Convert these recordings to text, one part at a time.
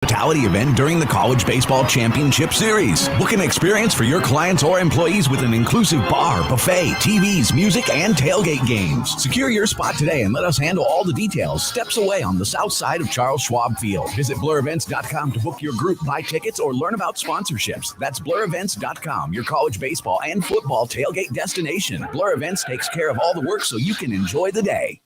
Hospitality event during the College Baseball Championship Series. Book an experience for your clients or employees with an inclusive bar, buffet, TVs, music, and tailgate games. Secure your spot today and let us handle all the details steps away on the south side of Charles Schwab Field. Visit blurevents.com to book your group, buy tickets, or learn about sponsorships. That's blurevents.com, your college baseball and football tailgate destination. Blur Events takes care of all the work so you can enjoy the day.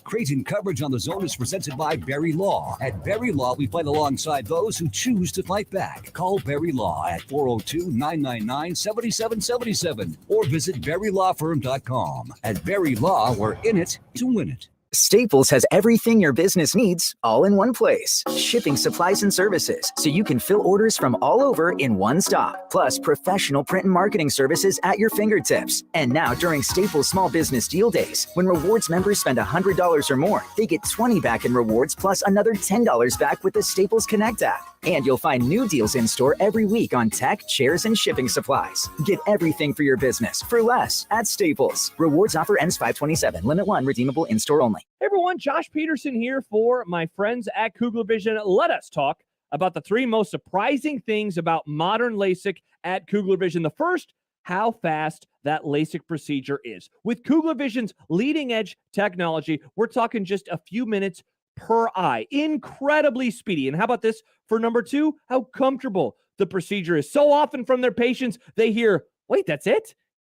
Creighton coverage on the Zone is presented by Berry Law. At Berry Law, we fight alongside those who choose to fight back. Call Berry Law at 402-999-7777 or visit BerryLawFirm.com. At Berry Law, we're in it to win it. Staples has everything your business needs all in one place. Shipping supplies and services so you can fill orders from all over in one stop. Plus professional print and marketing services at your fingertips. And now during Staples Small Business Deal Days, when rewards members spend $100 or more, they get $20 back in rewards plus another $10 back with the Staples Connect app. And you'll find new deals in store every week on tech, chairs, and shipping supplies. Get everything for your business for less at Staples. Rewards offer ends 5/27. Limit 1. Redeemable in-store only. Hey everyone, Josh Peterson here for my friends at Kugler Vision. Let us talk about the 3 most surprising things about modern LASIK at Kugler Vision. The first, how fast that LASIK procedure is. With Kugler Vision's leading-edge technology, we're talking just a few minutes per eye. Incredibly speedy. And how about this for number 2? How comfortable the procedure is. So often from their patients, they hear, wait, that's it?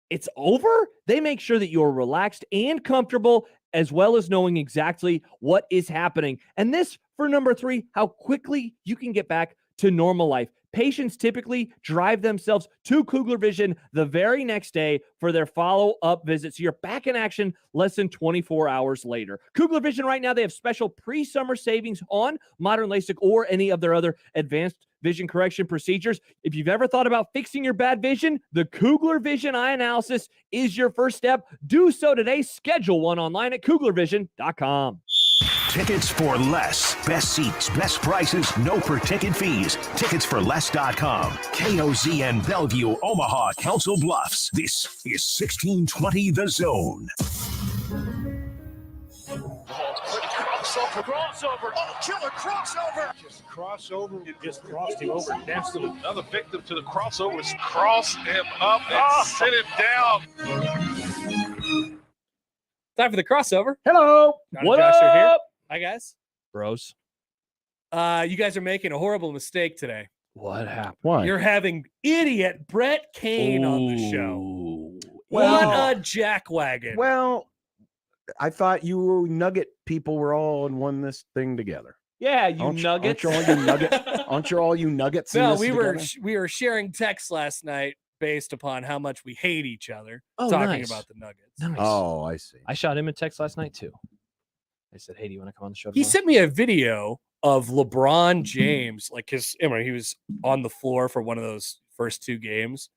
It's over? They make sure that you're relaxed and comfortable, as well as knowing exactly what is happening. And this for number 3, how quickly you can get back to normal life. Patients typically drive themselves to Kugler Vision the very next day for their follow-up visit. So you're back in action less than 24 hours later. Kugler Vision right now, they have special pre-summer savings on modern LASIK or any of their other advanced vision correction procedures. If you've ever thought about fixing your bad vision, the Kugler Vision Eye Analysis is your first step. Do so today. Schedule one online at KuglerVision.com. Tickets for less. Best seats, best prices, no per-ticket fees. Ticketsforless.com. KOZN Bellevue, Omaha, Council Bluffs. This is 1620 The Zone. Crossover. Oh, killer crossover. Just crossover. It just crossed him over. Danced him. Another victim to the crossover. Crossed him up and sent him down. Time for the crossover. Hello. What up? Here. Hi, guys. Bros. You guys are making a horrible mistake today. What happened? Why? You're having idiot Brett Kane on the show. Well, what a jackwagon. Well, I thought you Nugget people were all in one this thing together. Yeah, you nuggets. Aren't you all you nugget? Aren't you all you nuggets? No, we were sharing texts last night based upon how much we hate each other. Talking about the Nuggets. Nice. Oh, I see. I shot him a text last night too. I said, "Hey, do you want to come on the show?" He sent me a video of LeBron James, like he was on the floor for one of those first 2 games.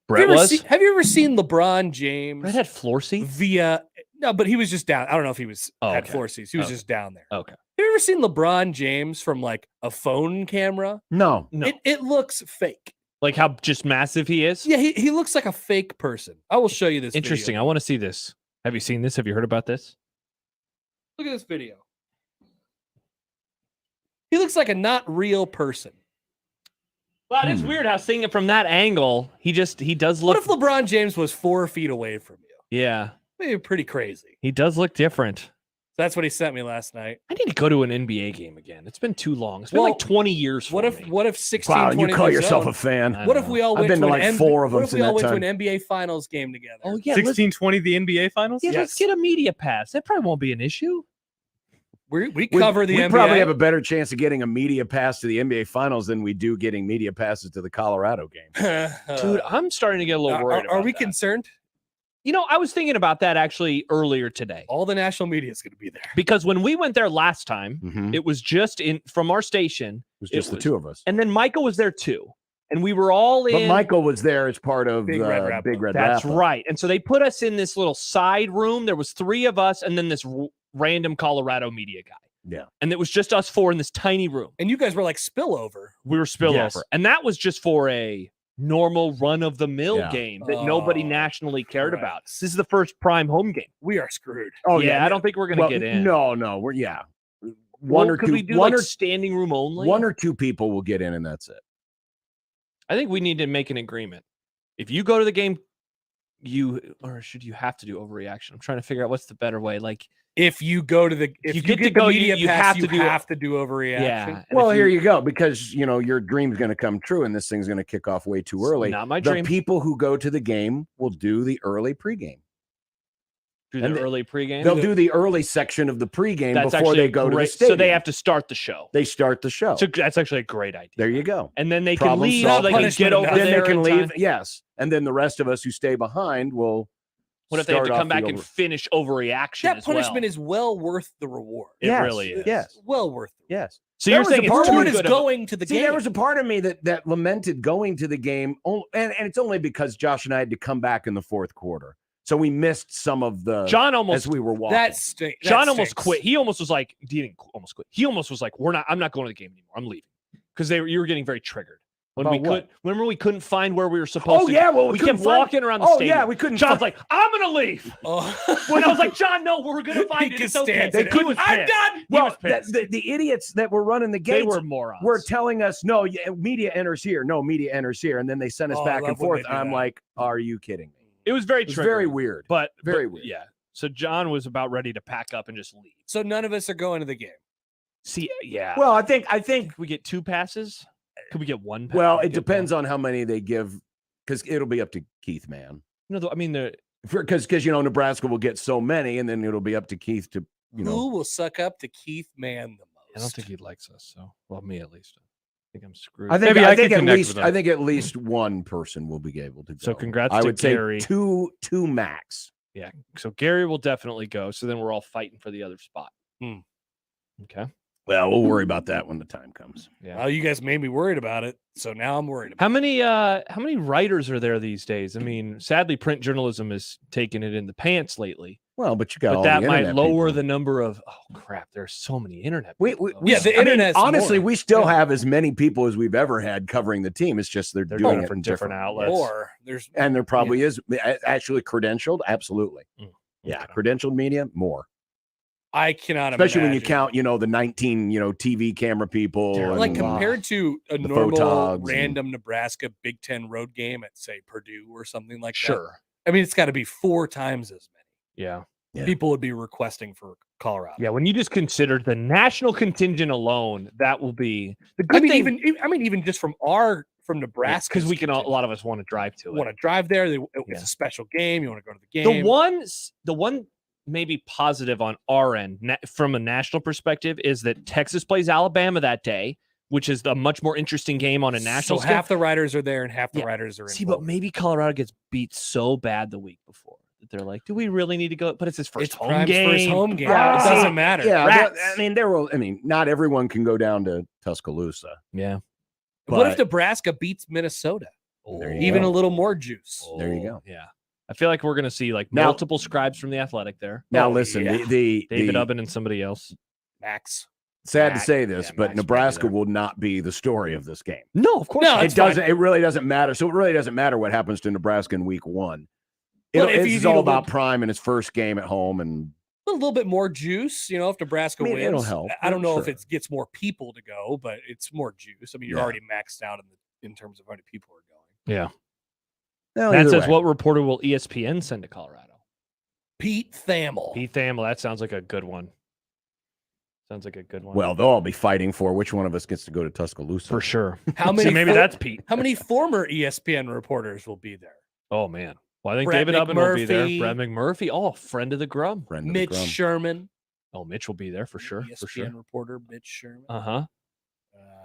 Brett have you ever seen LeBron James? Brett had floor seats? No, but he was just down. I don't know if he was had okay. floor seats. He was just down there. Okay. Have you ever seen LeBron James from like a phone camera? No. It looks fake. Like how just massive he is? Yeah, he looks like a fake person. I will show you this. Interesting. Video. I want to see this. Have you seen this? Have you heard about this? Look at this video. He looks like a not real person. Well, it's weird how seeing it from that angle, he does look. What if LeBron James was 4 feet away from you? Yeah. Maybe pretty crazy. He does look different. That's what he sent me last night. I need to go to an NBA game again. It's been too long. It's been like 20 years. What if 16? Wow, you call yourself a fan? What if we all went I've been to like an 4 of them What if we all since went that to an NBA Finals game together? Oh yeah, 16-20 the NBA Finals. Yeah, let's get a media pass. That probably won't be an issue. We cover the NBA. We probably have a better chance of getting a media pass to the NBA Finals than we do getting media passes to the Colorado game. Dude, I'm starting to get a little worried. Are we concerned? You know, I was thinking about that actually earlier today. All the national media is going to be there. Because when we went there last time, it was just from our station. It was just the 2 of us. And then Michael was there too. And we were all in. But Michael was there as part of Big Red Wrap. That's right. And so they put us in this little side room. There was 3 of us and then this random Colorado media guy. Yeah. And it was just us 4 in this tiny room. And you guys were like spillover. We were spillover. Yes. And that was just for a normal run-of-the-mill game that nobody nationally cared about. This is the first prime home game. We are screwed. Oh, yeah. I don't think we're going to get in. No. one or could two, we do one like or standing room only? one or two people will get in, and that's it. I think we need to make an agreement. If you go to the game, should you have to do overreaction? I'm trying to figure out what's the better way. Like, if you go to the, if you get to go, you pass, have to do overreaction. Yeah. Well, here you go, because your dream's going to come true, and this thing's going to kick off way too early. Not my the dream. People who go to the game will do the early pregame. Early pregame. They'll do the early section of the pregame That's before they go to the stadium. So they have to start the show. They start the show. So that's actually a great idea. There you go. And then they Problem can leave. solved. So they can get over then there. they can in leave. time. Yes, and then the rest of us who stay behind will. What if they have to start come off back and finish overreaction? That as punishment well? is well worth the reward. It really is. Yes. Well worth it. Yes. So There you're was saying a part it's of too me is good going to the See, game. there was a part of me that lamented going to the game, and it's only because Josh and I had to come back in the fourth quarter, so we missed some of the. John almost as we were walking. John almost quit. He almost was like, he didn't almost quit. He almost was like, I'm not going to the game anymore. I'm leaving because you were getting very triggered. When About what? Remember we couldn't find where we were supposed to. Yeah, well, we couldn't kept find- walking around the Oh stadium. yeah, we couldn't. John's like, I'm gonna leave. Oh. When I was like, John, no, we're gonna find it. It's okay. They couldn't. I'm done. Well, was pissed. the idiots that were running the They gates were morons. were telling us, no, media enters here. No, media enters here. And then they sent us Oh, I back love and when forth. they And do I'm that. like, are you kidding me? It was very It was triggering, very weird. but Very weird. Yeah. So John was about ready to pack up and just leave. So none of us are going to the game. See, yeah. Well, I think Could we get 2 passes? Could we get 1 pass? well, it depends on how many they give, because it'll be up to Keith, man. No, I mean, Because Nebraska will get so many, and then it'll be up to Keith to Who will suck up to Keith Mann the most? I don't think he likes us. So, well, me at least. I think I'm screwed. I think Maybe I can think at connect least with him. I think at least one person will be able to go. So congrats I to would Gary. say two max. Yeah. So Gary will definitely go. So then we're all fighting for the other spot. Okay. Well, we'll worry about that when the time comes. Yeah. Well, you guys made me worried about it, so now I'm worried about How many writers are there these days? I mean, sadly, print journalism has taken it in the pants lately. Well, but you got But all that the might internet lower people. the number of crap. There's so many internet. We people, though. Yeah, the I mean, internet's honestly, more. we still have as many people as we've ever had covering the team. It's just they're They're doing doing it it from in different it. outlets. Or there's And there probably is actually credentialed. Absolutely. Mm, Yeah. okay. Credentialed media, more. I cannot Especially when you imagine. count, the 19, TV camera people. They're and, Like compared to a the normal photogs and- random Nebraska Big Ten road game at say Purdue or something like that. Sure. I mean, it's got to be 4 times as many. Yeah. Yeah. People would be requesting for Colorado. Yeah. When you just consider the national contingent alone, that will be the I good mean, thing. even just from Nebraska, Because we can a lot of us want to drive to it. want to drive there. It's Yeah. a special game. You want to go to the game. The one maybe positive on our end from a national perspective is that Texas plays Alabama that day, which is a much more interesting game on a national so scale. half the riders are there and half the Yeah. riders are in. See, but Boulder. maybe Colorado gets beat so bad the week before that they're like, do we really need to go? But it's his first It's home Prime's game. first home game. Yeah, It see, doesn't matter. Yeah. Rats. Not everyone can go down to Tuscaloosa. Yeah. What if but- Nebraska beats Minnesota? There you Even go. a little more juice. There you go. Yeah. I feel like we're going to see like Now- multiple scribes from the Athletic there. Now, Oh, listen, yeah. the David Ubben and somebody else. Max. sad to Max- say this, yeah, but Max might be Nebraska there. will not be the story of this game. No, of course No, not. It doesn't. It really doesn't matter. So it really doesn't matter what happens to Nebraska in week 1. But if It's you all need a about little- Prime and his first game at home, and A little bit more juice, if Nebraska I mean, wins. it'll help, I don't know if sure. it gets more people to go, but it's more juice. I mean, you're Yeah. already maxed out in terms of how many people are going. Yeah. well, That either says way. what reporter will ESPN send to Colorado? Pete Thamel. Pete Thamel. That sounds like a good one. Sounds like a good one. Well, they'll all be fighting for which one of us gets to go to Tuscaloosa. for sure. How many? See, maybe that's Pete. How many former ESPN reporters will be there? Oh man. Well, I think Brett David Ubben will be there. McMurphy. Brett McMurphy. Oh, friend of the Grum. Friend of the Mitch Grum. Sherman. Oh, Mitch will be there for sure. ESPN For sure. reporter Mitch Sherman. Uh-huh.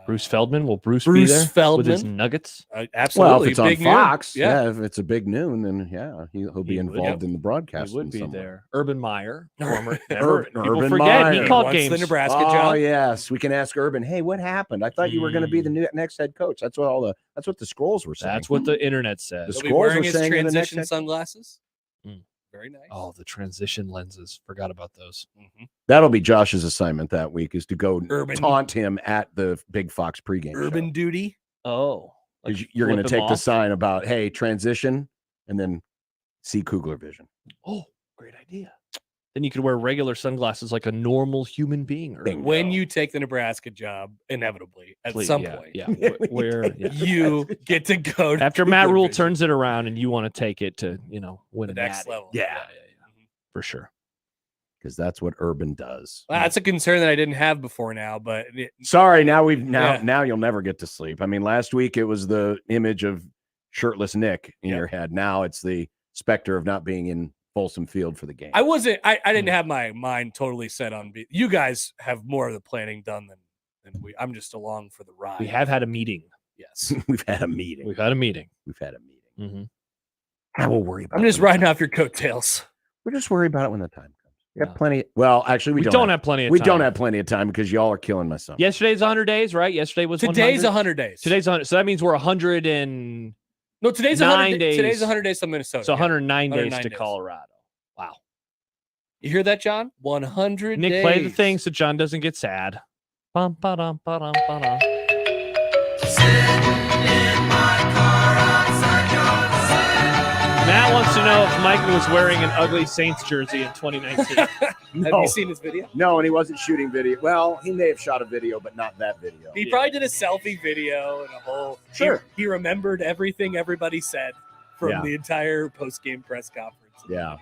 Bruce Feldman. Will Bruce be Bruce there with his Feldman. Nuggets? Absolutely. Well, if it's on Big noon. Fox, Yeah. yeah. If it's a big noon, then yeah, he'll be He would, involved in the He broadcast. would be somewhere. there. Urban Meyer. Former, Urban people forget Meyer. he called Once games. the Nebraska Oh job. yes, we can ask Urban. Hey, what happened? I thought you were going to be the next head coach. That's what That's what the scrolls were saying. That's what the internet says. The He'll be Scrolls wearing were his saying in the next transition sunglasses. Mm. Very nice. Oh, the transition lenses. Forgot about those. Mhm. That'll be Josh's assignment that week is to go Urban- taunt him at the Big Fox pregame. Urban show. duty. Oh. 'Cause you're going to flip 'em take the off? sign about hey transition and then see Kugler vision. Oh, great idea. then you could wear regular sunglasses like a normal human being. Or When you take the Nebraska job, inevitably at some point, where you get to go to after Matt Kugler Rule Vision. turns it around and you want to take it to win The a next natty. level. Yeah. For sure. Because that's what Urban does. Well, that's a concern that I didn't have before now, but Sorry, now you'll never get to sleep. I mean, last week it was the image of shirtless Nick in your head. Now it's the specter of not being in Folsom Field for the game. I didn't have my mind totally set on. You guys have more of the planning done than we. I'm just along for the ride. We have had a meeting. Yes, We've had a meeting. We've had a meeting. Mm-hmm. I will worry about I'm it. just riding off your coattails. We'll just worry about it when the time comes. We have Yeah. plenty. Well, actually, we don't have plenty of We time. don't have plenty of time because y'all are killing my son. Yesterday's 100 days, right? Yesterday was Today's 100. 100 days. Today's 100. So that means we're 100 and no. Today's 9 100 days. Today's 100 days to Minnesota. so 109 days 109 to days. Colorado. Wow. You hear that, John? 100 Nick, days. play the thing so John doesn't get sad. Bum, ba-dum, ba-dum, ba-dum. Matt wants to know if Mike was wearing an ugly Saints jersey in 2019. Have No. you seen his video? No, and he wasn't shooting video. Well, he may have shot a video, but not that video. He probably did a selfie video and a whole. Sure. He remembered everything everybody said from Yeah. the entire post-game press conference. Yeah.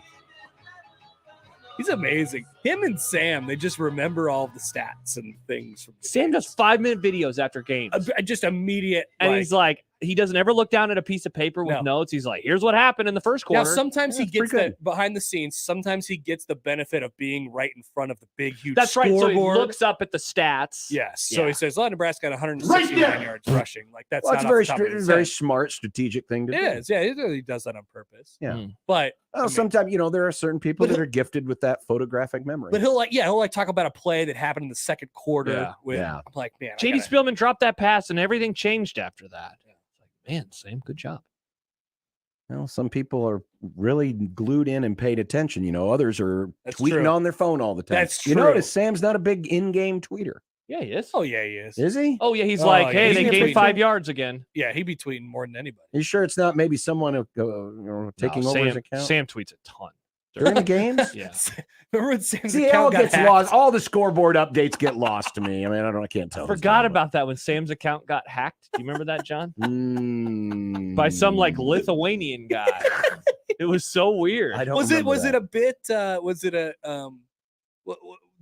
He's amazing. Him and Sam, they just remember all of the stats and things. From the Sam does 5-minute videos after games. just immediate. And he's like, he doesn't ever look down at a piece of paper with No. notes. He's like, here's what happened in the first now quarter. sometimes he That's gets pretty the behind the scenes. Sometimes he gets the benefit of being right in front of the big, huge That's right. So he scoreboard. looks up at the stats. Yes. So Yeah. he says, Nebraska got 169 yards rushing. Like that's Well, not it's off very, the top of his very head. smart, strategic thing to do. It is. Yeah, he does that on purpose. Yeah. Mm. But Well, I mean- sometimes there are certain people But that are gifted with that photographic memory. But he'll talk about a play that happened in the second quarter. Yeah. With, Yeah. I'm like, man, I JD gotta- Spielman dropped that pass and everything changed after that. It's like, man, Sam, good job. Some people are really glued in and paid attention. Others are That's tweeting true. on their phone all the time. That's You true. notice Sam's not a big in-game tweeter, Yeah, he is. Oh yeah, he is. is he? Oh, yeah, he's Oh, like, yeah, hey, he's they gonna gained tweet 5 them. yards again. Yeah, he'd be tweeting more than anybody. You sure it's not maybe someone taking No, over his Sam, account Sam tweets a ton. during the games? Yeah. Remember when Sam's See, it account all got gets hacked? lost. All the scoreboard updates get lost to me. I mean, I can't tell. Forgot about that when Sam's account got hacked. Do you remember that, John? By some like Lithuanian guy. It was so weird. I don't. Was it remember that. a bit? Was it a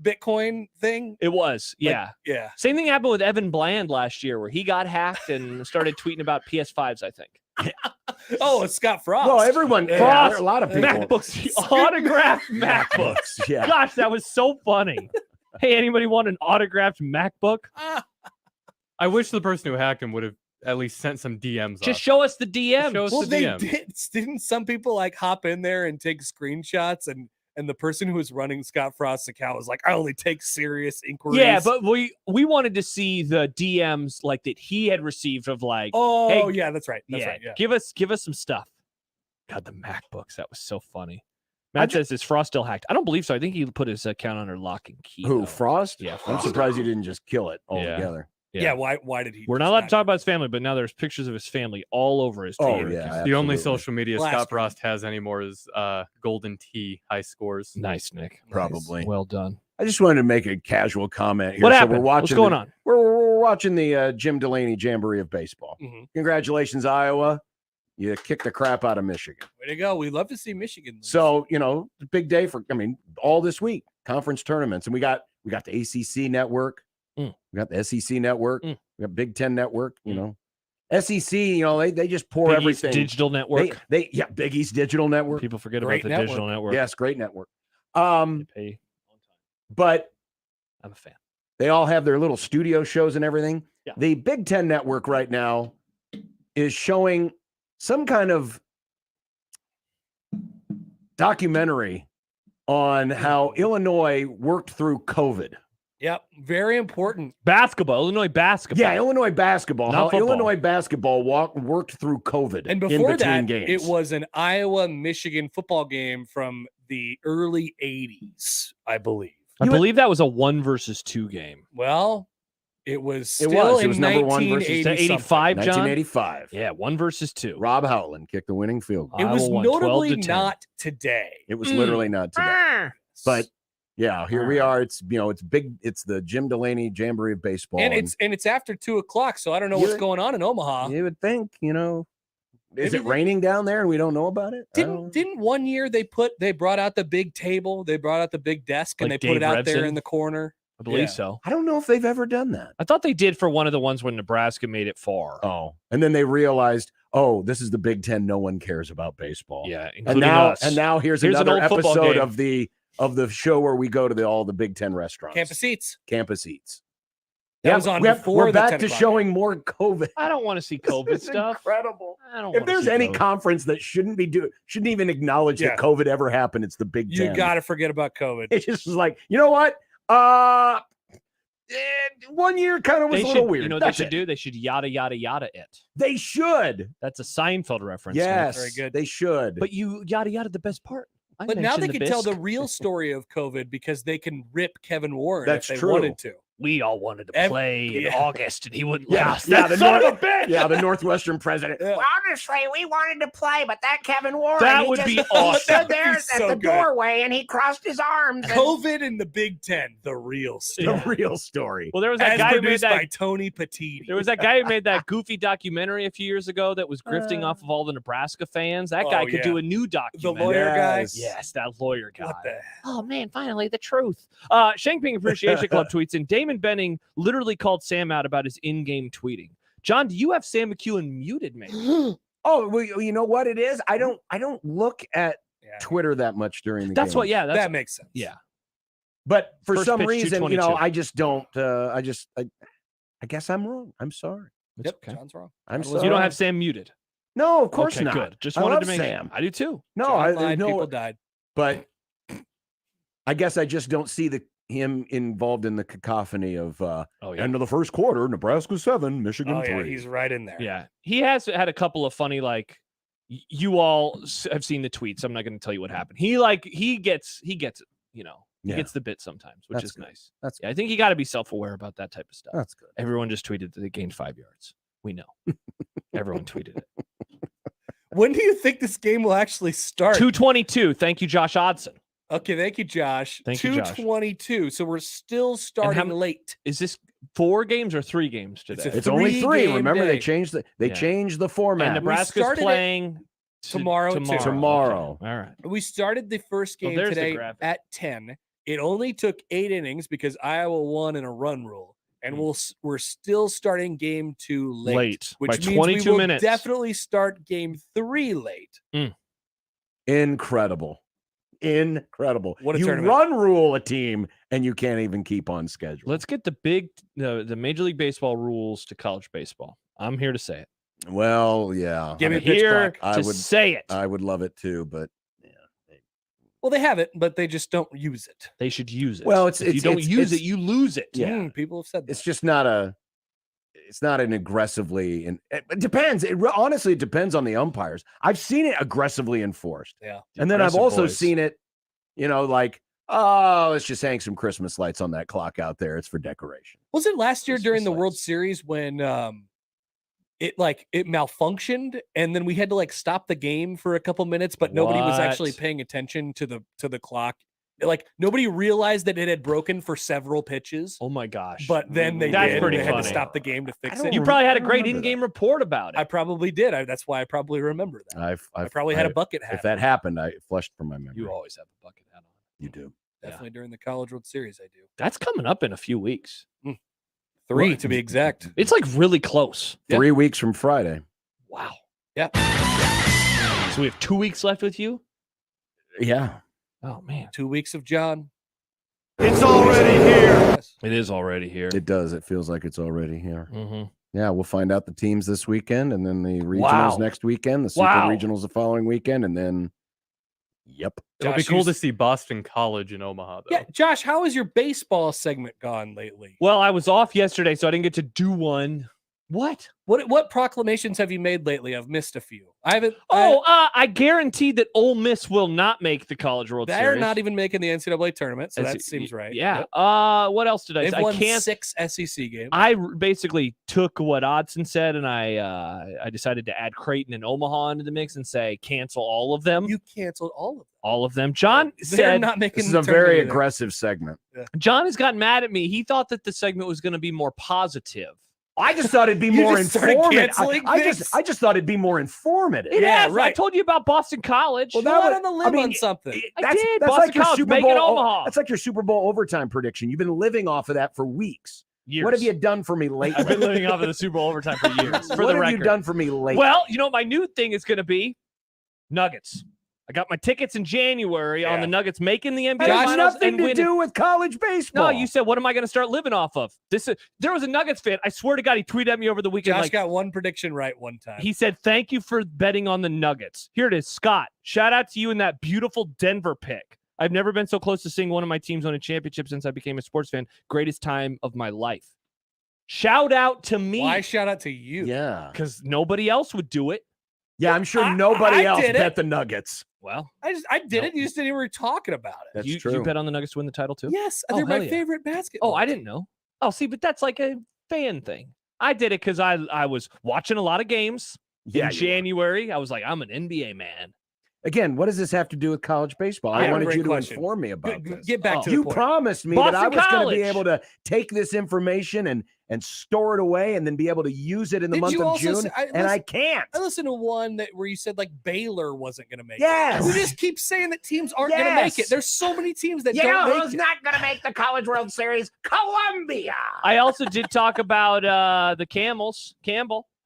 Bitcoin thing? It was. Like, Yeah. yeah. Same thing happened with Evan Bland last year where he got hacked and started tweeting about PS5s, I think. Oh, it's Scott Frost. Well, everyone. Yeah. Yeah, there are a lot of people. MacBooks, autographed MacBooks. Yeah. Gosh, that was so funny. Hey, anybody want an autographed MacBook? I wish the person who hacked him would have at least sent some DMs. Just show us the DM. Show us Well, the they DMs. didn't some people like hop in there and take screenshots and the person who was running Scott Frost's account was like, I only take serious inquiries. Yeah, but we wanted to see the DMs like that he had received of like, oh hey, yeah, that's right. That's right. Yeah. give us some stuff. God, the MacBooks, that was so funny. Matt says, is Frost still hacked? I don't believe so. I think he put his account under lock and key. Who, though. Frost? Yeah, I'm Frost. surprised you didn't just kill it altogether. Yeah. Why did he? We're not allowed to talk about his family, but now there's pictures of his family all over his Oh, Twitter yeah. account. The only absolutely. social media Blast Scott him. Frost has anymore is Golden Tee high scores. Nice, Nick. Probably. Well done. I just wanted to make a casual comment here. What So happened? we're watching What's going on? We're watching the Jim Delany Jamboree of baseball. Mhm. Congratulations, Iowa. You kicked the crap out of Michigan. Way to go. We love to see Michigan lose. So, big day all this week, conference tournaments. And we got the ACC network. Mm. We got the SEC network. Mm. We got Big Ten network, SEC, they just pour Big East everything. Digital Network. Big East Digital Network. People forget Great about the network. digital network. Yes, great network. They pay on time. But I'm a fan. they all have their little studio shows and everything. Yeah. The Big Ten network right now is showing some kind of documentary on how Illinois worked through COVID. Yep, very important. Basketball, Illinois basketball. Yeah, Illinois basketball. Not How football. Illinois basketball worked through COVID. And in before between that, games. it was an Iowa-Michigan football game from the early 80s, I believe. I believe that was a 1 versus 2 game. Well, it was It still was. It in was number 1 versus 1980 Is that 85, John? 1985. Yeah, 1 versus 2. Rob Howland kicked the winning field goal. It was Iowa won 12 notably to 10. not today. It was literally not today. But yeah, here we are. It's it's big. It's the Jim Delany Jamboree of baseball, and it's after 2:00, so I don't know what's going on in Omaha. You would think, is it raining down there and we don't know about it? Didn't one year they brought out the big table, they brought out the big desk, and Like they put it Dave out there Revson? in the corner? I believe so. I don't know if they've ever done that. I thought they did for one of the ones when Nebraska made it far. Oh, and then they realized, this is the Big Ten. No one cares about baseball. Yeah, and including now us. and now here's an another old football episode game. of the show where we go to all the Big Ten restaurants. Campus Eats. That was on before we're the back 10 to o'clock showing more COVID. I don't want to see COVID stuff. Incredible. I don't. If wanna there's see any COVID. conference that shouldn't even acknowledge that COVID ever happened, it's the Big Ten. You got to forget about COVID. It just was like, you know what? 1 year kind of was a little weird. You know what they should do? They should yada yada yada it. They should. That's a Seinfeld reference. Yes, very good. They should. But you yada yada the best part. But now they can tell the real story of COVID because they can rip Kevin Warren That's if they true. wanted to. We all wanted to play in August, and he wouldn't let us. The Northwestern president. Yeah. Well, honestly, we wanted to play, but that Kevin Warren, That he would just be awesome. stood there That would at be so the good. doorway and he crossed his arms. And COVID in the Big Ten, the real story. The real story. Well, there was that As guy who made produced that. by Tony Petiti. There was that guy who made that goofy documentary a few years ago that was grifting off of all the Nebraska fans. That guy could do a new The documentary. lawyer guy? Yes, that lawyer guy. What the Oh man, finally the truth. Shank Ping Appreciation Club tweets in. Damon Benning literally called Sam out about his in-game tweeting. John, do you have Sam McEwen muted, maybe? Oh, well, you know what it is? I don't look at Twitter that much during the That's game. what. Yeah, that makes sense. Yeah. But for First some pitch, reason, 222. I just don't. I guess I'm wrong. I'm sorry. Yep, okay. John's wrong. I'm So sorry. you don't have Sam muted. No, of course Okay, not. Good. Just I wanted love to make Sam. I do too. No, John lied, no, people died. but I guess I just don't see him involved in the cacophony of end of the first quarter, Nebraska 7, Michigan 3. Yeah, he's right in there. Yeah, he has had a couple of funny you all have seen the tweets. I'm not going to tell you what happened. He gets it. He gets the bit sometimes, which That's is good. nice. That's I think you got to be self-aware about that type of stuff. That's good. Everyone just tweeted that they gained 5 yards. We know. Everyone tweeted it. When do you think this game will actually start? 2:22. Thank you, Josh Odson. Okay, thank you, Josh. Thank you, Josh. 2:22. So we're still starting late. Is this 4 games or 3 games today? It's only 3. Remember, day. they changed the format. And Nebraska's playing tomorrow. Tomorrow. Okay. All right. We started the first game there's the today graphic. at 10. It only took 8 innings because Iowa won in a run rule. And we're still starting game 2 late. Which by means 22 we will minutes. definitely start game 3 late. Incredible. What a you tournament. run rule a team and you can't even keep on schedule. Let's get the Major League Baseball rules to college baseball. I'm here to say it. Well, yeah. Give me I'm pitch here clock. to say it. I would love it too, but Well, they have it, but they just don't use it. They should use it. well, if you don't use it, you lose it. Yeah. People have said that. it's just not an aggressively, and it depends. It honestly depends on the umpires. I've seen it aggressively enforced. Yeah. And then I've Aggressive also boys. seen it, like, oh, let's just hang some Christmas lights on that clock out there. It's for decoration. Was it last year Christmas during the World lights. Series when it malfunctioned and then we had to stop the game for a couple minutes, but nobody was actually What? paying attention to the clock? Nobody realized that it had broken for several pitches, Oh my gosh. but then they That's did. pretty They had to funny. stop the game to fix don't it. you remember- probably had a I don't great remember in-game report about it. I probably did. That's why I probably remember that. I probably had a bucket hat. If that happened, I flushed from my memory. You always have a bucket hat on. You do. Definitely during the College World Series, I do. That's coming up in a few weeks. 3 to be exact. It's really close. Yeah. 3 weeks from Friday. Wow. Yeah. So we have 2 weeks left with you? Yeah. Oh man. 2 weeks of John. It's already here. It is already here. It does. It feels like it's already here. Mm-hmm. Yeah, we'll find out the teams this weekend and then the regionals Wow. next weekend, the super Wow. regionals the following weekend, and then yep. It'll be Josh, cool you- to see Boston College in Omaha, though. Yeah, Josh, how has your baseball segment gone lately? Well, I was off yesterday, so I didn't get to do one. What? What proclamations have you made lately? I've missed a few. I haven't. I guarantee that Ole Miss will not make the College World Series. They're not even making the NCAA tournament, so that seems right. Yeah. Yep. What else did I say? They've won I can't. 6 SEC games. I basically took what Odson said, and I decided to add Creighton and Omaha into the mix and say cancel all of them. You canceled all of them. All of them. John They're said not making. This is the a very tournament either. aggressive segment. John has gotten mad at me. He thought that the segment was going to be more positive. I just thought it'd be more just started informative. canceling I things? just thought it'd be more informative. It Yeah, has. I right. told you about Boston College. Well, that on the limb on something. I did. That's Boston like your College, Super make Bowl. it Omaha. That's like your Super Bowl overtime prediction. You've been living off of that for weeks. Years. What have you done for me lately? I've been living off of the Super Bowl overtime for years. For what the have record. you done for me lately? Well, you know, my new thing is going to be Nuggets. I got my tickets in January on the Nuggets making the NBA It has Finals nothing and to winning. do with college baseball. No, you said, what am I going to start living off of? There was a Nuggets fan. I swear to God, he tweeted at me over the weekend. Josh got one prediction right one time. He said, thank you for betting on the Nuggets. Here it is. Scott, shout out to you in that beautiful Denver pick. I've never been so close to seeing one of my teams win a championship since I became a sports fan. Greatest time of my life. Shout out to me. Why shout out to you? Yeah. Because nobody else would do it. Yeah, I'm sure nobody I else did it. bet the Nuggets. Well, I did it. You just didn't even were talking about it. That's you true. bet on the Nuggets to win the title too? Yes, Oh, they're hell my yeah. favorite basketball. Oh, I didn't know. Oh, see, but that's like a fan thing. I did it because I was watching a lot of games Yeah, in January. I was like, I'm an NBA man. Again, what does this have to do with college baseball? I I have a wanted great you to question. inform me about this. Get back to the You point. promised me Boston that I was going to be College. able to take this information and store it away and then be able to use it in the Did month you of also June, say- and I can't. I listened to one where you said like Baylor wasn't going to make Yes. it. You just keep saying that teams aren't going to make Yes. it. There's so many teams that You don't know make who's it. not going to make the College World Series? Columbia. I also did talk about the Campbell.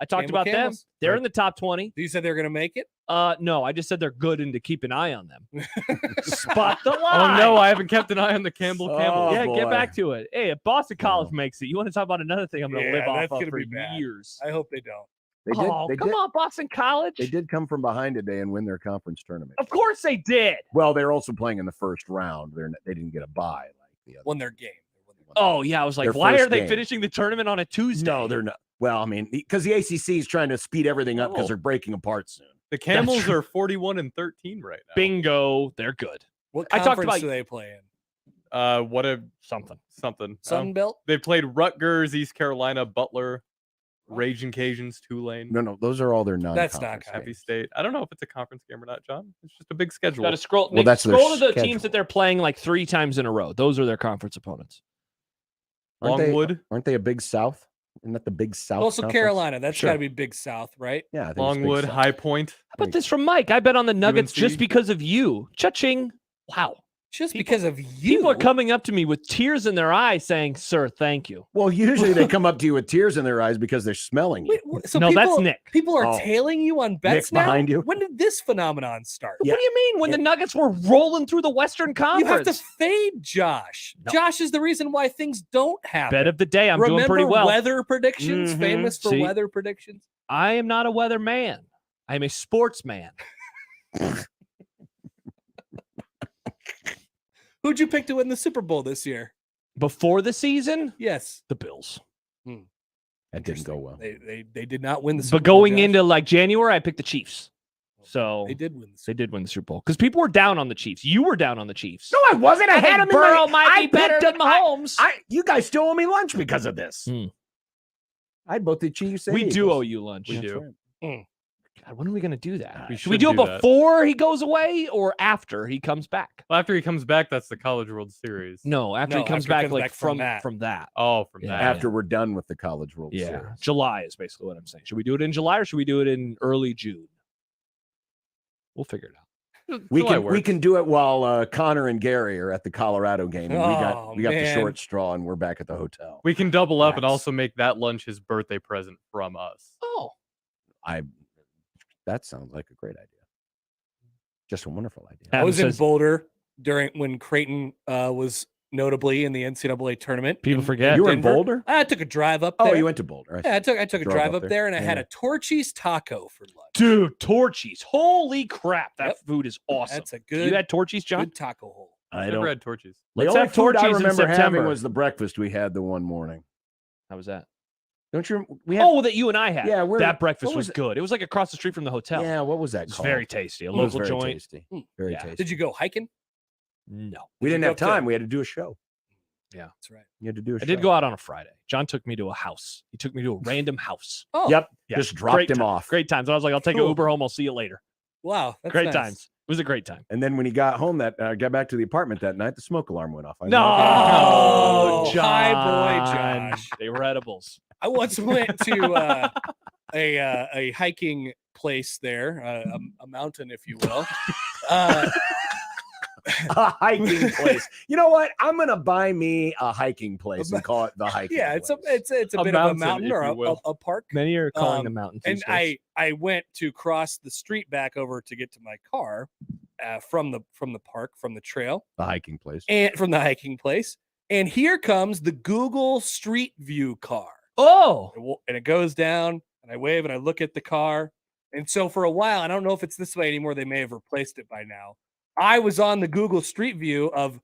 I talked about them. Camels. They're in the top 20. You said they're going to make it? No, I just said they're good and to keep an eye on them. Spot the Oh line. no, I haven't kept an eye on the Campbell. Oh, Yeah, get boy. back to it. Hey, if Boston College makes it, you want to talk about another thing I'm going to Yeah, live off that's of gonna for be bad. years. I hope they don't. They Come did, on, Boston College. They did come from behind today and win their conference tournament. Of course they did. Well, they're also playing in the first round. They didn't get a bye like the other. Won their game. Oh, yeah. I was like, Their why first are they game. finishing the tournament on a Tuesday? No, they're not. Well, I mean, because the ACC is trying to speed everything up because Oh. they're breaking apart soon. The Camels true. are 41-13 right now. Bingo. They're good. What I talked conference about- do they play in? What a Something. Sun Belt? They played Rutgers, East Carolina, Butler, Raging Cajuns, Tulane, No, those are all their non-conference not Happy games. State. I don't know if it's a conference game or not, John. It's just a big schedule. Got to scroll. Well, Nick, that's their scroll to the schedule. teams that they're playing like 3 times in a row. Those are their conference opponents. Longwood, Aren't they a Big South? Isn't that the Big South? Also Conference? Carolina. That's Sure. got to be Big South, right? Yeah, I think it's Big Longwood, South. High Point. How about this from Mike? I bet on the Nuggets UNC. just because of you. Cha-ching. Wow. Just People- because of you. People are coming up to me with tears in their eyes saying, sir, thank you. Well, usually they come up to you with tears in their eyes because they're smelling you. Wait, so No, people, that's Nick. People are Oh. tailing you on bets Nick's now? behind you. When did this phenomenon start? Yeah. What do you mean when the Nuggets were rolling through the Western You Conference? have to fade Josh. No. Josh is the reason why things don't happen. Bet of the day. I'm Remember doing pretty well. weather predictions? Mhm. Famous for See? weather predictions? I am not a weather man. I am a sports man. Who'd you pick to win the Super Bowl this year? Before the season, Yes. the Bills. That didn't go well. They did not win the Super But Bowl. going Josh. into like January, I picked the Chiefs. So They did win the they Super did win the Super Bowl because people were down on the Chiefs. You were down on the Chiefs. No, I wasn't. I I had think him in my- Burrow might I be better picked than him- Mahomes. You guys still owe me lunch because of this. Hmm. I had both the Chiefs. And We do Eagles. owe you lunch. We That's do. right. God, when are we going to do that? We Should we should do it do that. before he goes away or after he comes back? Well, after he comes back, that's the College World Series. No, after No, he comes after he back, comes like back from from that. Oh, from Yeah. that. After we're done with the College World Yeah, Series. July is basically what I'm saying. Should we do it in July or should we do it in early June? We'll figure it out. We July can we works. can do it while Connor and Gary are at the Colorado game. And Oh, we got the man. short straw and we're back at the hotel. We can double up and Yes. also make that lunch his birthday present from us. Oh, That sounds like a great idea. Just a wonderful idea. I Adam was in says- Boulder when Creighton was notably in the NCAA tournament. People in forget. You were in Denver. Boulder? I took a drive up there. Oh, you went to Boulder. Yeah, I took a Drove drive up up there. there and I had Yeah. a Torchy's taco for lunch. dude, Torchies. Holy crap. That Yep. food is awesome. That's a good, You had Torchies, John? good taco hole. I Never don't. had torches. The Let's only have food I Torchies in remember having September. was the breakfast we had the one morning. How was that? Don't you? We had, Oh, that you and I had. Yeah, that breakfast what was was good. It was like across the street from the hotel. Yeah, what was that It's called? very tasty. A It was local very joint. tasty. Very tasty. Did you go hiking? No. We didn't you have go up to- time. We had to do a show. Yeah. That's right. You had to do a show. I did go out on a Friday. John took me to a house. He took me to a random house. Oh, Yep. Yeah. Just dropped Great him time. off. Great times. I was like, I'll take an Cool. Uber home. I'll see you later. wow. That's Great nice. times. It was a great time. And then when he got home got back to the apartment that night, the smoke alarm went off. I No, Oh, John. hi, boy, Josh. They were edibles. I once went to a hiking place there, a mountain, if you will. A hiking place. You know what? I'm gonna buy me a hiking place and call it the hiking. Yeah, place. it's a A bit of a mountain, mountain if or you will. a park. Many are calling Um, them mountains. And I went to cross the street back over to get to my car from the park, from the trail, the hiking place. and from the hiking place. And here comes the Google Street View car. Oh, And it goes down, and I wave and I look at the car. And so for a while, I don't know if it's this way anymore. They may have replaced it by now. I was on the Google Street View of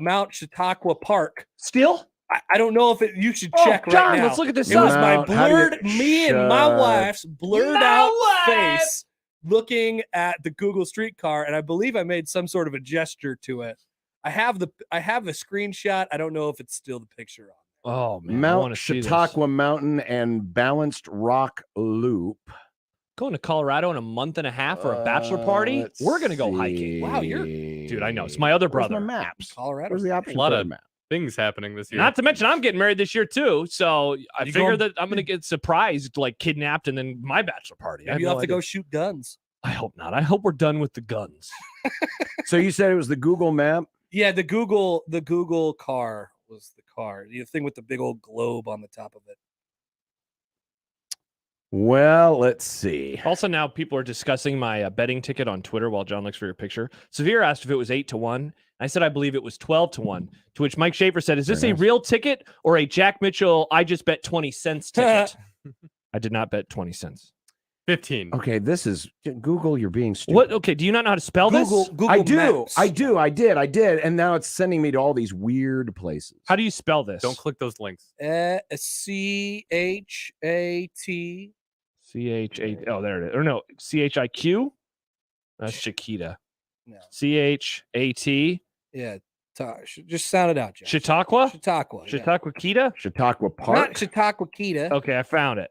Mount Chautauqua Park. still? I don't know if you should Oh, check John, right now. let's look at this It was up. my Mount- how do you- blurred, me and my Shut- wife's blurred My out wife! face looking at the Google Street car, and I believe I made some sort of a gesture to it. I have a screenshot. I don't know if it's still the picture on. Oh man, I Mount wanna see this. Chautauqua Mountain and Balanced Rock Loop. Going to Colorado in a month and a half for a bachelor party. Let's We're gonna go hiking. Wow, Dude, I know. It's my other Where's brother. my maps? Colorado. Where's the option A lot for of the map? Things happening this year. Not to mention, I'm getting married this year too. So I You figure going- that I'm gonna get surprised, like kidnapped, and then my bachelor party. I Maybe you no have to idea. go shoot guns. I hope not. I hope we're done with the guns. So you said it was the Google map? Yeah, the Google car was the car. The thing with the big old globe on the top of it. Well, let's see. Also, now people are discussing my betting ticket on Twitter while John looks for your picture. Severe asked if it was 8-1. I said I believe it was 12-1. To which Mike Schaefer said, "Is this Very a nice. real ticket or a Jack Mitchell? I just bet 20 cents ticket." I did not bet 20 cents. 15. Okay, this is Google. You're being stupid. What? Okay, do you not know how to spell this? Google I do. Maps. I did. And now it's sending me to all these weird places. How do you spell this? Don't click those links. CHAT. CHA. Oh, there it is. Or no, CHIQ. That's Chiquita. No. CHAT. Yeah. Just sound it out, Josh. Chautauqua. Chautauqua. Yeah. Chautauqua Kita. Chautauqua Not Park. Chautauqua Kita. Okay, I found it.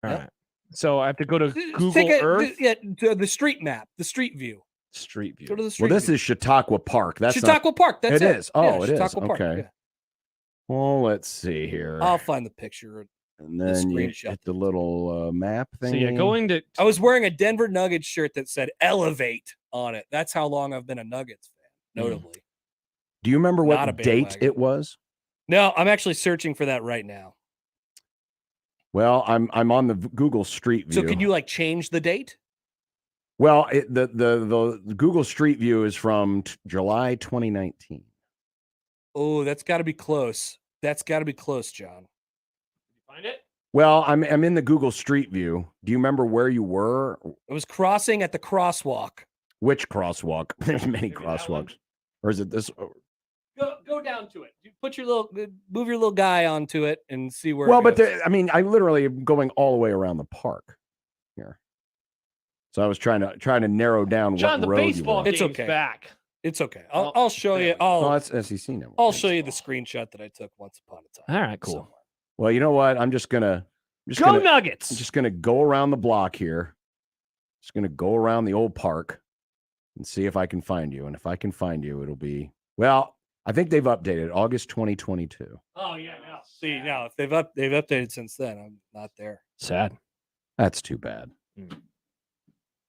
All Yep. right. So I have to go to Just Google take Earth. to the street map, the street view. Street View. Go to the street Well, this view. is Chautauqua Park. That's not. Chautauqua Park. That's It it. is. Oh, Yeah, it is. Chautauqua Park, Okay. yeah. Well, let's see here. I'll find the picture. And then you screenshot. hit the little map So thing. yeah, going to I was wearing a Denver Nuggets shirt that said "Elevate" on it. That's how long I've been a Nuggets fan, notably. Do you remember Not what a date bandwagon. it was? No, I'm actually searching for that right now. Well, I'm on the Google Street View. So can you like change the date? Well, the Google Street View is from July 2019. Oh, that's got to be close. That's got to be close, John. find it. Well, I'm in the Google Street View. Do you remember where you were? It was crossing at the crosswalk. Which crosswalk? There's many Maybe that one. crosswalks. Or is it this? Go down to it. You put your move your little guy onto it and see where. Well, it but goes. I mean, I literally am going all the way around the park here. So I was trying to narrow down John, what the road baseball you were. It's game's okay. back. It's okay. Oh, I'll show you. Oh, that's SEC network. I'll show you the screenshot that I took once upon a time. All right, cool. somewhere. Well, you know what? I'm just gonna Go Nuggets. I'm just gonna go around the block here. Just gonna go around the old park and see if I can find you. And if I can find you, it'll be well. I think they've updated August 2022. Oh yeah, now. See now, if they've updated since then, I'm not there. Sad. That's too bad. Mm.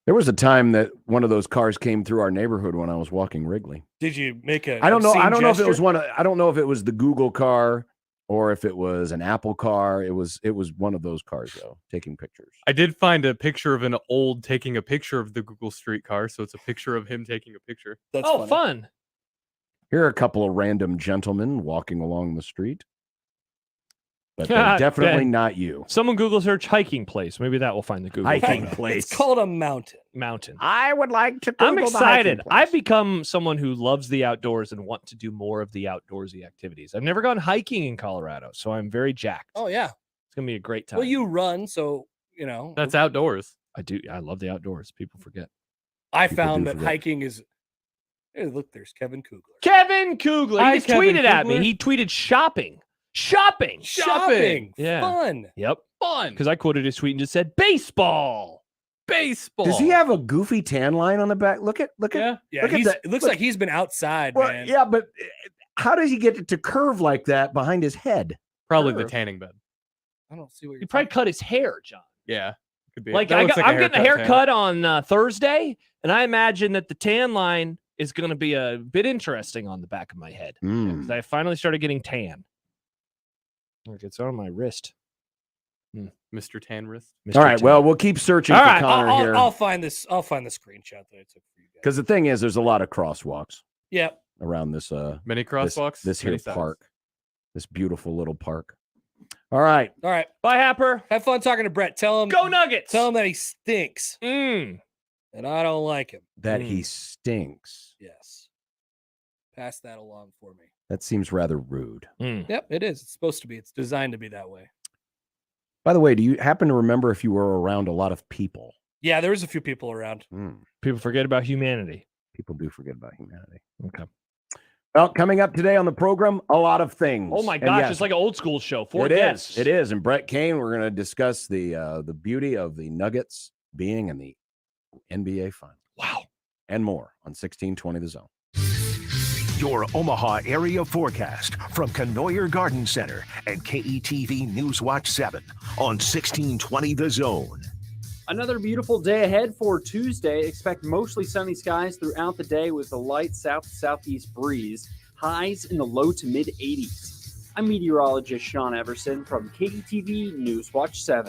There was a time that one of those cars came through our neighborhood when I was walking Wrigley. Did you make a? I don't know. I obscene don't know if it was gesture? one. I don't know if it was the Google car or if it was an Apple car. It was one of those cars though, taking pictures. I did find a picture of an old taking a picture of the Google Street car, so it's a picture of him taking a picture. That's Oh, funny. fun. Here are a couple of random gentlemen walking along the street. but they're definitely Ben, not you. Someone Google search hiking place. Maybe that will find the Google Hiking photo. place. It's called a mountain. Mountain. I would like to. I'm Google the excited. hiking place. I've become someone who loves the outdoors and want to do more of the outdoorsy activities. I've never gone hiking in Colorado, so I'm very jacked. Oh yeah. It's gonna be a great time. Well, you run, so That's outdoors. I do. I love the outdoors. People forget. I People found do that forget. hiking is. Hey, look, there's Kevin Kugler. Kevin Kugler. Hi, He just Kevin tweeted at me. Kugler. He tweeted shopping. Shopping. Shopping. Yeah. Fun. Yep. Fun. Because I quoted his tweet and just said baseball. Baseball. Does he have a goofy tan line on the back? Look at. Yeah. Yeah, Look at it that. looks Look- like he's been outside, Well, man. yeah, but how does he get it to curve like that behind his head? Probably the Curve. tanning bed. I don't see what He you're probably talking cut his hair, John. Yeah. Could be. Like That looks I'm getting a Tan. haircut on Thursday, and I imagine that the tan line is going to be a bit interesting on the back of my head. Mm. 'Cause I finally started getting tan. Look, it's on my wrist. Mr. Tan wrist. Mr. All right. Tan. Well, we'll keep searching All for right, Connor here. I'll find this. I'll find the screenshot that I took for you guys. Because the thing is, there's a lot of crosswalks Yeah. around this Many crosswalks. this here many sides. park, this beautiful little park. All right. All right. Bye, Happer. Have fun talking to Brett. Tell him. Go Nuggets. Tell him that he stinks, Mm. and I don't like him. That he stinks. Yes. Pass that along for me. That seems rather rude. Mm. Yep, it is. It's supposed to be. It's designed to be that way. By the way, do you happen to remember if you were around a lot of people? Yeah, there was a few people around. People forget about humanity. People do forget about humanity. Okay. Well, coming up today on the program, a lot of things. Oh my And gosh, yes, it's like an old school show. Four it guests. is. It is. And Brett Kane, we're going to discuss the beauty of the Nuggets being in the NBA Finals. Wow. And more on 1620 The Zone. Your Omaha area forecast from Canoyer Garden Center and KETV News Watch 7 on 1620 The Zone. Another beautiful day ahead for Tuesday. Expect mostly sunny skies throughout the day with a light south-southeast breeze. Highs in the low to mid 80s. I'm meteorologist Sean Everson from KETV News Watch 7.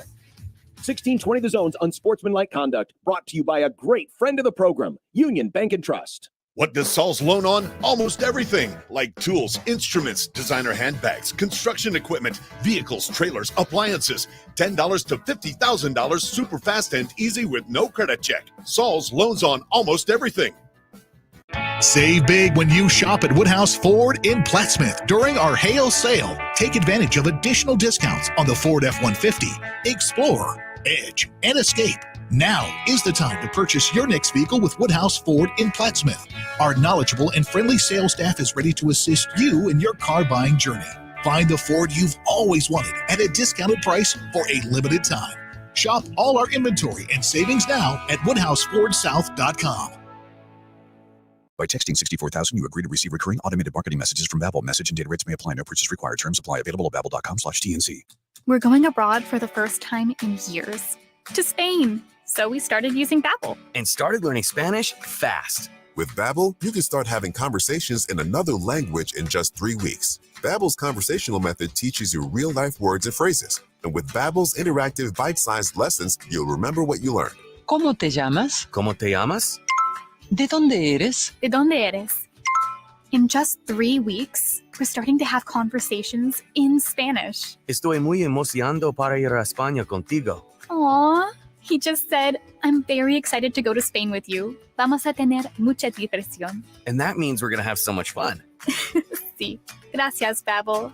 1620 The Zone's Unsportsmanlike Conduct, brought to you by a great friend of the program, Union Bank and Trust. What does Saul's loan on? Almost everything, like tools, instruments, designer handbags, construction equipment, vehicles, trailers, appliances. $10 to $50,000 super fast and easy with no credit check. Saul's loans on almost everything. Save big when you shop at Woodhouse Ford in Plattsmouth during our hail sale. Take advantage of additional discounts on the Ford F-150, Explorer, Edge, and Escape. Now is the time to purchase your next vehicle with Woodhouse Ford in Plattsmouth. Our knowledgeable and friendly sales staff is ready to assist you in your car buying journey. Find the Ford you've always wanted at a discounted price for a limited time. Shop all our inventory and savings now at WoodhouseFordSouth.com. By texting 64,000, you agree to receive recurring automated marketing messages from Babbel. Message and data rates may apply. No purchase required. Terms apply. Available at babbel.com/TNC. We're going abroad for the first time in years. To Spain. So we started using Babbel. And started learning Spanish fast. With Babbel, you can start having conversations in another language in just 3 weeks. Babbel's conversational method teaches you real-life words and phrases. And with Babbel's interactive bite-sized lessons, you'll remember what you learned. ¿Cómo te llamas? ¿Cómo te llamas? ¿De dónde eres? ¿De dónde eres? In just 3 weeks, we're starting to have conversations in Spanish. Estoy muy emocionado para ir a España contigo. Aww. He just said, I'm very excited to go to Spain with you. Vamos a tener mucha diversión. And that means we're going to have so much fun. Sí. Gracias, Babbel.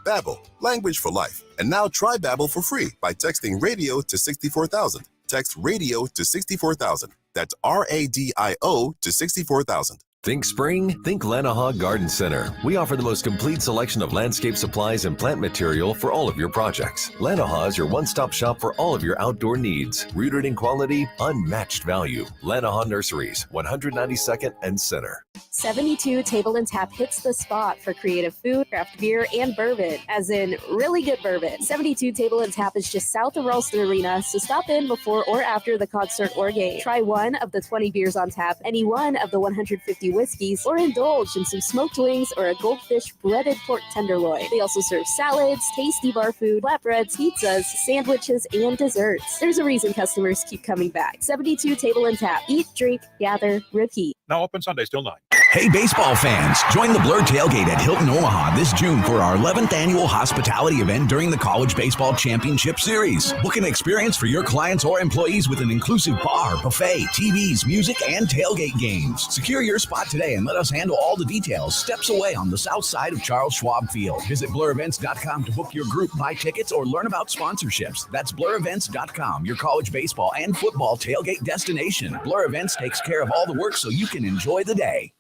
Babbel, language for life. And now try Babbel for free by texting radio to 64,000. Text radio to 64,000. That's RADIO to 64,000. Think spring? Think Lanahaw Garden Center. We offer the most complete selection of landscape supplies and plant material for all of your projects. Lanahaw is your one-stop shop for all of your outdoor needs. Rooted in quality, unmatched value. Lanahaw Nurseries, 192nd and Center. 72 Table and Tap hits the spot for creative food, craft beer, and bourbon, as in really good bourbon. 72 Table and Tap is just south of Ralston Arena, so stop in before or after the concert or game. Try one of the 20 beers on tap, any one of the 150 whiskeys, or indulge in some smoked wings or a goldfish breaded pork tenderloin. They also serve salads, tasty bar food, flatbreads, pizzas, sandwiches, and desserts. There's a reason customers keep coming back. 72 Table and Tap. Eat, drink, gather, repeat. Now open Sundays till 9. Hey, baseball fans, join the Blur Tailgate at Hilton Omaha this June for our 11th annual hospitality event during the College Baseball Championship Series. Book an experience for your clients or employees with an inclusive bar, buffet, TVs, music, and tailgate games. Secure your spot today and let us handle all the details steps away on the south side of Charles Schwab Field. Visit blurevents.com to book your group, buy tickets, or learn about sponsorships. That's blurevents.com, your college baseball and football tailgate destination. Blur Events takes care of all the work so you can enjoy the day.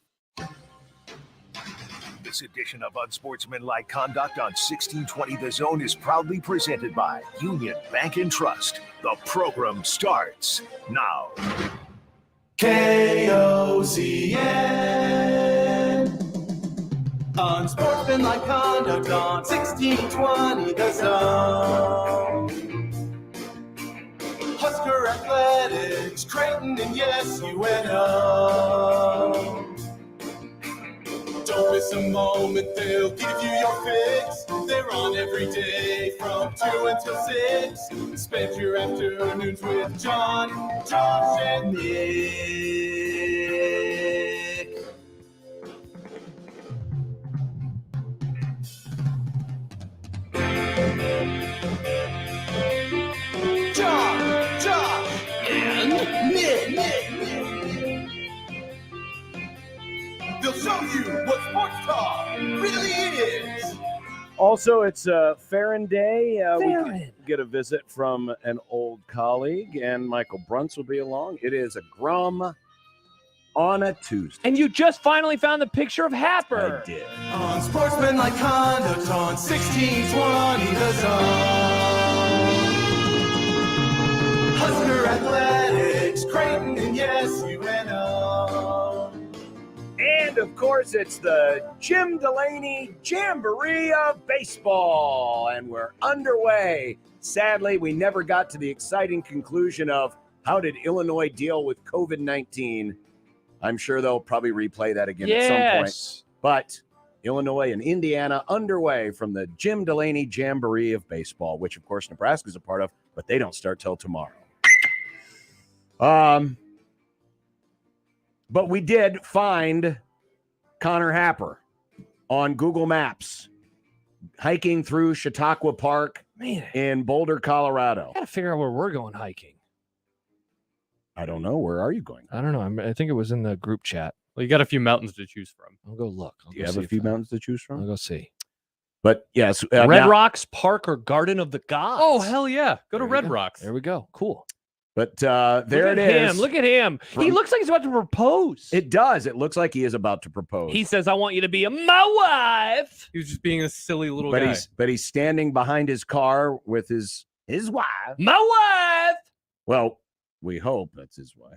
This edition of Unsportsmanlike Conduct on 1620 The Zone is proudly presented by Union Bank and Trust. The program starts now. KOZN. Unsportsmanlike Conduct on 1620 The Zone. Husker Athletics, Creighton, and yes, UNO. Don't miss a moment, they'll give you your fix. They're on every day from 2 until 6. Spend your afternoons with John, Josh, and Nick. John, Josh, and Nick. They'll show you what sports talk really is. Also, it's Farron Day. We get a visit from an old colleague, and Michael Bruntz will be along. It is a Grum on a Tuesday. And you just finally found the picture of Happer. I did. Unsportsmanlike Conduct on 1620 The Zone. Husker Athletics, Creighton, and yes, UNO. And, of course, it's the Jim Delany Jamboree of Baseball, and we're underway. Sadly, we never got to the exciting conclusion of how did Illinois deal with COVID-19. I'm sure they'll probably replay that again at some point. But Illinois and Indiana underway from the Jim Delany Jamboree of Baseball, which, of course, Nebraska's a part of, but they don't start till tomorrow. But we did find Connor Happer on Google Maps hiking through Chautauqua Park in Boulder, Colorado. I got to figure out where we're going hiking. I don't know. Where are you going? I don't know. I think it was in the group chat. Well, you got a few mountains to choose from. I'll go look. Do you have a few mountains to choose from? I'll go see. But yes. Red Rocks Park or Garden of the Gods. Oh, hell yeah. Go to Red Rocks. There we go. Cool. But there it is. Look at him. He looks like he's about to propose. It does. It looks like he is about to propose. He says, I want you to be my wife. He was just being a silly little guy. But he's standing behind his car with his wife. My wife. Well, we hope that's his wife.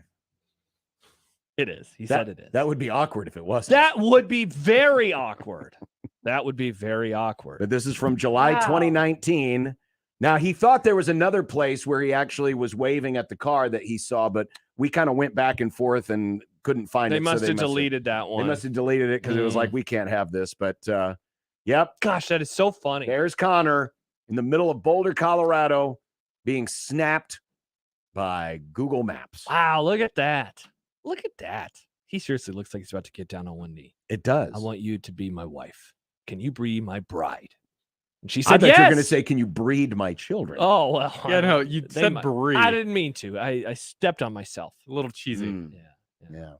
It is. He said it is. That would be awkward if it wasn't. That would be very awkward. That would be very awkward. But this is from July 2019. Now, he thought there was another place where he actually was waving at the car that he saw, but we kind of went back and forth and couldn't find it. They must have deleted that one. They must have deleted it because it was like, we can't have this. But, yep. Gosh, that is so funny. There's Connor in the middle of Boulder, Colorado, being snapped by Google Maps. Wow, look at that. Look at that. He seriously looks like he's about to get down on one knee. It does. I want you to be my wife. Can you be my bride? And she I said, thought yes. you were going to say, can you breed my children? Oh, well. Yeah, no, you said breed. I didn't mean to. I stepped on myself. A little cheesy. Yeah.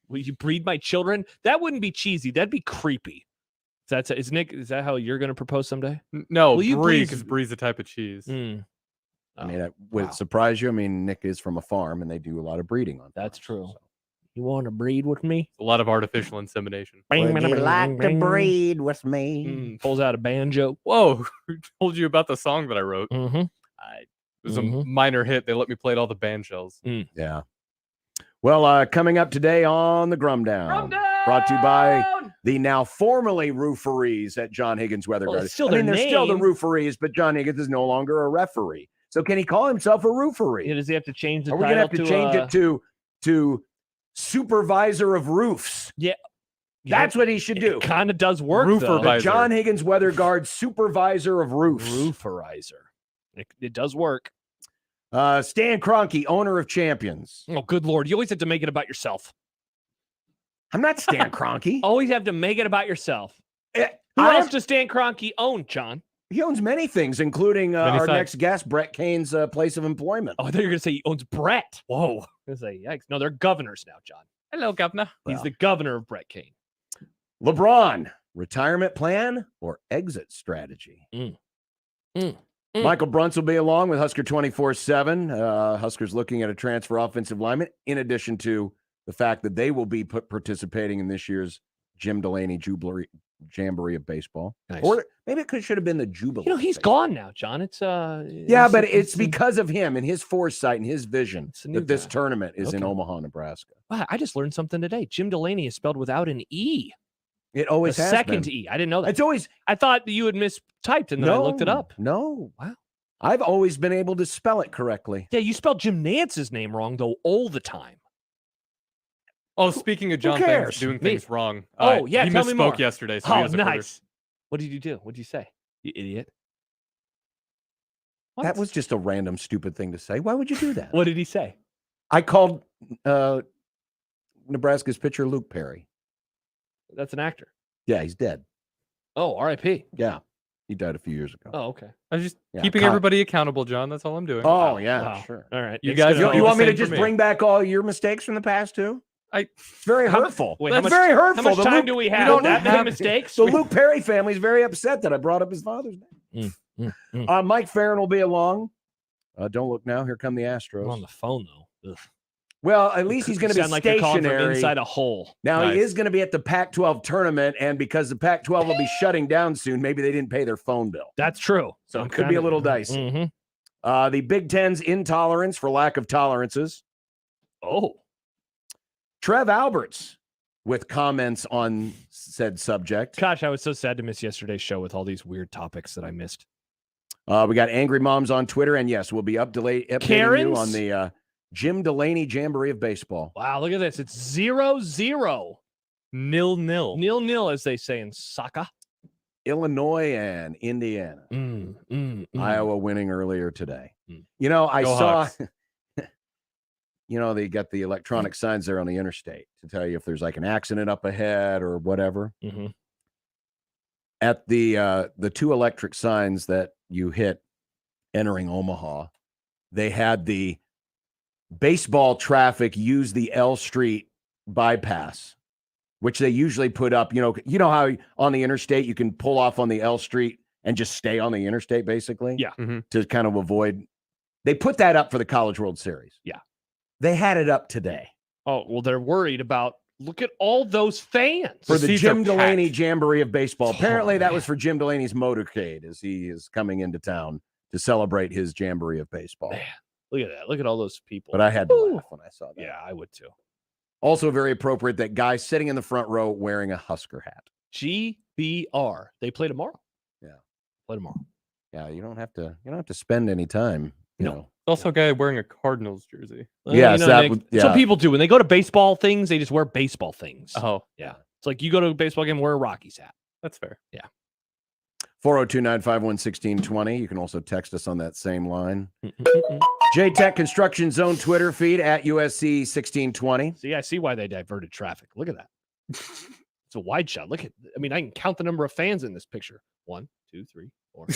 Will you breed my children? That wouldn't be cheesy. That'd be creepy. Is that how you're going to propose someday? No, Will you brie, because brie's a type of cheese. I mean, would it surprise you? I mean, Nick is from a farm, and they do a lot of breeding on That's true. So. You want to breed with me? A lot of artificial insemination. Would you like to breed with me? Pulls out a banjo. Whoa. Who told you about the song that I wrote? Mm-hmm. It was a minor hit. They let me play at all the band shells. Yeah. Well, coming up today on the Grum Down. Brought to you by the now formerly Rooferees at John Higgins Weather Garden. They're still the Rooferees, but John Higgins is no longer a referee. So can he call himself a rooferee? Yeah, does he have to change the title? Are we going to have to change it to supervisor of roofs? Yeah. That's what he should do. It kind of does work, though. The John Higgins Weather Guard supervisor of roofs. Rooferizer. It does work. Stan Kroenke, owner of Champions. Oh, good Lord. You always have to make it about yourself. I'm not Stan Kroenke. Always have to make it about yourself. Who I else does Stan Kroenke own, John? He owns many things, including Many our facts. next guest, Brett Kane's place of employment. Oh, I thought you were going to say he owns Brett. Whoa. I was like, yikes. No, they're governors now, John. Hello, governor. He's the governor of Brett Kane. LeBron, retirement plan or exit strategy? Michael Brunts will be along with Husker 24/7. Huskers looking at a transfer offensive lineman, in addition to the fact that they will be participating in this year's Jim Delany Jamboree of baseball. Nice. Or maybe it should have been the Jubilee. He's gone now, John. It's yeah, but it's because of him and his foresight and his vision that this tournament is in Okay. Omaha, Nebraska. Wow, I just learned something today. Jim Delany is spelled without an E. It always a has second been. E. I didn't know that. It's always. I thought that you had mistyped and then I looked it up. No. Wow. I've always been able to spell it correctly. Yeah, you spelled Jim Nance's name wrong, though, all the time. Oh, speaking of John cares? doing Me. things wrong. Oh, yeah, he tell me more. misspoke yesterday. So he Oh, has a quarter. nice. What did you do? What did you say? You idiot. What? That was just a random, stupid thing to say. Why would you do that? What did he say? I called Nebraska's pitcher Luke Perry. That's an actor. Yeah, he's dead. Oh, R.I.P. Yeah, he died a few years ago. Oh, okay. I was just Yeah, keeping everybody accountable, John. That's all I'm doing. Oh, yeah, Wow. sure. All right. You It's guys gonna- are You all want the me to same for just bring back all your mistakes from the past too? It's very hurtful. Wait, how It's much- very hurtful. How much The time Luke- do we you have? don't That many have- mistakes? The Luke Perry family is very upset that I brought up his father's name. Mike Farron will be along. Don't look now. Here come the Astros. I'm on the phone, though. Ugh. Well, at least he's going to be Sound like you're calling from stationary. inside a hole. Now Nice. he is going to be at the Pac-12 tournament, and because the Pac-12 will be shutting down soon, maybe they didn't pay their phone bill. That's true. So I'm it could be a kinda- little dicey. Mhm. The Big Ten's intolerance for lack of tolerances. Oh. Trev Alberts with comments on said subject. Gosh, I was so sad to miss yesterday's show with all these weird topics that I missed. We got Angry Moms on Twitter, and yes, we'll be updating you Karens? on the Jim Delany Jamboree of Baseball. Wow, look at this. It's 0-0. 0-0. 0-0, as they say in soccer. Illinois and Indiana. Iowa winning earlier today. Mm. You know, I Go saw, Hawks. you know, they got the electronic signs there on the interstate to tell you if there's like an accident up ahead or whatever. Mhm. At the two electric signs that you hit entering Omaha, they had the baseball traffic use the L Street bypass, which they usually put up. You know how on the interstate you can pull off on the L Street and just stay on the interstate, basically. Yeah. To kind of avoid. They put that up for the College World Series. Yeah. They had it up today Oh, well, they're worried about, look at all those fans. for the seats Jim are Delany packed. Jamboree of Baseball. Apparently, that man. was for Jim Delaney's motorcade as he is coming into town to celebrate his Jamboree of Baseball. Man, look at that. Look at all those people. But I had to Ooh. laugh when I saw that. Yeah, I would too. Also, very appropriate that guy sitting in the front row wearing a Husker hat. GBR. They play tomorrow. Yeah. Play tomorrow. Yeah, you don't have to spend any time. You know. Also, a guy wearing a Cardinals jersey. Well, Yes, you know, that Nick, would- that's what yeah. people do. When they go to baseball things, they just wear baseball things. Oh, Yeah. It's like you go to a baseball game, wear a Rockies hat. that's fair. 402-951-1620. You can also text us on that same line. J-Tech Construction Zone Twitter feed at USC 1620. See, I see why they diverted traffic. Look at that. It's a wide shot. Look at, I mean, I can count the number of fans in this picture. 1, 2, 3, 4.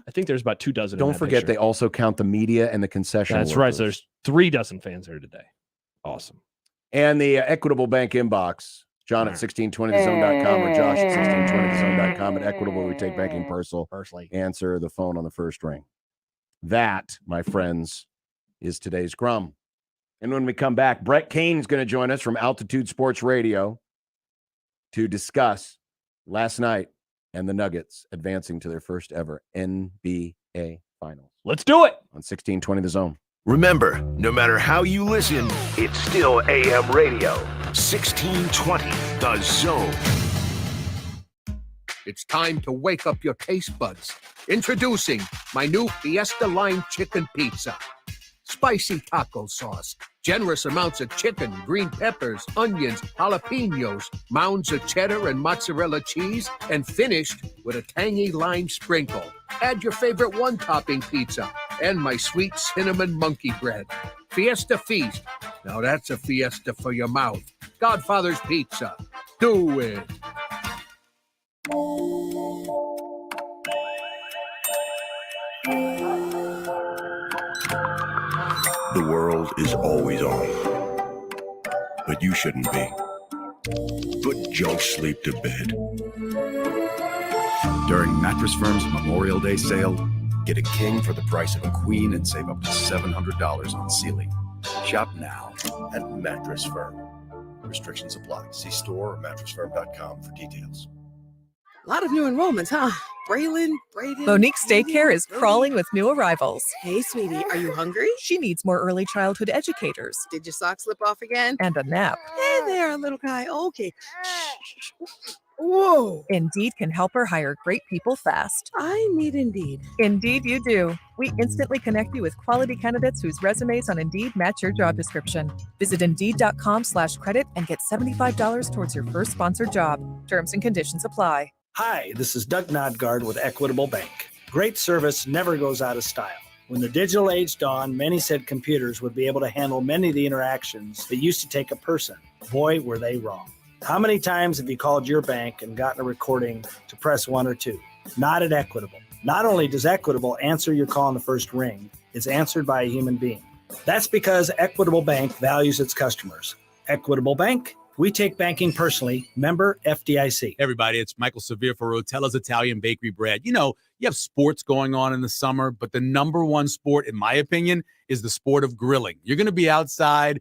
I think there's about 24. Don't forget, they also count the media and the concession That's right. So workers. there's 36 fans there today. Awesome. And the Equitable Bank inbox. John at 1620thezone.com or Josh at 1620thezone.com. At Equitable, we take banking personally. Answer the phone on the first ring. That, my friends, is today's Grum. And when we come back, Brett Kane is going to join us from Altitude Sports Radio to discuss last night and the Nuggets advancing to their first ever NBA Finals. Let's do it. On 1620 The Zone. Remember, no matter how you listen, it's still AM radio. 1620 The Zone. It's time to wake up your taste buds. Introducing my new Fiesta Line Chicken Pizza. Spicy taco sauce, generous amounts of chicken, green peppers, onions, jalapenos, mounds of cheddar and mozzarella cheese, and finished with a tangy lime sprinkle. Add your favorite one-topping pizza and my sweet cinnamon monkey bread. Fiesta Feast. Now that's a fiesta for your mouth. Godfather's Pizza. Do it. The world is always on, but you shouldn't be. Put junk sleep to bed. During Mattress Firm's Memorial Day sale, get a king for the price of a queen and save up to $700 on Sealy. Shop now at Mattress Firm. Restrictions apply. See store or mattressfirm.com for details. A lot of new enrollments, huh? Braylon, Brayden. Monique's daycare is crawling with new arrivals. Hey, sweetie, are you hungry? She needs more early childhood educators. Did your socks slip off again? And a nap. Hey there, little guy. Okay. Whoa. Indeed can help her hire great people fast. I need Indeed. Indeed you do. We instantly connect you with quality candidates whose resumes on Indeed match your job description. Visit Indeed.com/credit and get $75 towards your first sponsored job. Terms and conditions apply. Hi, this is Doug Nodgard with Equitable Bank. Great service never goes out of style. When the digital age dawned, many said computers would be able to handle many of the interactions that used to take a person. Boy, were they wrong. How many times have you called your bank and gotten a recording to press 1 or 2? Not at Equitable. Not only does Equitable answer your call on the first ring, it's answered by a human being. That's because Equitable Bank values its customers. Equitable Bank, we take banking personally. Member FDIC. Everybody, it's Michael Severe for Rotella's Italian Bakery Bread. You know, you have sports going on in the summer, but the number one sport, in my opinion, is the sport of grilling. You're going to be outside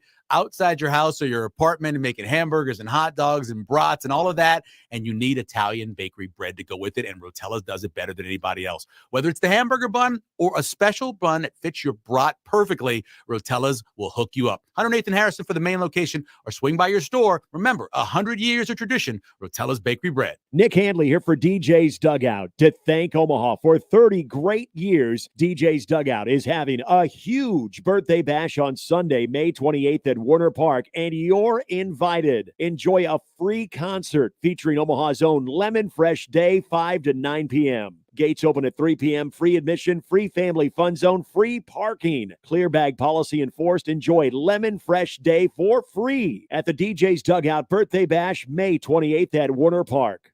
your house or your apartment and making hamburgers and hot dogs and brats and all of that, and you need Italian bakery bread to go with it, and Rotella's does it better than anybody else. Whether it's the hamburger bun or a special bun that fits your brat perfectly, Rotella's will hook you up. Hunter Nathan Harrison for the main location, or swing by your store. Remember, 100 years of tradition, Rotella's Bakery Bread. Nick Handley here for DJ's Dugout. To thank Omaha for 30 great years, DJ's Dugout is having a huge birthday bash on Sunday, May 28th at Warner Park, and you're invited. Enjoy a free concert featuring Omaha's own Lemon Fresh Day, 5 to 9 p.m. Gates open at 3 p.m. Free admission, free family fun zone, free parking. Clear bag policy enforced. Enjoy Lemon Fresh Day for free at the DJ's Dugout Birthday Bash, May 28th at Warner Park.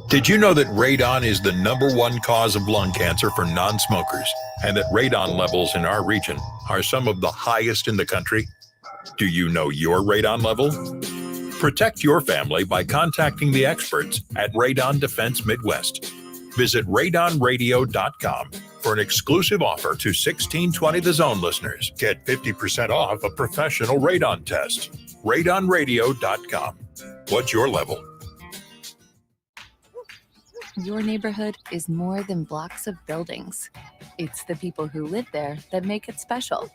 Did you know that radon is the #1 cause of lung cancer for non-smokers, and that radon levels in our region are some of the highest in the country? Do you know your radon level? Protect your family by contacting the experts at Radon Defense Midwest. Visit radonradio.com for an exclusive offer to 1620 The Zone listeners. Get 50% off a professional radon test. radonradio.com. What's your level? Your neighborhood is more than blocks of buildings. It's the people who live there that make it special.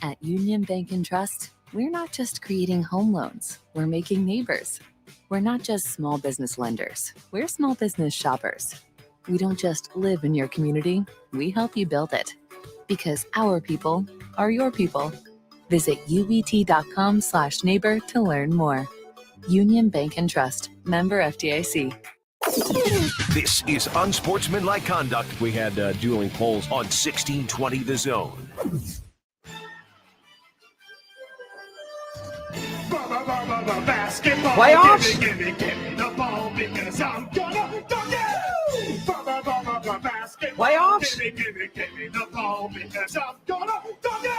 At Union Bank and Trust, we're not just creating home loans, we're making neighbors. We're not just small business lenders, we're small business shoppers. We don't just live in your community, we help you build it. Because our people are your people. Visit ubt.com/neighbor to learn more. Union Bank and Trust, member FDIC. This is Unsportsmanlike Conduct. We had dueling polls on 1620 The Zone. Basketball. Playoffs? Give me the ball because I'm gonna dunk it. Basketball. Playoffs? Give me the ball because I'm gonna dunk it.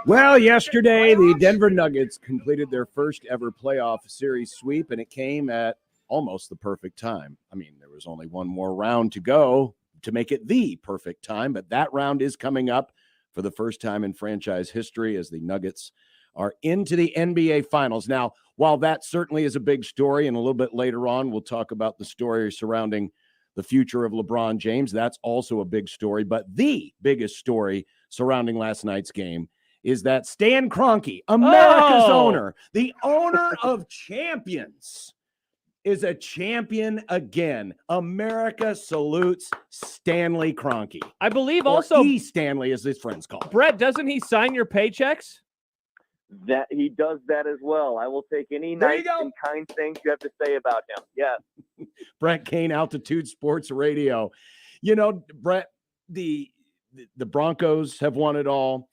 Well, yesterday, the Denver Nuggets completed their first ever playoff series sweep, and it came at almost the perfect time. I mean, there was only one more round to go to make it the perfect time, but that round is coming up for the first time in franchise history as the Nuggets are into the NBA Finals. Now, while that certainly is a big story, and a little bit later on, we'll talk about the story surrounding the future of LeBron James. That's also a big story, but the biggest story surrounding last night's game is that Stan Kroenke, America's owner, the owner of champions, is a champion again. America salutes Stanley Kroenke. I believe Or also E. Stanley, as his friends call him. Brett, doesn't he sign your paychecks? That he does that as well. I will take any There you nice go. and kind things you have to say about him. Yes. Brett Kane, Altitude Sports Radio. You know, Brett, the Broncos have won it all.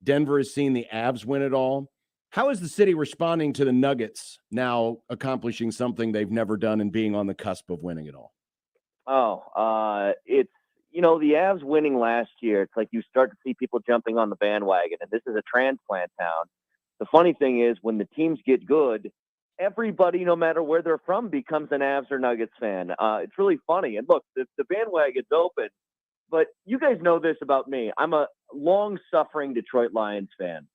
Denver has seen the Avs win it all. How is the city responding to the Nuggets now accomplishing something they've never done and being on the cusp of winning it all? It's, the Avs winning last year. It's like you start to see people jumping on the bandwagon, and this is a transplant town. The funny thing is when the teams get good, everybody, no matter where they're from, becomes an Avs or Nuggets fan. It's really funny. And look, the bandwagon's open, but you guys know this about me. I'm a long-suffering Detroit Lions fan.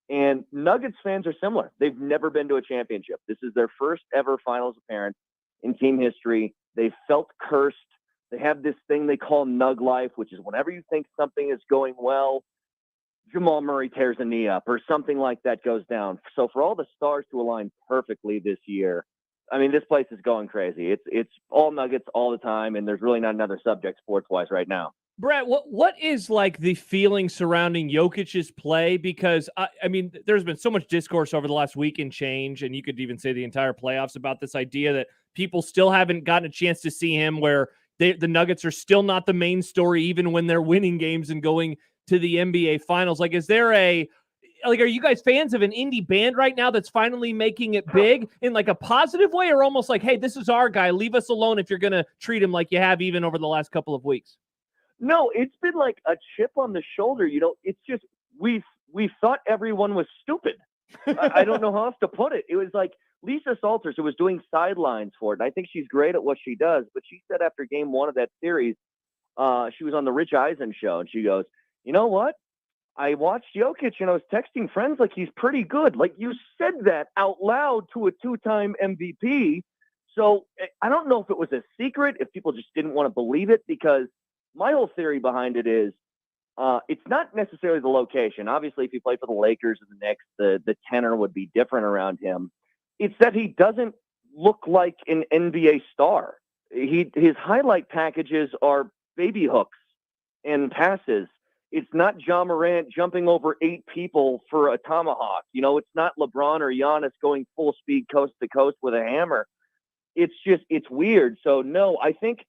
And Nuggets fans are similar. They've never been to a championship. This is their first ever finals appearance in team history. They felt cursed. They have this thing they call Nug life, which is whenever you think something is going well, Jamal Murray tears a knee up or something like that goes down. So for all the stars to align perfectly this year, I mean, this place is going crazy. It's all Nuggets all the time, and there's really not another subject sports-wise right now. Brett, what is like the feeling surrounding Jokic's play? Because, I mean, there's been so much discourse over the last week and change, and you could even say the entire playoffs about this idea that people still haven't gotten a chance to see him, where the Nuggets are still not the main story, even when they're winning games and going to the NBA Finals. Like, is there are you guys fans of an indie band right now that's finally making it big in like a positive way, or almost like, hey, this is our guy, leave us alone if you're going to treat him like you have even over the last couple of weeks? No, it's been like a chip on the shoulder. It's just we thought everyone was stupid. I don't know how else to put it. It was like Lisa Salters, who was doing sidelines for it, and I think she's great at what she does, but she said after game one of that series, she was on the Rich Eisen show, and she goes, you know what? I watched Jokic, and I was texting friends like he's pretty good. Like, you said that out loud to a two-time MVP. So I don't know if it was a secret, if people just didn't want to believe it, because my whole theory behind it is it's not necessarily the location. Obviously, if you play for the Lakers or the Knicks, the tenor would be different around him. It's that he doesn't look like an NBA star. His highlight packages are baby hooks and passes. It's not John Morant jumping over 8 people for a tomahawk. It's not LeBron or Giannis going full speed coast to coast with a hammer. It's weird. So, no, I think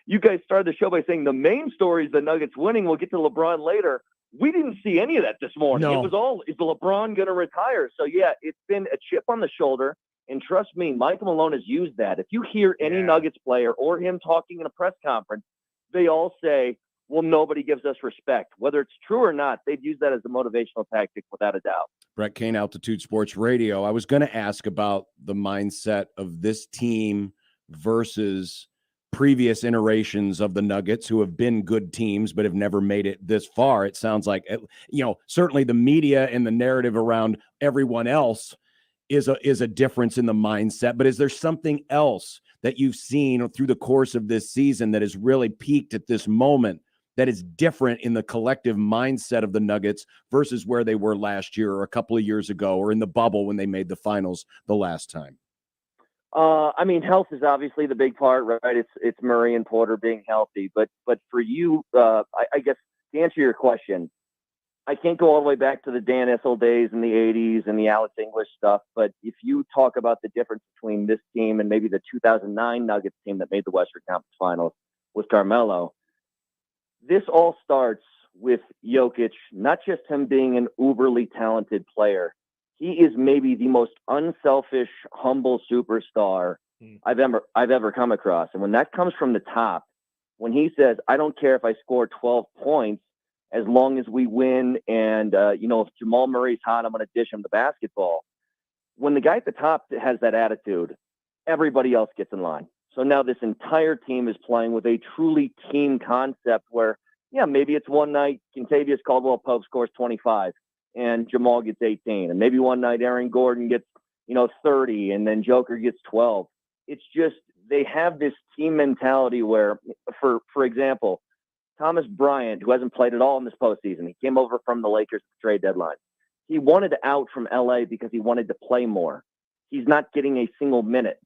you guys started the show by saying the main story is the Nuggets winning. We'll get to LeBron later. We didn't see any of that this morning. No. It was all, is LeBron going to retire? So, yeah, it's been a chip on the shoulder. And trust me, Michael Malone has used that. If you hear any Nuggets player or him talking in a press conference, they all say, well, nobody gives us respect. Whether it's true or not, they'd use that as a motivational tactic without a doubt. Brett Kane, Altitude Sports Radio. I was going to ask about the mindset of this team versus previous iterations of the Nuggets, who have been good teams but have never made it this far. It sounds like, certainly the media and the narrative around everyone else is a difference in the mindset. But is there something else that you've seen through the course of this season that has really peaked at this moment that is different in the collective mindset of the Nuggets versus where they were last year or a couple of years ago or in the bubble when they made the finals the last time? I mean, health is obviously the big part, right? It's Murray and Porter being healthy, but for you, I guess to answer your question, I can't go all the way back to the Dan Issel days in the 80s and the Alex English stuff, but if you talk about the difference between this team and maybe the 2009 Nuggets team that made the Western Conference Finals with Carmelo, this all starts with Jokic, not just him being an uberly talented player. He is maybe the most unselfish, humble superstar I've ever come across. And when that comes from the top, when he says, I don't care if I score 12 points, as long as we win, and, if Jamal Murray's hot, I'm going to dish him the basketball. When the guy at the top has that attitude, everybody else gets in line. So now this entire team is playing with a truly team concept where, maybe it's one night Kentavious Caldwell-Pope scores 25 and Jamal gets 18. And maybe one night Aaron Gordon gets, 30 and then Joker gets 12. It's just they have this team mentality where, for example, Thomas Bryant, who hasn't played at all in this postseason, he came over from the Lakers at the trade deadline. He wanted out from LA because he wanted to play more. He's not getting a single minute.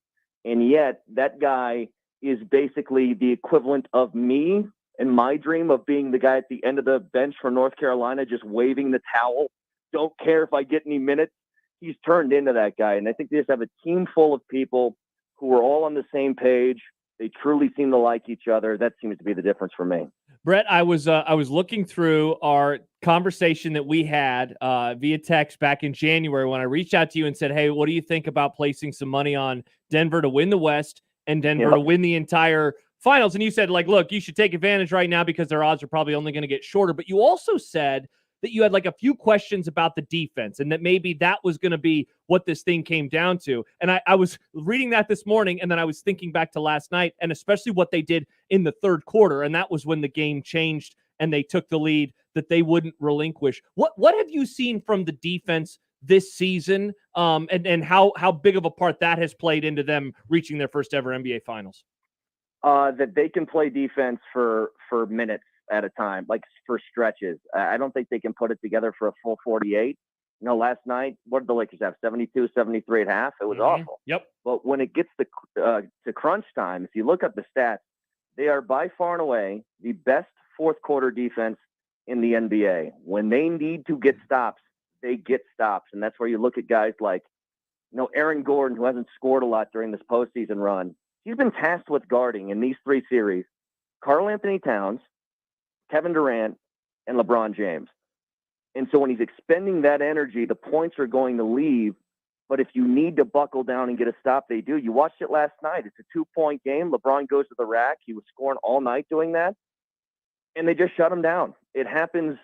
And yet that guy is basically the equivalent of me and my dream of being the guy at the end of the bench for North Carolina, just waving the towel. Don't care if I get any minutes. He's turned into that guy. And I think they just have a team full of people who are all on the same page. They truly seem to like each other. That seems to be the difference for me. Brett, I was looking through our conversation that we had via text back in January when I reached out to you and said, hey, what do you think about placing some money on Denver to win the West and Denver to win the entire finals? And you said, like, look, you should take advantage right now because their odds are probably only going to get shorter. But you also said that you had like a few questions about the defense and that maybe that was going to be what this thing came down to. And I was reading that this morning, and then I was thinking back to last night and especially what they did in the third quarter. And that was when the game changed and they took the lead that they wouldn't relinquish. What have you seen from the defense this season, and how big of a part that has played into them reaching their first ever NBA Finals? That they can play defense for minutes at a time, like for stretches. I don't think they can put it together for a full 48. Last night, what did the Lakers have? 72, 73 at half. It was awful. Yep. But when it gets to crunch time, if you look up the stats, they are by far and away the best fourth quarter defense in the NBA. When they need to get stops, they get stops. And that's where you look at guys like, Aaron Gordon, who hasn't scored a lot during this postseason run. He's been tasked with guarding in these three series Karl Anthony Towns, Kevin Durant, and LeBron James. And so when he's expending that energy, the points are going to leave. But if you need to buckle down and get a stop, they do. You watched it last night. It's a 2-point game. LeBron goes to the rack. He was scoring all night doing that. And they just shut him down. It happens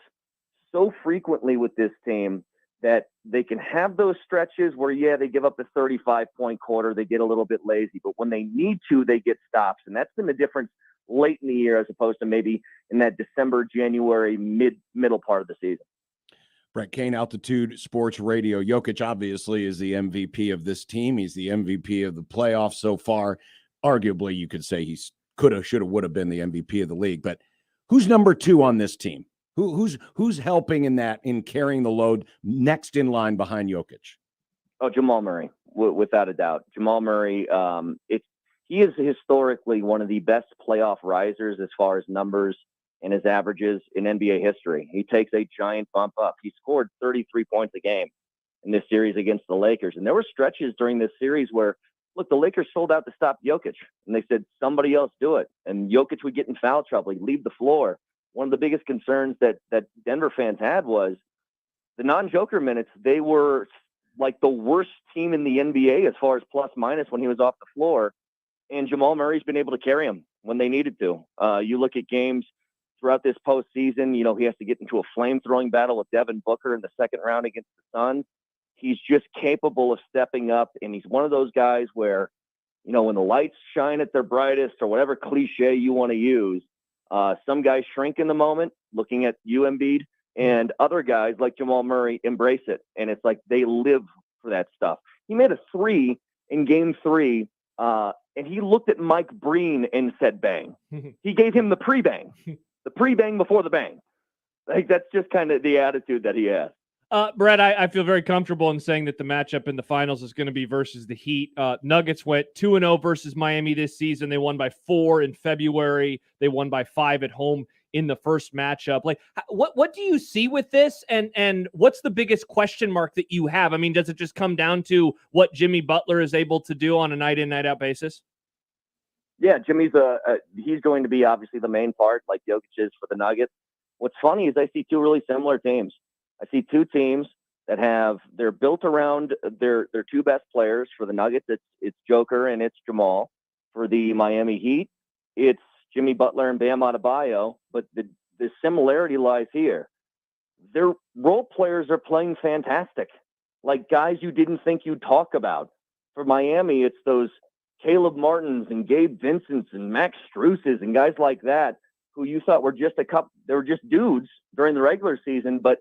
so frequently with this team that they can have those stretches where, they give up the 35-point quarter. They get a little bit lazy. But when they need to, they get stops. And that's been the difference late in the year as opposed to maybe in that December, January, middle part of the season. Brett Kane, Altitude Sports Radio. Jokic obviously is the MVP of this team. He's the MVP of the playoffs so far. Arguably, you could say he's could have, should have, would have been the MVP of the league. But who's number two on this team? Who's helping in carrying the load next in line behind Jokic? Oh, Jamal Murray, without a doubt. Jamal Murray, he is historically one of the best playoff risers as far as numbers and his averages in NBA history. He takes a giant bump up. He scored 33 points a game in this series against the Lakers. And there were stretches during this series where, look, the Lakers sold out to stop Jokic. And they said, somebody else do it. And Jokic would get in foul trouble. He'd leave the floor. One of the biggest concerns that Denver fans had was the non-Joker minutes. They were like the worst team in the NBA as far as plus minus when he was off the floor. And Jamal Murray's been able to carry him when they needed to. You look at games throughout this postseason, he has to get into a flame-throwing battle with Devin Booker in the second round against the Suns. He's just capable of stepping up, and he's one of those guys where, when the lights shine at their brightest or whatever cliche you want to use, some guys shrink in the moment, looking at you, Embiid, and other guys like Jamal Murray embrace it, and it's like they live for that stuff. He made a 3 in Game 3, and he looked at Mike Breen and said, bang. He gave him the pre-bang. The pre-bang before the bang. Like, that's just kind of the attitude that he has. Brett, I feel very comfortable in saying that the matchup in the finals is going to be versus the Heat. Nuggets went 2-0 versus Miami this season. They won by 4 in February. They won by 5 at home in the first matchup. Like, what do you see with this? And what's the biggest question mark that you have? I mean, does it just come down to what Jimmy Butler is able to do on a night in, night out basis? Yeah, Jimmy's he's going to be obviously the main part, like Jokic is for the Nuggets. What's funny is I see two really similar teams. I see two teams that they're built around their two best players. For the Nuggets, it's Joker and it's Jamal. For the Miami Heat, it's Jimmy Butler and Bam Adebayo. But the similarity lies here. Their role players are playing fantastic, like guys you didn't think you'd talk about. For Miami, it's those Caleb Martins and Gabe Vincents and Max Struses and guys like that who you thought were just they were just dudes during the regular season. But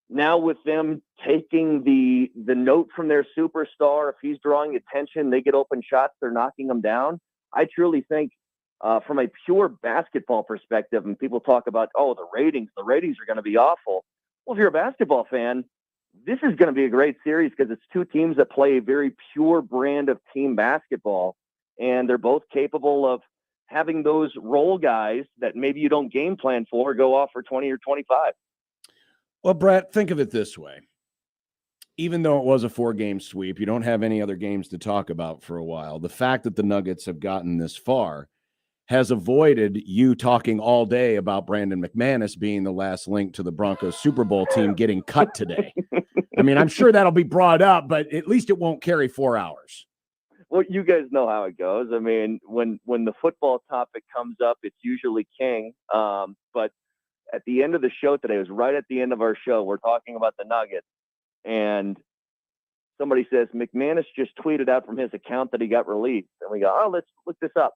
now with them taking the note from their superstar, if he's drawing attention, they get open shots, they're knocking them down. I truly think from a pure basketball perspective, and people talk about, the ratings are going to be awful. Well, if you're a basketball fan, this is going to be a great series because it's two teams that play a very pure brand of team basketball, and they're both capable of having those role guys that maybe you don't game plan for go off for 20 or 25. Well, Brett, think of it this way. Even though it was a 4-game sweep, you don't have any other games to talk about for a while. The fact that the Nuggets have gotten this far has avoided you talking all day about Brandon McManus being the last link to the Broncos Super Bowl team getting cut today. I mean, I'm sure that'll be brought up, but at least it won't carry 4 hours. Well, you guys know how it goes. I mean, when the football topic comes up, it's usually king. But at the end of the show today, it was right at the end of our show, we're talking about the Nuggets, and somebody says, McManus just tweeted out from his account that he got released. And we go, oh, let's look this up.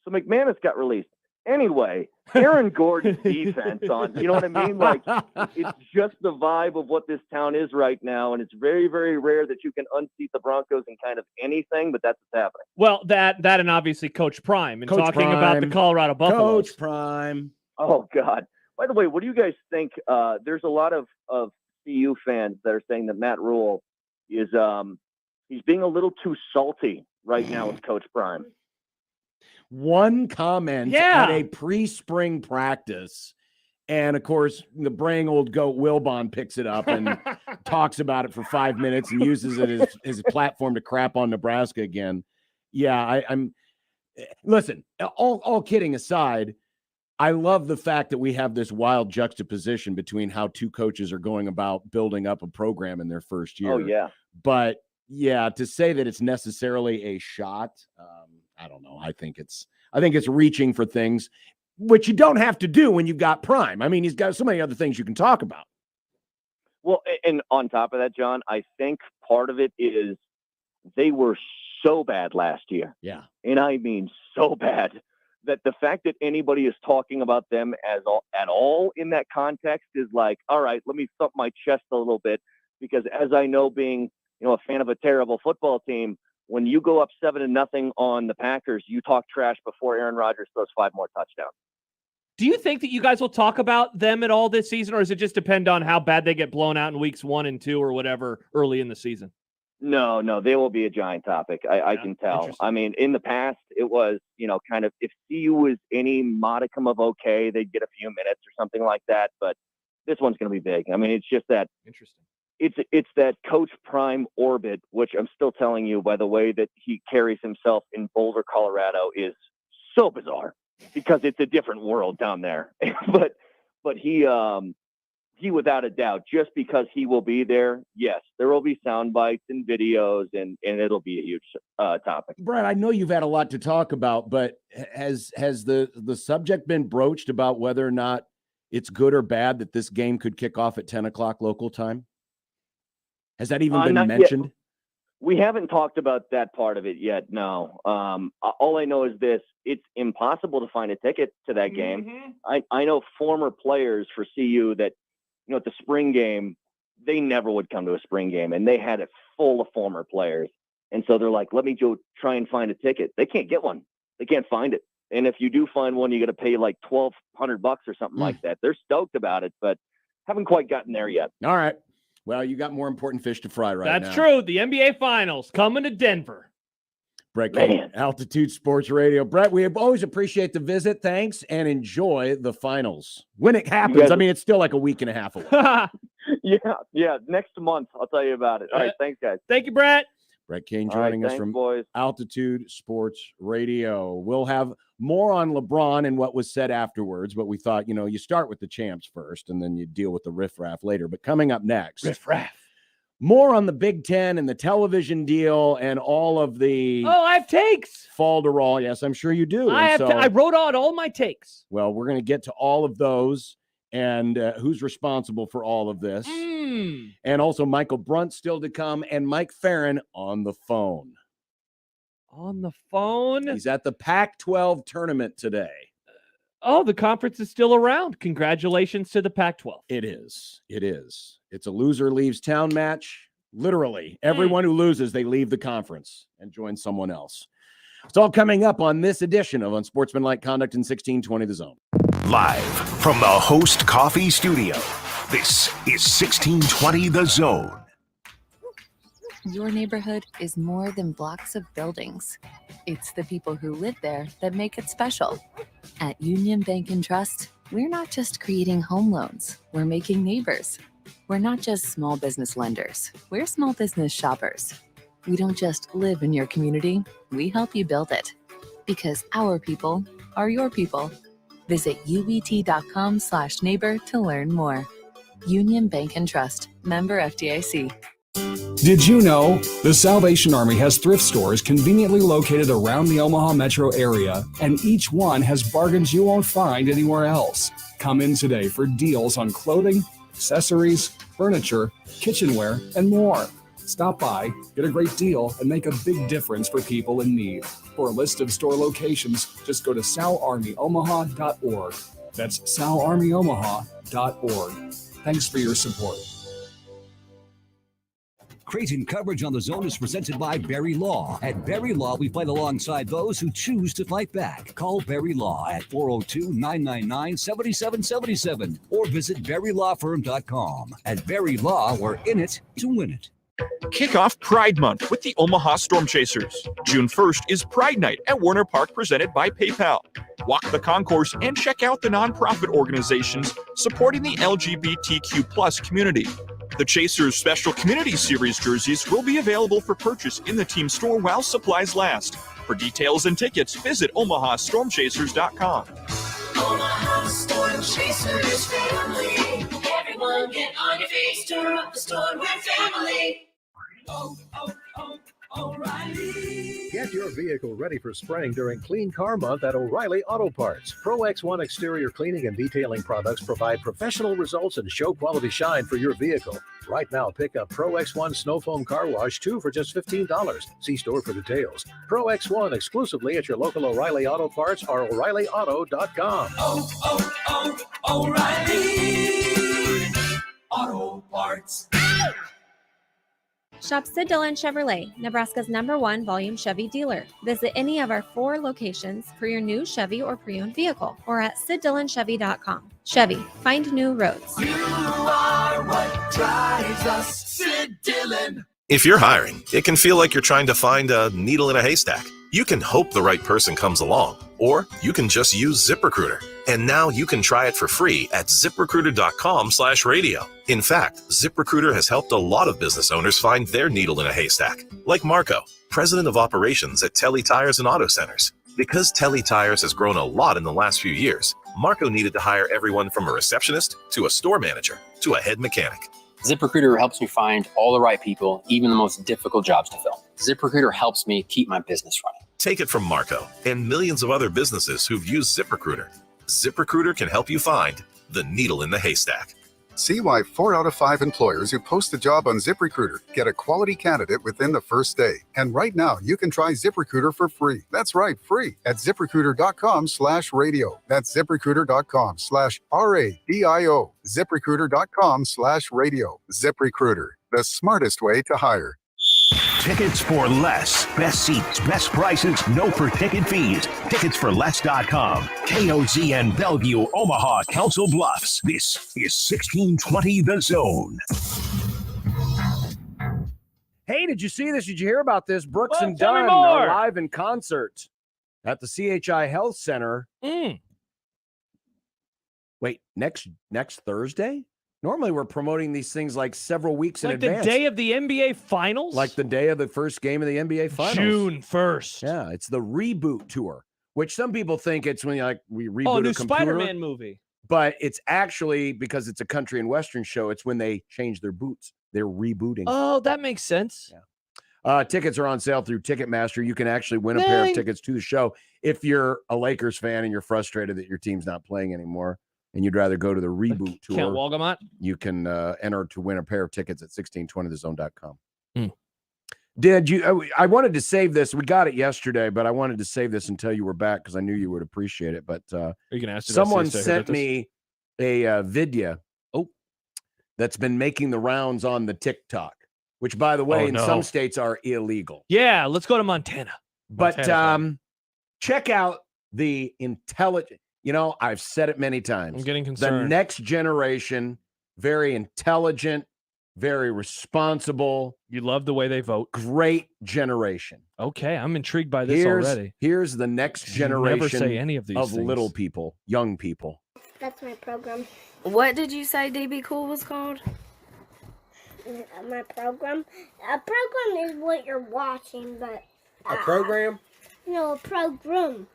So McManus got released. Anyway, Aaron Gordon's defense on, you know what I mean? Like, it's just the vibe of what this town is right now. And it's very, very rare that you can unseat the Broncos in kind of anything, but that's what's happening. Well, that and obviously Coach Prime and Coach talking about the Prime. Colorado Buffaloes. Coach Prime. Oh, God. By the way, what do you guys think? There's a lot of CU fans that are saying that Matt Rule is he's being a little too salty right now with Coach Prime. One comment at a pre-spring practice, and of course, the braying old goat Wilbon picks it up and talks about it for 5 minutes and uses it as his platform to crap on Nebraska again. Yeah, I'm. Listen, all kidding aside, I love the fact that we have this wild juxtaposition between how two coaches are going about building up a program in their first year. Oh, yeah. But yeah, to say that it's necessarily a shot, I don't know. I think it's reaching for things which you don't have to do when you've got Prime. I mean, he's got so many other things you can talk about. Well, and on top of that, John, I think part of it is they were so bad last year. Yeah. And I mean so bad that the fact that anybody is talking about them at all in that context is like, all right, let me thump my chest a little bit, because as I know, being, a fan of a terrible football team, when you go up 7-0 on the Packers, you talk trash before Aaron Rodgers throws 5 more touchdowns. Do you think that you guys will talk about them at all this season, or does it just depend on how bad they get blown out in weeks 1 and 2 or whatever early in the season? No, they will be a giant topic. I can tell. I mean, in the past, it was, kind of, if CU was any modicum of okay, they'd get a few minutes or something like that. But this one's going to be big. I mean, it's just that. Interesting. It's that Coach Prime orbit, which I'm still telling you, by the way that he carries himself in Boulder, Colorado, is so bizarre because it's a different world down there. but he without a doubt, just because he will be there, yes, there will be sound bites and videos, and it'll be a huge topic. Brad, I know you've had a lot to talk about, but has the subject been broached about whether or not it's good or bad that this game could kick off at 10 o'clock local time? Has that even been mentioned? Yet. We haven't talked about that part of it yet, no. All I know is this: it's impossible to find a ticket to that game. I know former players for CU that, at the spring game, they never would come to a spring game, and they had it full of former players. And so they're like, let me go try and find a ticket. They can't get one. They can't find it. And if you do find one, you got to pay like $1,200 or something like that. They're stoked about it, but haven't quite gotten there yet. All right. Well, you got more important fish to fry right now. That's true. The NBA Finals coming to Denver. Brett King, Altitude Sports Radio. Brett, we always appreciate the visit. Thanks, and enjoy the finals. When it happens, I mean, it's still like a week and a half away. Yeah. Next month, I'll tell you about it. All right, thanks, guys. Thank you, Brett. Brett King joining us from Altitude Sports Radio. We'll have more on LeBron and what was said afterwards, but we thought, you start with the champs first, and then you deal with the riffraff later. But coming up next, riffraff. More on the Big Ten and the television deal and all of the I have takes. Falderall. Yes, I'm sure you do. I wrote out all my takes. Well, we're going to get to all of those and who's responsible for all of this. And also Michael Brunt still to come, and Mike Farron on the phone. On the phone? He's at the Pac-12 tournament today. Oh, the conference is still around. Congratulations to the Pac-12. It is. It's a loser leaves town match. Literally, everyone who loses, they leave the conference and join someone else. It's all coming up on this edition of Unsportsmanlike Conduct in 1620 The Zone. Live from the Host Coffee Studio, this is 1620 The Zone. Your neighborhood is more than blocks of buildings. It's the people who live there that make it special. At Union Bank and Trust, we're not just creating home loans, we're making neighbors. We're not just small business lenders, we're small business shoppers. We don't just live in your community, we help you build it. Because our people are your people. Visit ubt.com/neighbor to learn more. Union Bank and Trust, member FDIC. Did you know the Salvation Army has thrift stores conveniently located around the Omaha metro area, and each one has bargains you won't find anywhere else? Come in today for deals on clothing, accessories, furniture, kitchenware, and more. Stop by, get a great deal, and make a big difference for people in need. For a list of store locations, just go to salarmyomaha.org. That's salarmyomaha.org. Thanks for your support. Creighton coverage on the Zone is presented by Berry Law. At Berry Law, we fight alongside those who choose to fight back. Call Berry Law at 402-999-7777 or visit BerryLawFirm.com. At Berry Law, we're in it to win it. Kick off Pride Month with the Omaha Storm Chasers. June 1st is Pride Night at Warner Park presented by PayPal. Walk the concourse and check out the nonprofit organizations supporting the LGBTQ+ community. The Chasers Special Community Series jerseys will be available for purchase in the team store while supplies last. For details and tickets, visit OmahaStormChasers.com. Omaha Storm Chasers family. Everyone get on your feet, stir up the storm, we're family. O'Reilly. Get your vehicle ready for spring during Clean Car Month at O'Reilly Auto Parts. Pro X1 exterior cleaning and detailing products provide professional results and show quality shine for your vehicle. Right now, pick up Pro X1 Snow Foam Car Wash 2 for just $15. See store for details. Pro X1 exclusively at your local O'Reilly Auto Parts or O'ReillyAuto.com. O'Reilly Auto Parts. Shop Sid Dillon Chevrolet, Nebraska's #1 volume Chevy dealer. Visit any of our 4 locations for your new Chevy or pre-owned vehicle or at SidDillonChevy.com. Chevy, find new roads. You are what drives us, Sid Dillon. If you're hiring, it can feel like you're trying to find a needle in a haystack. You can hope the right person comes along, or you can just use ZipRecruiter. And now you can try it for free at ZipRecruiter.com/radio. In fact, ZipRecruiter has helped a lot of business owners find their needle in a haystack, like Marco, president of operations at Telly Tires and Auto Centers. Because Telly Tires has grown a lot in the last few years, Marco needed to hire everyone from a receptionist to a store manager to a head mechanic. ZipRecruiter helps me find all the right people, even the most difficult jobs to fill. ZipRecruiter helps me keep my business running. Take it from Marco and millions of other businesses who've used ZipRecruiter. ZipRecruiter can help you find the needle in the haystack. See why 4 out of 5 employers who post a job on ZipRecruiter get a quality candidate within the first day. And right now, you can try ZipRecruiter for free. That's right, free at ZipRecruiter.com/radio. That's ZipRecruiter.com/RADIO. ZipRecruiter.com/radio. ZipRecruiter, the smartest way to hire. Tickets for less. Best seats, best prices, no per-ticket fees. Ticketsforless.com. KOZN Bellevue, Omaha, Council Bluffs. This is 1620 The Zone. Hey, did you see this? Did you hear about this? Brooks and tell me Dunn more. are live in concert at the CHI Health Center. Wait, next Thursday? Normally, we're promoting these things like several weeks in advance. Like the day of the NBA Finals? Like the day of the first game of the NBA Finals. June 1st. Yeah, it's the reboot tour, which some people think it's when we reboot new a computer. Spider-Man movie. But it's actually, because it's a country and western show, it's when they change their boots. They're rebooting. Oh, that makes sense. Yeah. Tickets are on sale through Ticketmaster. You can actually win a pair of tickets to the show if you're a Lakers fan and you're frustrated that your team's not playing anymore and you'd rather go to the reboot tour. Kent Walgamot? You can enter to win a pair of tickets at 1620thezone.com. Did you? I wanted to save this. We got it yesterday, but I wanted to save this until you were back because I knew you would appreciate it. But Are you gonna ask? someone sent me a video. That's been making the rounds on the TikTok, which, by the way, in some states are illegal. Yeah, let's go to Montana. But check out the intelligent. You know, I've said it many times. I'm getting concerned. The next generation, very intelligent, very responsible. You love the way they vote. Great generation. Okay, I'm intrigued by this already. Here's the next generation never say any of these things. little people, young people. That's my program. What did you say DB Cool was called? My program? A program is what you're watching, but... A program? No, a program.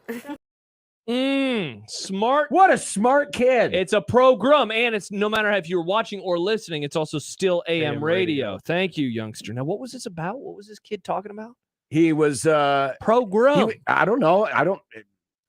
Smart. What a smart kid. It's a program, and it's no matter if you're watching or listening, it's also still AM radio. Thank you, youngster. Now, what was this about? What was this kid talking about? He was program. I don't know.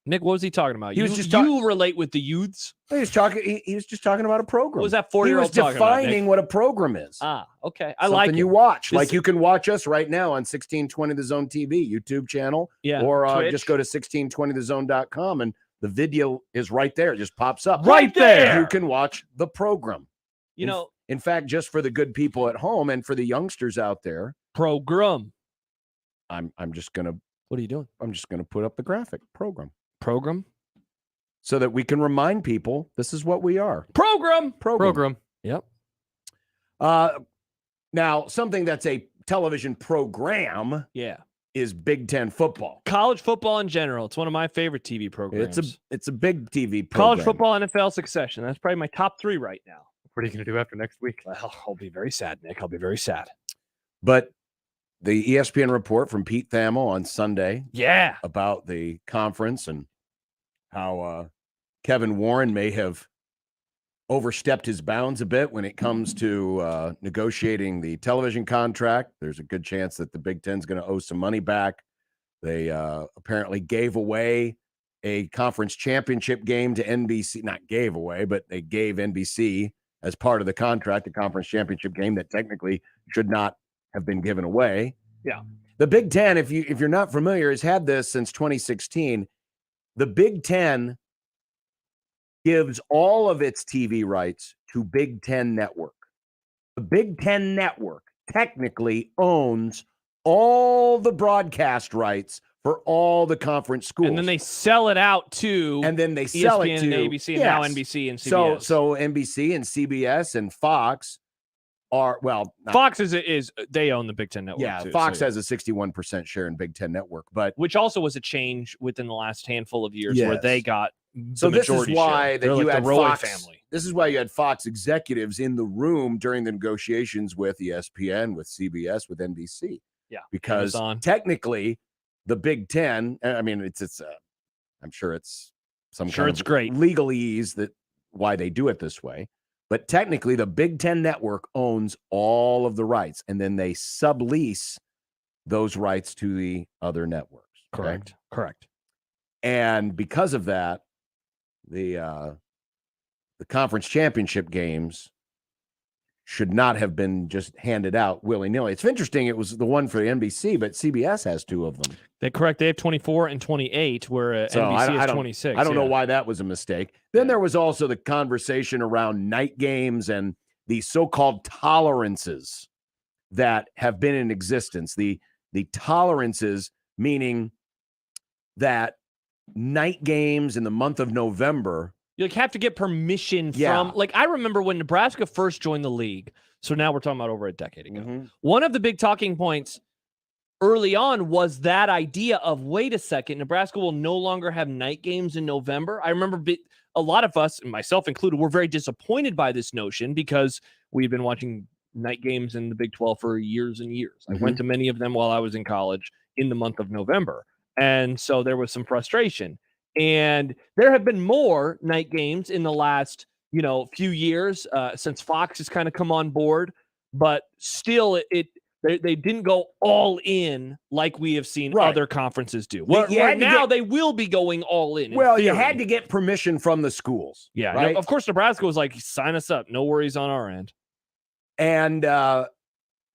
Nick, what was he talking about? He was you relate with the youths. He was talking. He was just talking about a program. What was that 4-year-old talking about, Nick? defining what a program is. Okay. I Something like it. you watch. This- Like you can watch us right now on 1620 The Zone TV YouTube channel. Or Twitch. just go to 1620thezone.com and the video is right there. It just pops up. Right there. You can watch the program. You know, in fact, just for the good people at home and for the youngsters out there. Program. I'm just gonna. What are you doing? I'm just gonna put up the graphic program. So that we can remind people this is what we are. Program. Yep. Now, something that's a television program is Big Ten football. College football in general. It's one of my favorite TV programs. It's a big TV program. College football, NFL Succession. That's probably my top 3 right now. What are you going to do after next week? Well, I'll be very sad, Nick. I'll be very sad. But the ESPN report from Pete Thamel on Sunday about the conference and how Kevin Warren may have overstepped his bounds a bit when it comes to negotiating the television contract. There's a good chance that the Big Ten's going to owe some money back. They apparently gave away a conference championship game to NBC. Not gave away, but they gave NBC as part of the contract a conference championship game that technically should not have been given away. Yeah. The Big Ten, if you're not familiar, has had this since 2016. The Big Ten gives all of its TV rights to Big Ten Network. The Big Ten Network technically owns all the broadcast rights for all the conference schools. And then they sell it out to and then they sell ESPN it to and ABC and now NBC and CBS. So NBC and CBS and Fox are Fox is they own the Big Ten Network. Yeah, too, Fox has a 61% share in Big Ten Network, but which also was a change within the last handful of years where Yes. they got so the this is majority why share. that They're you like had the Roy Fox family. This is why you had Fox executives in the room during the negotiations with ESPN, with CBS, with NBC. Yeah, because Amazon. technically the Big Ten, I mean, it's I'm sure it's some Sure, kind it's of great. legalese that why they do it this way. But technically, the Big Ten Network owns all of the rights, and then they sublease those rights to the other networks. okay? Correct. And because of that, the conference championship games should not have been just handed out willy-nilly. It's interesting. It was the one for the NBC, but CBS has 2 of them. They're correct. They have 24 and 28, where So NBC has don't- 26. I don't know why that was a mistake. Then there was also the conversation around night games and the so-called tolerances that have been in existence. The tolerances meaning that night games in the month of November. You have to get permission Yeah. from, I remember when Nebraska first joined the league. So now we're talking about over a decade ago. Mm-hmm. One of the big talking points early on was that idea of, wait a second, Nebraska will no longer have night games in November. I remember a lot of us, and myself included, were very disappointed by this notion because we've been watching night games in the Big 12 for years and years. I went to many of them while I was in college in the month of November. And so there was some frustration. And there have been more night games in the last, few years since Fox has kind of come on board, but still they didn't go all in like we have seen other conferences do. Well, right now they will be going all in. Well, you had to get permission from the schools. Yeah, right? of course, Nebraska was like, sign us up. No worries on our end. And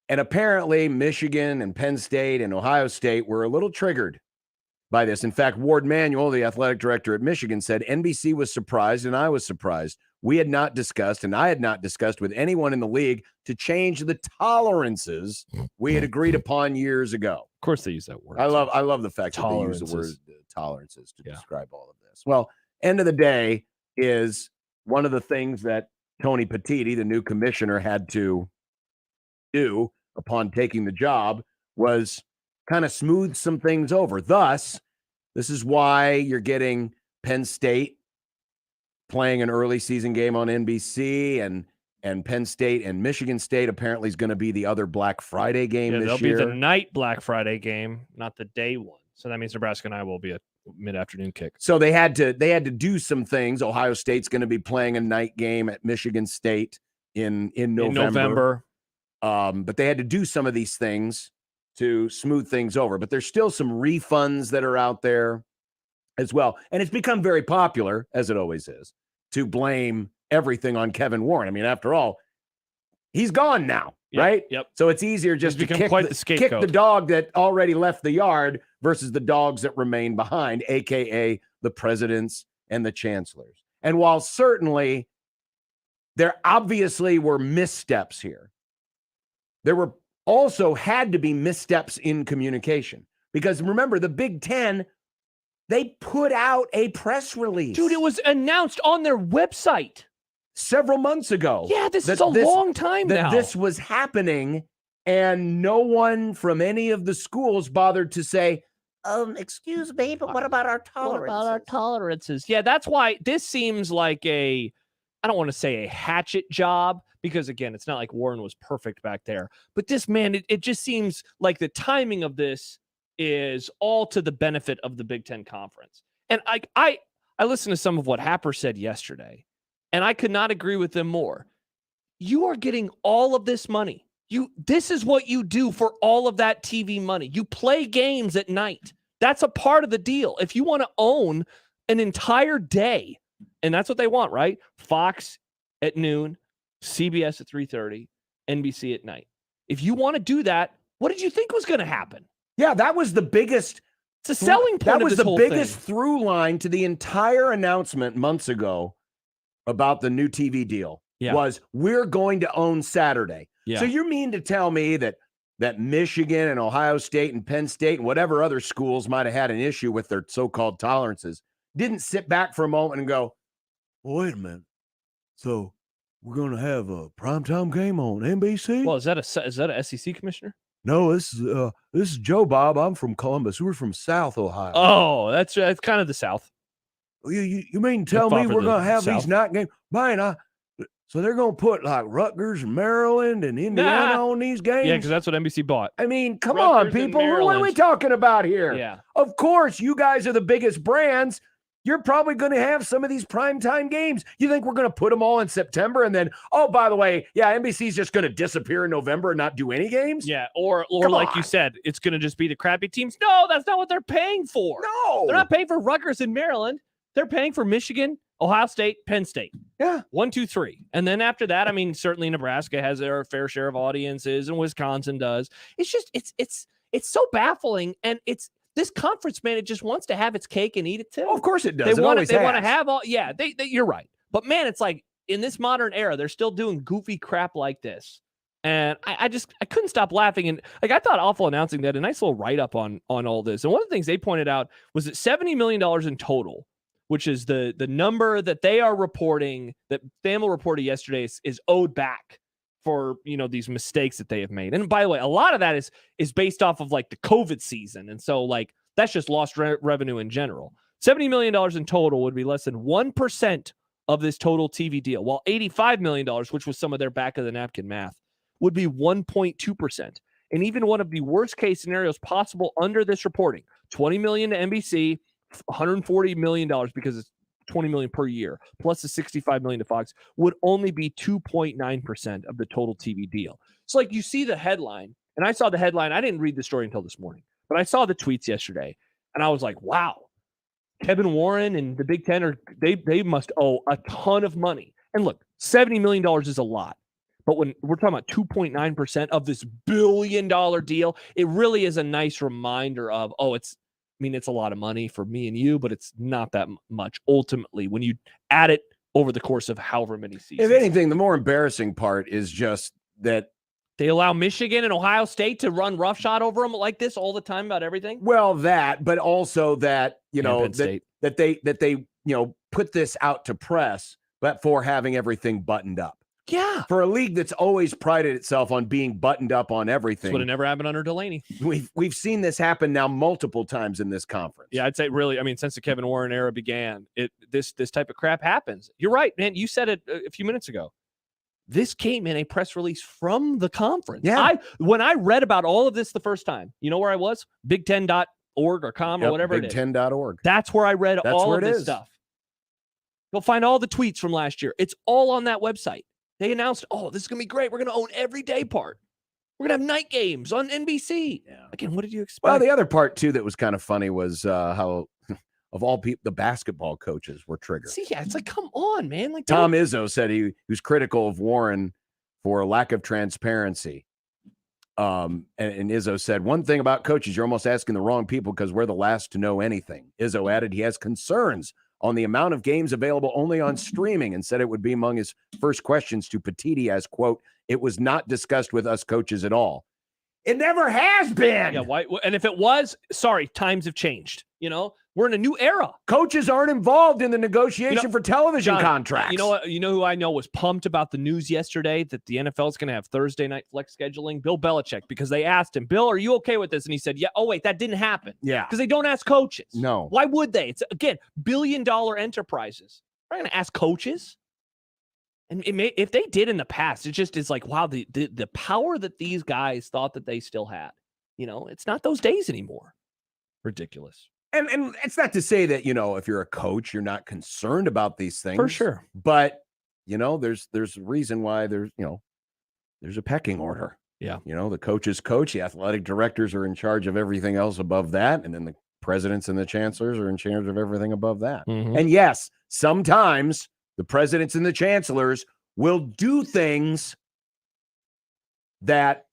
apparently Michigan and Penn State and Ohio State were a little triggered by this. In fact, Ward Manuel, the athletic director at Michigan, said NBC was surprised and I was surprised. We had not discussed, and I had not discussed with anyone in the league to change the tolerances we had agreed upon years ago. Of course they use that word. I love the fact that they use the word tolerances to describe all of this. Well, end of the day is one of the things that Tony Petitti, the new commissioner, had to do upon taking the job was kind of smooth some things over. Thus, this is why you're getting Penn State playing an early season game on NBC, and Penn State and Michigan State apparently is going to be the other Black Friday game this they'll year. be the night Black Friday game, not the day one. So that means Nebraska and I will be mid-afternoon kick. So they had to do some things. Ohio State's going to be playing a night game at Michigan State in November. But they had to do some of these things to smooth things over. But there's still some refunds that are out there as well. And it's become very popular, as it always is, to blame everything on Kevin Warren. I mean, after all, he's gone now, right? Yep. So it's easier just to kick the dog that already left the yard versus the dogs that remain behind, a.k.a. the presidents and the chancellors. And while certainly there obviously were missteps here, there were also had to be missteps in communication. Because remember, the Big Ten, they put out a press release. Dude, it was announced on their website several months ago. Yeah, this is a long time now. This was happening, and no one from any of the schools bothered to say, excuse me, but what about our tolerances? Yeah, that's why this seems like I don't want to say a hatchet job, because again, it's not like Warren was perfect back there. But this, man, it just seems like the timing of this is all to the benefit of the Big Ten Conference. And I listened to some of what Happer said yesterday, and I could not agree with them more. You are getting all of this money. This is what you do for all of that TV money. You play games at night. That's a part of the deal. If you want to own an entire day, and that's what they want, right? Fox at noon, CBS at 3:30, NBC at night. If you want to do that, what did you think was going to happen? Yeah, that was the biggest. It's a selling point. That was the biggest through line to the entire announcement months ago about the new TV deal. Yeah. Was we're going to own Saturday. Yeah. So you mean to tell me that Michigan and Ohio State and Penn State and whatever other schools might have had an issue with their so-called tolerances didn't sit back for a moment and go, well, wait a minute. So we're going to have a primetime game on NBC? Well, is that a SEC commissioner? No, this is Joe Bob. I'm from Columbus. We're from South Ohio. Oh, that's kind of the South. You mean tell me we're going to have these night games? Man, so they're going to put like Rutgers and Maryland and Indiana on these games? Yeah, because that's what NBC bought. I mean, come on, people. What are we talking about here? Yeah. Of course, you guys are the biggest brands. You're probably going to have some of these primetime games. You think we're going to put them all in September and then, oh, by the way, yeah, NBC's just going to disappear in November and not do any games? Yeah, or like you said, it's going to just be the crappy teams. No, that's not what they're paying for. No. They're not paying for Rutgers in Maryland. They're paying for Michigan, Ohio State, Penn State. Yeah. 1, 2, 3. And then after that, I mean, certainly Nebraska has their fair share of audiences and Wisconsin does. It's just, it's so baffling. And this conference, man, it just wants to have its cake and eat it too. Oh, of course it does. They want to have all, yeah, you're right. But man, it's like in this modern era, they're still doing goofy crap like this. And I couldn't stop laughing. And like, I thought Awful Announcing that a nice little write-up on all this. And one of the things they pointed out was that $70 million in total, which is the number that they are reporting, that FAML reported yesterday, is owed back for, these mistakes that they have made. And by the way, a lot of that is based off of like the COVID season. And so like, that's just lost revenue in general. $70 million in total would be less than 1% of this total TV deal, while $85 million, which was some of their back of the napkin math, would be 1.2%. And even one of the worst case scenarios possible under this reporting, $20 million to NBC, $140 million because it's $20 million per year, plus the $65 million to Fox, would only be 2.9% of the total TV deal. So like, you see the headline, and I saw the headline. I didn't read the story until this morning, but I saw the tweets yesterday, and I was like, wow, Kevin Warren and the Big Ten they must owe a ton of money. And look, $70 million is a lot. But when we're talking about 2.9% of this billion-dollar deal, it really is a nice reminder of, it's a lot of money for me and you, but it's not that much ultimately when you add it over the course of however many seasons. If anything, the more embarrassing part is just that they allow Michigan and Ohio State to run roughshod over them like this all the time about everything. Well, but also that, that they put this out to press, but for having everything buttoned up. Yeah. For a league that's always prided itself on being buttoned up on everything. That's what never happened under Delany. We've seen this happen now multiple times in this conference. Yeah, I'd say really, since the Kevin Warren era began, this type of crap happens. You're right, man. You said it a few minutes ago. This came in a press release from the conference. Yeah. When I read about all of this the first time, you know where I was? Big Ten .org or .com or whatever it is. Big10.org. That's where I read That's all where of it this is. stuff. You'll find all the tweets from last year. It's all on that website. They announced, this is going to be great. We're going to own every day part. We're going to have night games on NBC. Yeah. Again, what did you expect? Well, the other part, too, that was kind of funny was how, of all people, the basketball coaches were triggered. See, yeah, it's like, come on, man. Like Tom Izzo said he was critical of Warren for lack of transparency. And Izzo said, one thing about coaches, you're almost asking the wrong people because we're the last to know anything. Izzo added he has concerns on the amount of games available only on streaming and said it would be among his first questions to Petiti as, quote, it was not discussed with us coaches at all. It never has been. Yeah, why? And if it was, sorry, times have changed. We're in a new era. Coaches aren't involved in the negotiation for television John, contracts. You know what? You know who I know was pumped about the news yesterday that the NFL is going to have Thursday night flex scheduling? Bill Belichick, because they asked him, Bill, are you okay with this? And he said, yeah. Oh, wait, that didn't happen. Yeah. Because they don't ask coaches. No. Why would they? It's, again, billion-dollar enterprises. They're not going to ask coaches. And if they did in the past, it just is like, wow, the power that these guys thought that they still had. It's not those days anymore. Ridiculous. And it's not to say that, if you're a coach, you're not concerned about these things. For sure. But, there's a reason why there's a pecking order. Yeah. The coaches coach, the athletic directors are in charge of everything else above that. And then the presidents and the chancellors are in charge of everything above that. Mm-hmm. And yes, sometimes the presidents and the chancellors will do things that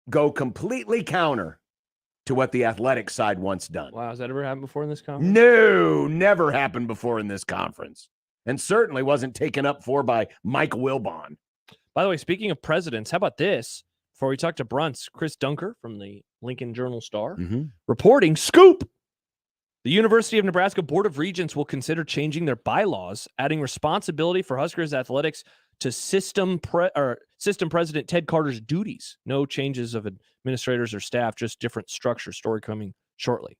go completely counter to what the athletic side wants done. Wow, has that ever happened before in this conference? No, never happened before in this conference. And certainly wasn't taken up for by Mike Wilbon. By the way, speaking of presidents, how about this? Before we talk to Brunts, Chris Dunker from the Lincoln Journal-Star reporting, scoop! The University of Nebraska Board of Regents will consider changing their bylaws, adding responsibility for Huskers athletics to system president Ted Carter's duties. No changes of administrators or staff, just different structure. Story coming shortly.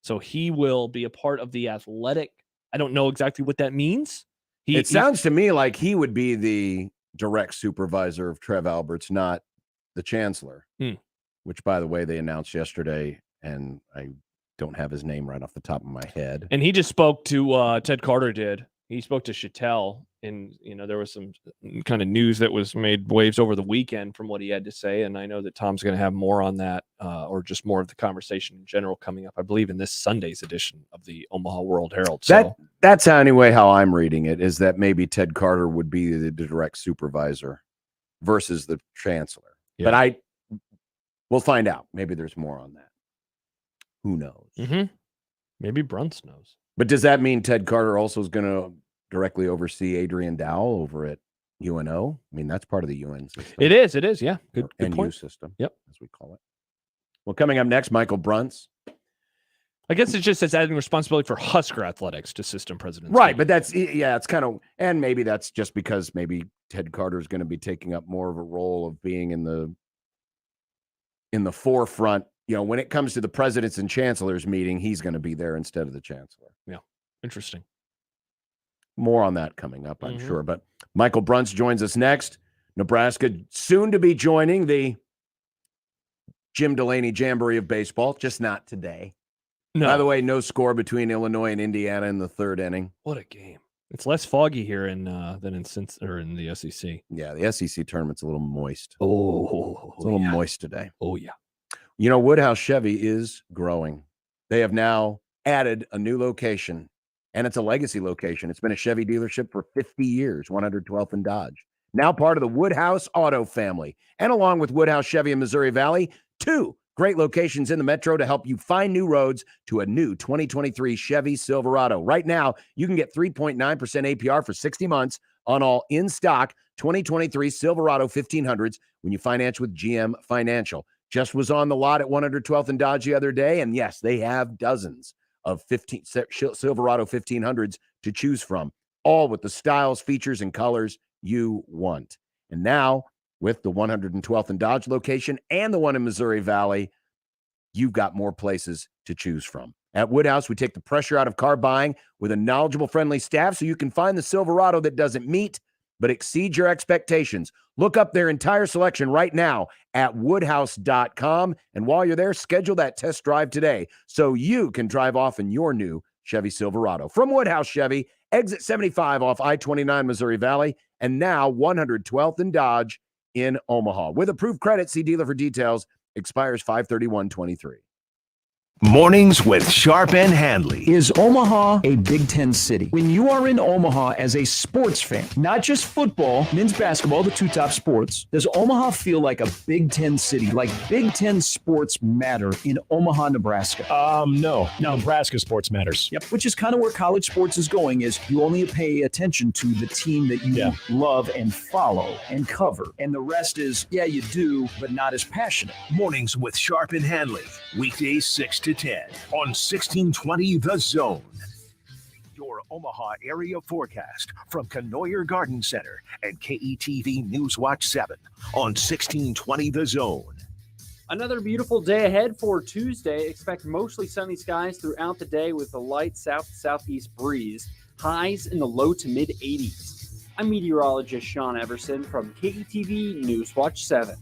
So he will be a part of the athletic. I don't know exactly what that means. It sounds to me like he would be the direct supervisor of Trev Alberts, not the chancellor, which, by the way, they announced yesterday, and I don't have his name right off the top of my head. And he just spoke to Ted Carter did. He spoke to Chattel, and there was some kind of news that was made waves over the weekend from what he had to say. And I know that Tom's going to have more on that, or just more of the conversation in general coming up, I believe, in this Sunday's edition of the Omaha World Herald. So that's how I'm reading it, is that maybe Ted Carter would be the direct supervisor versus the chancellor. Yeah. But we'll find out. Maybe there's more on that. Who knows? Mm-hmm. Maybe Brunts knows. But does that mean Ted Carter also is going to directly oversee Adrian Dowell over at UNO? I mean, that's part of the UN system. It is. Yeah. Good NU point. system. Yep. As we call it. Well, coming up next, Michael Brunts. I guess it just says adding responsibility for Husker athletics to system presidents. Right. But it's kind of, and maybe that's just because maybe Ted Carter is going to be taking up more of a role of being in the forefront. When it comes to the presidents and chancellors meeting, he's going to be there instead of the chancellor. Yeah. Interesting. More on that coming up, I'm sure. But Michael Brunts joins us next. Nebraska soon to be joining the Jim Delany Jamboree of baseball, just not today. No. By the way, no score between Illinois and Indiana in the third inning. What a game. It's less foggy here than in the SEC. Yeah, the SEC tournament's a little moist. It's a little moist today. Oh, yeah. Woodhouse Chevy is growing. They have now added a new location, and it's a legacy location. It's been a Chevy dealership for 50 years, 112th and Dodge. Now part of the Woodhouse Auto family. And along with Woodhouse Chevy in Missouri Valley, 2 great locations in the metro to help you find new roads to a new 2023 Chevy Silverado. Right now, you can get 3.9% APR for 60 months on all in-stock 2023 Silverado 1500s when you finance with GM Financial. Just was on the lot at 112th and Dodge the other day, and yes, they have dozens of Silverado 1500s to choose from, all with the styles, features, and colors you want. And now, with the 112th and Dodge location and the one in Missouri Valley, you've got more places to choose from. At Woodhouse, we take the pressure out of car buying with a knowledgeable, friendly staff so you can find the Silverado that doesn't meet but exceed your expectations. Look up their entire selection right now at woodhouse.com. And while you're there, schedule that test drive today so you can drive off in your new Chevy Silverado. From Woodhouse Chevy, exit 75 off I-29 Missouri Valley, and now 112th and Dodge in Omaha. With approved credit, see dealer for details. Expires 5/31/23. Mornings with Sharp and Handley. Is Omaha a Big Ten city? When you are in Omaha as a sports fan, not just football, men's basketball, the two top sports, does Omaha feel like a Big Ten city? Like Big Ten sports matter in Omaha, Nebraska? No, Nebraska sports matters. Yep, which is kind of where college sports is going, is you only pay attention to the team that you love and follow and cover. And the rest is, yeah, you do, but not as passionate. Mornings with Sharp and Handley. Weekdays 6 to 10 on 1620 The Zone. Your Omaha area forecast from Canoyer Garden Center and KETV Newswatch 7 on 1620 The Zone. Another beautiful day ahead for Tuesday. Expect mostly sunny skies throughout the day with a light south-southeast breeze. Highs in the low to mid 80s. I'm meteorologist Sean Everson from KETV Newswatch 7.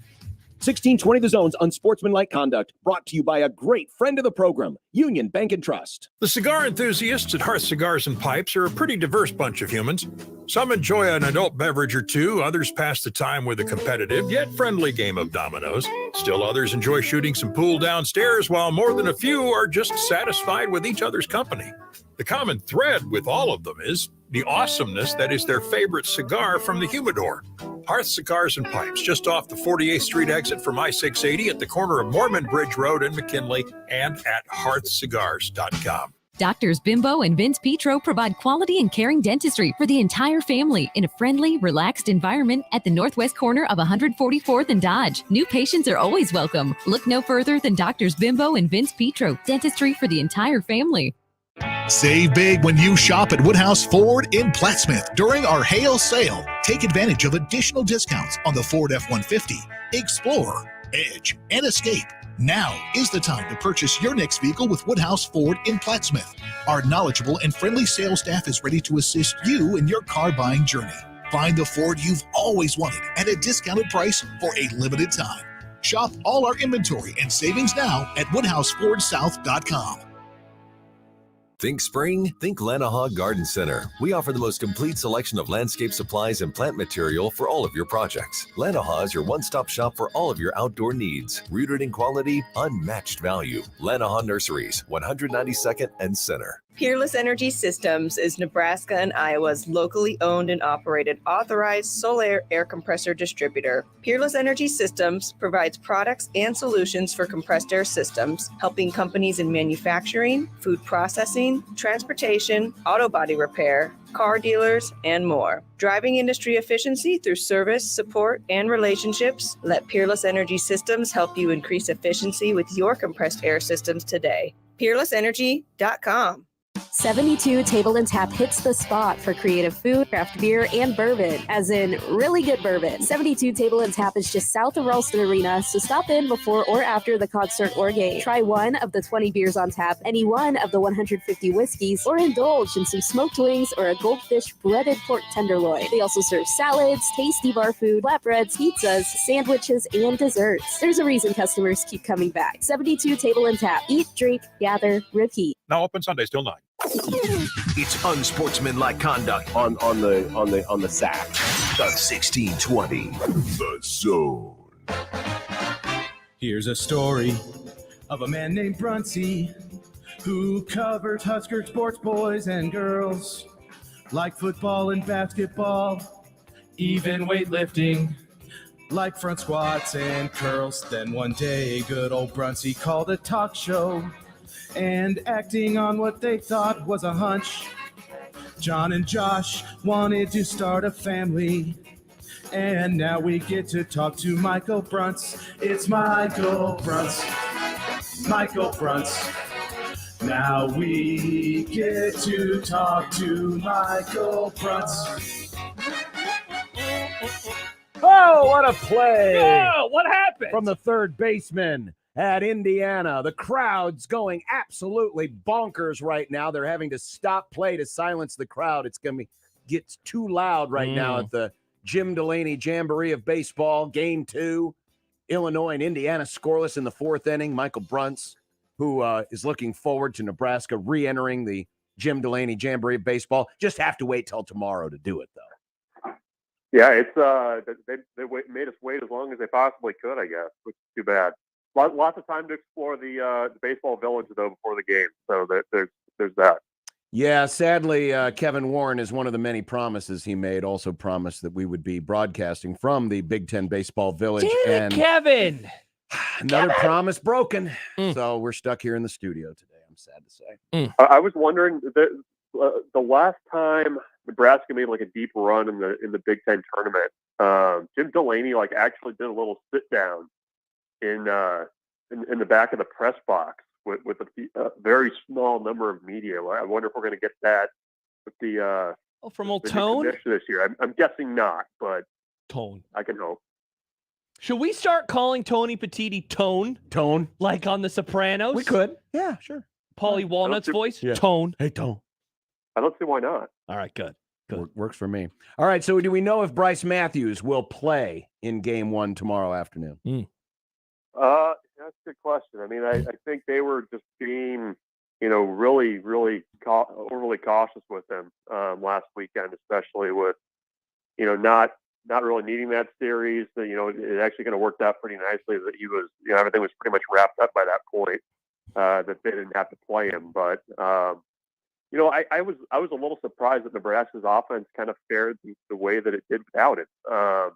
1620 The Zone's Unsportsmanlike Conduct, brought to you by a great friend of the program, Union Bank and Trust. The cigar enthusiasts at Hearth Cigars and Pipes are a pretty diverse bunch of humans. Some enjoy an adult beverage or two, others pass the time with a competitive yet friendly game of dominoes. Still others enjoy shooting some pool downstairs, while more than a few are just satisfied with each other's company. The common thread with all of them is the awesomeness that is their favorite cigar from the humidor. Hearth Cigars and Pipes, just off the 48th Street exit from I-680 at the corner of Mormon Bridge Road in McKinley, and at hearthcigars.com. Doctors Bimbo and Vince Petro provide quality and caring dentistry for the entire family in a friendly, relaxed environment at the northwest corner of 144th and Dodge. New patients are always welcome. Look no further than Doctors Bimbo and Vince Petro, dentistry for the entire family. Save big when you shop at Woodhouse Ford in Plattsmouth during our hail sale. Take advantage of additional discounts on the Ford F-150, Explorer, Edge, and Escape. Now is the time to purchase your next vehicle with Woodhouse Ford in Plattsmouth. Our knowledgeable and friendly sales staff is ready to assist you in your car buying journey. Find the Ford you've always wanted at a discounted price for a limited time. Shop all our inventory and savings now at WoodhouseFordSouth.com. Think spring? Think Lanahaw Garden Center. We offer the most complete selection of landscape supplies and plant material for all of your projects. Lanahaw is your one-stop shop for all of your outdoor needs. Rooted in quality, unmatched value. Lanahaw Nurseries, 192nd and Center. Peerless Energy Systems is Nebraska and Iowa's locally owned and operated authorized solar air compressor distributor. Peerless Energy Systems provides products and solutions for compressed air systems, helping companies in manufacturing, food processing, transportation, auto body repair, car dealers, and more. Driving industry efficiency through service, support, and relationships, let Peerless Energy Systems help you increase efficiency with your compressed air systems today. PeerlessEnergy.com. 72 Table and Tap hits the spot for creative food, craft beer, and bourbon, as in really good bourbon. 72 Table and Tap is just south of Ralston Arena, so stop in before or after the concert or game. Try one of the 20 beers on tap, any one of the 150 whiskeys, or indulge in some smoked wings or a goldfish breaded pork tenderloin. They also serve salads, tasty bar food, flatbreads, pizzas, sandwiches, and desserts. There's a reason customers keep coming back. 72 Table and Tap. Eat, drink, gather, repeat. Now open Sundays till 9. It's unsportsmanlike conduct on the sack. On 1620 The Zone. Here's a story of a man named Brunty who covered Husker sports, boys and girls, like football and basketball, even weightlifting, like front squats and curls. Then one day, good old Brunty called a talk show, and acting on what they thought was a hunch, John and Josh wanted to start a family. And now we get to talk to Michael Brunts. It's Michael Brunts. Michael Brunts. Now we get to talk to Michael Brunts. Oh, what a play! Oh, what happened? From the third baseman at Indiana. The crowd's going absolutely bonkers right now. They're having to stop play to silence the crowd. It's going to get too loud right now at the Jim Delany Jamboree of Baseball, Game 2. Illinois and Indiana scoreless in the fourth inning. Michael Bruntz, who is looking forward to Nebraska re-entering the Jim Delany Jamboree of Baseball. Just have to wait till tomorrow to do it, though. Yeah, it's they made us wait as long as they possibly could, I guess, which is too bad. Lots of time to explore the baseball village, though, before the game. So there's that. Yeah, sadly, Kevin Warren is one of the many promises he made. Also promised that we would be broadcasting from the Big Ten Baseball Village. Damn it, Kevin! Another promise broken. So we're stuck here in the studio today. I'm sad to say. I was wondering the last time Nebraska made like a deep run in the Big Ten tournament. Jim Delany actually did a little sit down in the back of the press box with a very small number of media. I wonder if we're going to get that with the from old the Tone this year. I'm guessing not, but Tone. I can hope. Should we start calling Tony Petiti Tone? Tone, like on The Sopranos? We could. Yeah, sure. Paulie Walnut's voice. Yeah. Tone. Hey, Tone. I don't see why not. All right, good. Works for me. All right, so do we know if Bryce Matthews will play in Game 1 tomorrow afternoon? That's a good question. I mean, I think they were just being, really, really overly cautious with him last weekend, especially with, not really needing that series. It actually kind of worked out pretty nicely that he was, everything was pretty much wrapped up by that point, that they didn't have to play him. But, I was a little surprised that Nebraska's offense kind of fared the way that it did without it. I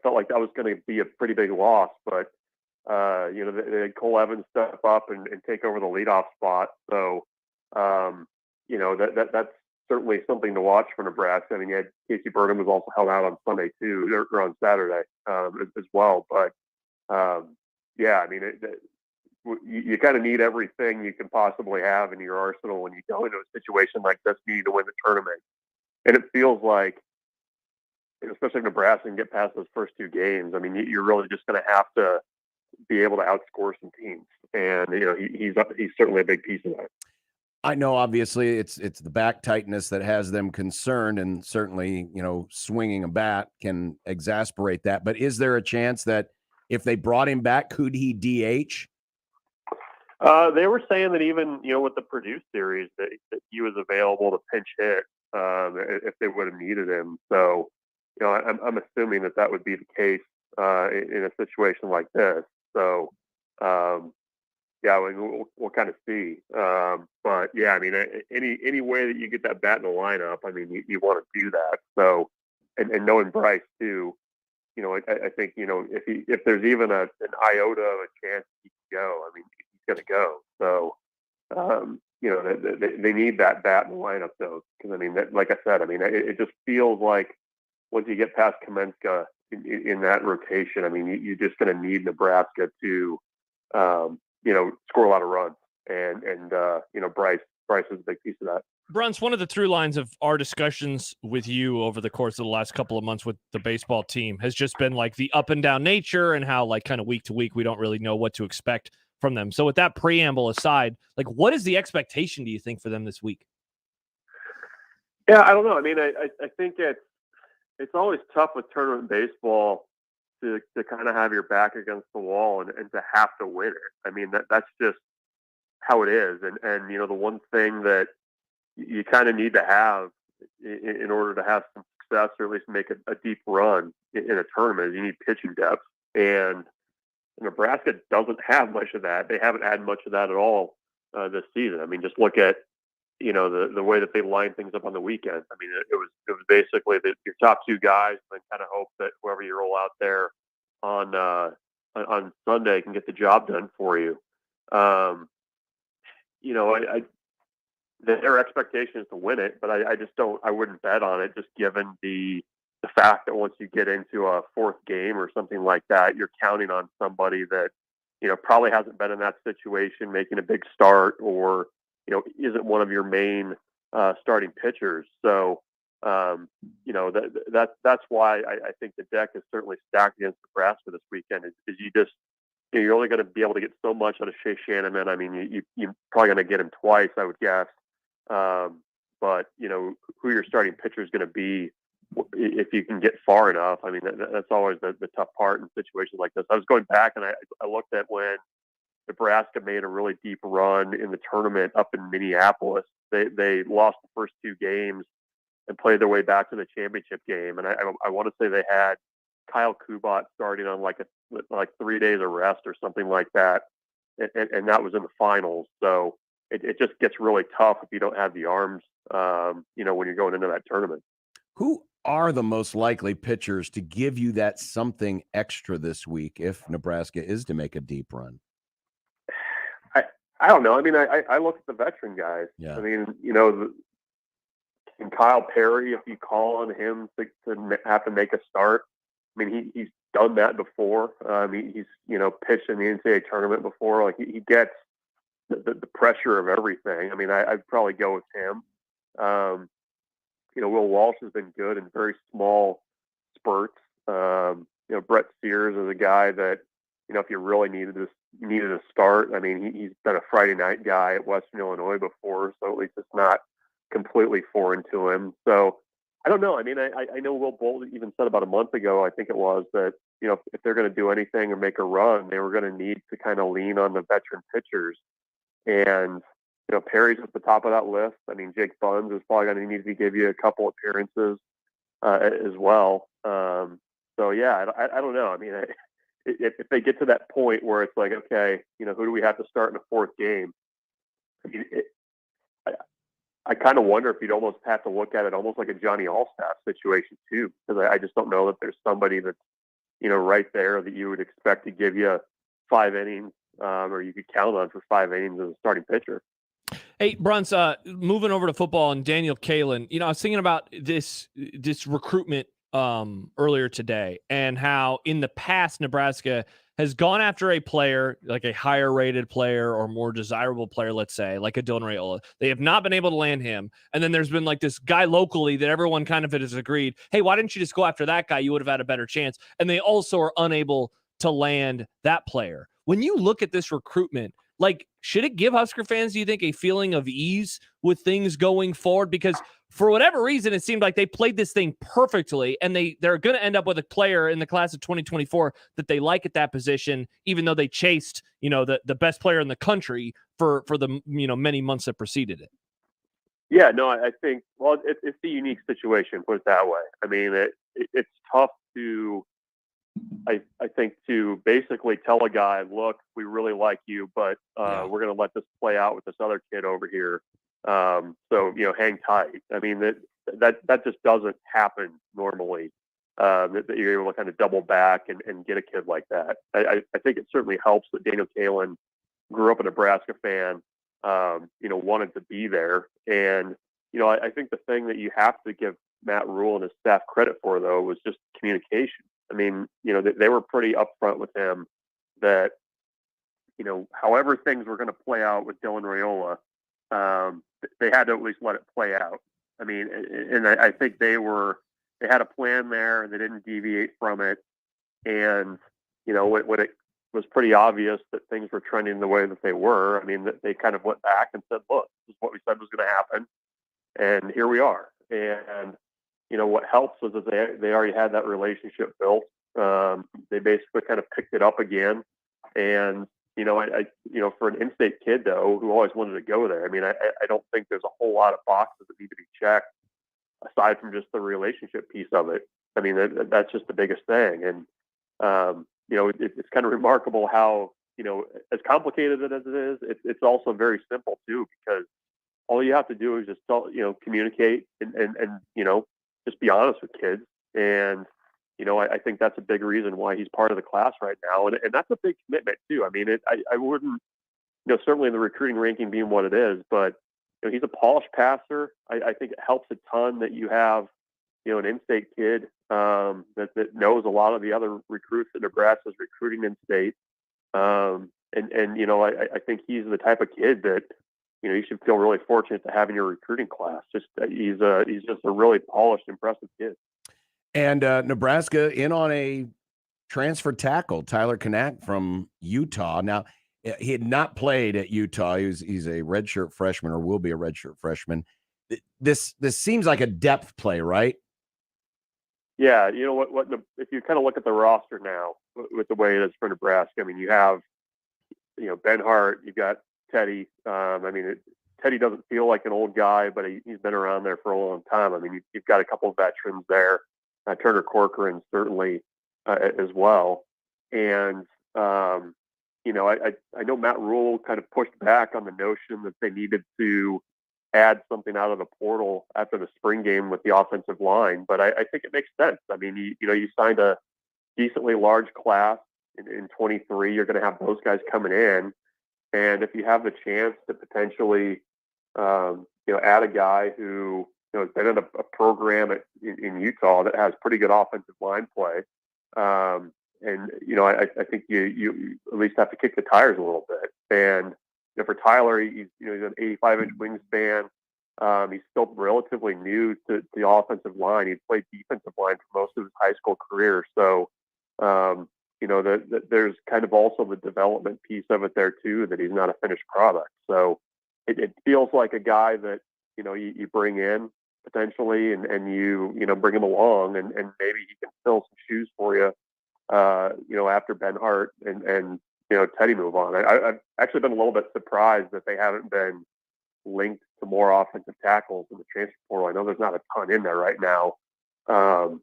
felt like that was going to be a pretty big loss, but they had Cole Evans step up and take over the leadoff spot. So, that's certainly something to watch for Nebraska. I mean, you had Casey Burnham was also held out on Sunday too, or on Saturday as well. But yeah, I mean, you kind of need everything you can possibly have in your arsenal when you go into a situation like this, needing to win the tournament. And it feels like, especially if Nebraska can get past those first two games, I mean, you're really just going to have to be able to outscore some teams. And, he's certainly a big piece of that. I know, obviously, it's the back tightness that has them concerned, and certainly, swinging a bat can exasperate that. But is there a chance that if they brought him back, could he DH? They were saying that even, with the Purdue series, that he was available to pinch hit if they would have needed him. So, I'm assuming that would be the case in a situation like this. So, yeah, we'll kind of see. But yeah, I mean, any way that you get that bat in the lineup, I mean, you want to do that. So, and knowing Bryce too, I think if there's even an iota of a chance he can go, I mean, he's going to go. So, they need that bat in the lineup though, because I mean, like I said, I mean, it just feels like once you get past Kamenska in that rotation, I mean, you're just going to need Nebraska to, score a lot of runs, and Bryce is a big piece of that. Bruns, one of the through lines of our discussions with you over the course of the last couple of months with the baseball team has just been like the up and down nature and how like kind of week to week we don't really know what to expect from them. So with that preamble aside, like what is the expectation, do you think, for them this week? Yeah, I don't know. I mean, I think it's always tough with tournament baseball to kind of have your back against the wall and to have to win it. I mean, that's just how it is. And the one thing that you kind of need to have in order to have some success, or at least make a deep run in a tournament, is you need pitching depth. And Nebraska doesn't have much of that. They haven't had much of that at all this season. I mean, just look at the way that they line things up on the weekend. I mean, it was basically your top two guys, and then kind of hope that whoever you roll out there on Sunday can get the job done for you. Their expectation is to win it, but I wouldn't bet on it, just given the fact that once you get into a fourth game or something like that, you're counting on somebody that probably hasn't been in that situation, making a big start, or isn't one of your main starting pitchers. So, that's why I think the deck is certainly stacked against Nebraska this weekend. Is you're only going to be able to get so much out of Shea Shanaman. I mean, you're probably going to get him twice, I would guess. But who your starting pitcher is going to be if you can get far enough. I mean, that's always the tough part in situations like this. I was going back and I looked at when Nebraska made a really deep run in the tournament up in Minneapolis. They lost the first 2 games and played their way back to the championship game. And I want to say they had Kyle Kubat starting on like 3 days of rest or something like that. And that was in the finals. So it just gets really tough if you don't have the arms, when you're going into that tournament. Who are the most likely pitchers to give you that something extra this week if Nebraska is to make a deep run? I don't know. I mean, I look at the veteran guys. Yeah. I mean, and Kyle Perry, if you call on him to have to make a start, I mean, he's done that before. He's pitched in the NCAA tournament before. Like he gets the pressure of everything. I mean, I'd probably go with him. Will Walsh has been good in very small spurts. Brett Sears is a guy that, if you really needed a start, I mean, he's been a Friday night guy at Western Illinois before, so at least it's not completely foreign to him. So I don't know. I mean, I know Will Bolt even said about a month ago, I think it was, that, if they're going to do anything or make a run, they were going to need to kind of lean on the veteran pitchers. And, Perry's at the top of that list. I mean, Jake Buns is probably going to need to give you a couple appearances as well. So, yeah, I don't know. I mean, if they get to that point where it's like, okay, who do we have to start in the 4th game? I mean, I kind of wonder if you'd almost have to look at it almost like a Johnny Allstaff situation too, because I just don't know that there's somebody that's, right there that you would expect to give you 5 innings or you could count on for 5 innings as a starting pitcher. Hey, Bruns, moving over to football and Daniel Kalen, I was thinking about this recruitment earlier today and how in the past Nebraska has gone after a player, like a higher rated player or more desirable player, let's say, like a Delany. They have not been able to land him. And then there's been like this guy locally that everyone kind of has agreed, hey, why didn't you just go after that guy? You would have had a better chance. And they also are unable to land that player. When you look at this recruitment, like, should it give Husker fans, do you think, a feeling of ease with things going forward? Because for whatever reason, it seemed like they played this thing perfectly, and they're going to end up with a player in the class of 2024 that they like at that position, even though they chased, the best player in the country for the, many months that preceded it. Yeah, no, I think, well, it's a unique situation, put it that way. I mean, it's tough to, I think, to basically tell a guy, look, we really like you, but we're going to let this play out with this other kid over here. So, hang tight. I mean, that just doesn't happen normally, that you're able to kind of double back and get a kid like that. I think it certainly helps that Daniel Kalen grew up a Nebraska fan, wanted to be there. And, I think the thing that you have to give Matt Rule and his staff credit for, though, was just communication. I mean, they were pretty upfront with him that, however things were going to play out with Dylan Raiola, they had to at least let it play out. I mean, and I think they had a plan there and they didn't deviate from it. And, when it was pretty obvious that things were trending the way that they were, I mean, that they kind of went back and said, look, this is what we said was going to happen. And here we are. And, what helps was that they already had that relationship built. They basically kind of picked it up again. And, for an in-state kid, though, who always wanted to go there, I mean, I don't think there's a whole lot of boxes that need to be checked aside from just the relationship piece of it. I mean, that's just the biggest thing. And, it's kind of remarkable how, as complicated as it is, it's also very simple, too, because all you have to do is just communicate and just be honest with kids. And, I think that's a big reason why he's part of the class right now. And that's a big commitment too. I mean, I wouldn't, certainly the recruiting ranking being what it is, but he's a polished passer. I think it helps a ton that you have, an in-state kid that knows a lot of the other recruits that Nebraska's recruiting in state. I think he's the type of kid that, you should feel really fortunate to have in your recruiting class. Just he's just a really polished, impressive kid. And Nebraska in on a transfer tackle, Tyler Knack from Utah. Now, he had not played at Utah. He's a redshirt freshman, or will be a redshirt freshman. This seems like a depth play, right? Yeah, you know what if you kind of look at the roster now with the way it is for Nebraska, I mean, you have, Ben Hart, you've got Teddy. Teddy doesn't feel like an old guy, but he's been around there for a long time. I mean, you've got a couple of veterans there, Turner Corcoran certainly as well. And, I know Matt Rule kind of pushed back on the notion that they needed to add something out of the portal after the spring game with the offensive line, but I think it makes sense. I mean, you signed a decently large class in 23. You're going to have those guys coming in, and if you have the chance to potentially, add a guy who has been in a program in Utah that has pretty good offensive line play, I think you at least have to kick the tires a little bit. And for Tyler, he's an 85-inch wingspan. He's still relatively new to the offensive line. He played defensive line for most of his high school career. So, there's kind of also the development piece of it there too, that he's not a finished product. So it feels like a guy that, you bring in potentially and you bring him along and maybe he can fill some shoes for you, after Ben Hart and Teddy move on. I've actually been a little bit surprised that they haven't been linked to more offensive tackles in the transfer portal. I know there's not a ton in there right now, but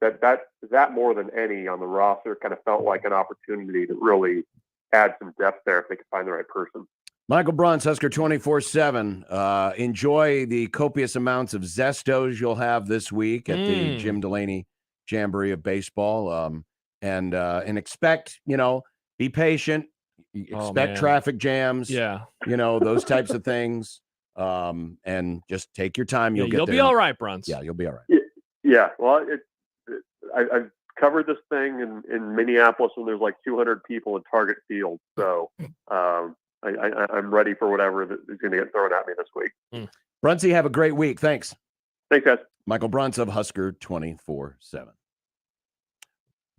that more than any on the roster kind of felt like an opportunity to really add some depth there if they could find the right person. Michael Bruns, Husker 24/7. Enjoy the copious amounts of Zestos you'll have this week at the Jim Delany Jamboree of Baseball, and expect, be patient. Expect traffic jams. Yeah. Those types of things. And just take your time. You'll be all right, Bruns. Yeah, you'll be all right. Yeah. Well, I've covered this thing in Minneapolis when there's like 200 people at Target Field. So I'm ready for whatever is going to get thrown at me this week. Brunsy, have a great week. Thanks. Thanks, guys. Michael Bruns of Husker 24/7.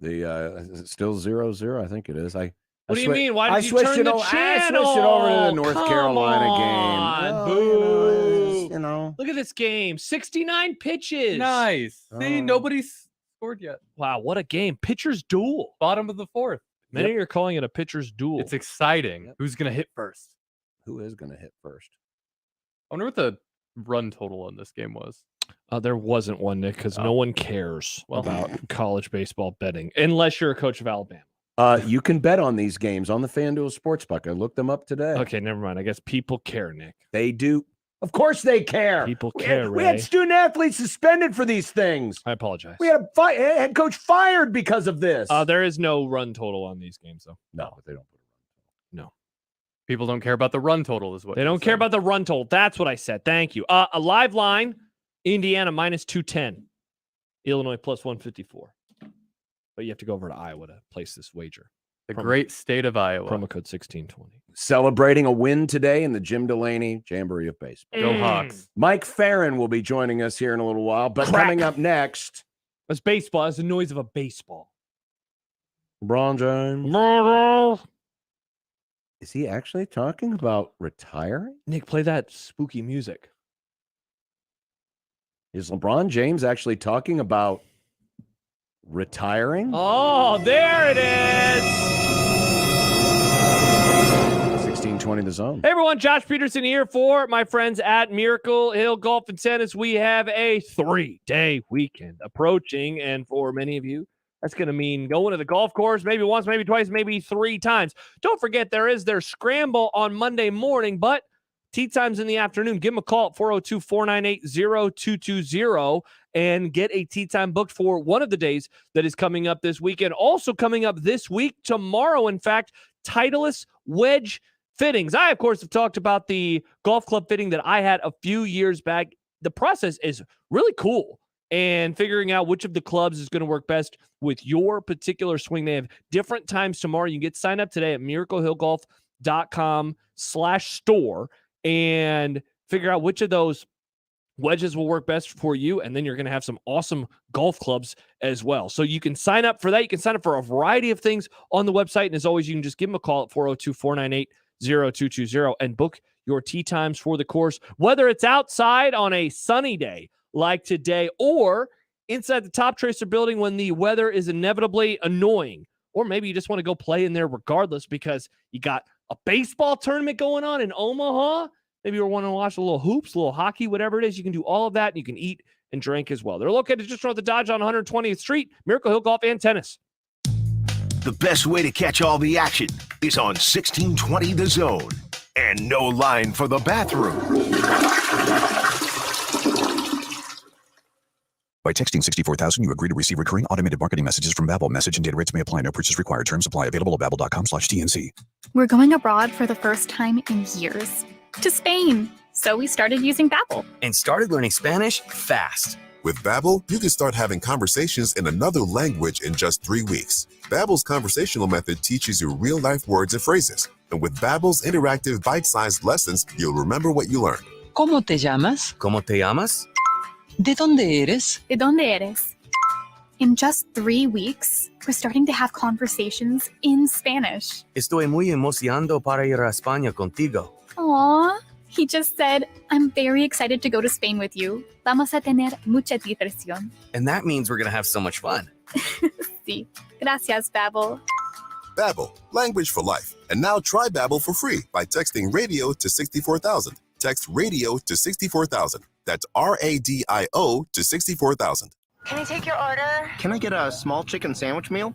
The still 0-0. I think it is. What do you mean? Why did you switched turn it the over. channel? I switched it over to the North Come Carolina on, game. Boo. Look at this game. 69 pitches. Nice. See, nobody's scored yet. Wow, what a game. Pitcher's duel. Bottom of the fourth. Many are calling it a pitcher's duel. It's exciting. Yep. Who's going to hit first? Who is going to hit first? I wonder what the run total on this game was. There wasn't one, Nick, because no one cares about college baseball betting unless you're a coach of Alabama. You can bet on these games on the FanDuel Sportsbook. I looked them up today. Okay, never mind. I guess people care, Nick. They do. Of course they care. People care, We had student athletes suspended for these things. I apologize. We had a head coach fired because of this. There is no run total on these games, though. No, they don't. No. People don't care about the run total is what they don't care about the run total. That's what I said. Thank you. A live line, Indiana minus 210. Illinois plus 154. But you have to go over to Iowa to place this wager. The great state of Iowa. Promo code 1620. Celebrating a win today in the Jim Delany Jamboree of Baseball. Go Hawks. Mike Farron will be joining us here in a little while. But coming up next. That's baseball. That's the noise of a baseball. LeBron James. Is he actually talking about retiring? Nick, play that spooky music. Is LeBron James actually talking about retiring? Oh, there it is. 1620 The Zone. Hey, everyone. Josh Peterson here for my friends at Miracle Hill Golf and Tennis. We have a 3-day weekend approaching, and for many of you, that's going to mean going to the golf course maybe once, maybe twice, maybe 3 times. Don't forget, there is their scramble on Monday morning, but tee times in the afternoon. Give them a call at 402-498-0220 and get a tee time booked for one of the days that is coming up this weekend. Also coming up this week, tomorrow, in fact, Titleist wedge fittings. I, of course, have talked about the golf club fitting that I had a few years back. The process is really cool. And figuring out which of the clubs is going to work best with your particular swing. They have different times tomorrow. You can get signed up today at miraclehillgolf.com/store and figure out which of those wedges will work best for you. And then you're going to have some awesome golf clubs as well. So you can sign up for that. You can sign up for a variety of things on the website. And as always, you can just give them a call at 402-498-0220 and book your tee times for the course, whether it's outside on a sunny day like today, or inside the Top Tracer building when the weather is inevitably annoying. Or maybe you just want to go play in there regardless because you got a baseball tournament going on in Omaha. Maybe you want to watch a little hoops, a little hockey, whatever it is. You can do all of that, and you can eat and drink as well. They're located just north of Dodge on 120th Street, Miracle Hill Golf and Tennis. The best way to catch all the action is on 1620 The Zone. And no line for the bathroom. By texting 64,000, you agree to receive recurring automated marketing messages from Babbel. Message and data rates may apply. No purchase required. Terms apply. Available at babbel.com/TNC. We're going abroad for the first time in years. To Spain. So we started using Babbel. And started learning Spanish fast. With Babbel, you can start having conversations in another language in just 3 weeks. Babbel's conversational method teaches you real-life words and phrases. And with Babbel's interactive bite-sized lessons, you'll remember what you learned. ¿Cómo te llamas? ¿Cómo te llamas? ¿De dónde eres? ¿De dónde eres? In just 3 weeks, we're starting to have conversations in Spanish. Estoy muy emocionado para ir a España contigo. Aww. He just said, I'm very excited to go to Spain with you. Vamos a tener mucha diversión. And that means we're going to have so much fun. Sí. Gracias, Babbel. Babbel, language for life. And now try Babbel for free by texting radio to 64,000. Text radio to 64,000. That's RADIO to 64,000. Can I take your order? Can I get a small chicken sandwich meal?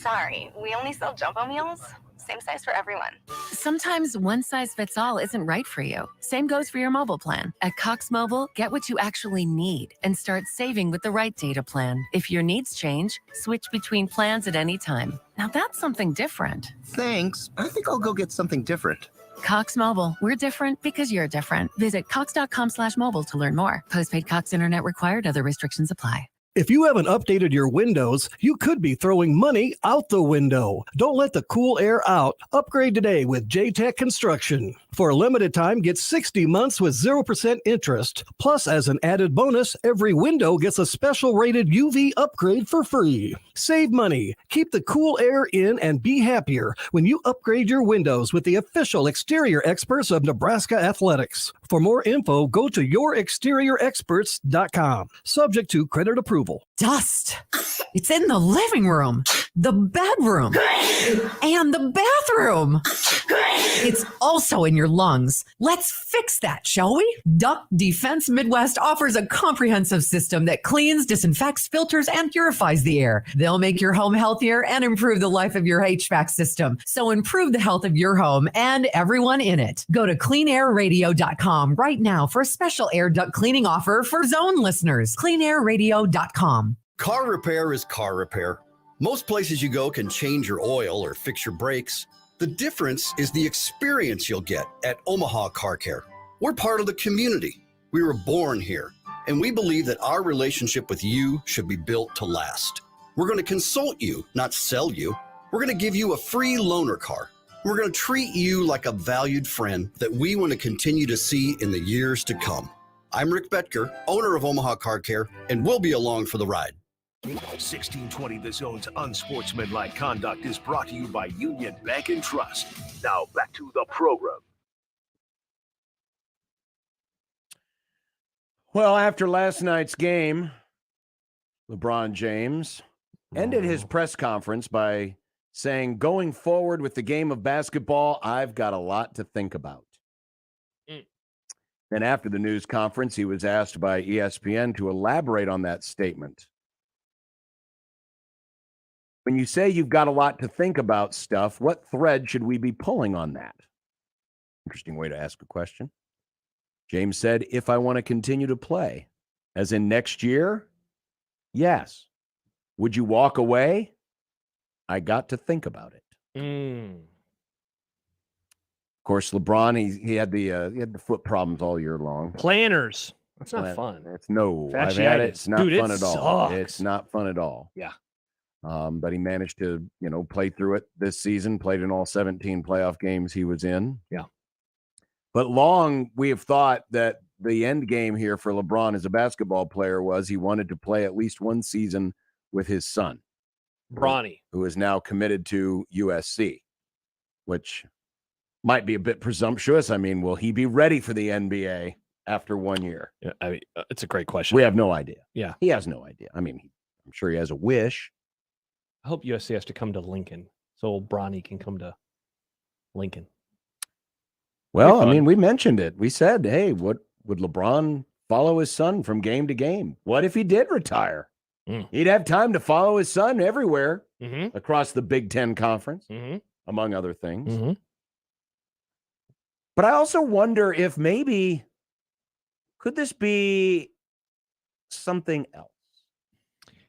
Sorry, we only sell jumbo meals. Same size for everyone. Sometimes one size fits all isn't right for you. Same goes for your mobile plan. At Cox Mobile, get what you actually need and start saving with the right data plan. If your needs change, switch between plans at any time. Now that's something different. Thanks. I think I'll go get something different. Cox Mobile. We're different because you're different. Visit cox.com/mobile to learn more. Postpaid Cox internet required. Other restrictions apply. If you haven't updated your windows, you could be throwing money out the window. Don't let the cool air out. Upgrade today with J-Tech Construction. For a limited time, get 60 months with 0% interest. Plus, as an added bonus, every window gets a special rated UV upgrade for free. Save money, keep the cool air in, and be happier when you upgrade your windows with the official exterior experts of Nebraska Athletics. For more info, go to yourexteriorexperts.com. Subject to credit approval. Dust. It's in the living room, the bedroom, and the bathroom. It's also in your lungs. Let's fix that, shall we? Duct Defense Midwest offers a comprehensive system that cleans, disinfects, filters, and purifies the air. They'll make your home healthier and improve the life of your HVAC system. So improve the health of your home and everyone in it. Go to cleanairradio.com right now for a special air duct cleaning offer for Zone listeners. Cleanairradio.com. Car repair is car repair. Most places you go can change your oil or fix your brakes. The difference is the experience you'll get at Omaha Car Care. We're part of the community. We were born here, and we believe that our relationship with you should be built to last. We're going to consult you, not sell you. We're going to give you a free loaner car. We're going to treat you like a valued friend that we want to continue to see in the years to come. I'm Rick Betker, owner of Omaha Car Care, and we'll be along for the ride. 1620 The Zone's Unsportsmanlike conduct is brought to you by Union Bank and Trust. Now back to the program. Well, after last night's game, LeBron James ended his press conference by saying, going forward with the game of basketball, I've got a lot to think about. Then after the news conference, he was asked by ESPN to elaborate on that statement. When you say you've got a lot to think about stuff, what thread should we be pulling on that? Interesting way to ask a question. James said, if I want to continue to play, as in next year, yes. Would you walk away? I got to think about it. Of course, LeBron, he had the foot problems all year long. Planners. That's not fun. I've had it. It's not fun at all. It's not fun at all. Yeah. But he managed to, play through it this season, played in all 17 playoff games he was in. Yeah. But long we have thought that the end game here for LeBron as a basketball player was he wanted to play at least one season with his son, Bronny, who is now committed to USC, which might be a bit presumptuous. I mean, will he be ready for the NBA? after 1 year? Yeah, I mean, it's a great question. We have no idea. Yeah. He has no idea. I mean, I'm sure he has a wish. I hope USC has to come to Lincoln so old Bronny can come to Lincoln. Well, I mean, we mentioned it. We said, hey, what would LeBron follow his son from game to game? What if he did retire? He'd have time to follow his son everywhere across the Big Ten Conference, among other things. But I also wonder if maybe, could this be something else?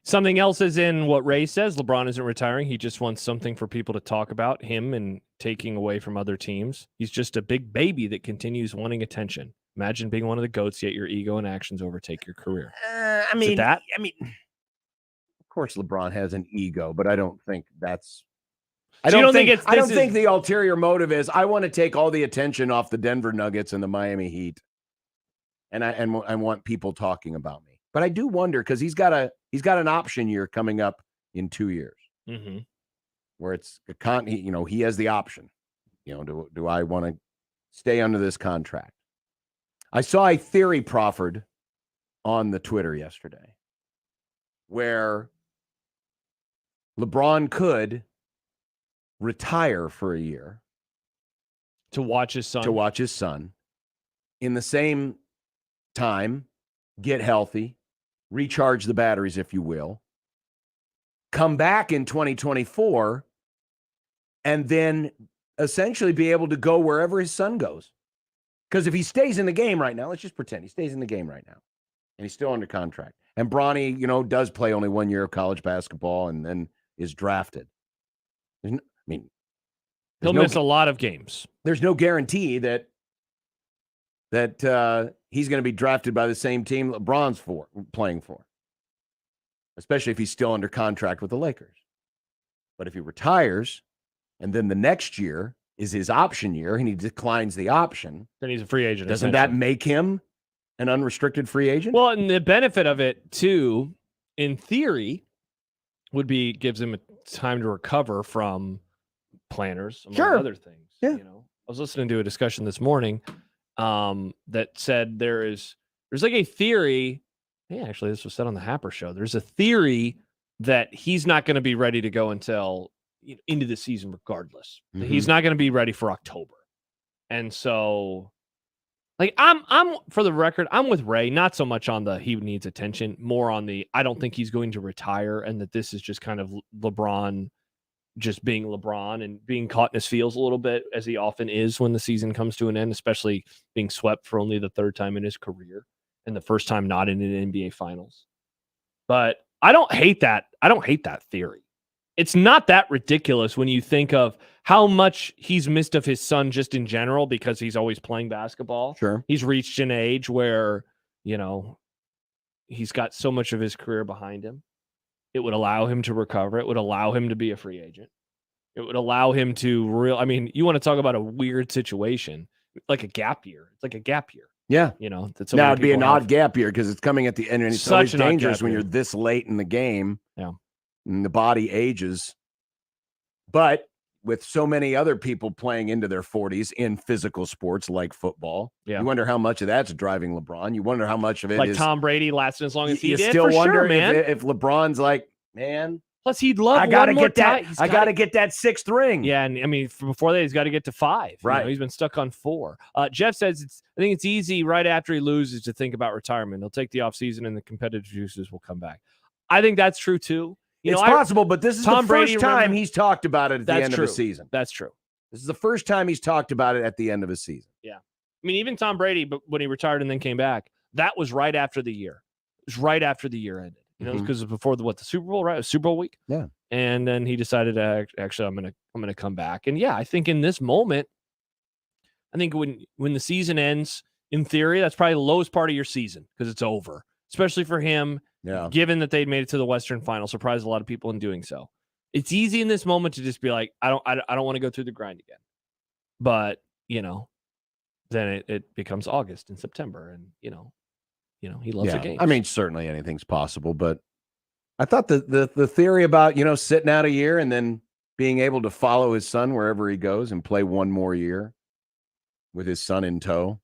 Something else is in what Ray says. LeBron isn't retiring. He just wants something for people to talk about, him and taking away from other teams. He's just a big baby that continues wanting attention. Imagine being one of the GOATs, yet your ego and actions overtake your career. I mean, of course LeBron has an ego, but I don't think that's... I don't think the ulterior motive is I want to take all the attention off the Denver Nuggets and the Miami Heat, and I want people talking about me. But I do wonder, because he's got an option year coming up in 2 years, where it's he has the option. Do I want to stay under this contract? I saw a theory proffered on the Twitter yesterday, where LeBron could retire for a year to watch his son. In the same time, get healthy, recharge the batteries, if you will, come back in 2024, and then essentially be able to go wherever his son goes. Because if he stays in the game right now, let's just pretend he stays in the game right now, and he's still under contract, and Bronny, does play only 1 year of college basketball and then is drafted. He'll miss a lot of games. There's no guarantee that he's going to be drafted by the same team LeBron's playing for, especially if he's still under contract with the Lakers. But if he retires and then the next year is his option year and he declines the option, then he's a free agent. Doesn't that make him an unrestricted free agent? Well, and the benefit of it too, in theory, gives him a time to recover from planners, among other things. Yeah. I was listening to a discussion this morning that said there's like a theory. Hey, actually, this was said on the Happer show. There's a theory that he's not going to be ready to go until into the season, regardless. He's not going to be ready for October, and so, I'm for the record, I'm with Ray. Not so much on the he needs attention, more on the I don't think he's going to retire, and that this is just kind of LeBron just being LeBron and being caught in his feels a little bit, as he often is when the season comes to an end, especially being swept for only the third time in his career and the first time not in an NBA Finals. But I don't hate that. I don't hate that theory. It's not that ridiculous when you think of how much he's missed of his son just in general, because he's always playing basketball. Sure. He's reached an age where, he's got so much of his career behind him. It would allow him to recover. It would allow him to be a free agent. It would allow him to you want to talk about a weird situation, like a gap year. It's like a gap year. Yeah. That's now it'd be an odd gap year because it's coming at the end, and it's always Such an odd dangerous gap when year. you're this late in the game. Yeah. And the body ages. But with so many other people playing into their 40s in physical sports like football, you wonder how much of that's driving LeBron. You wonder how much of it like is Tom Brady lasting as long as he you did. still For wonder sure, man. if LeBron's like, man, plus he'd love. I gotta one more get that. tie- I gotta get that sixth ring. Yeah, and I mean, before that, he's got to get to 5. Right. He's been stuck on 4. Jeff says I think it's easy right after he loses to think about retirement. He'll take the offseason and the competitive juices will come back. I think that's true too. It's possible, but this is Tom the first Brady, time he's talked about it at the That's end true. of a season. That's true. This is the first time he's talked about it at the end of a season. Yeah. I mean, even Tom Brady, but when he retired and then came back, that was right after the year. It was right after the year ended. Because it was before the Super Bowl, right? It was Super Bowl week. Yeah. And then he decided to actually I'm gonna come back. And yeah, I think in this moment, I think when the season ends, in theory, that's probably the lowest part of your season because it's over, especially for him. Yeah. Given that they'd made it to the Western Final, surprised a lot of people in doing so. It's easy in this moment to just be like, I don't want to go through the grind again. But then it becomes August and September, and he loves the game. I mean, certainly anything's possible, but I thought the theory about sitting out a year and then being able to follow his son wherever he goes and play one more year with his son in tow.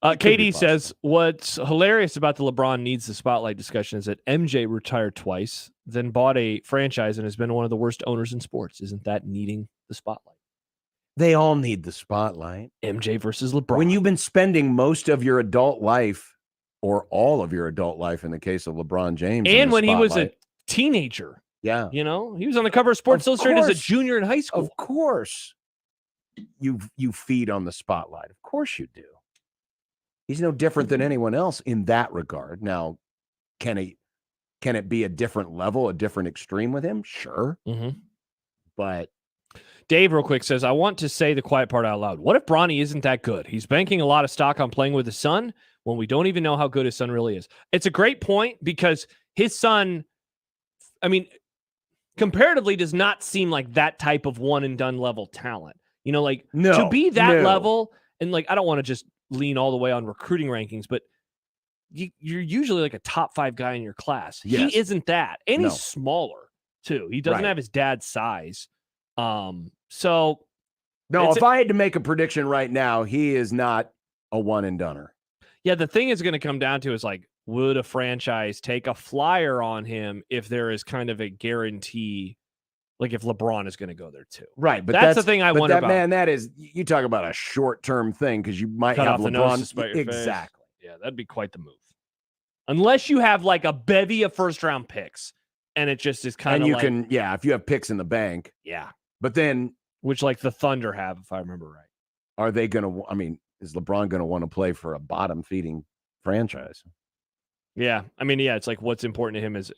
KD says, what's hilarious about the LeBron needs the spotlight discussion is that MJ retired twice, then bought a franchise and has been one of the worst owners in sports. Isn't that needing the spotlight? They all need the spotlight. MJ versus LeBron. When you've been spending most of your adult life, or all of your adult life in the case of LeBron James. And when he was a teenager. Yeah. You know, he was on the cover of Sports Illustrated as a junior in high school. Of course. You feed on the spotlight. Of course you do. He's no different than anyone else in that regard. Now, can it be a different level, a different extreme with him? Sure. Mm-hmm. But Dave, real quick, says, I want to say the quiet part out loud. What if Bronny isn't that good? He's banking a lot of stock on playing with his son when we don't even know how good his son really is. It's a great point because his son, I mean, comparatively does not seem like that type of one and done level talent. You know, like to be that level, and like, I don't want to just lean all the way on recruiting rankings, but you're usually like a top 5 guy in your class. Yes. He isn't that. And he's smaller too. He doesn't have his dad's size. So no, if I had to make a prediction right now, he is not a one and doneer. Yeah, the thing is going to come down to is like, would a franchise take a flyer on him if there is kind of a guarantee, like if LeBron is going to go there too? Right, but that's the thing I wonder about. Man, that is, you talk about a short-term thing because you might Cut have off the nose to LeBron. spite your face. Exactly. Yeah, that'd be quite the move. Unless you have like a bevy of first-round picks, and it just is kind of And you like, can, if you have picks in the bank. Yeah. But then, which like the Thunder have, if I remember right. Are they going to, I mean, is LeBron going to want to play for a bottom-feeding franchise? Yeah. I mean, yeah, it's like what's important to him is,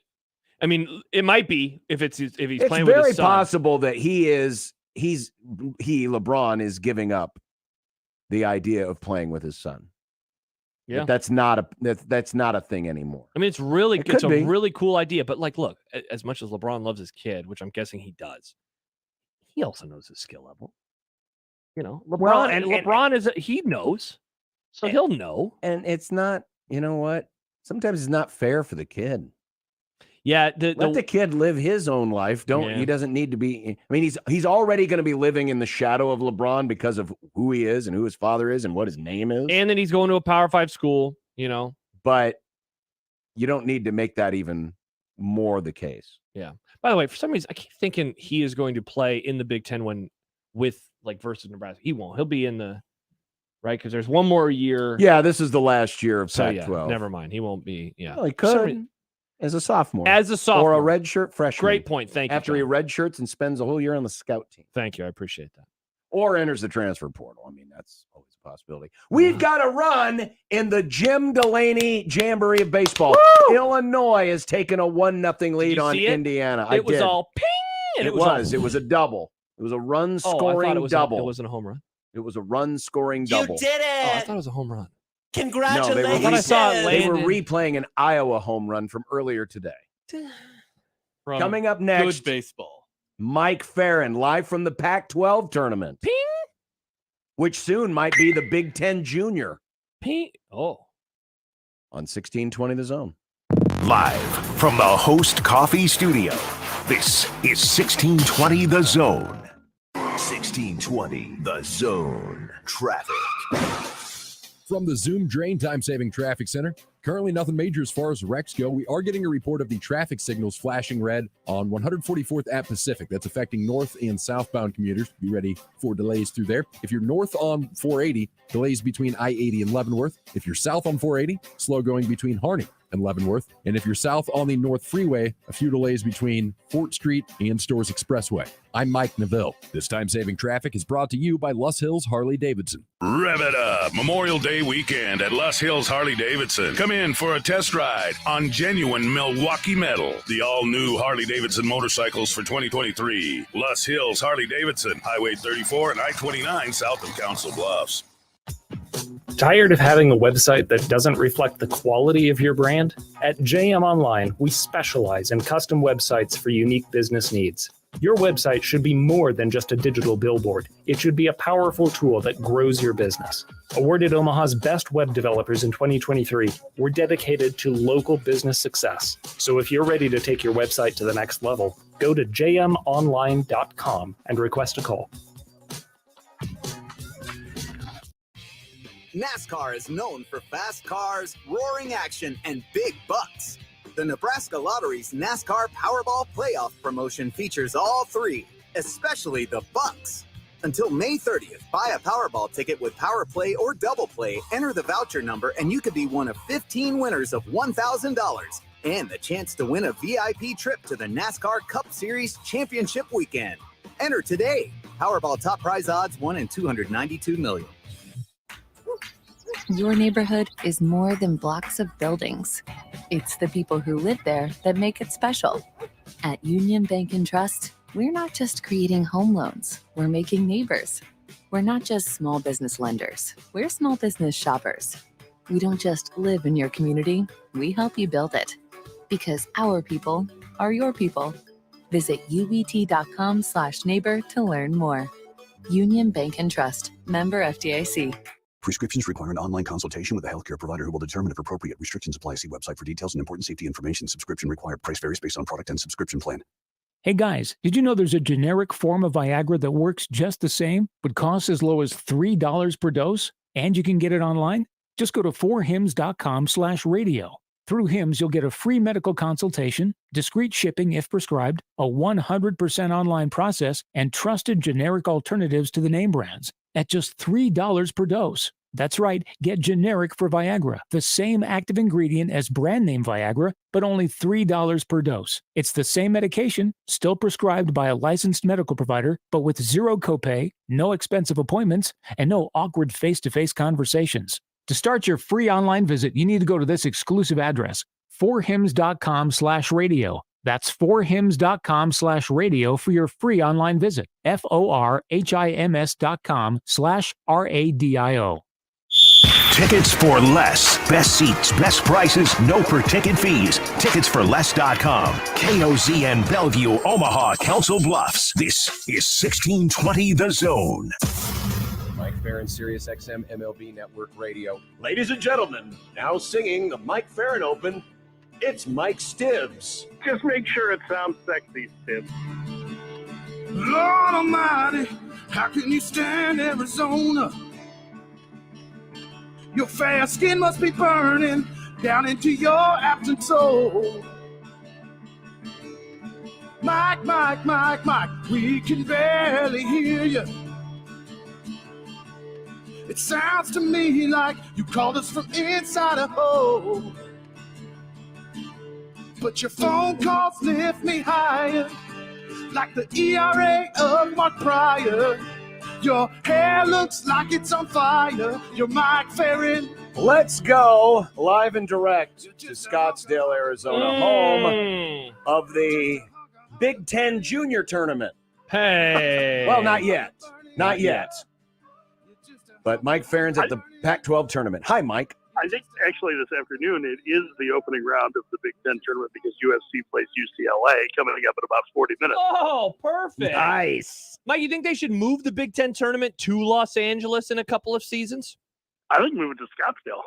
I mean, it might be if he's playing with his son. It's very possible that LeBron is giving up the idea of playing with his son. Yeah. But that's not a thing anymore. I mean, it's really, It it's a could be. really cool idea, but like, look, as much as LeBron loves his kid, which I'm guessing he does, he also knows his skill level. You know, LeBron he knows, so he'll know. And it's not, you know what? Sometimes it's not fair for the kid. Yeah, let the kid live his own life. He doesn't need to be. I mean, he's already going to be living in the shadow of LeBron because of who he is and who his father is and what his name is. And then he's going to a Power 5 school, you know. But you don't need to make that even more the case. Yeah. By the way, for some reason, I keep thinking he is going to play in the Big Ten versus Nebraska. He won't. He'll be in the right because there's one more year. Yeah, this is the last year of Pac-12. Yeah, never mind. He won't be. Yeah, well, he could as a sophomore. or a redshirt freshman. Great point. Thank you. After he redshirts and spends a whole year on the scout team. Thank you. I appreciate that. Or enters the transfer portal. I mean, that's always a possibility. We've got a run in the Jim Delany Jamboree of baseball. Woo! Illinois has taken a 1-0 lead on Indiana. It was all ping. And it was a double. It was a run-scoring double. It wasn't a home run. It was a run-scoring double. You did it! Oh, I thought it was a home run. Congratulations! No, they were replaying an Iowa home run from earlier today. Coming up next, good baseball. Mike Farron, live from the Pac-12 tournament. Ping! Which soon might be the Big Ten Junior. Ping! Oh. On 1620 The Zone. Live from the Host Coffee Studio, this is 1620 The Zone. 1620 The Zone. Traffic. From the Zoom Drain Time Saving Traffic Center. Currently nothing major as far as wrecks go. We are getting a report of the traffic signals flashing red on 144th at Pacific. That's affecting north and southbound commuters. Be ready for delays through there. If you're north on 480, delays between I-80 and Leavenworth. If you're south on 480, slow going between Harney and Leavenworth. And if you're south on the North Freeway, a few delays between Fort Street and Stores Expressway. I'm Mike Neville. This time-saving traffic is brought to you by Lus Hills Harley-Davidson. Rev it up. Memorial Day weekend at Lus Hills Harley-Davidson. Come in for a test ride on genuine Milwaukee metal. The all-new Harley-Davidson motorcycles for 2023. Lus Hills Harley-Davidson, Highway 34 and I-29 south of Council Bluffs. Tired of having a website that doesn't reflect the quality of your brand? At JM Online, we specialize in custom websites for unique business needs. Your website should be more than just a digital billboard. It should be a powerful tool that grows your business. Awarded Omaha's best web developers in 2023, we're dedicated to local business success. So if you're ready to take your website to the next level, go to jmonline.com and request a call. NASCAR is known for fast cars, roaring action, and big bucks. The Nebraska Lottery's NASCAR Powerball Playoff promotion features all three, especially the bucks. Until May 30th, buy a Powerball ticket with Power Play or Double Play, enter the voucher number, and you could be one of 15 winners of $1,000 and the chance to win a VIP trip to the NASCAR Cup Series Championship Weekend. Enter today. Powerball top prize odds 1 in 292 million. Your neighborhood is more than blocks of buildings. It's the people who live there that make it special. At Union Bank and Trust, we're not just creating home loans, we're making neighbors. We're not just small business lenders, we're small business shoppers. We don't just live in your community, we help you build it. Because our people are your people. Visit ubt.com/neighbor to learn more. Union Bank and Trust, member FDIC. Prescriptions require an online consultation with a healthcare provider who will determine if appropriate. Restrictions apply. See website for details and important safety information. Subscription required. Price varies based on product and subscription plan. Hey guys, did you know there's a generic form of Viagra that works just the same, but costs as low as $3 per dose? And you can get it online? Just go to 4hims.com/radio. Through Hims, you'll get a free medical consultation, discreet shipping if prescribed, a 100% online process, and trusted generic alternatives to the name brands at just $3 per dose. That's right, get generic for Viagra, the same active ingredient as brand name Viagra, but only $3 per dose. It's the same medication, still prescribed by a licensed medical provider, but with zero copay, no expensive appointments, and no awkward face-to-face conversations. To start your free online visit, you need to go to this exclusive address, 4hims.com/radio. That's 4hims.com/radio for your free online visit. FORHIMS.com/RADIO. Tickets for less. Best seats, best prices, no per ticket fees. Ticketsforless.com. KOZN Bellevue, Omaha, Council Bluffs. This is 1620 The Zone. Mike Farron, Sirius XM MLB Network Radio. Ladies and gentlemen, now singing the Mike Farron Open, it's Mike Stibbs. Just make sure it sounds sexy, Stibbs. Lord Almighty, how can you stand Arizona? Your fair skin must be burning down into your absent soul. Mike, Mike, Mike, Mike, we can barely hear you. It sounds to me like you called us from inside a hole. But your phone calls lift me higher, like the ERA of Mark Pryor. Your hair looks like it's on fire. You're Mike Farron. Let's go live and direct to Scottsdale, Arizona, home of the Big Ten Junior Tournament. Hey. Well, not yet. Not yet. But Mike Farron's at the Pac-12 tournament. Hi, Mike. I think actually this afternoon it is the opening round of the Big Ten tournament because USC plays UCLA coming up in about 40 minutes. Oh, perfect. Nice. Mike, you think they should move the Big Ten tournament to Los Angeles in a couple of seasons? I think move it to Scottsdale.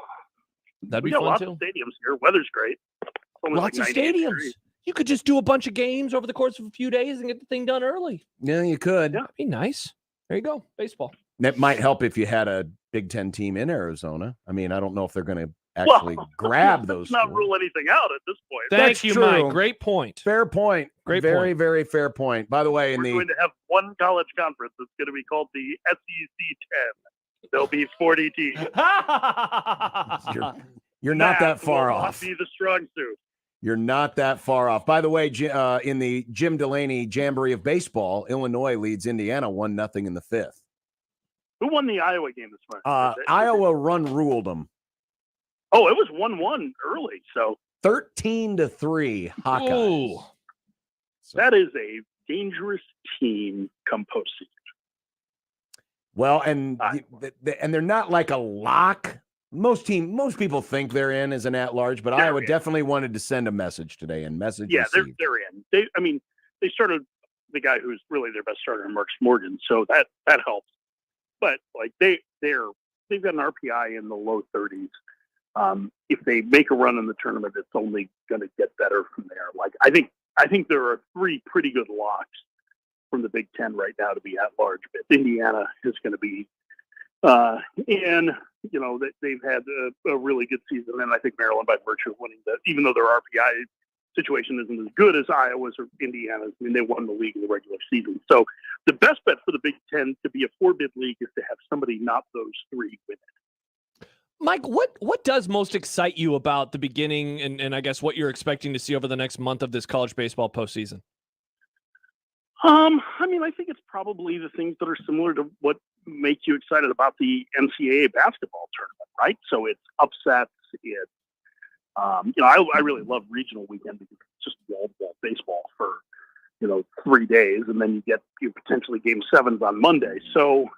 That'd We be got fun lots too. of stadiums here. Weather's great. It's only Lots of like 98 stadiums. degrees. You could just do a bunch of games over the course of a few days and get the thing done early. Yeah, you could. That'd be nice. There you go. Baseball. That might help if you had a Big Ten team in Arizona. I mean, I don't know if they're going to actually grab those. Let's not rule anything out at this point. Thank you, true. Mike. Great point. Fair point. Great very, point. very fair point. By the way, We're going to have one college conference that's going to be called the SEC 10. There'll be 40 teams. you're not that far will not off. Be the strong suit. You're not that far off. By the way, in the Jim Delany Jamboree of Baseball, Illinois leads Indiana 1-0 in the fifth. Who won the Iowa game this morning? Iowa ruled them. Oh, it was 1-1 early. So 13-3 Hawkeyes. Ooh. That is a dangerous team come postseason. Well, and they're not like a lock. Most people think they're in as an at-large, but Iowa definitely wanted to send a message today, and message received. They're in. They started the guy who's really their best starter, Mark Morgan, so that helps. But like they've got an RPI in the low 30s. If they make a run in the tournament, it's only going to get better from there. Like I think there are three pretty good locks from the Big Ten right now to be at large. But Indiana is going to be And, they've had a really good season. And I think Maryland, by virtue of winning that, even though their RPI situation isn't as good as Iowa's or Indiana's, they won the league in the regular season. So the best bet for the Big Ten to be a 4-bid league is to have somebody not those three win it. Mike, what does most excite you about the beginning and I guess what you're expecting to see over the next month of this college baseball postseason? I think it's probably the things that are similar to what make you excited about the NCAA basketball tournament, right? So it's upsets. It's, I really love regional weekend because it's just wall-to-wall baseball for, 3 days, and then you get potentially game 7s on Monday. So,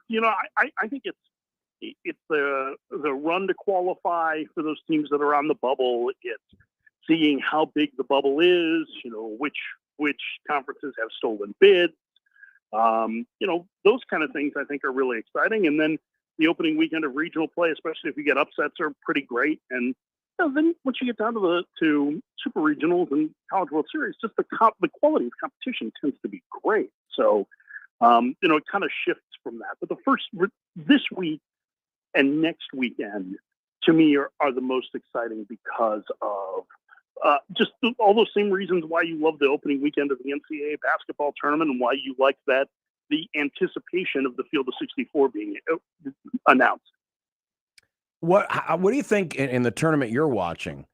I think it's the run to qualify for those teams that are on the bubble. It's seeing how big the bubble is, which conferences have stolen bids. Those kind of things I think are really exciting. And then the opening weekend of regional play, especially if you get upsets, are pretty great. And then once you get down to super regionals and College World Series, just the quality of competition tends to be great. So, it kind of shifts from that. But this week and next weekend, to me, are the most exciting because of just all those same reasons why you love the opening weekend of the NCAA basketball tournament and why you like the anticipation of the Field of 64 being announced. What do you think in the tournament you're watching?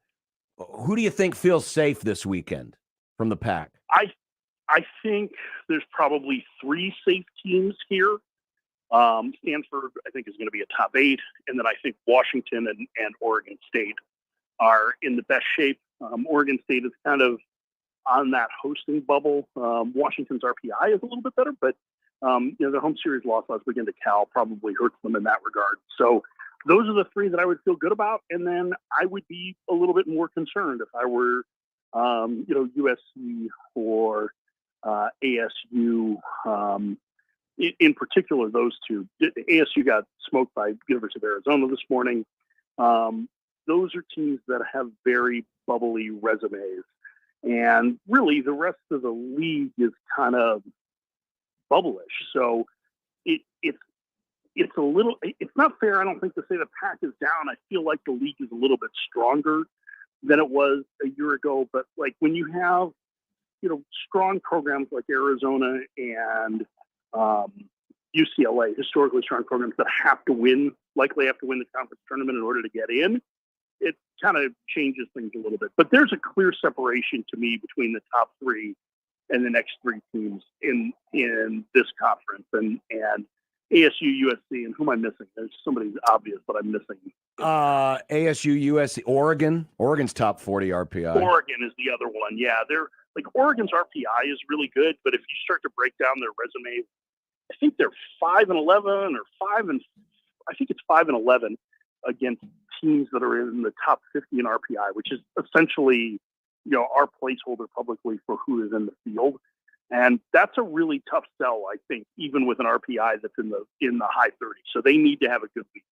Who do you think feels safe this weekend from the pack? I think there's probably 3 safe teams here. Stanford, I think, is going to be a top 8, and then I think Washington and Oregon State are in the best shape. Oregon State is kind of on that hosting bubble. Washington's RPI is a little bit better, but their home series loss last weekend to Cal probably hurts them in that regard. So those are the 3 that I would feel good about, and then I would be a little bit more concerned if I were, USC or ASU. In particular, those 2. ASU got smoked by University of Arizona this morning. Those are teams that have very bubbly resumes. And really, the rest of the league is kind of bubblish. So it's a little, it's not fair, I don't think, to say the pack is down. I feel like the league is a little bit stronger than it was a year ago. But like when you have, strong programs like Arizona and UCLA, historically strong programs that likely have to win the conference tournament in order to get in, it kind of changes things a little bit. But there's a clear separation to me between the top 3 and the next 3 teams in this conference. And ASU, USC, and who am I missing? There's somebody obvious, but I'm missing. ASU, USC, Oregon. Oregon's top 40 RPI. Oregon is the other one. Yeah, they're like Oregon's RPI is really good, but if you start to break down their resume, I think they're 5-11 or 5-11 against teams that are in the top 50 in RPI, which is essentially, our placeholder publicly for who is in the field. And that's a really tough sell, I think, even with an RPI that's in the high 30s. So they need to have a good week.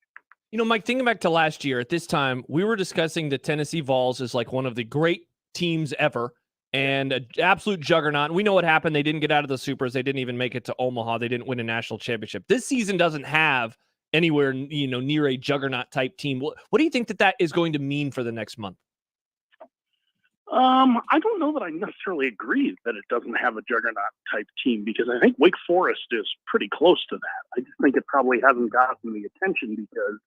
Mike, thinking back to last year at this time, we were discussing the Tennessee Vols as like one of the great teams ever and an absolute juggernaut. We know what happened. They didn't get out of the Supers. They didn't even make it to Omaha. They didn't win a national championship. This season doesn't have anywhere, near a juggernaut type team. What do you think that is going to mean for the next month? I don't know that I necessarily agree that it doesn't have a juggernaut type team, because I think Wake Forest is pretty close to that. I just think it probably hasn't gotten the attention because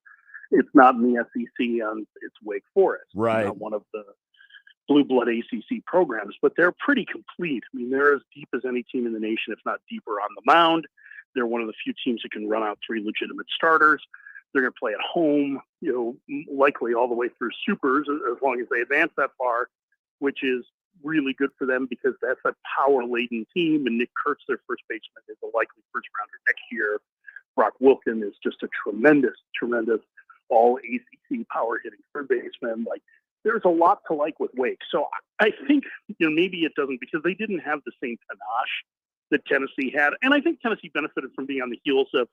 it's not in the SEC and it's Wake Forest. Right. Not one of the blue blood ACC programs, but they're pretty complete. I mean, they're as deep as any team in the nation, if not deeper on the mound. They're one of the few teams that can run out 3 legitimate starters. They're going to play at home, likely all the way through Supers as long as they advance that far, which is really good for them because that's a power-laden team. And Nick Kurtz, their first baseman, is a likely first-rounder next year. Brock Wilken is just a tremendous all-ACC power-hitting third baseman. Like, there's a lot to like with Wake. So I think, maybe it doesn't, because they didn't have the same panache that Tennessee had. And I think Tennessee benefited from being on the heels of,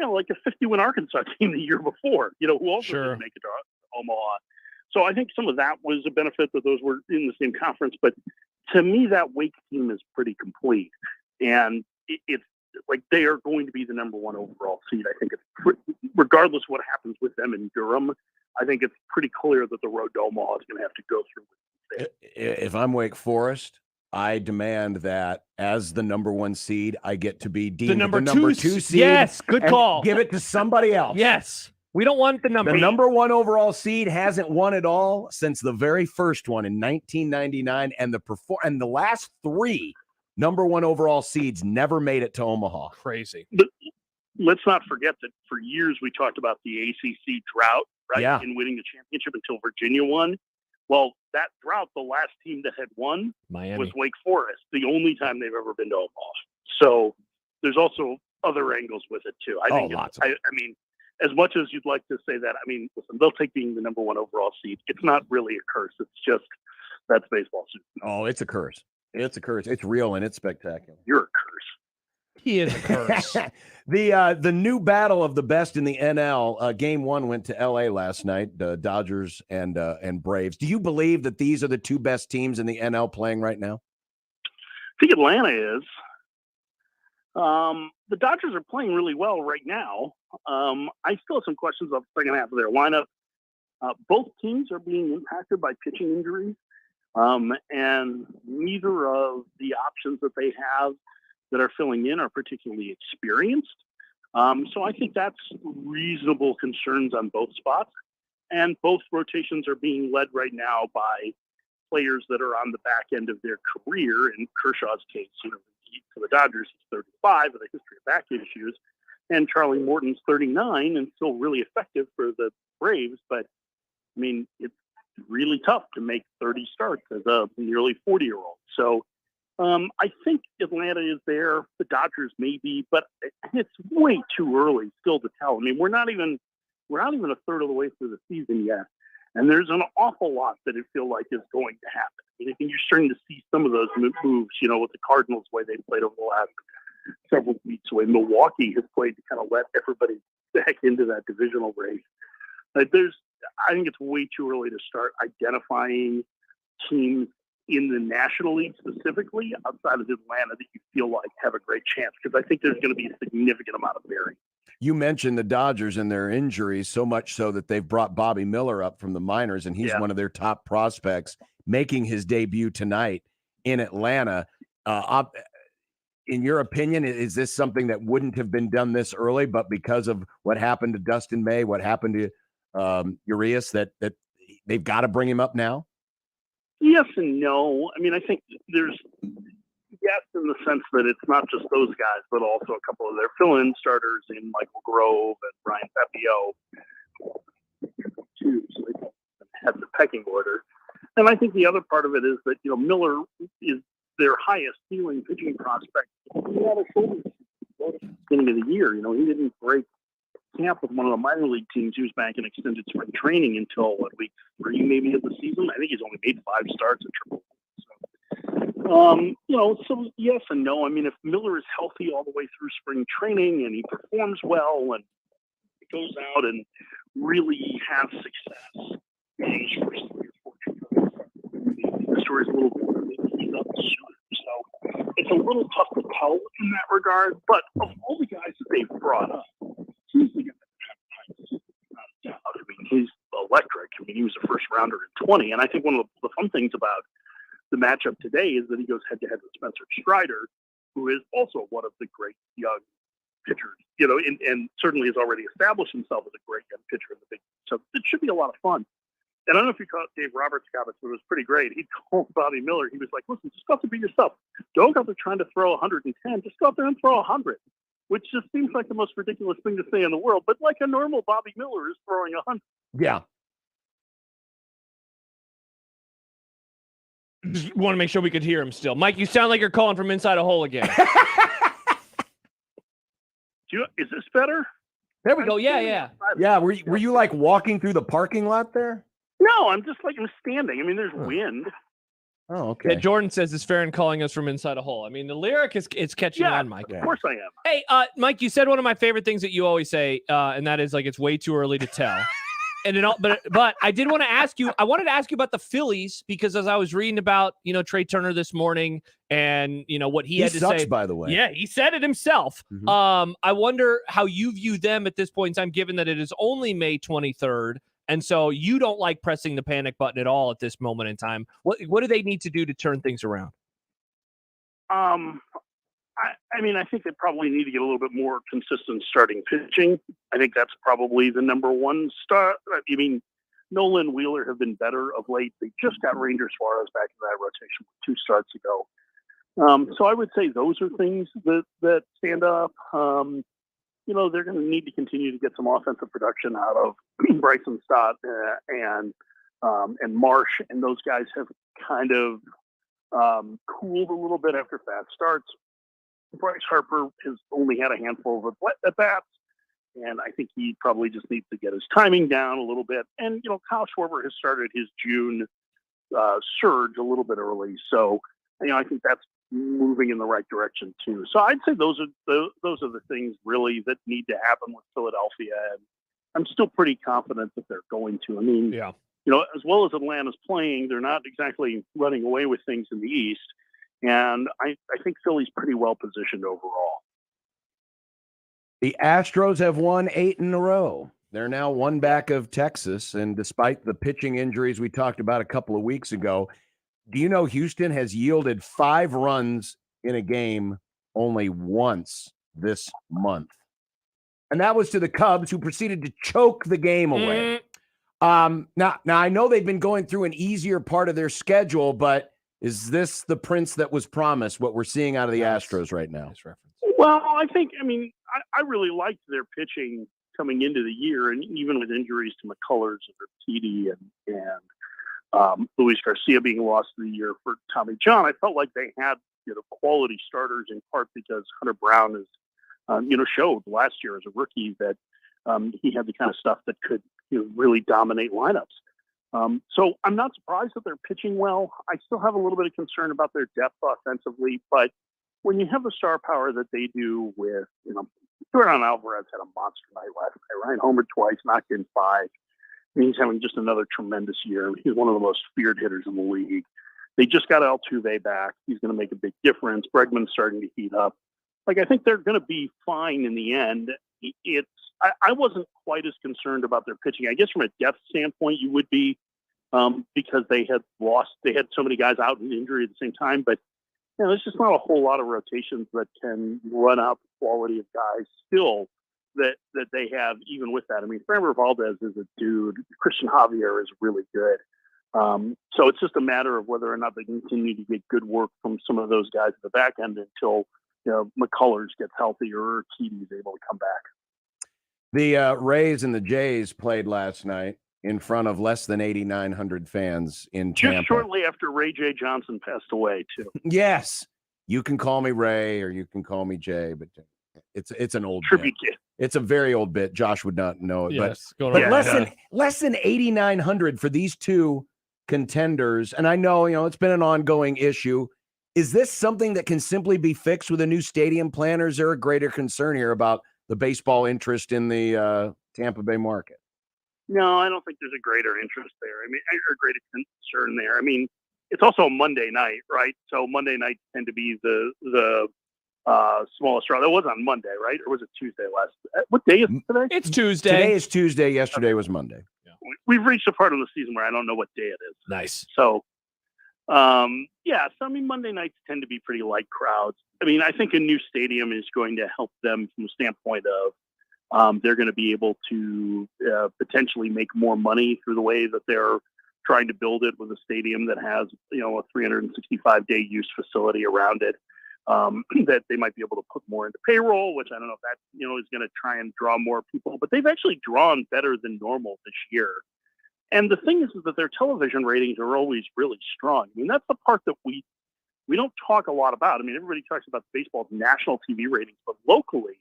like a 50-win Arkansas team the year before, who also didn't make it to Omaha. So I think some of that was a benefit that those were in the same conference. But to me, that Wake team is pretty complete. And it's like they are going to be the number one overall seed. I think it's regardless of what happens with them in Durham. I think it's pretty clear that the road to Omaha is going to have to go through. If I'm Wake Forest, I demand that as the number one seed, I get to be deemed the number two seed. Yes, good call. Give it to somebody else. Yes. We don't want the number. The number one overall seed hasn't won it all since the very first one in 1999, and the last three number one overall seeds never made it to Omaha. Crazy. But let's not forget that for years we talked about the ACC drought, right? Yeah. In winning the championship until Virginia won. Well, that drought, the last team that had won was Wake Forest, the only time they've ever been to Omaha. So there's also other angles with it too. I think lots. I mean, as much as you'd like to say that, I mean, listen, they'll take being the number one overall seed. It's not really a curse. It's just that's baseball. Oh, it's a curse. It's a curse. It's real and it's spectacular. You're a curse. He is a curse. The new battle of the best in the NL. Game one went to LA last night. The Dodgers and Braves. Do you believe that these are the two best teams in the NL playing right now? I think Atlanta is. The Dodgers are playing really well right now. I still have some questions about the second half of their lineup. Both teams are being impacted by pitching injuries, and neither of the options that they have that are filling in are particularly experienced. So I think that's reasonable concerns on both spots. And both rotations are being led right now by players that are on the back end of their career. In Kershaw's case, for the Dodgers, he's 35 with a history of back issues. And Charlie Morton's 39 and still really effective for the Braves. But, I mean, it's really tough to make 30 starts as a nearly 40-year-old. So I think Atlanta is there. The Dodgers maybe, but it's way too early still to tell. I mean, we're not even a third of the way through the season yet. And there's an awful lot that it feels like is going to happen. I mean, I think you're starting to see some of those moves, with the Cardinals, the way they played over the last several weeks, the way Milwaukee has played to kind of let everybody back into that divisional race. I think it's way too early to start identifying teams in the National League specifically outside of Atlanta that you feel like have a great chance, because I think there's going to be a significant amount of variance. You mentioned the Dodgers and their injuries, so much so that they've brought Bobby Miller up from the minors, and he's one of their top prospects, making his debut tonight in Atlanta. In your opinion, is this something that wouldn't have been done this early, but because of what happened to Dustin May, what happened to Urias, that they've got to bring him up now? Yes and no. I mean, I think there's yes in the sense that it's not just those guys, but also a couple of their fill-in starters in Michael Grove and Brian Pepiot, too, so they have the pecking order. And I think the other part of it is that, Miller is their highest ceiling pitching prospect. He had a shoulder at the beginning of the year. He didn't break camp with one of the minor league teams. He was back in extended spring training until week 3 maybe of the season. I think he's only made 5 starts at Triple. So yes and no. I mean, if Miller is healthy all the way through spring training and he performs well and goes out and really has success, the story's a little bit maybe he's up soon. So it's a little tough to tell in that regard. But of all the guys that they've brought up, he's the guy that have I mean, he's electric. I mean, he was a first rounder in 20. And I think one of the fun things about the matchup today is that he goes head-to-head with Spencer Strider, who is also one of the great young pitchers, and certainly has already established himself as a great young pitcher in the big league. So it should be a lot of fun. And I don't know if you caught Dave Roberts' comments, but it was pretty great. He told Bobby Miller, he was like, listen, just go out there and be yourself. Don't go out there trying to throw 110. Just go out there and throw 100, which just seems like the most ridiculous thing to say in the world. But like a normal Bobby Miller is throwing 100. Yeah. Just want to make sure we could hear him still. Mike, you sound like you're calling from inside a hole again. Is this better? There we go. Yeah. Yeah. Were you like walking through the parking lot there? No, I'm standing. I mean, there's wind. Oh, okay. Yeah, Jordan says it's fair in calling us from inside a hole. I mean, the lyric is catching on, Mike. Of course I am. Hey, Mike, you said one of my favorite things that you always say, and that is like it's way too early to tell. And it all, but I did want to ask you. I wanted to ask you about the Phillies because as I was reading about Trey Turner this morning and what he had to sucks, say. by the way. Yeah, he said it himself. Mm-hmm. I wonder how you view them at this point in time, given that it is only May 23rd, and so you don't like pressing the panic button at all at this moment in time. What do they need to do to turn things around? I think they probably need to get a little bit more consistent starting pitching. I think that's probably the number one start. Nolan Wheeler have been better of late. They just got Ranger Suarez back in that rotation 2 starts ago. So I would say those are things that stand up. They're going to need to continue to get some offensive production out of Bryson Stott and Marsh, and those guys have kind of cooled a little bit after fast starts. Bryce Harper has only had a handful of at bats, and I think he probably just needs to get his timing down a little bit. And Kyle Schwarber has started his June surge a little bit early, so I think that's moving in the right direction too. So I'd say those are the things really that need to happen with Philadelphia, and I'm still pretty confident that they're going to. As well as Atlanta's playing, they're not exactly running away with things in the East. And I think Philly's pretty well positioned overall. The Astros have won 8 in a row. They're now 1 back of Texas. And despite the pitching injuries we talked about a couple of weeks ago, do you know Houston has yielded 5 runs in a game only once this month? And that was to the Cubs, who proceeded to choke the game away. Now I know they've been going through an easier part of their schedule, but is this the Prince that was promised, what we're seeing out of the Astros right now? Well, I I really liked their pitching coming into the year, and even with injuries to McCullers and Urquidy and Luis Garcia being lost of the year for Tommy John, I felt like they had quality starters, in part because Hunter Brown is showed last year as a rookie that he had the kind of stuff that could really dominate lineups. So I'm not surprised that they're pitching well. I still have a little bit of concern about their depth offensively, but when you have the star power that they do with, Jordan Alvarez had a monster night last night, right? Homered twice, knocked in 5. He's having just another tremendous year. He's one of the most feared hitters in the league. They just got Altuve back. He's going to make a big difference. Bregman's starting to heat up. I think they're going to be fine in the end. I wasn't quite as concerned about their pitching. I guess from a depth standpoint, you would be because they had so many guys out in injury at the same time. But there's just not a whole lot of rotations that can run out the quality of guys still that they have even with that. Framber Valdez is a dude. Christian Javier is really good. So it's just a matter of whether or not they continue to get good work from some of those guys at the back end until McCullers gets healthy or Urquidy is able to come back. The Rays and the Jays played last night in front of less than 8,900 fans in Tampa. Just shortly after Ray J. Johnson passed away, too. Yes. You can call me Ray or you can call me Jay, but it's an old tribute bit. It's a very old bit. Josh would not know it. Yes, but less than 8,900 for these two contenders. And I know, it's been an ongoing issue. Is this something that can simply be fixed with a new stadium plan, or is there a greater concern here about the baseball interest in the Tampa Bay market? No, I don't think there's a greater interest there. Or greater concern there. It's also a Monday night, right? So Monday nights tend to be the smallest draw. That was on Monday, right? Or was it Tuesday what day is it today? It's Tuesday. Today is Tuesday. Yesterday was Monday. Yeah. We've reached a part of the season where I don't know what day it is. Nice. So, Monday nights tend to be pretty light crowds. I think a new stadium is going to help them from the standpoint of they're going to be able to potentially make more money through the way that they're trying to build it with a stadium that has, a 365-day use facility around it, that they might be able to put more into payroll, which I don't know if that, is going to try and draw more people. But they've actually drawn better than normal this year. And the thing is that their television ratings are always really strong. That's the part that we don't talk a lot about. Everybody talks about baseball's national TV ratings, but locally,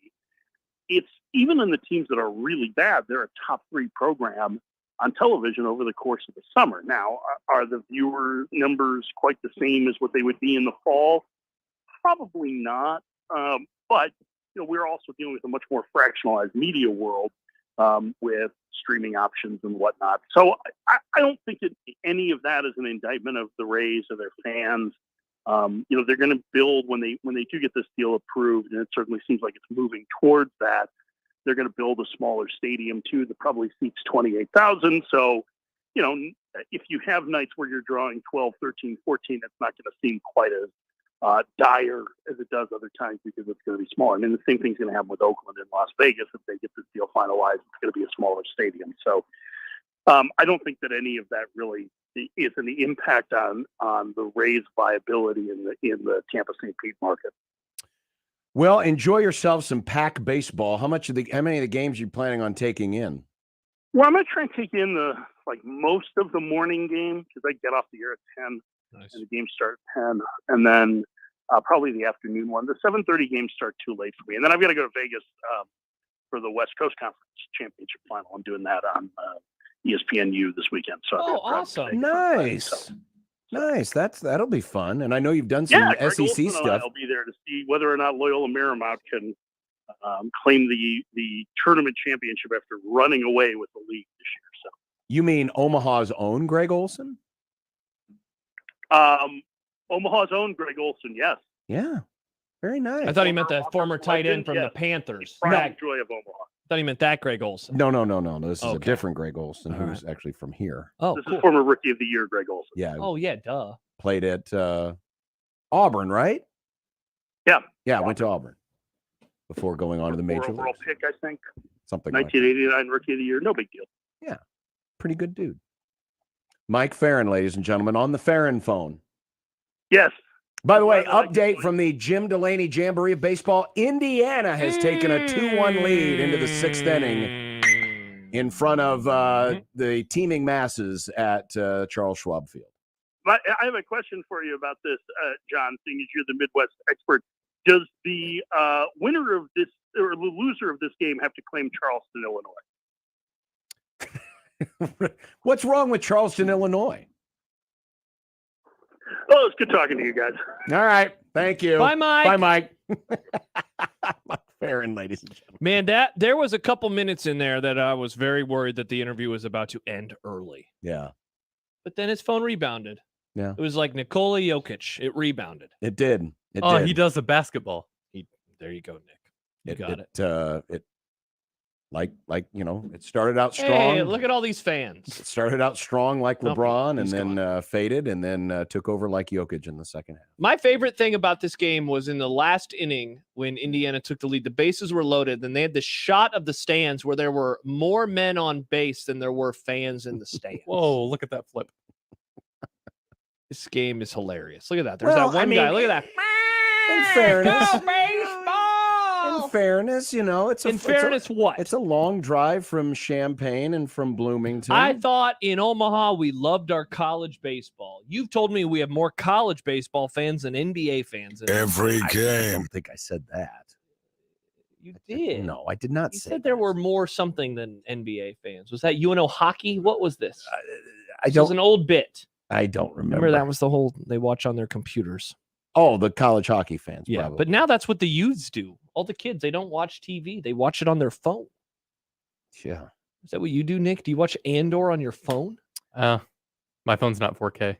it's even in the teams that are really bad, they're a top 3 program on television over the course of the summer. Now, are the viewer numbers quite the same as what they would be in the fall? Probably not. But we're also dealing with a much more fractionalized media world with streaming options and whatnot. So I don't think any of that is an indictment of the Rays or their fans. They're going to build when they do get this deal approved, and it certainly seems like it's moving towards that. They're going to build a smaller stadium too that probably seats 28,000. So, if you have nights where you're drawing 12, 13, 14, it's not going to seem quite as dire as it does other times because it's going to be smaller. I mean, the same thing's going to happen with Oakland and Las Vegas. If they get this deal finalized, it's going to be a smaller stadium. So I don't think that any of that really is an impact on the Rays' viability in the Tampa-St. Pete market. Well, enjoy yourself some Pac baseball. How many of the games are you planning on taking in? Well, I'm going to try and take in most of the morning game because I get off the air at 10. Nice. And the games start at 10, and then probably the afternoon one. The 7:30 games start too late for me, and then I've got to go to Vegas for the West Coast Conference Championship Final. I'm doing that on ESPNU this weekend. So awesome! Nice. That'll be fun. And I know you've done some SEC Olson stuff. I'll be there to see whether or not Loyola Marymount can claim the tournament championship after running away with the league this year. So you mean Omaha's own Greg Olson? Omaha's own Greg Olson, yes. Yeah, very nice. I thought he meant the former tight end from the Panthers. Pride and joy of Omaha. I thought he meant that Greg Olson. No. This is a different Greg Olson who's actually from here. Oh, this is former Rookie of the Year Greg Olson. Yeah. Oh, yeah, duh. Played at Auburn, right? Yeah, went to Auburn before going on to the major leagues. Overall pick, I think. Something 1989 Rookie of the Year. No big deal. Yeah, pretty good dude. Mike Farron, ladies and gentlemen, on the Farron phone. Yes. By the way, update from the Jim Delany Jamboree of Baseball. Indiana has taken a 2-1 lead into the 6th inning in front of the teeming masses at Charles Schwab Field. I have a question for you about this, John, seeing as you're the Midwest expert. Does the winner of this or the loser of this game have to claim Charleston, Illinois? What's wrong with Charleston, Illinois? Oh, it's good talking to you guys. All right. Thank you. Bye, Mike. Bye, Mike. Mike Farron, ladies and gentlemen. Man, there was a couple minutes in there that I was very worried that the interview was about to end early. Yeah. But then his phone rebounded. Yeah. It was like Nikola Jokic. It rebounded. It did. It did. He He does the basketball. There you go, Nick. You got it. It it started out strong. Hey, look at all these fans. It started out strong like LeBron and then faded and then took over like Jokic in the second half. My favorite thing about this game was in the last inning when Indiana took the lead. The bases were loaded, and they had the shot of the stands where there were more men on base than there were fans in the stands. Whoa, look at that flip. This game is hilarious. Look at that. There's that one guy. Look at that. In fairness. Go baseball! In fairness, it's a long drive from Champaign and from Bloomington. I thought in Omaha we loved our college baseball. You've told me we have more college baseball fans than NBA fans. Every game. I don't think I said that. You did. No, I did not You say said there were more something than NBA fans. Was that UNO hockey? What was this? I This was an old bit. I don't remember. Remember that was the whole they watch on their computers. Oh, the college hockey fans. Yeah, probably. but now that's what the youths do. All the kids, they don't watch TV. They watch it on their phone. Yeah. Is that what you do, Nick? Do you watch Andor on your phone? My phone's not 4K.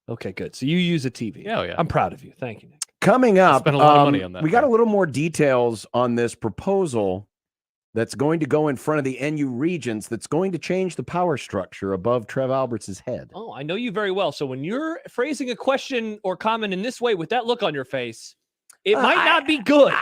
Okay, good. So you use a TV. Yeah, yeah. I'm proud of you. Thank you, Nick. Coming up, spent a lot of money on that. We got a little more details on this proposal that's going to go in front of the NU Regents that's going to change the power structure above Trev Alberts' head. Oh, I know you very well. So when you're phrasing a question or comment in this way with that look on your face, it might not be good.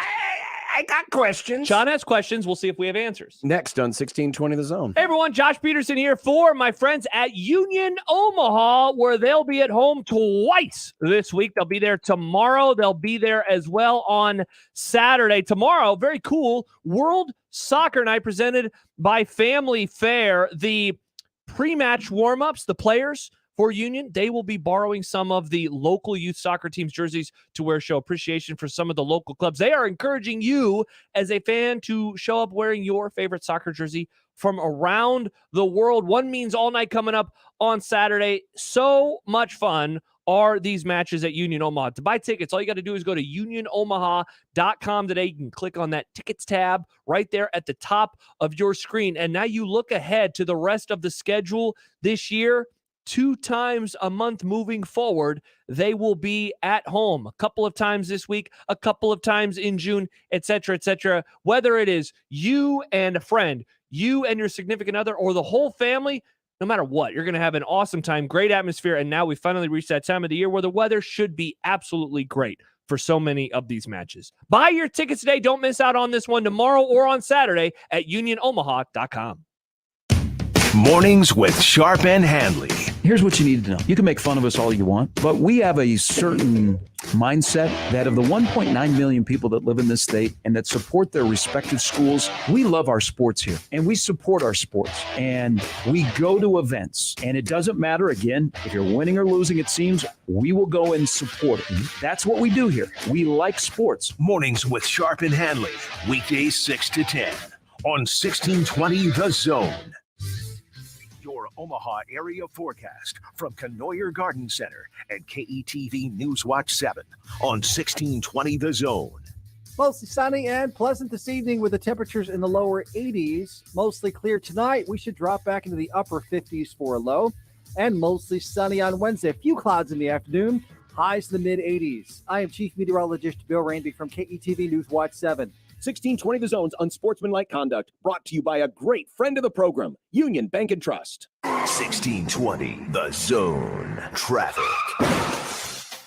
I got questions. John has questions. We'll see if we have answers. Next on 1620 The Zone. Hey, everyone. Josh Peterson here for my friends at Union Omaha, where they'll be at home twice this week. They'll be there tomorrow. They'll be there as well on Saturday. Tomorrow, very cool, World Soccer Night presented by Family Fare. The pre-match warm-ups, the players for Union, they will be borrowing some of the local youth soccer team's jerseys to wear, show appreciation for some of the local clubs. They are encouraging you as a fan to show up wearing your favorite soccer jersey from around the world. One Means All Night coming up on Saturday. So much fun are these matches at Union Omaha. To buy tickets, all you got to do is go to unionomaha.com today. You can click on that tickets tab right there at the top of your screen. And now you look ahead to the rest of the schedule this year. 2 times a month moving forward, they will be at home a couple of times this week, a couple of times in June, etc., etc. Whether it is you and a friend, you and your significant other, or the whole family, no matter what, you're going to have an awesome time, great atmosphere, and now we finally reached that time of the year where the weather should be absolutely great for so many of these matches. Buy your tickets today. Don't miss out on this one tomorrow or on Saturday at unionomaha.com. Mornings with Sharp and Handley. Here's what you need to know. You can make fun of us all you want, but we have a certain mindset that of the 1.9 million people that live in this state and that support their respective schools, we love our sports here and we support our sports and we go to events. And it doesn't matter, again, if you're winning or losing, it seems, we will go and support it. That's what we do here. We like sports. Mornings with Sharp and Handley. Weekdays 6 to 10 on 1620 The Zone. Your Omaha area forecast from Canoyer Garden Center and KETV Newswatch 7 on 1620 The Zone. Mostly sunny and pleasant this evening with the temperatures in the lower 80s. Mostly clear tonight. We should drop back into the upper 50s for a low. And mostly sunny on Wednesday. A few clouds in the afternoon. Highs in the mid-80s. I am Chief Meteorologist Bill Ranby from KETV Newswatch 7. 1620 The Zone's Unsportsmanlike Conduct, brought to you by a great friend of the program, Union Bank and Trust. 1620 The Zone. Traffic.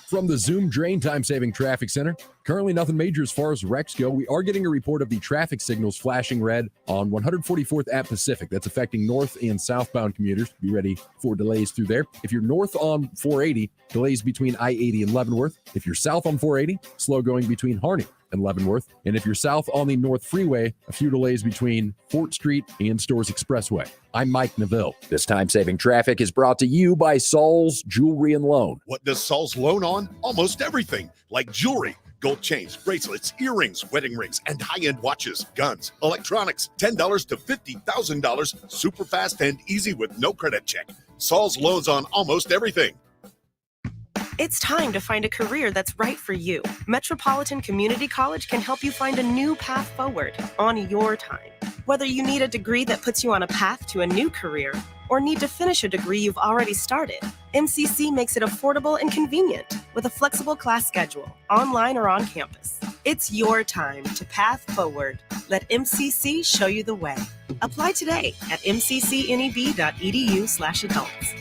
From the Zoom Drain Time-Saving Traffic Center, currently nothing major as far as wrecks go. We are getting a report of the traffic signals flashing red on 144th at Pacific. That's affecting north and southbound commuters. Be ready for delays through there. If you're north on 480, delays between I-80 and Leavenworth. If you're south on 480, slow going between Harney and Leavenworth. And if you're south on the North Freeway, a few delays between Fort Street and Stores Expressway. I'm Mike Neville. This time-saving traffic is brought to you by Saul's Jewelry and Loan. What does Saul's loan on? Almost everything, like jewelry, gold chains, bracelets, earrings, wedding rings, and high-end watches, guns, electronics, $10 to $50,000, super fast and easy with no credit check. Saul's loans on almost everything. It's time to find a career that's right for you. Metropolitan Community College can help you find a new path forward on your time. Whether you need a degree that puts you on a path to a new career or need to finish a degree you've already started, MCC makes it affordable and convenient with a flexible class schedule, online or on campus. It's your time to path forward. Let MCC show you the way. Apply today at mccneb.edu/adults.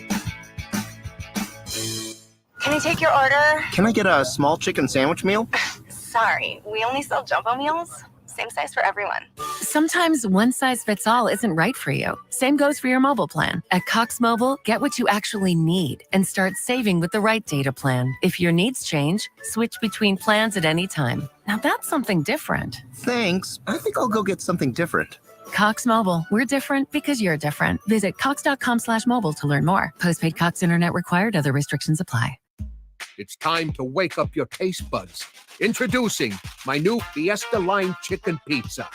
Can I take your order? Can I get a small chicken sandwich meal? Sorry, we only sell jumbo meals. Same size for everyone. Sometimes one size fits all isn't right for you. Same goes for your mobile plan. At Cox Mobile, get what you actually need and start saving with the right data plan. If your needs change, switch between plans at any time. Now that's something different. Thanks. I think I'll go get something different. Cox Mobile. We're different because you're different. Visit cox.com/mobile to learn more. Postpaid Cox internet required. Other restrictions apply. It's time to wake up your taste buds. Introducing my new Fiesta Line Chicken Pizza.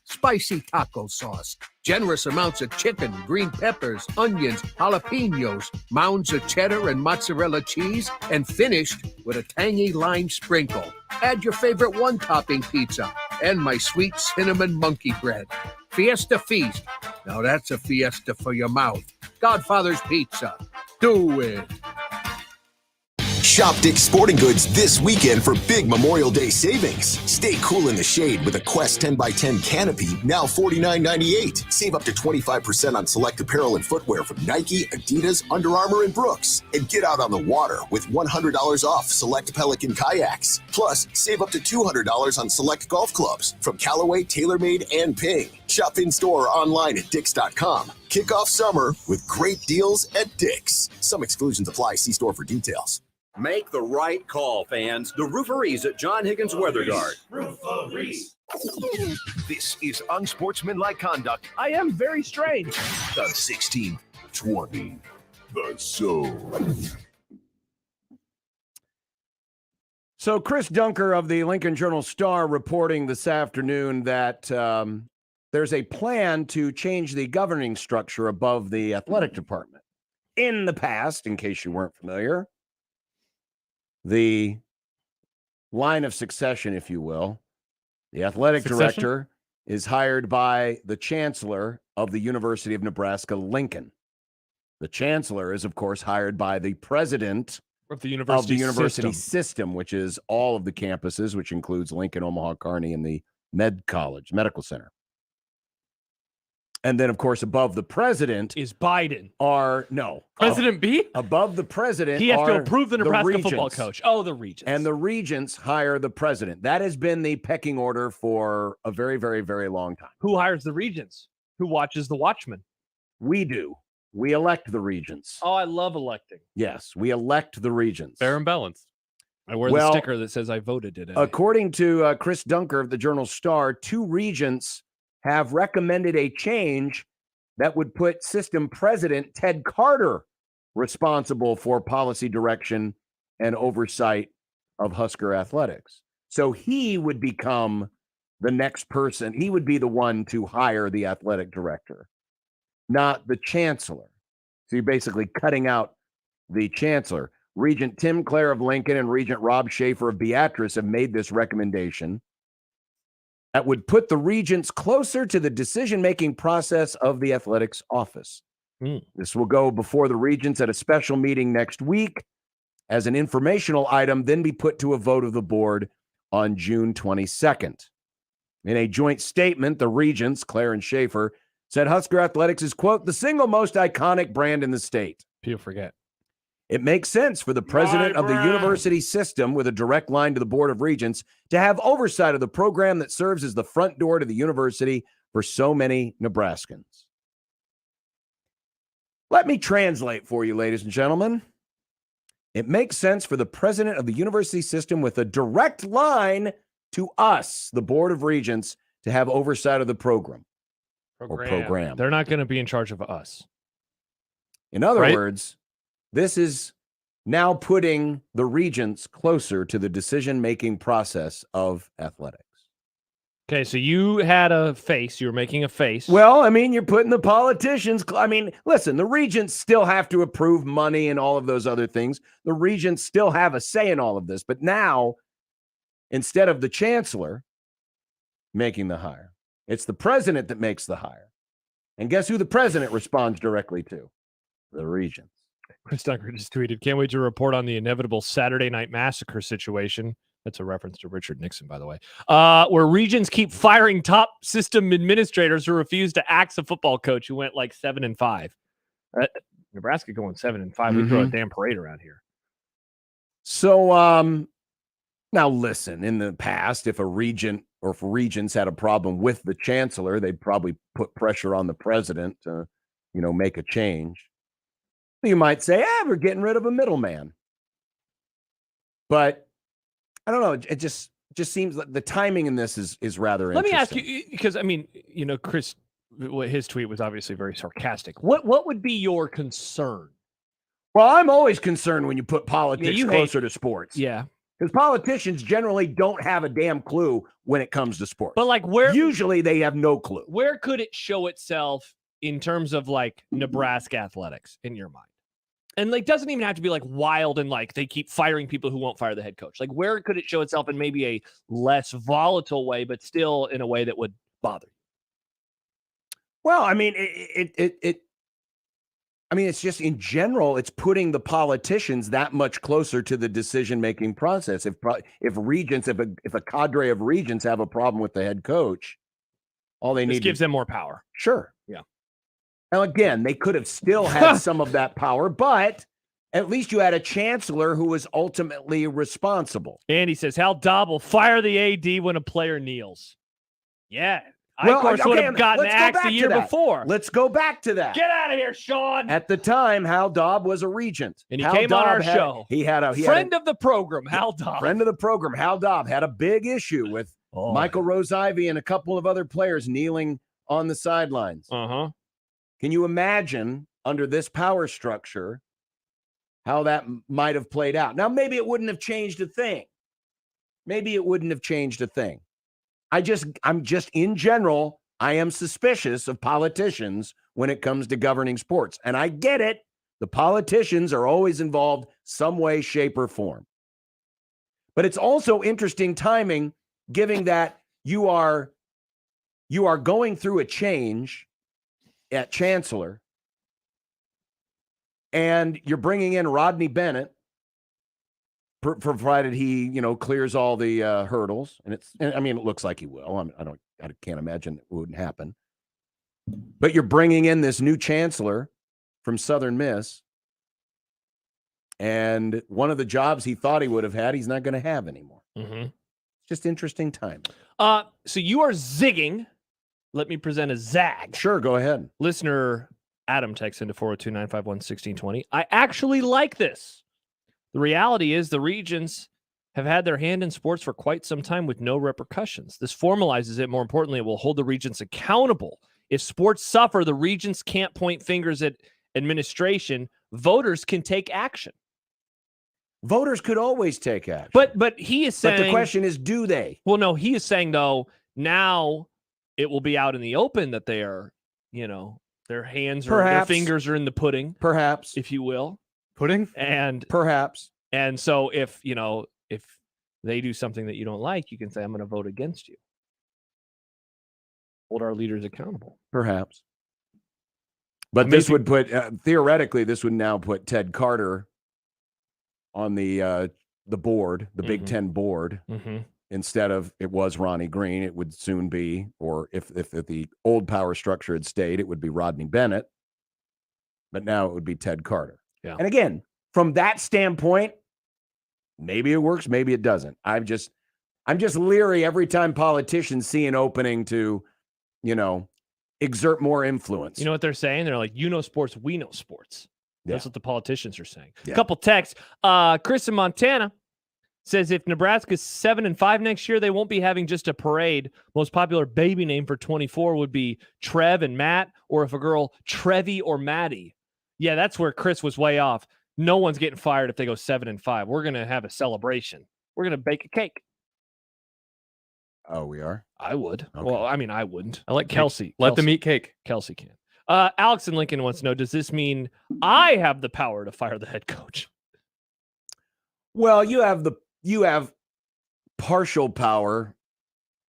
Spicy taco sauce, generous amounts of chicken, green peppers, onions, jalapenos, mounds of cheddar and mozzarella cheese, and finished with a tangy lime sprinkle. Add your favorite one-topping pizza and my sweet cinnamon monkey bread. Fiesta Feast. Now that's a fiesta for your mouth. Godfather's Pizza. Do it. Shop Dick's Sporting Goods this weekend for big Memorial Day savings. Stay cool in the shade with a Quest 10x10 canopy, now $49.98. Save up to 25% on select apparel and footwear from Nike, Adidas, Under Armour, and Brooks. And get out on the water with $100 off select Pelican kayaks. Plus, save up to $200 on select golf clubs from Callaway, TaylorMade, and Ping. Shop in-store or online at Dicks.com. Kick off summer with great deals at Dick's. Some exclusions apply. See store for details. Make the right call, fans. The Rooferees at John Higgins Weather Guard. Rooferees. This is Unsportsmanlike Conduct. I am very strange. The 1620 The Zone. So Chris Dunker of the Lincoln Journal-Star reporting this afternoon that there's a plan to change the governing structure above the athletic department. In the past, in case you weren't familiar, the line of succession, if you will. The athletic Succession? director is hired by the chancellor of the University of Nebraska, Lincoln. The chancellor is, of course, hired by the president Of the university system, which is all of the campuses, which includes Lincoln, Omaha, Kearney, and the Medical Center. And then, of course, above the president is Biden. President B? Above the president, He has to are approve the Nebraska regents. football coach. Oh, the regents. And the regents hire the president. That has been the pecking order for a very, very, very long time. Who hires the regents? Who watches the watchmen? We do. We elect the regents. Oh, I love electing. Yes, we elect the regents. Fair and balanced. I wear the sticker that says I voted today. According to Chris Dunker of the Journal Star, 2 regents have recommended a change that would put system president Ted Carter responsible for policy direction and oversight of Husker athletics. So he would become the next person. He would be the one to hire the athletic director, not the chancellor. So you're basically cutting out the chancellor. Regent Tim Clare of Lincoln and Regent Rob Schaefer of Beatrice have made this recommendation that would put the regents closer to the decision-making process of the athletics office. This will go before the regents at a special meeting next week as an informational item, then be put to a vote of the board on June 22nd. In a joint statement, the regents, Clare and Schaefer, said Husker Athletics is, quote, the single most iconic brand in the state. People forget. It makes sense for the president of the university system with a direct line to the Board of Regents to have oversight of the program that serves as the front door to the university for so many Nebraskans. Let me translate for you, ladies and gentlemen. It makes sense for the president of the university system with a direct line to us, the Board of Regents, to have oversight of the program. Program. They're not going to be in charge of us. In other words, this is now putting the regents closer to the decision-making process of athletics. Okay, so you had a face. You were making a face. Well, I mean, you're putting the politicians. I mean, listen, the regents still have to approve money and all of those other things. The regents still have a say in all of this. But now, instead of the chancellor making the hire, it's the president that makes the hire. And guess who the president responds directly to? The regents. Chris Dunker just tweeted, can't wait to report on the inevitable Saturday Night Massacre situation. That's a reference to Richard Nixon, by the way. Where regents keep firing top system administrators who refuse to axe a football coach who went like 7-5. Nebraska going 7-5. We throw a damn parade around here. So now listen, in the past, if a regent or if regents had a problem with the chancellor, they'd probably put pressure on the president to, make a change. You might say, we're getting rid of a middleman. But I don't know. It just seems like the timing in this is rather interesting. Let me ask you, because, Chris, his tweet was obviously very sarcastic. What would be your concern? Well, I'm always concerned when you put politics closer to sports. Yeah. Because politicians generally don't have a damn clue when it comes to sports. But usually they have no clue. Where could it show itself in terms of Nebraska athletics in your mind? And doesn't even have to be wild and they keep firing people who won't fire the head coach. Where could it show itself in maybe a less volatile way, but still in a way that would bother you? Well, I mean, it's just in general, it's putting the politicians that much closer to the decision-making process. If a cadre of regents have a problem with the head coach, all they need gives them more power. Sure. Yeah. Now, again, they could have still had some of that power, but at least you had a chancellor who was ultimately responsible. Andy says, Hal Dobb will fire the AD when a player kneels. Yeah. I, of course, would have gotten axed a year before. Let's go back to that. Get out of here, Sean. At the time, Hal Dobb was a regent. And he came on our show. He had a friend of the program, Hal Dobb. Friend of the program, Hal Dobb, had a big issue with Michael Rose-Ivy and a couple of other players kneeling on the sidelines. Uh-huh. Can you imagine, under this power structure, how that might have played out? Now, maybe it wouldn't have changed a thing. I'm just in general, I am suspicious of politicians when it comes to governing sports. And I get it. The politicians are always involved some way, shape, or form. But it's also interesting timing, given that you are going through a change at Chancellor, and you're bringing in Rodney Bennett, provided he, clears all the hurdles. And it looks like he will. I can't imagine it wouldn't happen. But you're bringing in this new chancellor from Southern Miss, and one of the jobs he thought he would have had, he's not going to have anymore. Mm-hmm. Just interesting time. So you are zigging. Let me present a zag. Sure, go ahead. Listener Adam texts into 402-951-1620. I actually like this. The reality is the regions have had their hand in sports for quite some time with no repercussions. This formalizes it. More importantly, it will hold the regions accountable. If sports suffer, the regions can't point fingers at administration. Voters can take action. Voters could always take action. But he is saying... But the question is, do they? Well, no, he is saying, though, now it will be out in the open that they are, their hands or their fingers are in the pudding. Perhaps. If you will. Pudding? And perhaps. And so if they do something that you don't like, you can say, I'm going to vote against you. Hold our leaders accountable. Perhaps. But this would put, theoretically, this would now put Ted Carter on the board, the Big Ten board. Mm-hmm. Instead of, it was Ronnie Green, it would soon be, or if the old power structure had stayed, it would be Rodney Bennett. But now it would be Ted Carter. Yeah. And again, from that standpoint, maybe it works, maybe it doesn't. I'm just leery every time politicians see an opening to, exert more influence. You know what they're saying? They're like, sports, we know sports. That's what the politicians are saying. Yeah. A couple texts. Chris in Montana says if Nebraska's 7-5 next year, they won't be having just a parade. Most popular baby name for 24 would be Trev and Matt, or if a girl, Trevi or Maddie. Yeah, that's where Chris was way off. No one's getting fired if they go 7-5. We're going to have a celebration. We're going to bake a cake. Oh, we are? I would. Okay. Well, I wouldn't. I like Kelsey. Let them eat cake. Kelsey can. Alex in Lincoln wants to know, does this mean I have the power to fire the head coach? Well, you have partial power,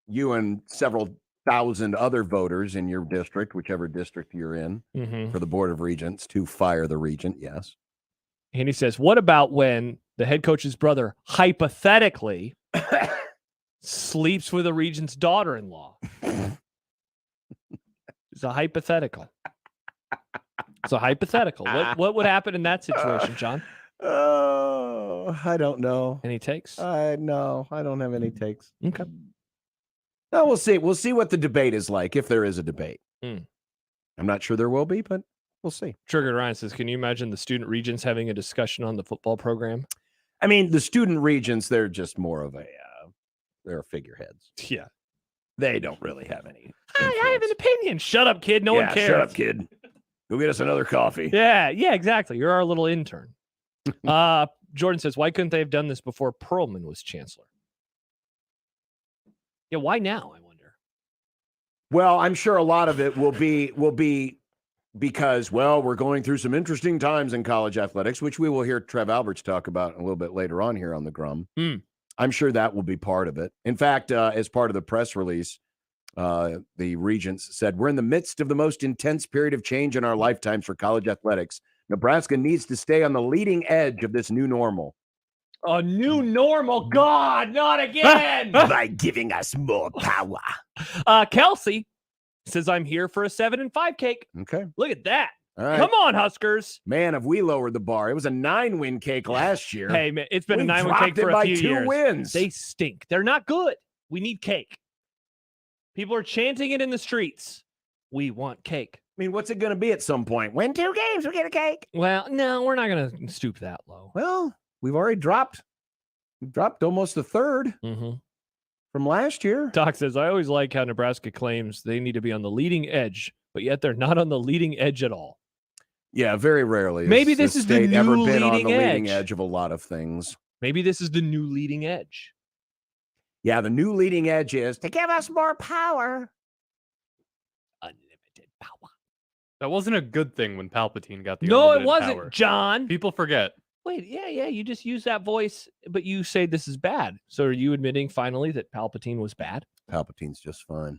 you and several thousand other voters in your district, whichever district you're in, for the Board of Regents to fire the regent, yes. And he says, what about when the head coach's brother hypothetically sleeps with a regent's daughter-in-law? It's a hypothetical. It's a hypothetical. What would happen in that situation, John? Oh, I don't know. Any takes? No, I don't have any takes. Okay. No, we'll see. We'll see what the debate is like, if there is a debate. Mm. I'm not sure there will be, but we'll see. Triggered Ryan says, can you imagine the student regents having a discussion on the football program? I mean, the student regents, they're just more of they're figureheads. Yeah. They don't really have any. I have an opinion. Shut up, kid. No one cares. Shut up, kid. Go get us another coffee. Yeah, exactly. You're our little intern. Jordan says, why couldn't they have done this before Perlman was chancellor? Yeah, why now, I wonder? Well, I'm sure a lot of it will be because, well, we're going through some interesting times in college athletics, which we will hear Trev Alberts talk about a little bit later on here on the Grum. I'm sure that will be part of it. In fact, as part of the press release, the regents said, we're in the midst of the most intense period of change in our lifetimes for college athletics. Nebraska needs to stay on the leading edge of this new normal. A new normal? God, not again! By giving us more power. Kelsey says, I'm here for a 7-5 cake. Okay. Look at that. All right. Come on, Huskers. Man, have we lowered the bar. It was a 9-win cake last year. Hey, man, it's been we a 9-win cake for a few years. 2 wins. They stink. They're not good. We need cake. People are chanting it in the streets. We want cake. I mean, what's it going to be at some point? Win 2 games, we get a cake. Well, no, we're not going to stoop that low. Well, we've already dropped almost a third from last year. Doc says, I always like how Nebraska claims they need to be on the leading edge, but yet they're not on the leading edge at all. Yeah, very rarely. Maybe this is the state new ever been on the leading leading edge. edge of a lot of things. Maybe this is the new leading edge. Yeah, the new leading edge is to give us more power. Unlimited power. That wasn't a good thing when Palpatine got the No, it unlimited wasn't, power. John. People forget. Wait, yeah, you just use that voice, but you say this is bad. So are you admitting finally that Palpatine was bad? Palpatine's just fine.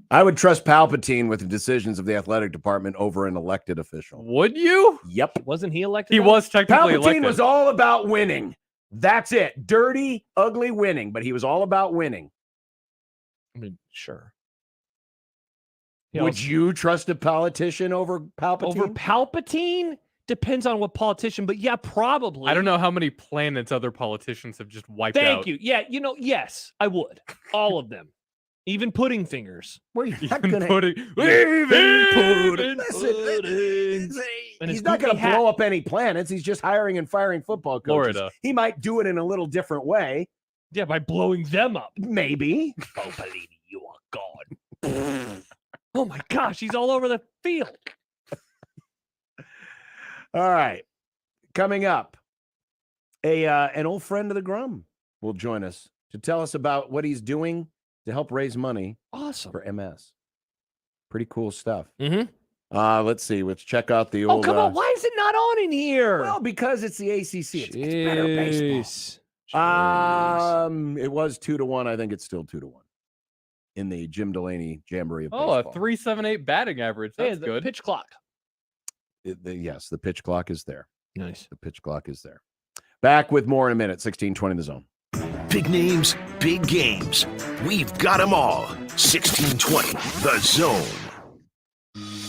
I would trust Palpatine with the decisions of the athletic department over an elected official. Would you? Yep. Wasn't he elected? He was technically Palpatine elected. was all about winning. That's it. Dirty, ugly winning, but he was all about winning. I mean, sure. Would you trust a politician over Palpatine? Over Palpatine? Depends on what politician, but yeah, probably. I don't know how many planets other politicians have just wiped out. Thank you. Yeah, yes, I would. All of them. Even pudding fingers. Well, you're not Even gonna pudding. Listen, And he's his not going to goofy hat. blow up any planets. He's just hiring and firing football coaches. Florida. He might do it in a little different way. Yeah, by blowing them up. Maybe. Oh, believe you are God. Oh my gosh, he's all over the field. All right. Coming up, an old friend of the Grum will join us to tell us about what he's doing to help raise money for MS. Pretty cool stuff. Mm-hmm. Let's see. Let's check out the old. Oh, come on. Why is it not on in here? Well, because it's the ACC. It's better baseball. It was 2-1. I think it's still 2-1 in the Jim Delany Jamboree of Oh, baseball. a 3.78 batting average. That's the good. pitch clock. Yes, the pitch clock is there. Nice. The pitch clock is there. Back with more in a minute. 1620 The Zone. Big names, big games. We've got them all. 1620 The Zone.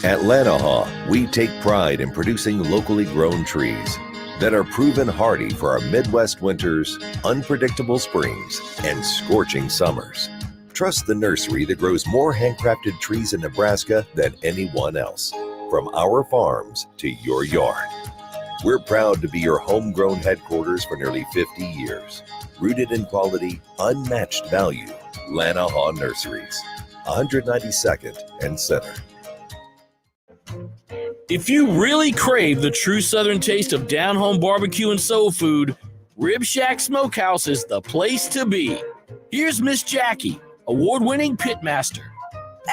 At Lanahaw, we take pride in producing locally grown trees that are proven hardy for our Midwest winters, unpredictable springs, and scorching summers. Trust the nursery that grows more handcrafted trees in Nebraska than anyone else. From our farms to your yard. We're proud to be your homegrown headquarters for nearly 50 years. Rooted in quality, unmatched value. Lanahaw Nurseries, 192nd and Center. If you really crave the true Southern taste of down-home barbecue and soul food, Rib Shack Smokehouse is the place to be. Here's Miss Jackie, award-winning pitmaster.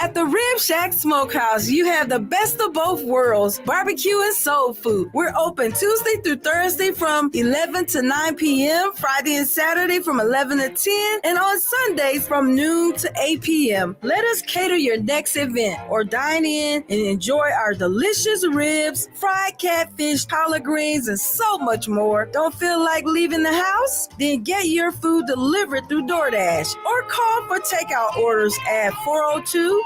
At the Rib Shack Smokehouse, you have the best of both worlds, barbecue and soul food. We're open Tuesday through Thursday from 11 to 9 p.m., Friday and Saturday from 11 to 10, and on Sundays from noon to 8 p.m. Let us cater your next event or dine in and enjoy our delicious ribs, fried catfish, collard greens, and so much more. Don't feel like leaving the house? Then get your food delivered through DoorDash or call for takeout orders at 402-502-6695.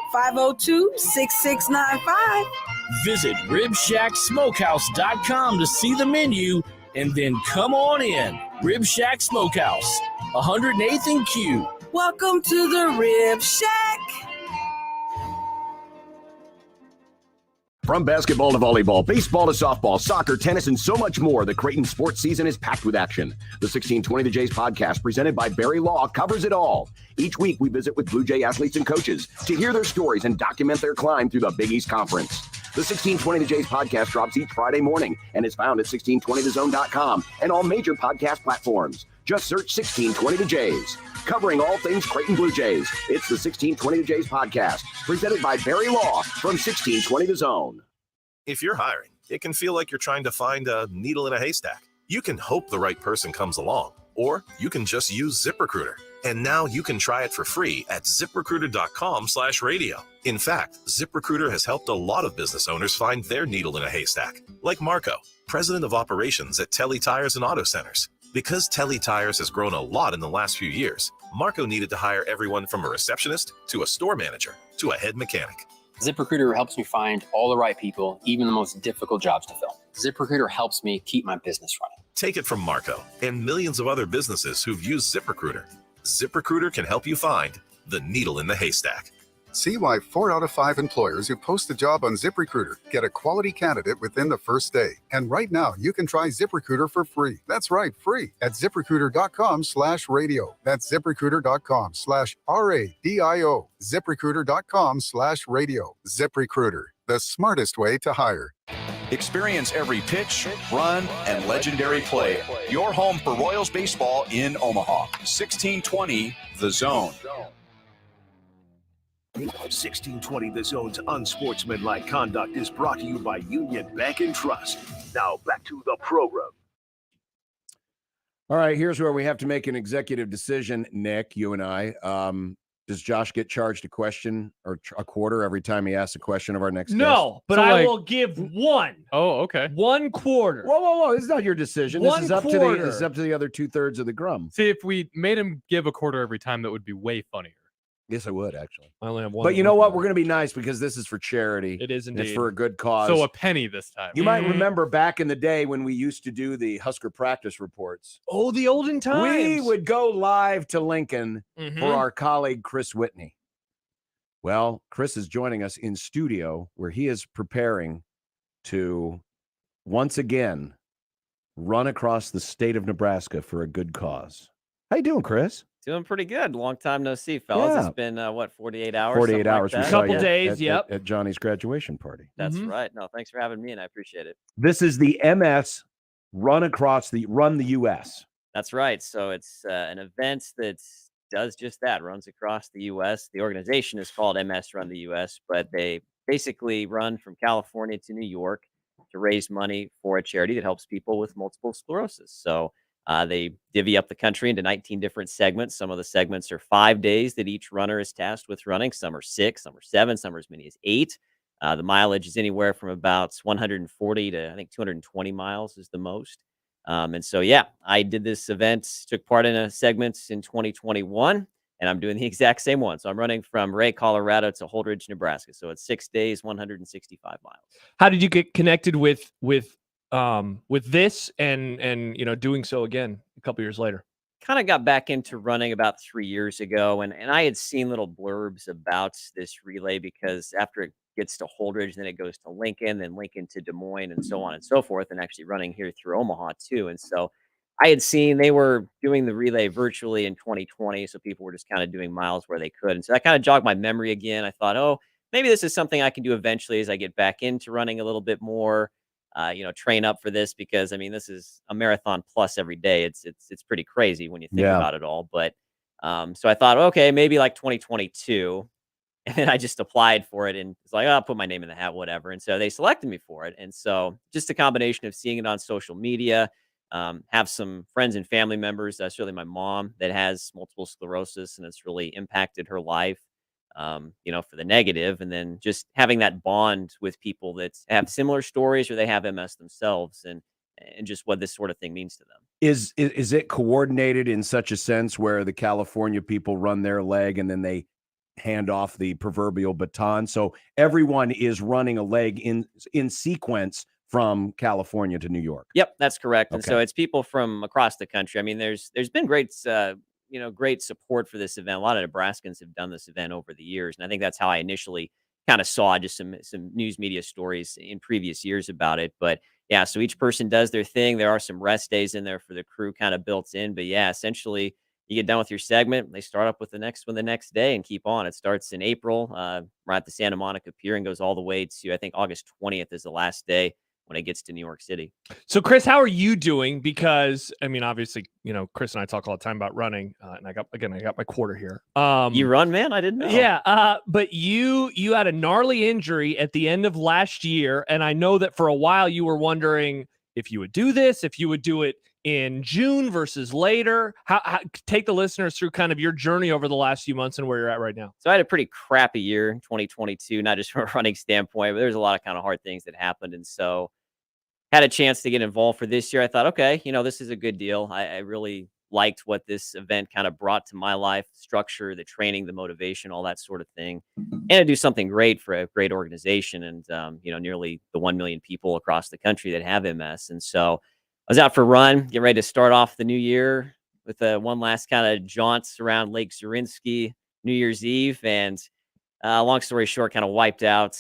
Visit RibShackSmokehouse.com to see the menu and then come on in. Rib Shack Smokehouse, 108th and Q. Welcome to the Rib Shack. From basketball to volleyball, baseball to softball, soccer, tennis, and so much more, the Creighton sports season is packed with action. The 1620 The Jays podcast, presented by Barry Law, covers it all. Each week, we visit with Blue Jay athletes and coaches to hear their stories and document their climb through the Big East Conference. The 1620 The Jays podcast drops each Friday morning and is found at 1620thezone.com and all major podcast platforms. Just search 1620 The Jays. Covering all things Creighton Blue Jays, it's the 1620 The Jays podcast, presented by Barry Law from 1620 The Zone. If you're hiring, it can feel like you're trying to find a needle in a haystack. You can hope the right person comes along, or you can just use ZipRecruiter. And now you can try it for free at ZipRecruiter.com/radio. In fact, ZipRecruiter has helped a lot of business owners find their needle in a haystack, like Marco, president of operations at Telly Tires and Auto Centers. Because Telly Tires has grown a lot in the last few years, Marco needed to hire everyone from a receptionist to a store manager to a head mechanic. ZipRecruiter helps me find all the right people, even the most difficult jobs to fill. ZipRecruiter helps me keep my business running. Take it from Marco and millions of other businesses who've used ZipRecruiter. ZipRecruiter can help you find the needle in the haystack. See why 4 out of 5 employers who post a job on ZipRecruiter get a quality candidate within the first day. And right now, you can try ZipRecruiter for free. That's right, free at ZipRecruiter.com/radio. That's ZipRecruiter.com/RADIO. ZipRecruiter.com/radio. ZipRecruiter, the smartest way to hire. Experience every pitch, run, and legendary play. Your home for Royals baseball in Omaha. 1620 The Zone. 1620 The Zone's Unsportsmanlike conduct is brought to you by Union Bank and Trust. Now back to the program. All right, here's where we have to make an executive decision, Nick, you and I. Does Josh get charged a question or a quarter every time he asks a question of our next guest? No, but So, I like- will give one. Oh, okay. 1 quarter. Whoa. This is not your decision. This is up to the other 2/3 of the Grum. See, if we made him give a quarter every time, that would be way funnier. Yes, I would, actually. I only have one. But you know what? We're going to be nice because this is for charity. It is and It's indeed. for a good cause. So a penny this time. You might remember back in the day when we used to do the Husker practice reports. Oh, the olden times. We would go live to Lincoln for our colleague Chris Whitney. Well, Chris is joining us in studio where he is preparing to once again run across the state of Nebraska for a good cause. How you doing, Chris? Doing pretty good. Long time no see, fellas. Yeah. It's been, 48 hours? 48 hours. Like We that? saw Couple you days, at Johnny's graduation party. That's right. No, thanks for having me, and I appreciate it. This is the MS Run the U.S. That's right. So it's an event that does just that, runs across the U.S. The organization is called MS Run the U.S., but they basically run from California to New York to raise money for a charity that helps people with multiple sclerosis. So they divvy up the country into 19 different segments. Some of the segments are 5 days that each runner is tasked with running. Some are 6, some are 7, some are as many as 8. The mileage is anywhere from about 140 to, I think, 220 miles is the most. And so, yeah, I did this event, took part in a segment in 2021, and I'm doing the exact same one. So I'm running from Ray, Colorado to Holdridge, Nebraska. So it's 6 days, 165 miles. How did you get connected with this and doing so again a couple years later? Kind of got back into running about 3 years ago, and I had seen little blurbs about this relay because after it gets to Holdridge, then it goes to Lincoln, then Lincoln to Des Moines, and so on and so forth, and actually running here through Omaha too. And so I had seen they were doing the relay virtually in 2020, so people were just kind of doing miles where they could. And so that kind of jogged my memory again. I thought, oh, maybe this is something I can do eventually as I get back into running a little bit more. Train up for this because I mean, this is a marathon plus every day. It's pretty crazy when you think about it all. But so I thought, okay, maybe like 2022, and then I just applied for it and it's like, oh, I'll put my name in the hat, whatever. And so they selected me for it. And so just a combination of seeing it on social media, have some friends and family members. That's really my mom that has multiple sclerosis, and it's really impacted her life. For the negative, and then just having that bond with people that have similar stories or they have MS themselves, and just what this sort of thing means to them. Is it coordinated in such a sense where the California people run their leg and then they hand off the proverbial baton? So everyone is running a leg in sequence from California to New York. Yep, that's correct. And Okay. so it's people from across the country. I mean, there's been great great support for this event. A lot of Nebraskans have done this event over the years, and I think that's how I initially kind of saw just some news media stories in previous years about it. But yeah, so each person does their thing. There are some rest days in there for the crew kind of built in. But yeah, essentially you get done with your segment, they start up with the next one the next day and keep on. It starts in April, right at the Santa Monica Pier, and goes all the way to, I think, August 20th is the last day when it gets to New York City. So, Chris, how are you doing? Because, I mean, obviously, Chris and I talk all the time about running, and I got my quarter here. You run, man? I didn't know. Yeah, but you had a gnarly injury at the end of last year, and I know that for a while you were wondering if you would do this, if you would do it in June versus later. How take the listeners through kind of your journey over the last few months and where you're at right now. So I had a pretty crappy year in 2022, not just from a running standpoint, but there's a lot of kind of hard things that happened. And so had a chance to get involved for this year. I thought, okay, this is a good deal. I really liked what this event kind of brought to my life, structure, the training, the motivation, all that sort of thing, and to do something great for a great organization. And, nearly the 1 million people across the country that have MS. And so I was out for a run, getting ready to start off the new year with one last kind of jaunt around Lake Zurinsky, New Year's Eve. And long story short, kind of wiped out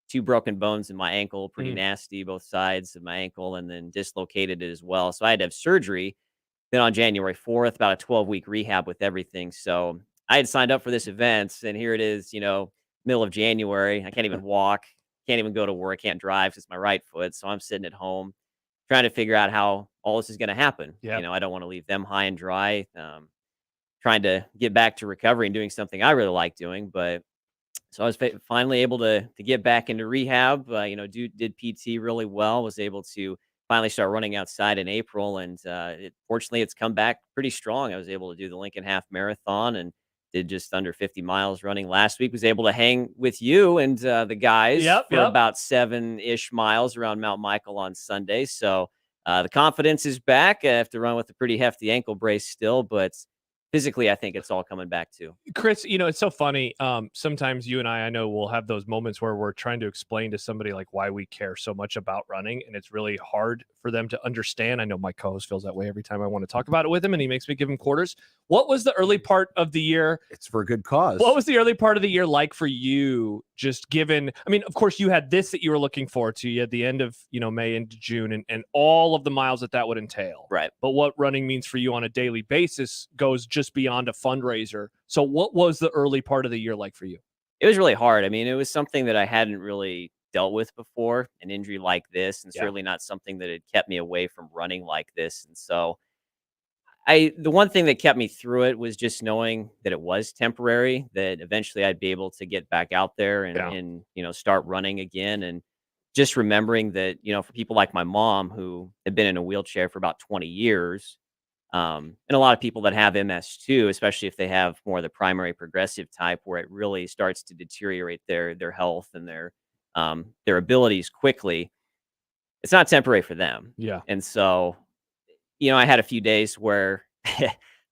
2 broken bones in my ankle, pretty nasty, both sides of my ankle, and then dislocated it as well. So I had to have surgery. Then on January 4th, about a 12-week rehab with everything. So I had signed up for this event, and here it is, middle of January. I can't even walk, can't even go to work, can't drive because it's my right foot. So I'm sitting at home trying to figure out how all this is going to happen. Yep. I don't want to leave them high and dry. Trying to get back to recovery and doing something I really like doing. But so I was finally able to get back into rehab. Did PT really well. Was able to finally start running outside in April, and fortunately, it's come back pretty strong. I was able to do the Lincoln Half Marathon and did just under 50 miles running last week. Was able to hang with you and the guys for about 7-ish miles around Mount Michael on Sunday. So the confidence is back. I have to run with a pretty hefty ankle brace still, but physically, I think it's all coming back too. Chris, it's so funny. Sometimes you and I know we'll have those moments where we're trying to explain to somebody like why we care so much about running, and it's really hard for them to understand. I know my co-host feels that way every time I want to talk about it with him, and he makes me give him quarters. What was the early part of the year? It's for a good cause. What was the early part of the year like for you? Just given, I mean, of course, you had this that you were looking forward to. You had the end of May into June, and all of the miles that would entail. Right. But what running means for you on a daily basis goes just beyond a fundraiser. So what was the early part of the year like for you? It was really hard. I mean, it was something that I hadn't really dealt with before, an injury like this, and certainly not something that had kept me away from running like this. And so the one thing that kept me through it was just knowing that it was temporary, that eventually I'd be able to get back out there and start running again. And just remembering that, for people like my mom who had been in a wheelchair for about 20 years, and a lot of people that have MS too, especially if they have more of the primary progressive type, where it really starts to deteriorate their health and their abilities quickly. It's not temporary for them. Yeah. And so, I had a few days where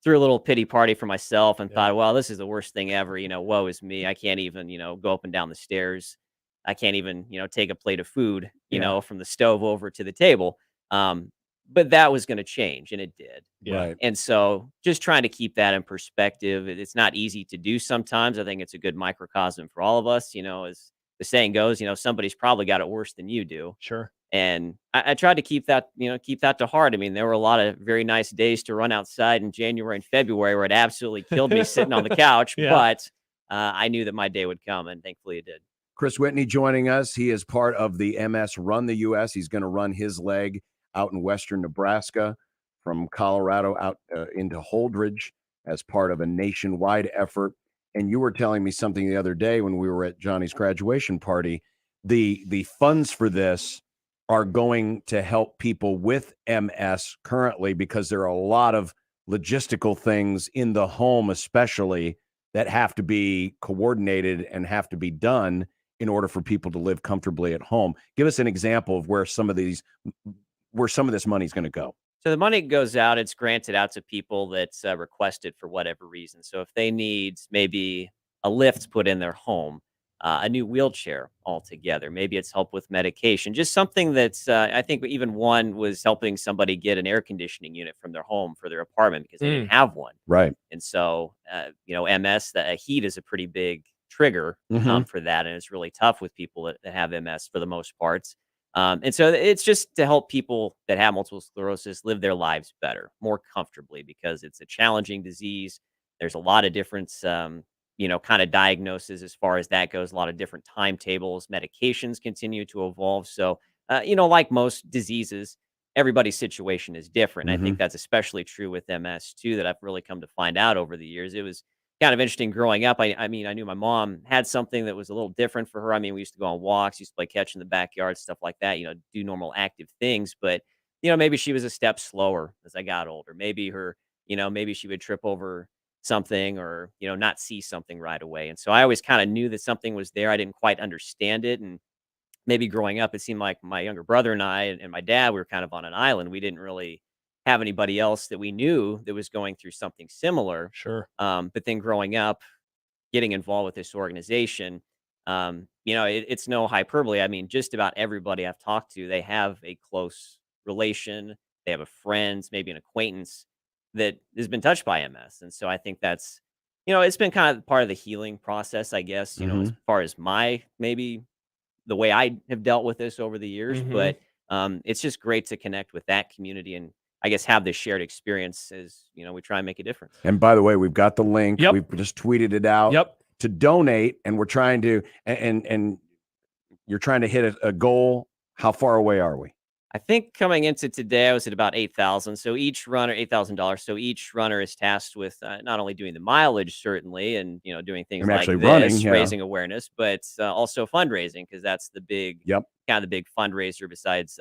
threw a little pity party for myself and thought, well, this is the worst thing ever. Woe is me. I can't even, go up and down the stairs. I can't even, take a plate of food, from the stove over to the table. But that was going to change, and it did. Yeah. Right. And so just trying to keep that in perspective. It's not easy to do sometimes. I think it's a good microcosm for all of us. As the saying goes, somebody's probably got it worse than you do. Sure. And I tried to keep that to heart. I mean, there were a lot of very nice days to run outside in January and February where it absolutely killed me sitting on the couch. But I knew that my day would come, and thankfully it did. Chris Whitney joining us. He is part of the MS Run the U.S. He's going to run his leg out in western Nebraska from Colorado out into Holdridge as part of a nationwide effort. And you were telling me something the other day when we were at Johnny's graduation party. The funds for this are going to help people with MS currently, because there are a lot of logistical things in the home, especially, that have to be coordinated and have to be done in order for people to live comfortably at home. Give us an example of where some of this money is going to go. So the money goes out, it's granted out to people that's requested for whatever reason. So if they need maybe a lift put in their home, a new wheelchair altogether, maybe it's help with medication, just something that's, I think even one was helping somebody get an air conditioning unit from their home for their apartment because they didn't have one. Right. And so, MS, the heat is a pretty big trigger for that. And it's really tough with people that have MS for the most parts. And so it's just to help people that have multiple sclerosis live their lives better, more comfortably, because it's a challenging disease. There's a lot of different, kind of diagnoses as far as that goes, a lot of different timetables, medications continue to evolve. So, like most diseases, everybody's situation is different. I think that's especially true with MS too, that I've really come to find out over the years. It was kind of interesting growing up. I mean, I knew my mom had something that was a little different for her. I mean, we used to go on walks, used to play catch in the backyard, stuff like that, do normal active things. But, maybe she was a step slower as I got older. Maybe maybe she would trip over something or, not see something right away. And so I always kind of knew that something was there. I didn't quite understand it. And maybe growing up, it seemed like my younger brother and I and my dad, we were kind of on an island. We didn't really have anybody else that we knew that was going through something similar. Sure. But then growing up, getting involved with this organization, it's no hyperbole. I mean, just about everybody I've talked to, they have a close relation. They have a friend, maybe an acquaintance that has been touched by MS. And so I think that's, it's been kind of part of the healing process, I guess, as far as maybe the way I have dealt with this over the years. But it's just great to connect with that community and I guess have this shared experience as, we try and make a difference. And by the way, we've got the link. Yep. We've just tweeted it out to donate, and we're trying to, and you're trying to hit a goal. How far away are we? I think coming into today, I was at about 8,000. So each runner, $8,000. So each runner is tasked with not only doing the mileage, certainly, and doing things I'm like actually this, running, yeah. raising awareness, but also fundraising, because that's the big, Yep. kind of the big fundraiser besides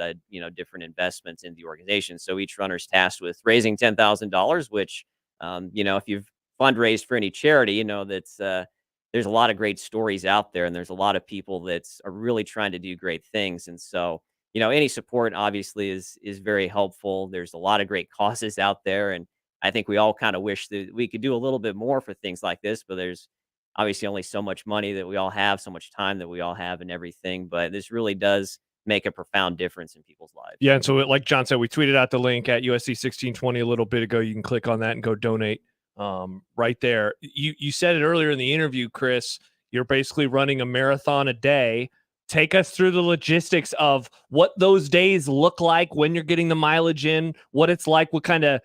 different investments in the organization. So each runner is tasked with raising $10,000, which if you've fundraised for any charity, that's there's a lot of great stories out there, and there's a lot of people that are really trying to do great things, and so. Any support obviously is very helpful. There's a lot of great causes out there, and I think we all kind of wish that we could do a little bit more for things like this. But there's obviously only so much money that we all have, so much time that we all have, and everything. But this really does make a profound difference in people's lives. Yeah, and so like John said, we tweeted out the link at USC 1620 a little bit ago. You can click on that and go donate right there. You said it earlier in the interview, Chris. You're basically running a marathon a day. Take us through the logistics of what those days look like when you're getting the mileage in, what it's like, what kind of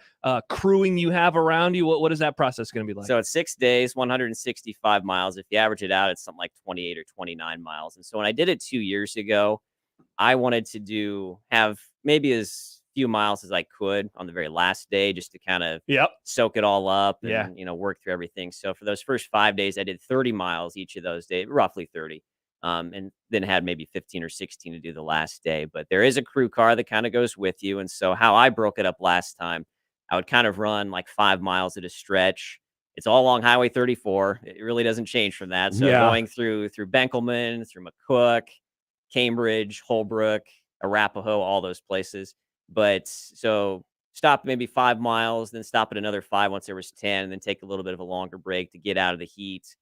crewing you have around you. What is that process going to be like? So it's 6 days, 165 miles. If you average it out, it's something like 28 or 29 miles. And so when I did it 2 years ago, I wanted to have maybe as few miles as I could on the very last day, just to kind of soak it all up and, work through everything. So for those first 5 days, I did 30 miles each of those days, roughly 30. And then had maybe 15 or 16 to do the last day. But there is a crew car that kind of goes with you. And so how I broke it up last time, I would kind of run like 5 miles at a stretch. It's all along Highway 34. It really doesn't change from that. So going through Benkelman, through McCook, Cambridge, Holbrook, Arapahoe, all those places. But so stop maybe 5 miles, then stop at another 5 once there was 10, and then take a little bit of a longer break to get out of the heat,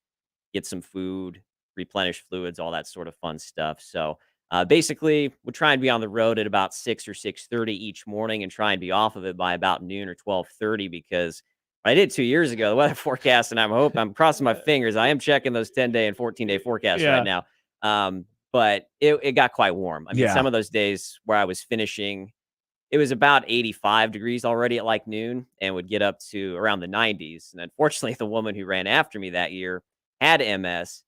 get some food, replenish fluids, all that sort of fun stuff. So basically, we'll try and be on the road at about 6 or 6:30 each morning, and try and be off of it by about noon or 12:30. Because what I did 2 years ago, the weather forecast, and I'm crossing my fingers. I am checking those 10-day and 14-day forecasts right now. But it got quite warm. I mean, some of those days where I was finishing, it was about 85 degrees already at like noon, and would get up to around the 90s. And unfortunately, the woman who ran after me that year had MS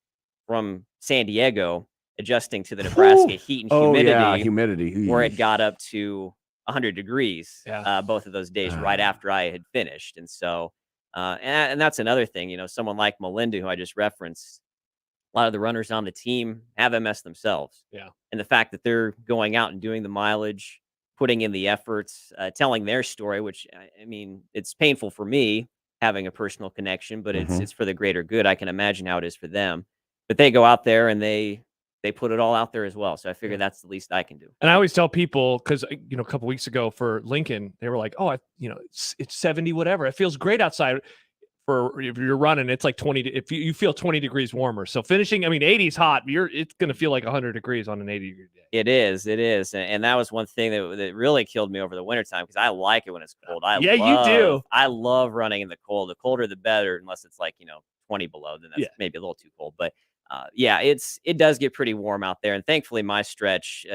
from San Diego, adjusting to the Nebraska heat and humidity, where it got up to 100 degrees both of those days right after I had finished. And so, and that's another thing, someone like Melinda, who I just referenced, a lot of the runners on the team have MS themselves. Yeah. And the fact that they're going out and doing the mileage, putting in the efforts, telling their story, which, I mean, it's painful for me having a personal connection, but it's for the greater good. I can imagine how it is for them. But they go out there and they put it all out there as well. So I figure that's the least I can do. And I always tell people, because a couple weeks ago for Lincoln, they were like, "Oh, it's 70 whatever. It feels great outside." For if you're running, it's like 20. If you feel 20 degrees warmer, so finishing, 80 is hot. It's going to feel like 100 degrees on an 80-degree day. It is, and that was one thing that really killed me over the wintertime, because I like it when it's cold. You do. I love running in the cold. The colder, the better, unless it's like 20 below. Then that's maybe a little too cold. But it does get pretty warm out there, and thankfully my stretch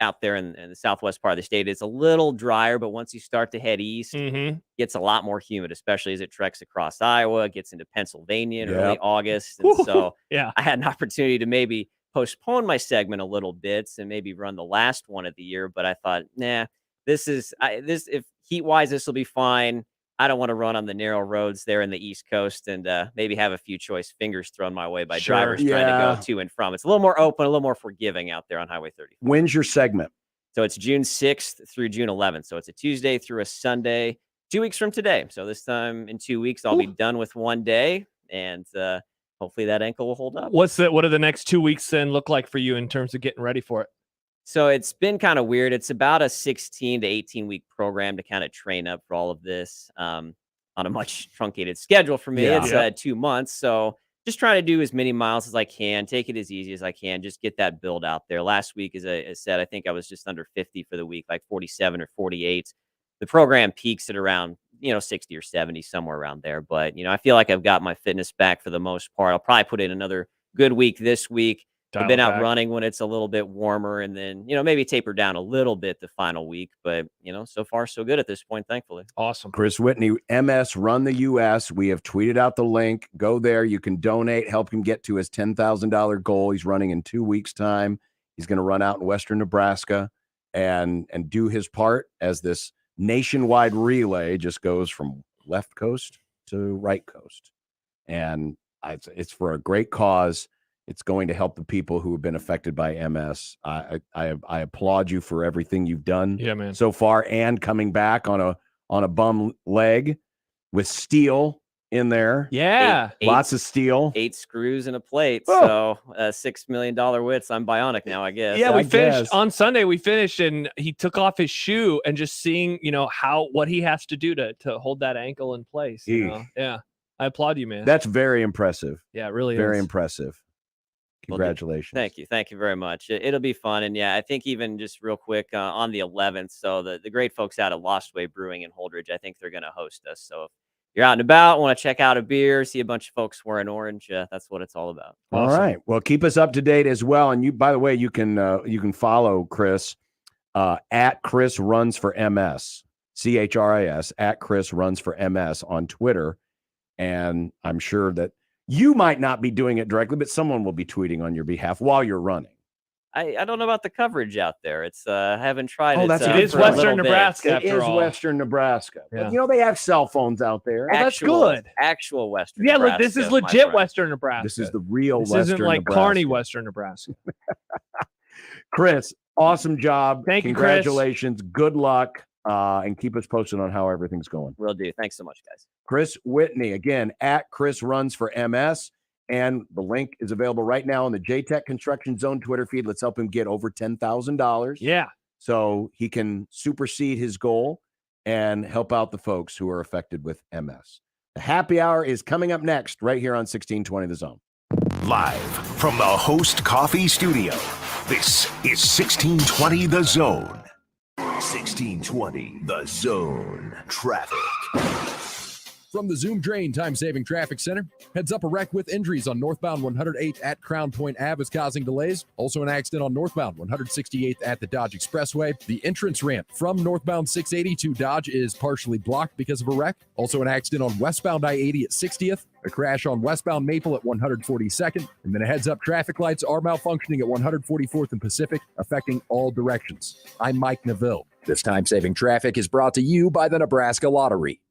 out there in the southwest part of the state is a little drier, but once you start to head east, it gets a lot more humid, especially as it treks across Iowa, gets into Pennsylvania in early August. And so I had an opportunity to maybe postpone my segment a little bit and maybe run the last one of the year, but I thought, nah, if heat wise, this will be fine. I don't want to run on the narrow roads there in the East Coast and maybe have a few choice fingers thrown my way by drivers trying to go to and from. It's a little more open, a little more forgiving out there on Highway 30. When's your segment? So it's June 6th through June 11th. So it's a Tuesday through a Sunday, 2 weeks from today. So this time in 2 weeks, I'll be done with one day, and hopefully that ankle will hold up. What do the next 2 weeks then look like for you in terms of getting ready for it? So it's been kind of weird. It's about a 16 to 18 week program to kind of train up for all of this on a much truncated schedule for me. It's 2 months. So just trying to do as many miles as I can, take it as easy as I can, just get that build out there. Last week, as I said, I think I was just under 50 for the week, like 47 or 48. The program peaks at around, 60 or 70, somewhere around there. But, I feel like I've got my fitness back for the most part. I'll probably put in another good week this week. I've been out running when it's a little bit warmer, and then, maybe taper down a little bit the final week. But, so far so good at this point, thankfully. Awesome. Chris Whitney, MS Run the US. We have tweeted out the link. Go there. You can donate, help him get to his $10,000 goal. He's running in 2 weeks' time. He's going to run out in Western Nebraska. and do his part as this nationwide relay just goes from left coast to right coast. And it's for a great cause. It's going to help the people who have been affected by MS. I applaud you for everything you've done man. so far, and coming back on a bum leg with steel in there. Yeah. Lots of steel. 8 screws and a plate. Oh. So $6 million widths. I'm bionic now, I guess. Yeah, we finished on Sunday. We finished, and he took off his shoe, and just seeing, what he has to do to hold that ankle in place. Yeah, I applaud you, man. That's very impressive. Yeah, it really very is. impressive. Congratulations. Thank you. Thank you very much. It'll be fun. And yeah, I think even just real quick on the 11th. So the great folks out at Lost Way Brewing in Holdridge, I think they're going to host us. So if you're out and about, want to check out a beer, see a bunch of folks wearing orange, that's what it's all about. All right. Well, keep us up to date as well. And you, by the way, you can follow Chris at Chris Runs for MS, CHRIS, at Chris Runs for MS on Twitter. And I'm sure that you might not be doing it directly, but someone will be tweeting on your behalf while you're running. I don't know about the coverage out there. It's I haven't tried it. It is Western Nebraska. It is Western Nebraska. Yeah. But, they have cell phones out there. Oh, that's good. Actual Western Yeah, Nebraska. look, this is legit Western Nebraska. This is the real This Western isn't like Nebraska. Kearney, Western Nebraska. Chris, awesome job. Thank you, Chris. Congratulations. Good luck. And keep us posted on how everything's going. Will do. Thanks so much, guys. Chris Whitney, again, at Chris Runs for MS. And the link is available right now on the JTech Construction Zone Twitter feed. Let's help him get over $10,000. Yeah. So he can supersede his goal and help out the folks who are affected with MS. The happy hour is coming up next right here on 1620 The Zone. Live from the Host Coffee Studio, this is 1620 The Zone. 1620 The Zone. Traffic. From the Zoom Drain Time-Saving Traffic Center, heads up a wreck with injuries on northbound 108 at Crown Point Ave is causing delays. Also an accident on northbound 168th at the Dodge Expressway. The entrance ramp from northbound 680 to Dodge is partially blocked because of a wreck. Also an accident on westbound I-80 at 60th. A crash on westbound Maple at 142nd. And then a heads up, traffic lights are malfunctioning at 144th and Pacific, affecting all directions. I'm Mike Neville. This time-saving traffic is brought to you by the Nebraska Lottery.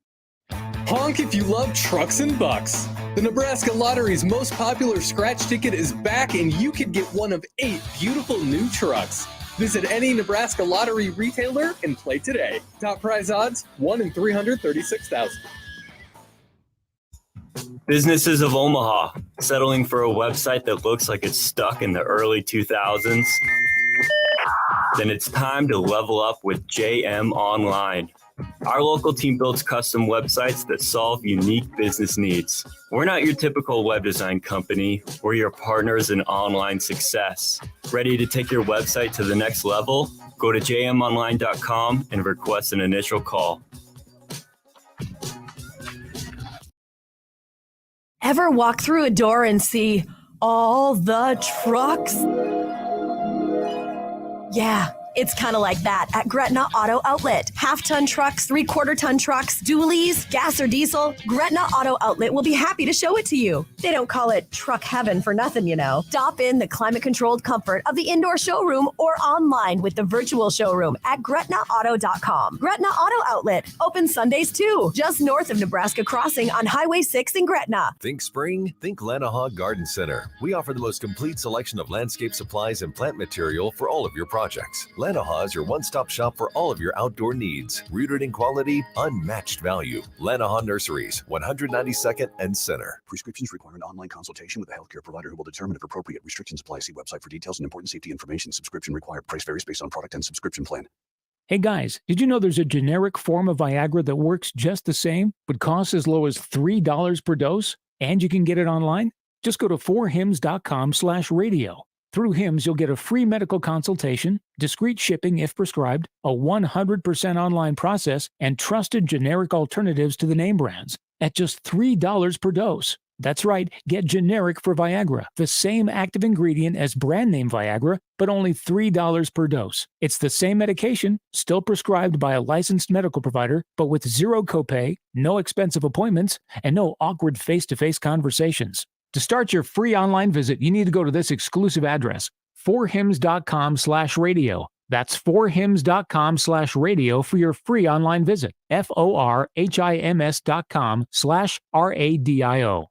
Honk if you love trucks and bucks. The Nebraska Lottery's most popular scratch ticket is back, and you could get one of 8 beautiful new trucks. Visit any Nebraska Lottery retailer and play today. Top prize odds, 1 in 336,000. Businesses of Omaha, settling for a website that looks like it's stuck in the early 2000s? Then it's time to level up with JM Online. Our local team builds custom websites that solve unique business needs. We're not your typical web design company. We're your partners in online success. Ready to take your website to the next level? Go to jmonline.com and request an initial call. Ever walk through a door and see all the trucks? Yeah. It's kind of like that at Gretna Auto Outlet. Half-ton trucks, 3/4-ton trucks, dualies, gas or diesel. Gretna Auto Outlet will be happy to show it to you. They don't call it truck heaven for nothing, Stop in the climate-controlled comfort of the indoor showroom or online with the virtual showroom at GretnaAuto.com. Gretna Auto Outlet, open Sundays too, just north of Nebraska Crossing on Highway 6 in Gretna. Think spring? Think Lanahaw Garden Center. We offer the most complete selection of landscape supplies and plant material for all of your projects. Lanahaw is your one-stop shop for all of your outdoor needs. Rooted in quality, unmatched value. Lanahaw Nurseries, 192nd and Center. Prescriptions require an online consultation with a healthcare provider who will determine if appropriate. Restrictions apply. See website for details and important safety information. Subscription required. Price varies based on product and subscription plan. Hey guys, did you know there's a generic form of Viagra that works just the same, but costs as low as $3 per dose? And you can get it online? Just go to 4hims.com/radio. Through HIMS, you'll get a free medical consultation, discreet shipping if prescribed, a 100% online process, and trusted generic alternatives to the name brands at just $3 per dose. That's right, get generic for Viagra, the same active ingredient as brand name Viagra, but only $3 per dose. It's the same medication, still prescribed by a licensed medical provider, but with zero copay, no expensive appointments, and no awkward face-to-face conversations. To start your free online visit, you need to go to this exclusive address, 4hims.com/radio. That's forhims.com/radio for your free online visit. forhims.com/radio.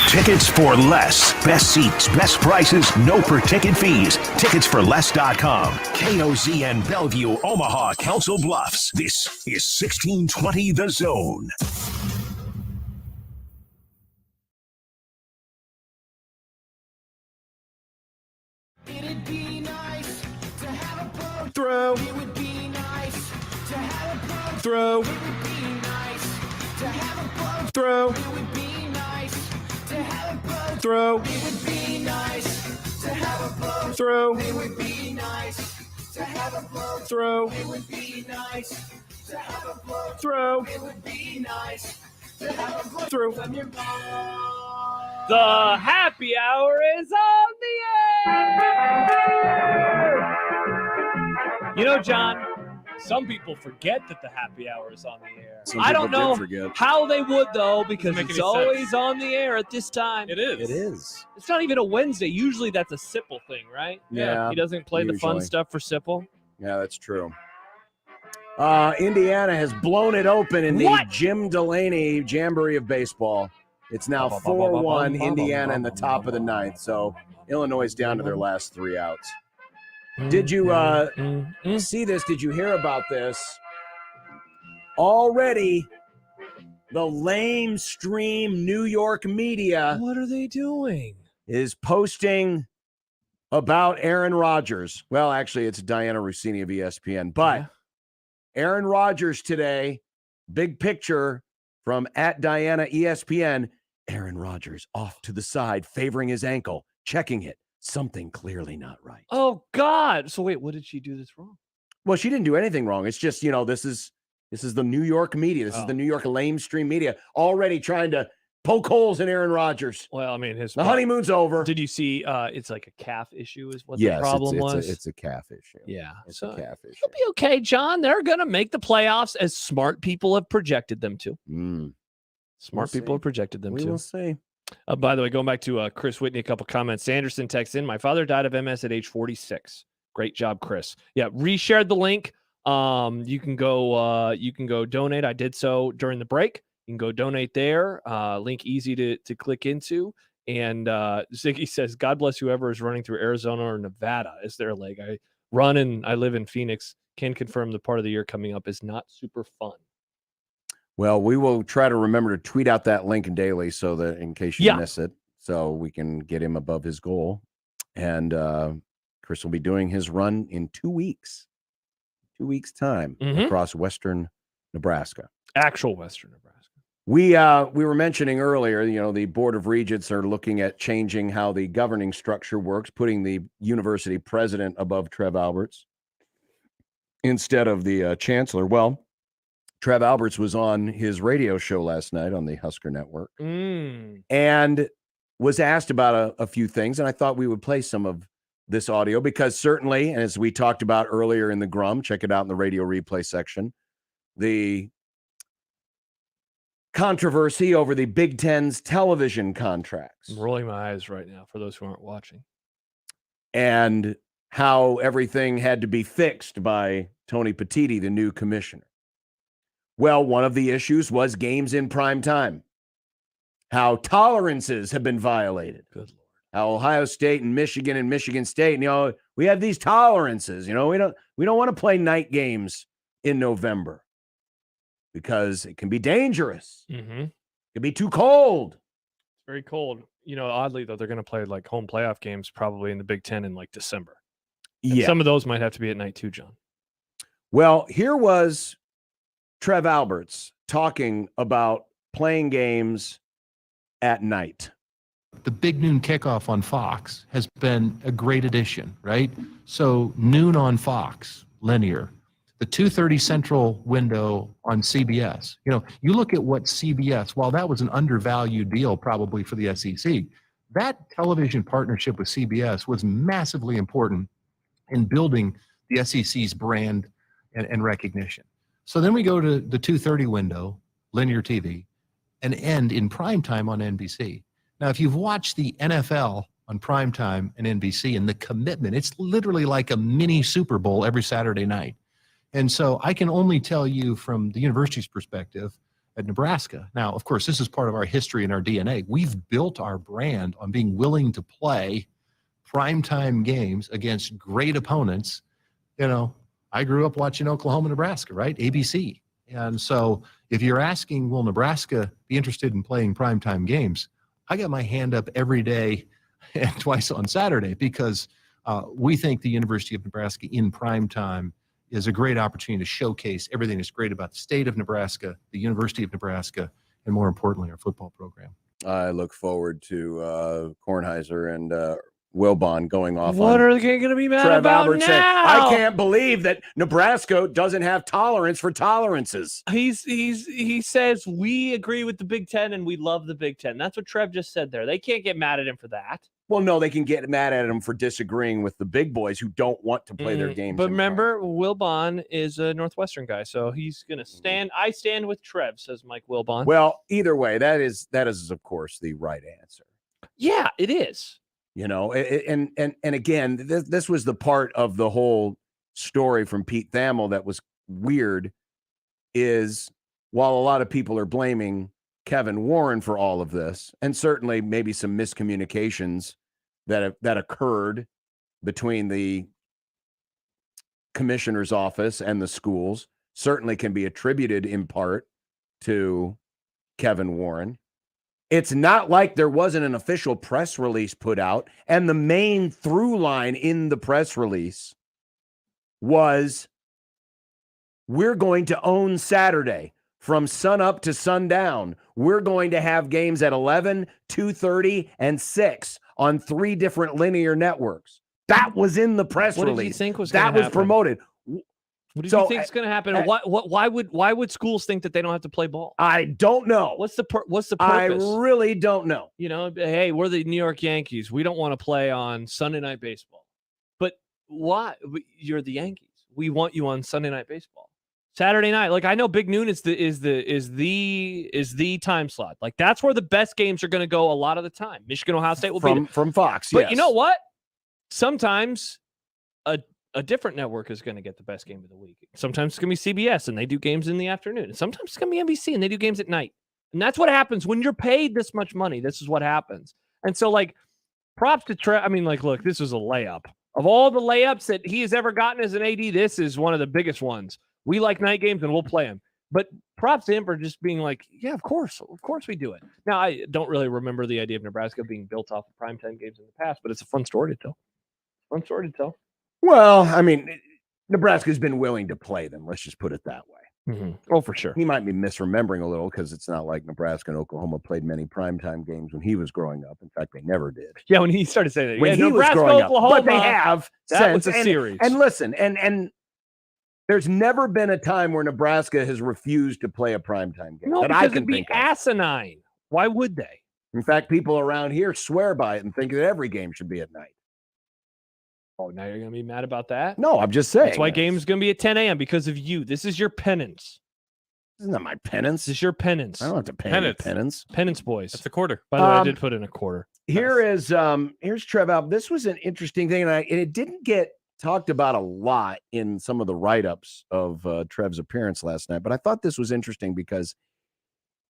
Tickets for less. Best seats, best prices, no per ticket fees. Ticketsforless.com. KOZN Bellevue, Omaha, Council Bluffs. This is 1620 The Zone. It'd be nice to have a boat. Throw. It would be nice to have a boat. Throw. It would be nice to have a boat. Throw. It would be nice to have a boat. Throw. It would be nice to have a boat. Throw. It would be nice to have a boat. Throw. It would be nice to have a boat. Throw. It would be nice to have a boat. Throw. When you're gone. The happy hour is on the air. You know, John, some people forget that the happy hour is on the air. I don't know how they would, though, because it's always on the air at this time. It is. It is. It's not even a Wednesday. Usually that's a Sipple thing, right? Yeah, He doesn't play the fun usually. stuff for Sipple. Yeah, that's true. Indiana has blown it open in the Jim Delany Jamboree of baseball. It's now 4-1 Indiana in the top of the ninth. So Illinois is down to their last 3 outs. Did you see this? Did you hear about this? Already, the lamestream New York media. What are they doing? Is posting about Aaron Rodgers. Well, actually, it's Diana Rossini of ESPN. But Aaron Rodgers today, big picture from @Diana ESPN. Aaron Rodgers off to the side, favoring his ankle, checking it. Something clearly not right. Oh, God. So wait, what did she do that's wrong? Well, she didn't do anything wrong. It's just, this is the New York media. This is the New York lamestream media already trying to poke holes in Aaron Rodgers. Well, I mean, the honeymoon's over. Did you see it's like a calf issue is what the problem was? It's a calf issue. Yeah. It's a calf issue. It'll be okay, John. They're going to make the playoffs as smart people have projected them to. Smart people have projected them to. We will see. By the way, going back to Chris Whitney, a couple comments. Sanderson texts in, my father died of MS at age 46. Great job, Chris. Yeah, reshared the link. You can go donate. I did so during the break. You can go donate there. Link easy to click into. And Ziggy says, God bless whoever is running through Arizona or Nevada is their leg. I run and I live in Phoenix. Can confirm the part of the year coming up is not super fun. Well, we will try to remember to tweet out that link daily so that in case you miss it, so we can get him above his goal. And Chris will be doing his run in 2 weeks. 2 weeks' time across western Nebraska. Actual western Nebraska. We were mentioning earlier, the Board of Regents are looking at changing how the governing structure works, putting the university president above Trev Alberts instead of the chancellor. Well, Trev Alberts was on his radio show last night on the Husker Network and was asked about a few things. And I thought we would play some of this audio because certainly, as we talked about earlier in the Grum, check it out in the radio replay section, the controversy over the Big Ten's television contracts. I'm rolling my eyes right now for those who aren't watching. And how everything had to be fixed by Tony Petitti, the new commissioner. Well, one of the issues was games in prime time. How tolerances have been violated. Good Lord. How Ohio State and Michigan State, we have these tolerances. We don't want to play night games in November because it can be dangerous. It can be too cold. Very cold. Oddly though, they're going to play like home playoff games probably in the Big Ten in like December. And some of those might have to be at night too, John. Well, here was Trev Alberts talking about playing games at night. The big noon kickoff on Fox has been a great addition, right? So noon on Fox, linear. The 2:30 Central window on CBS. You look at what CBS, while that was an undervalued deal probably for the SEC, that television partnership with CBS was massively important in building the SEC's brand and recognition. So then we go to the 2:30 window, linear TV, and end in prime time on NBC. Now, if you've watched the NFL on primetime and NBC, and the commitment. It's literally like a mini Super Bowl every Saturday night. And so I can only tell you from the university's perspective at Nebraska. Now, of course, this is part of our history and our DNA. We've built our brand on being willing to play primetime games against great opponents. You know, I grew up watching Oklahoma, Nebraska, right? ABC. And so if you're asking, will Nebraska be interested in playing primetime games? I got my hand up every day and twice on Saturday because we think the University of Nebraska in primetime is a great opportunity to showcase everything that's great about the state of Nebraska, the University of Nebraska, and more importantly, our football program. I look forward to Kornheiser and Wilbon going off. What are they going to be mad Trev about Albert now? saying, I can't believe that Nebraska doesn't have tolerance for tolerances. He says we agree with the Big Ten and we love the Big Ten. That's what Trev just said there. They can't get mad at him for that. Well, no, they can get mad at him for disagreeing with the big boys who don't want to play their games. But remember, Wilbon is a Northwestern guy, so he's going to stand. I stand with Trev, says Mike Wilbon. Well, either way, that is of course the right answer. Yeah, it is. You know, and again, this was the part of the whole story from Pete Thamel that was weird. Is while a lot of people are blaming Kevin Warren for all of this, and certainly maybe some miscommunications that occurred between the commissioner's office and the schools, certainly can be attributed in part to Kevin Warren. It's not like there wasn't an official press release put out, and the main through line in the press release was, we're going to own Saturday. From sun up to sundown, we're going to have games at 11, 2:30, and 6 on 3 different linear networks. That was in the press release. What did you think was that was happen? promoted? What do you think is going to happen? Why would schools think that they don't have to play ball? I don't know. What's the purpose? I really don't know. You know, hey, we're the New York Yankees. We don't want to play on Sunday Night Baseball. But why? You're the Yankees. We want you on Sunday Night Baseball. Saturday night, like I know Big Noon is the time slot. Like that's where the best games are going to go a lot of the time. Michigan, Ohio State will be from Fox. But yes. you know what? Sometimes a different network is going to get the best game of the week. Sometimes it's going to be CBS and they do games in the afternoon. And sometimes it's going to be NBC and they do games at night. And that's what happens when you're paid this much money. This is what happens. And so like props to Trev. I mean, like, look, this is a layup. Of all the layups that he has ever gotten as an AD, this is one of the biggest ones. We like night games and we'll play them. But props to him for just being like, yeah, of course we do it. Now, I don't really remember the idea of Nebraska being built off of primetime games in the past, but it's a fun story to tell. Well, I mean, Nebraska's been willing to play them. Let's just put it that way. Mm-hmm. Oh, for sure. He might be misremembering a little because it's not like Nebraska and Oklahoma played many primetime games when he was growing up. In fact, they never did. Yeah, when he started saying that. When he Nebraska, was growing Oklahoma, up. But they have that since. was a series. And listen, and there's never been a time where Nebraska has refused to play a primetime game. No, that because I can it'd be think of. asinine. Why would they? In fact, people around here swear by it and think that every game should be at night. Oh, now you're going to be mad about that? No, I'm just saying. That's why games going to be at 10 a.m. because of you. This is your penance. This is not my penance. This is your penance. I don't have to pay any penance. Penance, boys. That's a quarter. By the way, I did put in a quarter. Here's Trev Alp. This was an interesting thing, and it didn't get talked about a lot in some of the write-ups of Trev's appearance last night, but I thought this was interesting because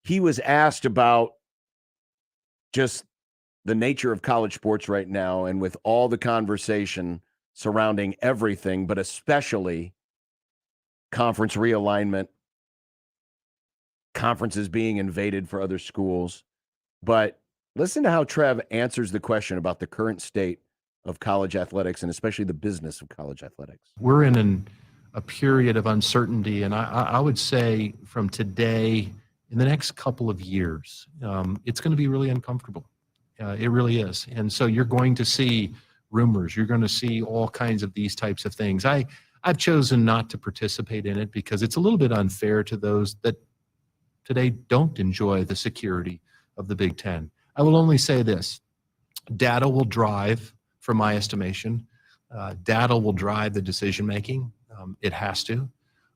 he was asked about just the nature of college sports right now, and with all the conversation surrounding everything, but especially conference realignment, conferences being invaded for other schools. But listen to how Trev answers the question about the current state of college athletics and especially the business of college athletics. We're in a period of uncertainty, and I would say from today, in the next couple of years, it's going to be really uncomfortable. It really is. And so you're going to see rumors. You're going to see all kinds of these types of things. I've chosen not to participate in it because it's a little bit unfair to those that today don't enjoy the security of the Big Ten. I will only say this. Data will drive, from my estimation, data will drive the decision-making. It has to.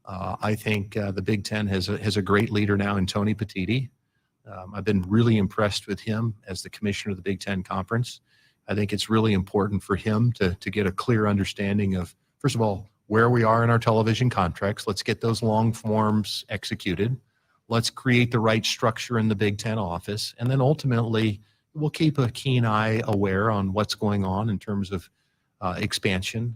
I think the Big Ten has a great leader now in Tony Petitti. I've been really impressed with him as the commissioner of the Big Ten Conference. I think it's really important for him to get a clear understanding of, first of all, where we are in our television contracts. Let's get those long forms executed. Let's create the right structure in the Big Ten office. And then ultimately, we'll keep a keen eye aware on what's going on in terms of expansion.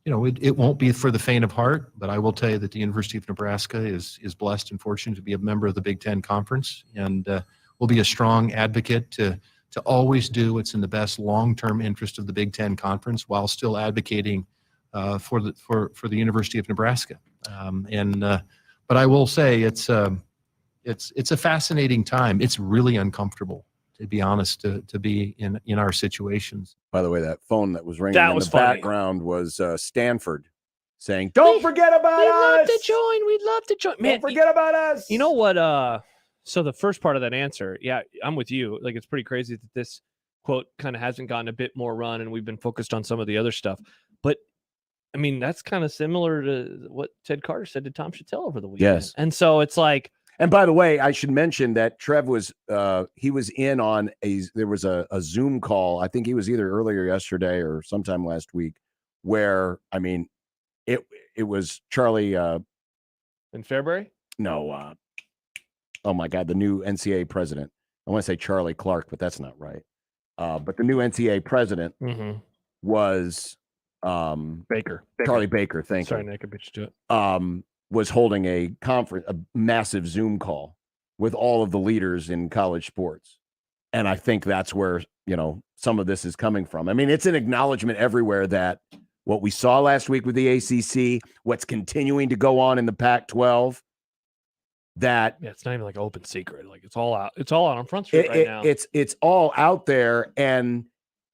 It won't be for the faint of heart, but I will tell you that the University of Nebraska is blessed and fortunate to be a member of the Big Ten Conference, and will be a strong advocate to always do what's in the best long-term interest of the Big Ten Conference while still advocating for the University of Nebraska. But I will say it's a fascinating time. It's really uncomfortable, to be honest, to be in our situations. By the way, that phone that was ringing in the funny. background was Stanford saying, "Don't forget about We'd us. love to join. We'd love to join. Man, Don't forget about us." You know what? So the first part of that answer, yeah, I'm with you. Like, it's pretty crazy that this quote kind of hasn't gotten a bit more run, and we've been focused on some of the other stuff. But I mean, that's kind of similar to what Ted Carter said to Tom Chattel over the weekend. Yes. And so it's like, and by the way, I should mention that Trev was he was in on there was a Zoom call. I think he was either earlier yesterday or sometime last week, where I mean, it was Charlie in Fairbury. No, oh my God, the new NCAA president. I want to say Charlie Clark, but that's not right. But the new NCAA president was Baker. Charlie Baker. Thank Sorry, you. Nick, I beat you to it. Was holding a conference, a massive Zoom call with all of the leaders in college sports. And I think that's where, some of this is coming from. I mean, it's an acknowledgement everywhere that what we saw last week with the ACC, what's continuing to go on in the Pac-12, that it's not even like an open secret. Like, it's all out. It's all out on Front Street right now. It's all out there. And,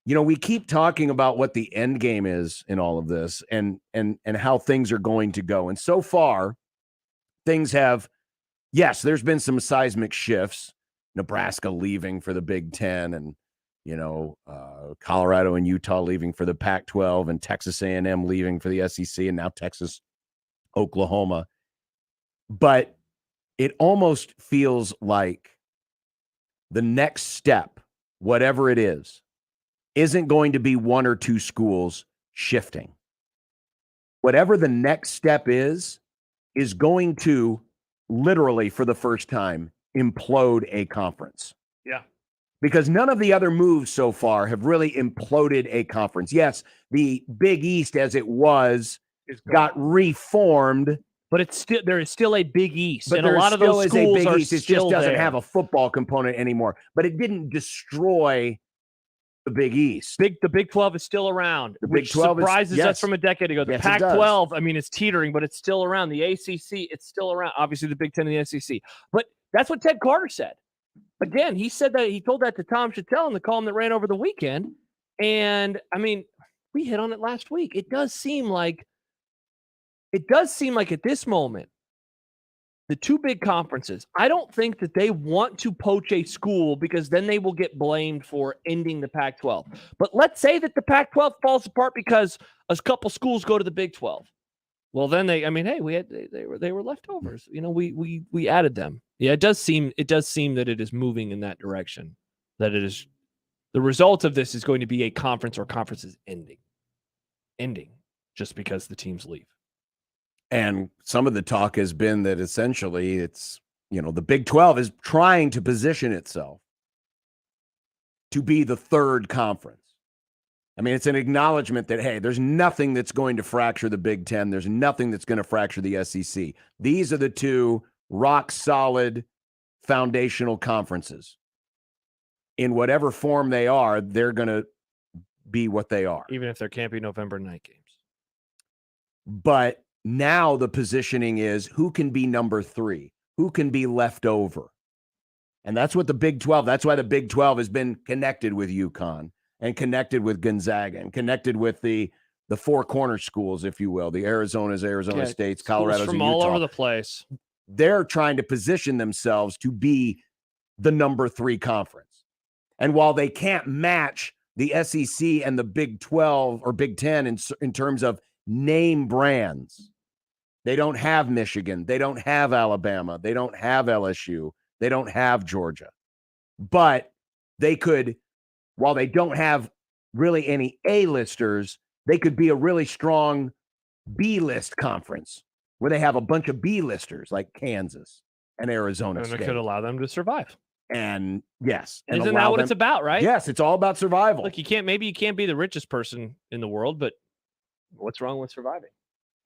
we keep talking about what the end game is in all of this and how things are going to go. And so far, things have, yes, there's been some seismic shifts. Nebraska leaving for the Big Ten, and Colorado and Utah leaving for the Pac-12, and Texas A&M leaving for the SEC, and now Texas, Oklahoma. But it almost feels like the next step, whatever it is, isn't going to be one or two schools shifting. Whatever the next step is going to literally, for the first time, implode a conference. Yeah. Because none of the other moves so far have really imploded a conference. Yes, the Big East, as it was, got reformed. But there is still a Big East, But and a lot of those schools are It just still doesn't there. have a football component anymore. But it didn't destroy the Big East. The Big 12 is still around, The Big which 12 is- surprises yes. us from a decade ago. The Yes, it does. Pac-12, I mean, it's teetering, but it's still around. The ACC, it's still around. Obviously, the Big Ten and the SEC. But that's what Ted Carter said. Again, he told that to Tom Chattel in the column that ran over the weekend. And, I mean, we hit on it last week. It does seem like at this moment, the two big conferences, I don't think that they want to poach a school because then they will get blamed for ending the Pac-12. But let's say that the Pac-12 falls apart because a couple schools go to the Big 12. Well, then they were leftovers. We added them. Yeah, it does seem that it is moving in that direction. That it is the result of this is going to be a conference or conferences ending just because the teams leave. And some of the talk has been that essentially it's, the Big 12 is trying to position itself to be the third conference. I mean, it's an acknowledgement that, hey, there's nothing that's going to fracture the Big Ten. There's nothing that's going to fracture the SEC. These are the two rock solid foundational conferences. In whatever form they are, they're going to be what they are. Even if there can't be November night games. But now the positioning is who can be number 3, who can be left over. And that's what the Big 12, that's why the Big 12 has been connected with UConn and connected with Gonzaga and connected with the four corner schools, if you will, the Arizona States, Colorado's, from and all Utah. over the place. They're trying to position themselves to be the number 3 conference. And while they can't match the SEC and the Big 12 or Big 10 in terms of name brands, they don't have Michigan, they don't have Alabama, they don't have LSU, they don't have Georgia. But they could while they don't have really any A-listers, they could be a really strong B-list conference where they have a bunch of B-listers like Kansas and Arizona And it State. could allow them to survive. And yes. And Isn't that what it's about, right? Yes, it's all about survival. Look, maybe you can't be the richest person in the world, but what's wrong with surviving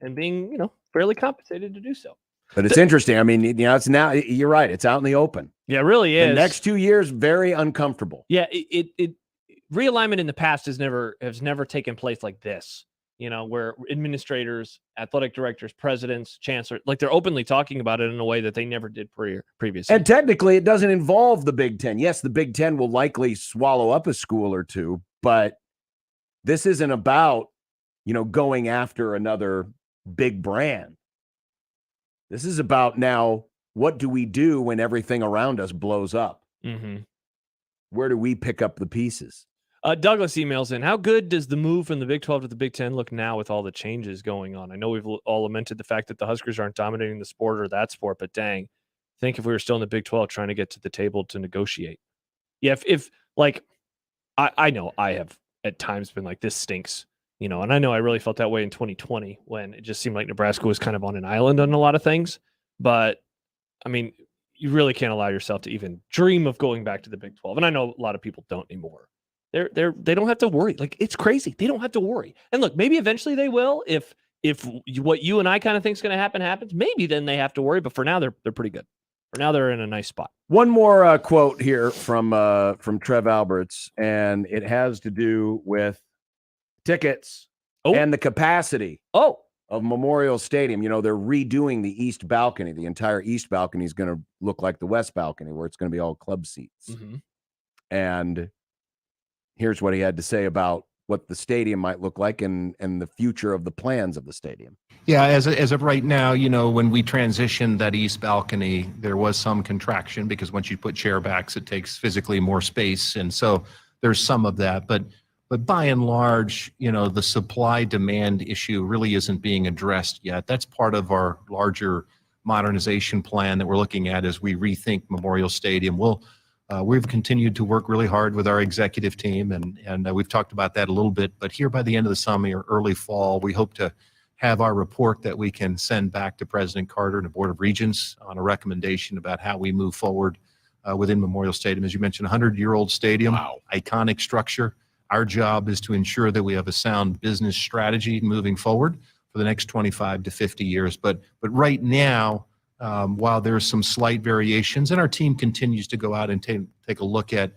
and being, fairly compensated to do so? But it's interesting. I mean, it's now, you're right. It's out in the open. Yeah, it really is. The next 2 years, very uncomfortable. Yeah, it realignment in the past has never taken place like this. Where administrators, athletic directors, presidents, chancellors, like they're openly talking about it in a way that they never did previously. And technically, it doesn't involve the Big Ten. Yes, the Big Ten will likely swallow up a school or two, but this isn't about, going after another big brand. This is about now, what do we do when everything around us blows up? Mm-hmm. Where do we pick up the pieces? Douglas emails in, how good does the move from the Big 12 to the Big 10 look now with all the changes going on? I know we've all lamented the fact that the Huskers aren't dominating the sport or that sport, but dang, think if we were still in the Big 12 trying to get to the table to negotiate. Yeah, if I know I have at times been like, this stinks, and I know I really felt that way in 2020 when it just seemed like Nebraska was kind of on an island on a lot of things. But, I mean, you really can't allow yourself to even dream of going back to the Big 12. And I know a lot of people don't anymore. They don't have to worry. Like, it's crazy. They don't have to worry. And look, maybe eventually they will. If what you and I kind of think is going to happen happens, maybe then they have to worry. But for now, they're pretty good. For now, they're in a nice spot. One more quote here from Trev Alberts, and it has to do with tickets and the capacity of Memorial Stadium. They're redoing the east balcony. The entire east balcony is going to look like the west balcony, where it's going to be all club seats. Mm-hmm. And here's what he had to say about what the stadium might look like and the future of the plans of the stadium. Yeah, as of right now, when we transitioned that east balcony, there was some contraction because once you put chair backs, it takes physically more space. And so there's some of that. But by and large, the supply-demand issue really isn't being addressed yet. That's part of our larger modernization plan that we're looking at as we rethink Memorial Stadium. We've continued to work really hard with our executive team, and we've talked about that a little bit. But here by the end of the summer or early fall, we hope to have our report that we can send back to President Carter and the Board of Regents on a recommendation about how we move forward within Memorial Stadium. As you mentioned, 100-year-old stadium, iconic structure. Our job is to ensure that we have a sound business strategy moving forward for the next 25 to 50 years. But right now, while there's some slight variations, and our team continues to go out and take a look at,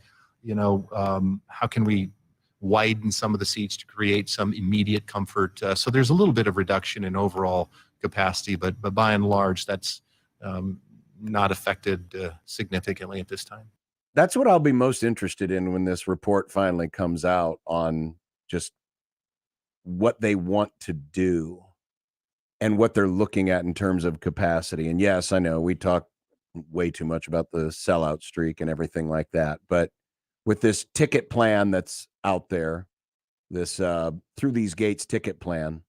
how can we widen some of the seats to create some immediate comfort. So there's a little bit of reduction in overall capacity, but by and large, that's not affected significantly at this time. That's what I'll be most interested in when this report finally comes out on just what they want to do and what they're looking at in terms of capacity. And yes, I know we talk way too much about the sellout streak and everything like that, but with this ticket plan that's out there, this through these gates ticket plan,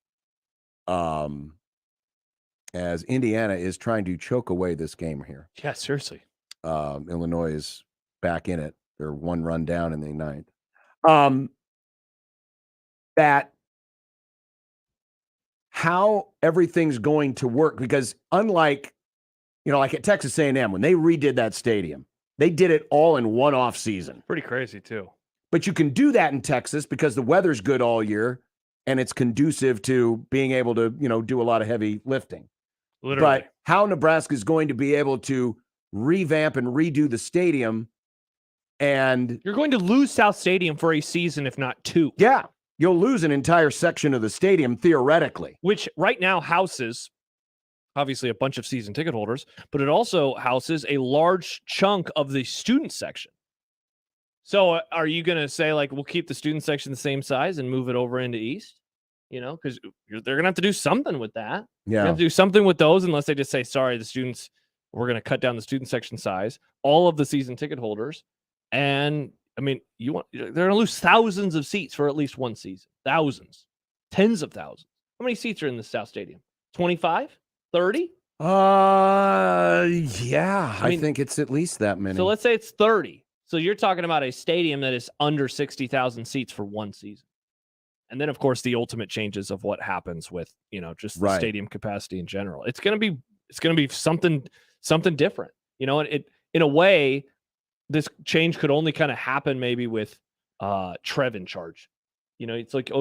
as Indiana is trying to choke away this game here. Yeah, seriously. Illinois is back in it. They're one run down in the ninth. That how everything's going to work, because unlike, like at Texas A&M, when they redid that stadium, they did it all in one off season. Pretty crazy too. But you can do that in Texas because the weather's good all year and it's conducive to being able to, do a lot of heavy lifting. Literally. But how Nebraska is going to be able to revamp and redo the stadium, and you're going to lose South Stadium for a season, if not two. Yeah. You'll lose an entire section of the stadium, theoretically. Which right now houses, obviously, a bunch of season ticket holders, but it also houses a large chunk of the student section. So are you going to say, we'll keep the student section the same size and move it over into East? Because they're going to have to do something with that. Yeah. They're going to have to do something with those unless they just say, sorry, the students, we're going to cut down the student section size, all of the season ticket holders. And they're going to lose thousands of seats for at least one season. Thousands. Tens of thousands. How many seats are in the South Stadium? 25? 30? Yeah. I think it's at least that many. So let's say it's 30. So you're talking about a stadium that is under 60,000 seats for one season. And then, of course, the ultimate changes of what happens with, just the stadium capacity in general. It's going to be something different. And in a way, this change could only kind of happen maybe with Trev in charge. It's like,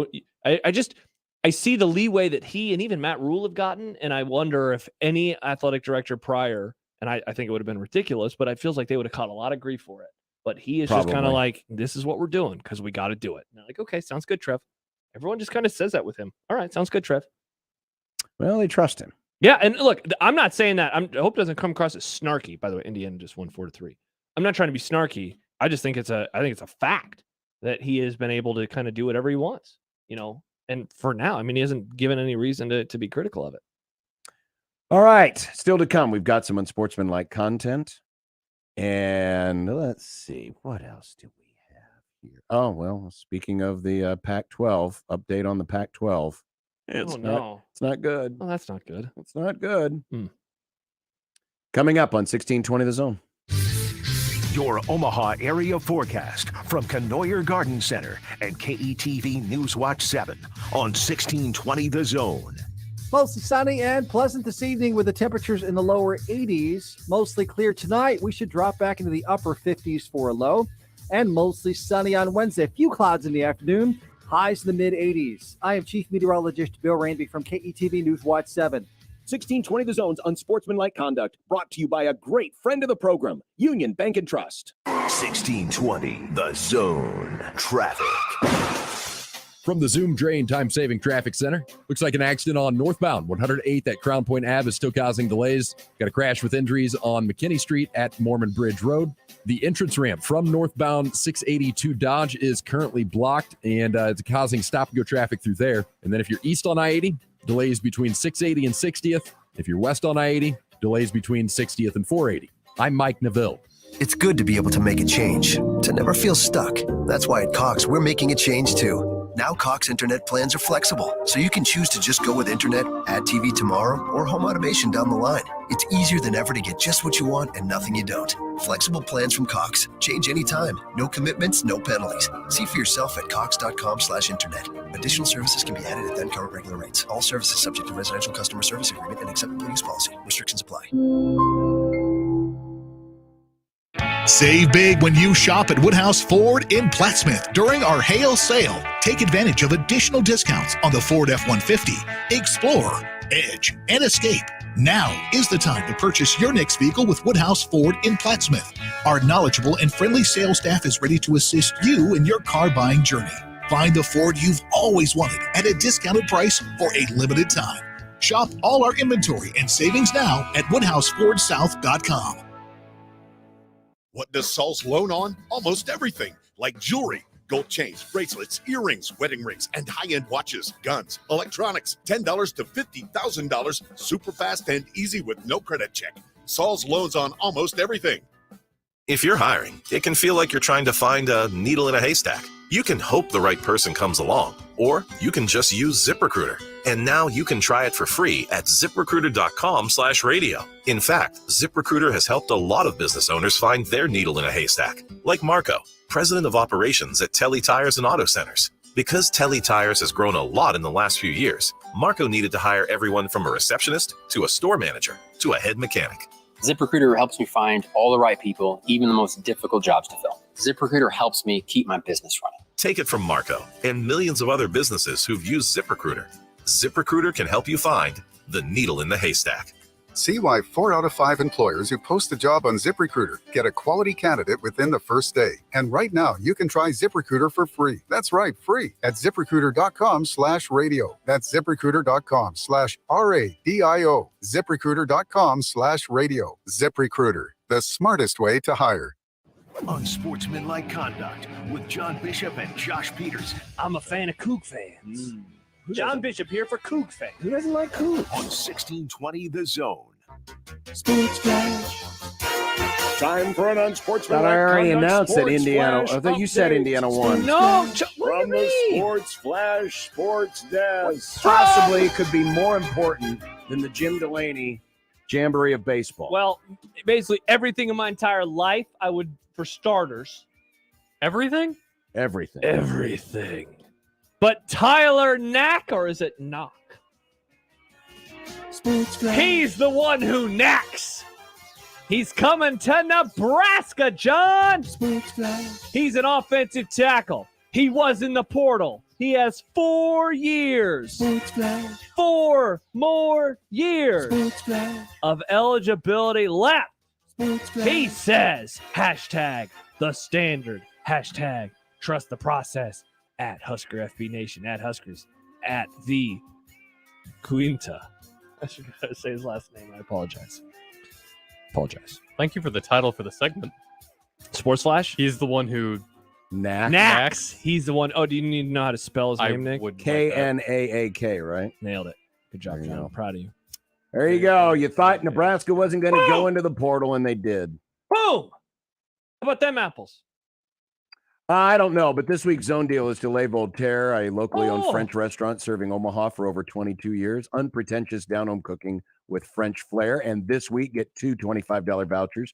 I see the leeway that he and even Matt Rule have gotten, and I wonder if any athletic director prior, and I think it would have been ridiculous, but it feels like they would have caught a lot of grief for it. But he is just kind of like, this is what we're doing because we got to do it. And I'm like, okay, sounds good, Trev. Everyone just kind of says that with him. All right, sounds good, Trev. Well, they trust him. Yeah, and look, I'm not saying that. I hope it doesn't come across as snarky. By the way, Indiana just won 4-3. I'm not trying to be snarky. I just think it's a fact that he has been able to kind of do whatever he wants, And for now, he hasn't given any reason to be critical of it. All right, still to come. We've got some unsportsmanlike content. And let's see, what else do we have here? Oh, well, speaking of the Pac-12, update on the Pac-12. It's not good. Oh, that's not good. It's not good. Coming up on 1620 The Zone. Your Omaha area forecast from Canoyer Garden Center and KETV News Watch 7 on 1620 The Zone. Mostly sunny and pleasant this evening with the temperatures in the lower 80s. Mostly clear tonight. We should drop back into the upper 50s for a low. And mostly sunny on Wednesday. A few clouds in the afternoon. Highs in the mid-80s. I am Chief Meteorologist Bill Rainby from KETV News Watch 7. 1620 The Zone's unsportsmanlike conduct brought to you by a great friend of the program, Union Bank and Trust. 1620 The Zone. Traffic. From the Zoom Drain Time-Saving Traffic Center, looks like an accident on northbound 108th at Crown Point Ave is still causing delays. Got a crash with injuries on McKinney Street at Mormon Bridge Road. The entrance ramp from northbound 682 Dodge is currently blocked, and it's causing stop-and-go traffic through there. And then if you're east on I-80, delays between 680 and 60th. If you're west on I-80, delays between 60th and 480. I'm Mike Neville. It's good to be able to make a change, to never feel stuck. That's why at Cox, we're making a change too. Now Cox Internet plans are flexible, so you can choose to just go with Internet, add TV tomorrow, or home automation down the line. It's easier than ever to get just what you want and nothing you don't. Flexible plans from Cox. Change anytime. No commitments, no penalties. See for yourself at cox.com/internet. Additional services can be added at then current regular rates. All services subject to residential customer service agreement and acceptable use policy. Restrictions apply. Save big when you shop at Woodhouse Ford in Plattsmouth during our hail sale. Take advantage of additional discounts on the Ford F-150, Explorer, Edge, and Escape. Now is the time to purchase your next vehicle with Woodhouse Ford in Plattsmouth. Our knowledgeable and friendly sales staff is ready to assist you in your car buying journey. Find the Ford you've always wanted at a discounted price for a limited time. Shop all our inventory and savings now at WoodhouseFordSouth.com. What does Saul's loan on? Almost everything, like jewelry, gold chains, bracelets, earrings, wedding rings, and high-end watches, guns, electronics, $10 to $50,000, super fast and easy with no credit check. Saul's loans on almost everything. If you're hiring, it can feel like you're trying to find a needle in a haystack. You can hope the right person comes along, or you can just use ZipRecruiter. And now you can try it for free at ZipRecruiter.com/radio. In fact, ZipRecruiter has helped a lot of business owners find their needle in a haystack, like Marco, president of operations at Telly Tires and Auto Centers. Because Telly Tires has grown a lot in the last few years, Marco needed to hire everyone from a receptionist to a store manager to a head mechanic. ZipRecruiter helps me find all the right people, even the most difficult jobs to fill. ZipRecruiter helps me keep my business running. Take it from Marco and millions of other businesses who've used ZipRecruiter. ZipRecruiter can help you find the needle in the haystack. See why 4 out of 5 employers who post a job on ZipRecruiter get a quality candidate within the first day. And right now, you can try ZipRecruiter for free. That's right, free at ZipRecruiter.com/radio. That's ZipRecruiter.com/RADIO. ZipRecruiter.com/radio. ZipRecruiter, the smartest way to hire. Unsportsmanlike conduct with John Bishop and Josh Peters. I'm a fan of Coug fans. John Bishop here for Coug fans. Who doesn't like Coug? On 1620 The Zone. Sports Flash. Time for an unsportsmanlike I already conduct announced that sports Indiana. flash I thought you said update. Indiana won. No, from the Sports Flash Sports Desk. Oh! Possibly could be more important than the Jim Delany Jamboree of baseball. Well, basically everything in my entire life, I would for starters. Everything? Everything. But Tyler Knack, or is it Knock? He's the one who knacks. He's coming to Nebraska, John. He's an offensive tackle. He was in the portal. He has 4 years. 4 more years of eligibility left. He says, hashtag the standard, hashtag trust the process, at Husker FB Nation, at Huskers, at the Quinta. I should say his last name. I apologize. Thank you for the title for the segment. Sports Flash? He's the one who Knacks. He's the one. Oh, do you need to know how to spell his name, Nick? Knaak, right? Nailed it. Good job, John. I'm proud of you. There you go. You thought Nebraska wasn't going to go into the portal, and they did. Boom! How about them apples? I don't know, but this week's zone deal is to Le Voltaire, a locally owned French restaurant serving Omaha for over 22 years. Unpretentious down-home cooking with French flair. And this week, get 2 $25 vouchers,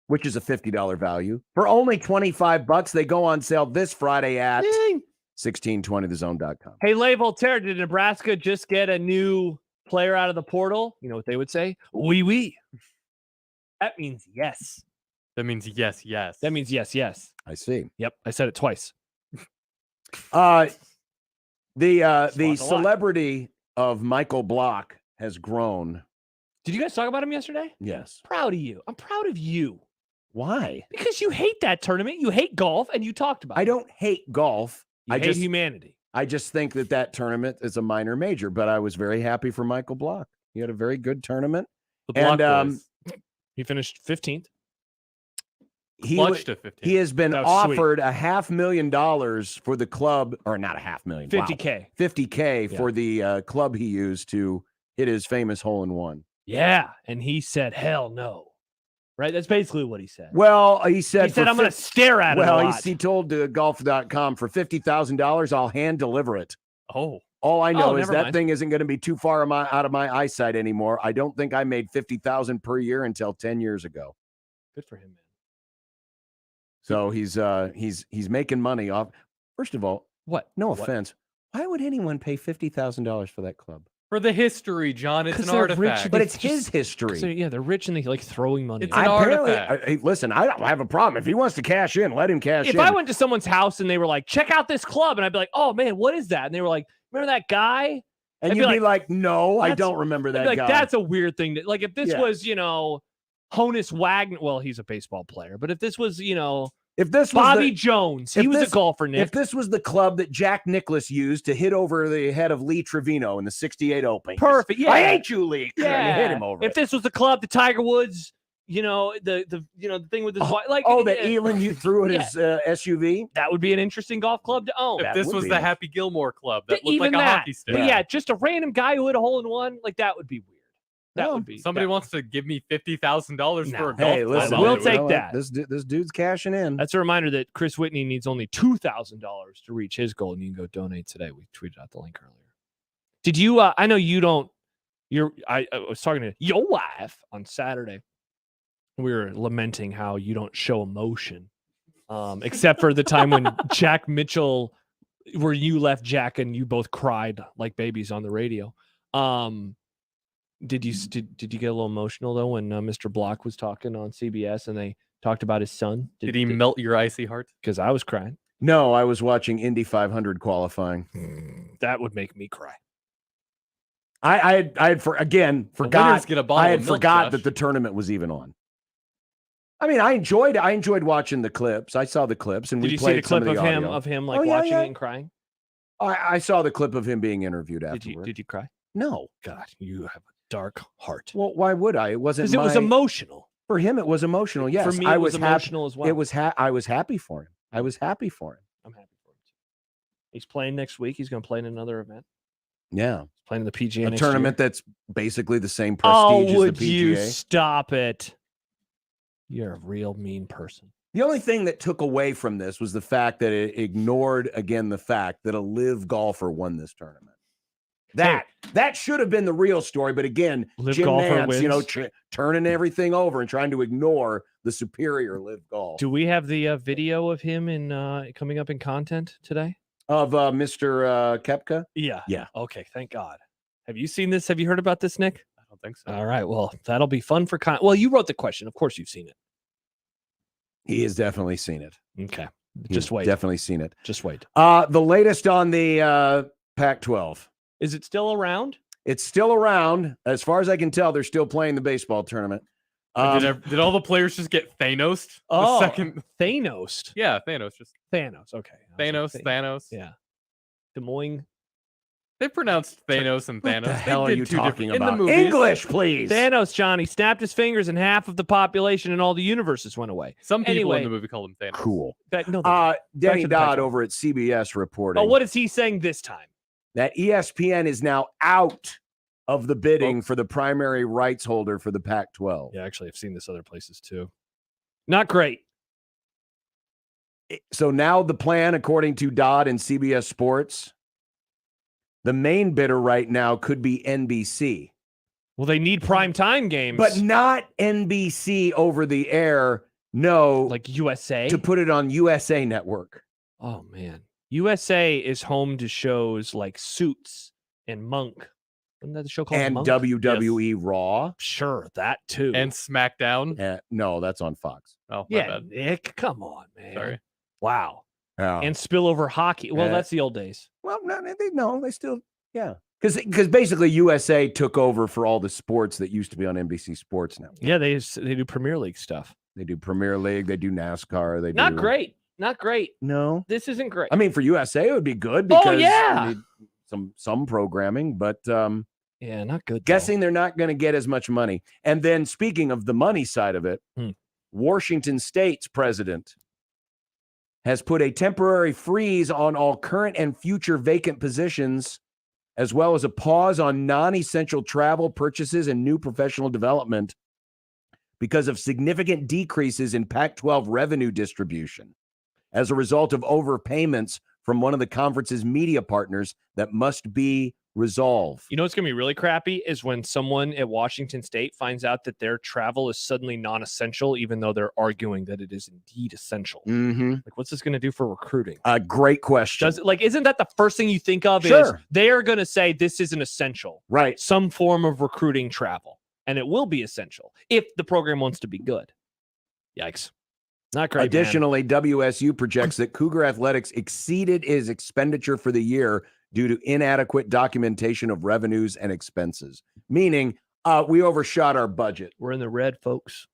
which is a $50 value. For only $25, they go on sale this Friday at 1620thezone.com. Hey, Le Voltaire, did Nebraska just get a new player out of the portal? You know what they would say? Oui. That means yes. That means yes. That means yes. I see. Yep, I said it twice. The celebrity of Michael Block has grown. Did you guys talk about him yesterday? Yes. Proud of you. I'm proud of you. Why? Because you hate that tournament. You hate golf, and you talked about it. I don't hate golf. I hate humanity. I just think that tournament is a minor major, but I was very happy for Michael Block. He had a very good tournament. The Block boys. He finished 15th. He has been offered $500,000 for the club, or not $500,000. $50K. Wow, $50K for the club he used to hit his famous hole-in-one. Yeah, and he said, hell no. Right? That's basically what he said. Well, he said I'm going to stare at it a lot. He told golf.com, for $50,000, I'll hand deliver it. Oh. All I know is that thing isn't going to be too far out of my eyesight anymore. I don't think I made $50,000 per year until 10 years ago. Good for him, man. So he's making money off. First of all, No offense. Why would anyone pay $50,000 for that club? For the history, John. It's an artifact. But it's his history. They're rich and they like throwing money. It's an artifact. Hey, listen, I don't have a problem. If he wants to cash in, let him cash in. If I went to someone's house and they were like, check out this club, and I'd be like, oh man, what is that? And they were like, remember that guy? And you'd be like, no, I don't remember that guy. That's a weird thing. Like if this was, Honus Wagner, well, he's a baseball player, but if this was, if this was Bobby Jones, he was a golfer, Nick. If this was the club that Jack Nicklaus used to hit over the head of Lee Trevino in the '68 Open, perfect. Yeah, I hate you, Lee. Yeah, you hit him over. If this was the club, the Tiger Woods, the thing with his wife, like that Elon you threw at his SUV, that would be an interesting golf club to own. If this was the Happy Gilmore club that looked like a hockey stick, but just a random guy who hit a hole-in-one, like that would be weird. That would be. Somebody wants to give me $50,000 for a golf. Hey, listen, we'll take that. This dude's cashing in. That's a reminder that Chris Whitney needs only $2,000 to reach his goal, and you can go donate today. We tweeted out the link earlier. Did you? I know you don't. I was talking to your wife on Saturday. We were lamenting how you don't show emotion, except for the time when Jack Mitchell, where you left Jack and you both cried like babies on the radio. Did you get a little emotional though when Mr. Block was talking on CBS and they talked about his son? Did he melt your icy heart? Because I was crying. No, I was watching Indy 500 qualifying. That would make me cry. I had forgot that the tournament was even on. I mean, I enjoyed watching the clips. I saw the clips, and did we you played see the clip some of him like watching it and crying? I saw the clip of him being interviewed afterwards. Did you cry? No. God, you have a dark heart. Well, why would I? It wasn't because it was emotional. For him, it was emotional. Yes, for me, it was emotional as well. It was. I was happy for him. I'm happy for him too. He's playing next week. He's going to play in another event. Yeah, he's playing in the PGA. A tournament that's basically the same prestige as the PGA. Would you stop it? You're a real mean person. The only thing that took away from this was the fact that it ignored again the fact that a live golfer won this tournament. That should have been the real story. But again, Live Jim golfer Nantz, turning everything over and trying to ignore the superior Live Golf. Do we have the video of him in coming up in content today? Of Mr. Koepka? Yeah. Yeah. Okay, thank God. Have you seen this? Have you heard about this, Nick? I don't think so. All right. Well, that'll be fun for Well, you wrote the question. Of course you've seen it. He has definitely seen it. Okay. He's Just wait. Definitely seen it. Just wait. The latest on the Pac-12. Is it still around? It's still around. As far as I can tell, they're still playing the baseball tournament. Did all the players just get Thanos? Oh, The second... Thanos. Yeah, Thanos. Just Thanos. Okay. Thanos. Yeah. Des Moines. They pronounced Thanos and Thanos. What the hell are you talking about? In the movies. English, please. Thanos, Johnny, snapped his fingers and half of the population and all the universes went away. Some people Anyway, in the movie called him Thanos. Cool. No, Danny to the Dodd Pac-12. over at CBS reporting Oh, what is he saying this time? that ESPN is now out of the bidding for the primary rights holder for the Pac-12. Yeah, actually, I've seen this other places too. Not great. So now the plan, according to Dodd and CBS Sports, the main bidder right now could be NBC. Well, they need prime time games. But not NBC over the air. No. Like USA? To put it on USA Network. Oh, man. USA is home to shows like Suits and Monk. Wasn't that the show called And Monk? WWE Raw. Sure, that too. And SmackDown. No, that's on Fox. Oh, my yeah, bad. Nick, come on, man. Sorry. Wow. Yeah. And spillover hockey. Well, that's the old days. Well, they still, yeah. Because basically USA took over for all the sports that used to be on NBC Sports now. Yeah, they do Premier League stuff. They do Premier League. They do NASCAR. They Not do... great. Not great. No. This isn't great. I mean, for USA, it would be good because Oh, yeah. they need some programming, but yeah, not good. Guessing they're not going to get as much money. And then speaking of the money side of it, Washington State's president has put a temporary freeze on all current and future vacant positions, as well as a pause on non-essential travel, purchases, and new professional development because of significant decreases in Pac-12 revenue distribution as a result of overpayments from one of the conference's media partners that must be resolved. You know what's going to be really crappy is when someone at Washington State finds out that their travel is suddenly non-essential, even though they're arguing that it is indeed essential. Mm-hmm. Like, what's this going to do for recruiting? Great question. Isn't that the first thing you think of? Sure. Is they are going to say this isn't essential. Right. Some form of recruiting travel. And it will be essential if the program wants to be good. Yikes. Not great. Additionally, WSU projects that Cougar Athletics exceeded its expenditure for the year due to inadequate documentation of revenues and expenses, meaning we overshot our budget. We're in the red, folks.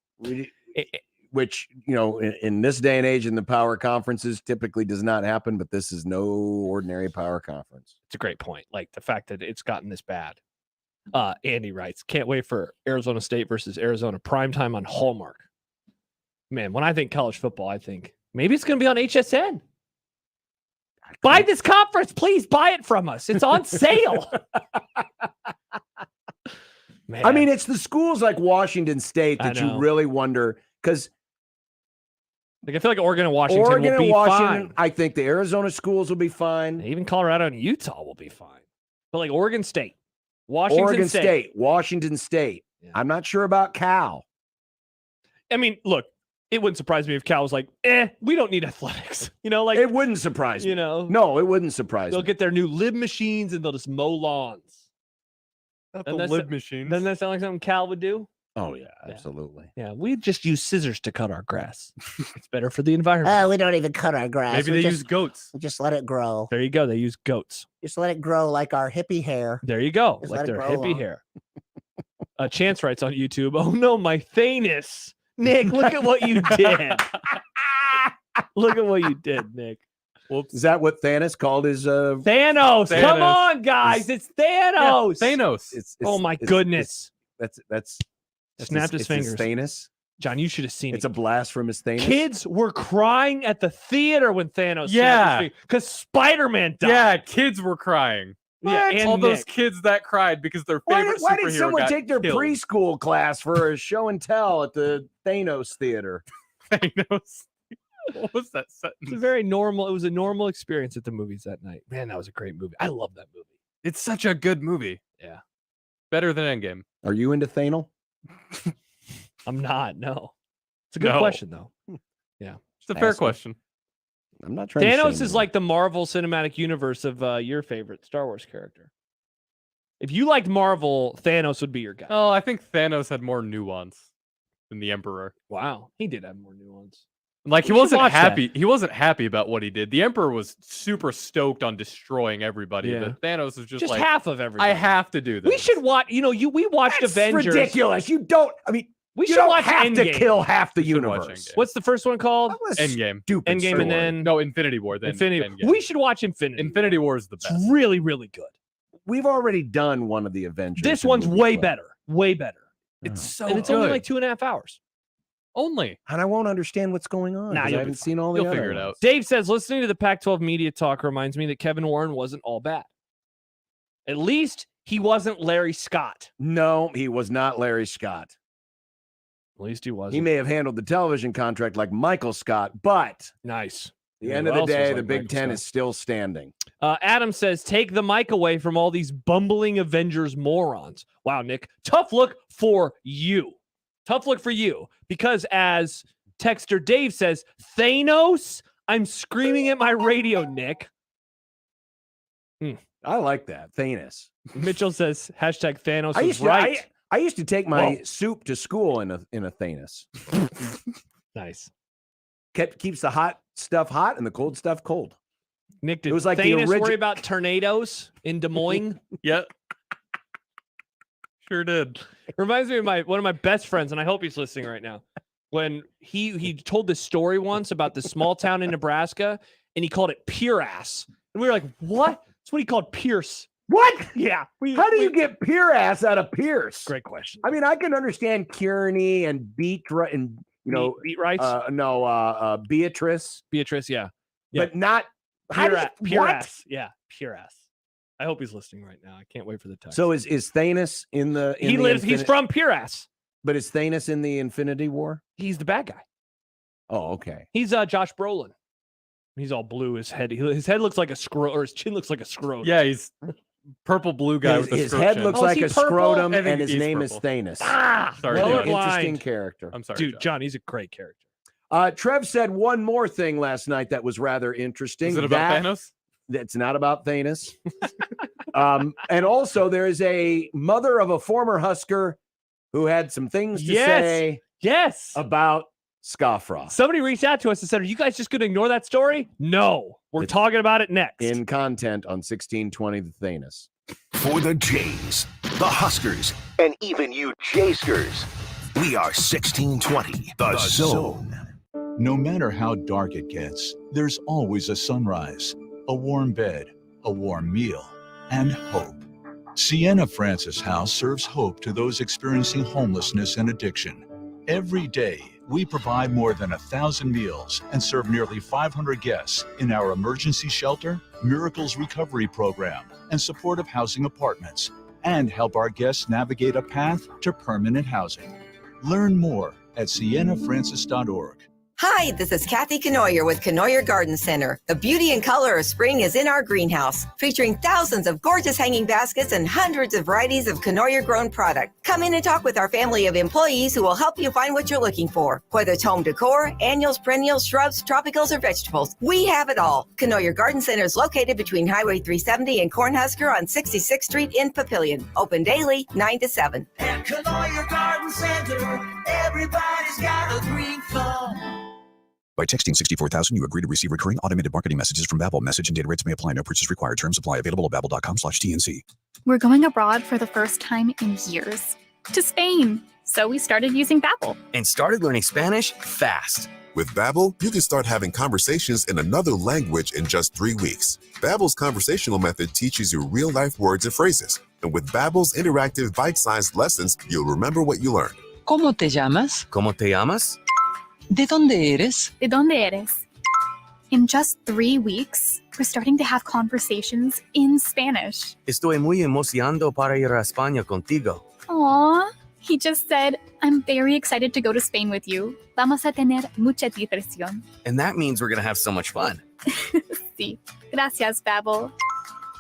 Which, in this day and age in the power conferences typically does not happen, but this is no ordinary power conference. It's a great point. Like the fact that it's gotten this bad. Andy writes, can't wait for Arizona State versus Arizona primetime on Hallmark. Man, when I think college football, I think maybe it's going to be on HSN. Buy this conference. Please buy it from us. It's on sale. Man. I mean, it's the schools like Washington State that you really wonder, because I feel like Oregon and Washington will be fine. I think the Arizona schools will be fine. Even Colorado and Utah will be fine. But like Oregon State, Washington State, Washington State. Yeah. I'm not sure about Cal. I mean, look, it wouldn't surprise me if Cal was like, we don't need athletics. It wouldn't surprise me. No, it wouldn't surprise me. They'll get their new lib machines and they'll just mow lawns. Not the lib machines. Doesn't that sound like something Cal would do? Oh, yeah, absolutely. Yeah, we just use scissors to cut our grass. It's better for the environment. We don't even cut our grass. Maybe they use goats. We just let it grow. There you go. They use goats. Just let it grow like our hippie hair. There you go. Just like their hippie long. hair. Chance writes on YouTube, oh no, my Thanos. Nick, look at what you did. Look at what you did, Nick. Whoops. Is that what Thanos called his Thanos. Come on, guys. It's Thanos. Yeah, Thanos. Oh my goodness. That's snapped his fingers. Thanos. John, you should have seen it. It's a blast from his Thanos. Kids were crying at the theater when Thanos because Spider-Man died. Yeah, kids were crying. Yeah, and all Nick. those kids that cried because their favorite Why superhero did someone got take their killed. preschool class for a show and tell at the Thanos Theater? Thanos. What was that sentence? It was a normal experience at the movies that night. Man, that was a great movie. I love that movie. It's such a good movie. Yeah. Better than Endgame. Are you into Thanol? I'm not. No. It's a good No. question, though. Yeah. It's a fair Asking. question. I'm not trying to Thanos shame is you. like the Marvel Cinematic Universe of your favorite Star Wars character. If you liked Marvel, Thanos would be your guy. Oh, I think Thanos had more nuance than the Emperor. Wow. He did have more nuance. Like he We should wasn't watch that. happy. He wasn't happy about what he did. The Emperor was super stoked on destroying everybody, Yeah. but Thanos is just Just like half of everybody. I have to do this. We should watch, we watched That's Avengers. ridiculous. You don't. I mean, We you should don't watch have to Endgame. kill half the We should watch universe. Endgame. What's the first one called? Endgame. Stupid Endgame story. and then No, Infinity War. Then Infinity. Endgame. We should watch Infinity. Infinity War is the It's best. really, really good. We've already done one of the Avengers. This in one's movie way club. better. Way better. It's so And it's good. only like 2.5 hours. Only. And I won't understand what's going on. Nah, 'cause you'll I be haven't fine. seen all the You'll other figure it ones. out. Dave says, listening to the Pac-12 media talk reminds me that Kevin Warren wasn't all bad. At least he wasn't Larry Scott. No, he was not Larry Scott. At least he wasn't. He may have handled the television contract like Michael Scott, but Nice. at the Yeah, end who of the else was day, like the Big Michael Ten Scott? is still standing. Adam says, take the mic away from all these bumbling Avengers morons. Wow, Nick. Tough look for you. Tough look for you. Because as texter Dave says, Thanos, I'm screaming at my radio, Nick. I like that. Thanos. Mitchell says, hashtag Thanos I is used to, right. I used to take my Whoa. soup to school in a Thanos. Nice. Keeps the hot stuff hot and the cold stuff cold. Nick, did It was like the Thanos worry origi- about tornadoes in Des Moines? Yeah. Sure did. Reminds me of one of my best friends, and I hope he's listening right now. When he told this story once about this small town in Nebraska, and he called it Pure Ass. And we were like, what? That's what he called Pierce. What? Yeah. How do you get Pure Ass out of Pierce? Great question. I mean, I can understand Kearney and and Beat rights? Beatrice, Beatrice, yeah. but not Pure Ass. Yeah, Pure Ass. I hope he's listening right now. I can't wait for the text. So is Thanos in the? He's from Pure Ass. But is Thanos in the Infinity War? He's the bad guy. Oh, okay. He's Josh Brolin. He's all blue. His head looks like a scrotum, or his chin looks like a scrotum. Yeah, he's purple blue guy with the His scrotum. head looks like a scrotum, I think and his he's name purple. is Thanos. Sorry, What an John. interesting character. I'm sorry, Dude, John, he's a great character. Trev said one more thing last night that was rather interesting. Is it about Thanos? That's not about Thanos. And also, there is a mother of a former Husker who had some things to say about Scoffroth. Somebody reached out to us and said, are you guys just going to ignore that story? No, we're talking about it next. In content on 1620 The Thanos. For the Jays, the Huskers, and even you Jayskers, we are 1620 The Zone. No matter how dark it gets, there's always a sunrise, a warm bed, a warm meal, and hope. Sienna Francis House serves hope to those experiencing homelessness and addiction. Every day, we provide more than 1,000 meals and serve nearly 500 guests in our emergency shelter, Miracles Recovery Program, and supportive housing apartments, and help our guests navigate a path to permanent housing. Learn more at siennafrancis.org. Hi, this is Kathy Kenoyer with Kenoyer Garden Center. The beauty and color of spring is in our greenhouse, featuring thousands of gorgeous hanging baskets and hundreds of varieties of Kenoyer grown product. Come in and talk with our family of employees who will help you find what you're looking for. Whether it's home decor, annuals, perennials, shrubs, tropicals, or vegetables, we have it all. Kenoyer Garden Center is located between Highway 370 and Cornhusker on 66th Street in Papillion. Open daily, 9 to 7. At Kenoyer Garden Center, everybody's got a green thumb. By texting 64,000, you agree to receive recurring automated marketing messages from Babbel. Message and data rates may apply. No purchase required. Terms apply. Available at babbel.com/TNC. We're going abroad for the first time in years. To Spain. So we started using Babbel. And started learning Spanish fast. With Babbel, you can start having conversations in another language in just 3 weeks. Babbel's conversational method teaches you real-life words and phrases. And with Babbel's interactive bite-sized lessons, you'll remember what you learned. ¿Cómo te llamas? ¿Cómo te llamas? ¿De dónde eres? ¿De dónde eres? In just 3 weeks, we're starting to have conversations in Spanish. Estoy muy emocionado para ir a España contigo. Aww. He just said, I'm very excited to go to Spain with you. Vamos a tener mucha diversión. And that means we're going to have so much fun. Sí. Gracias, Babbel.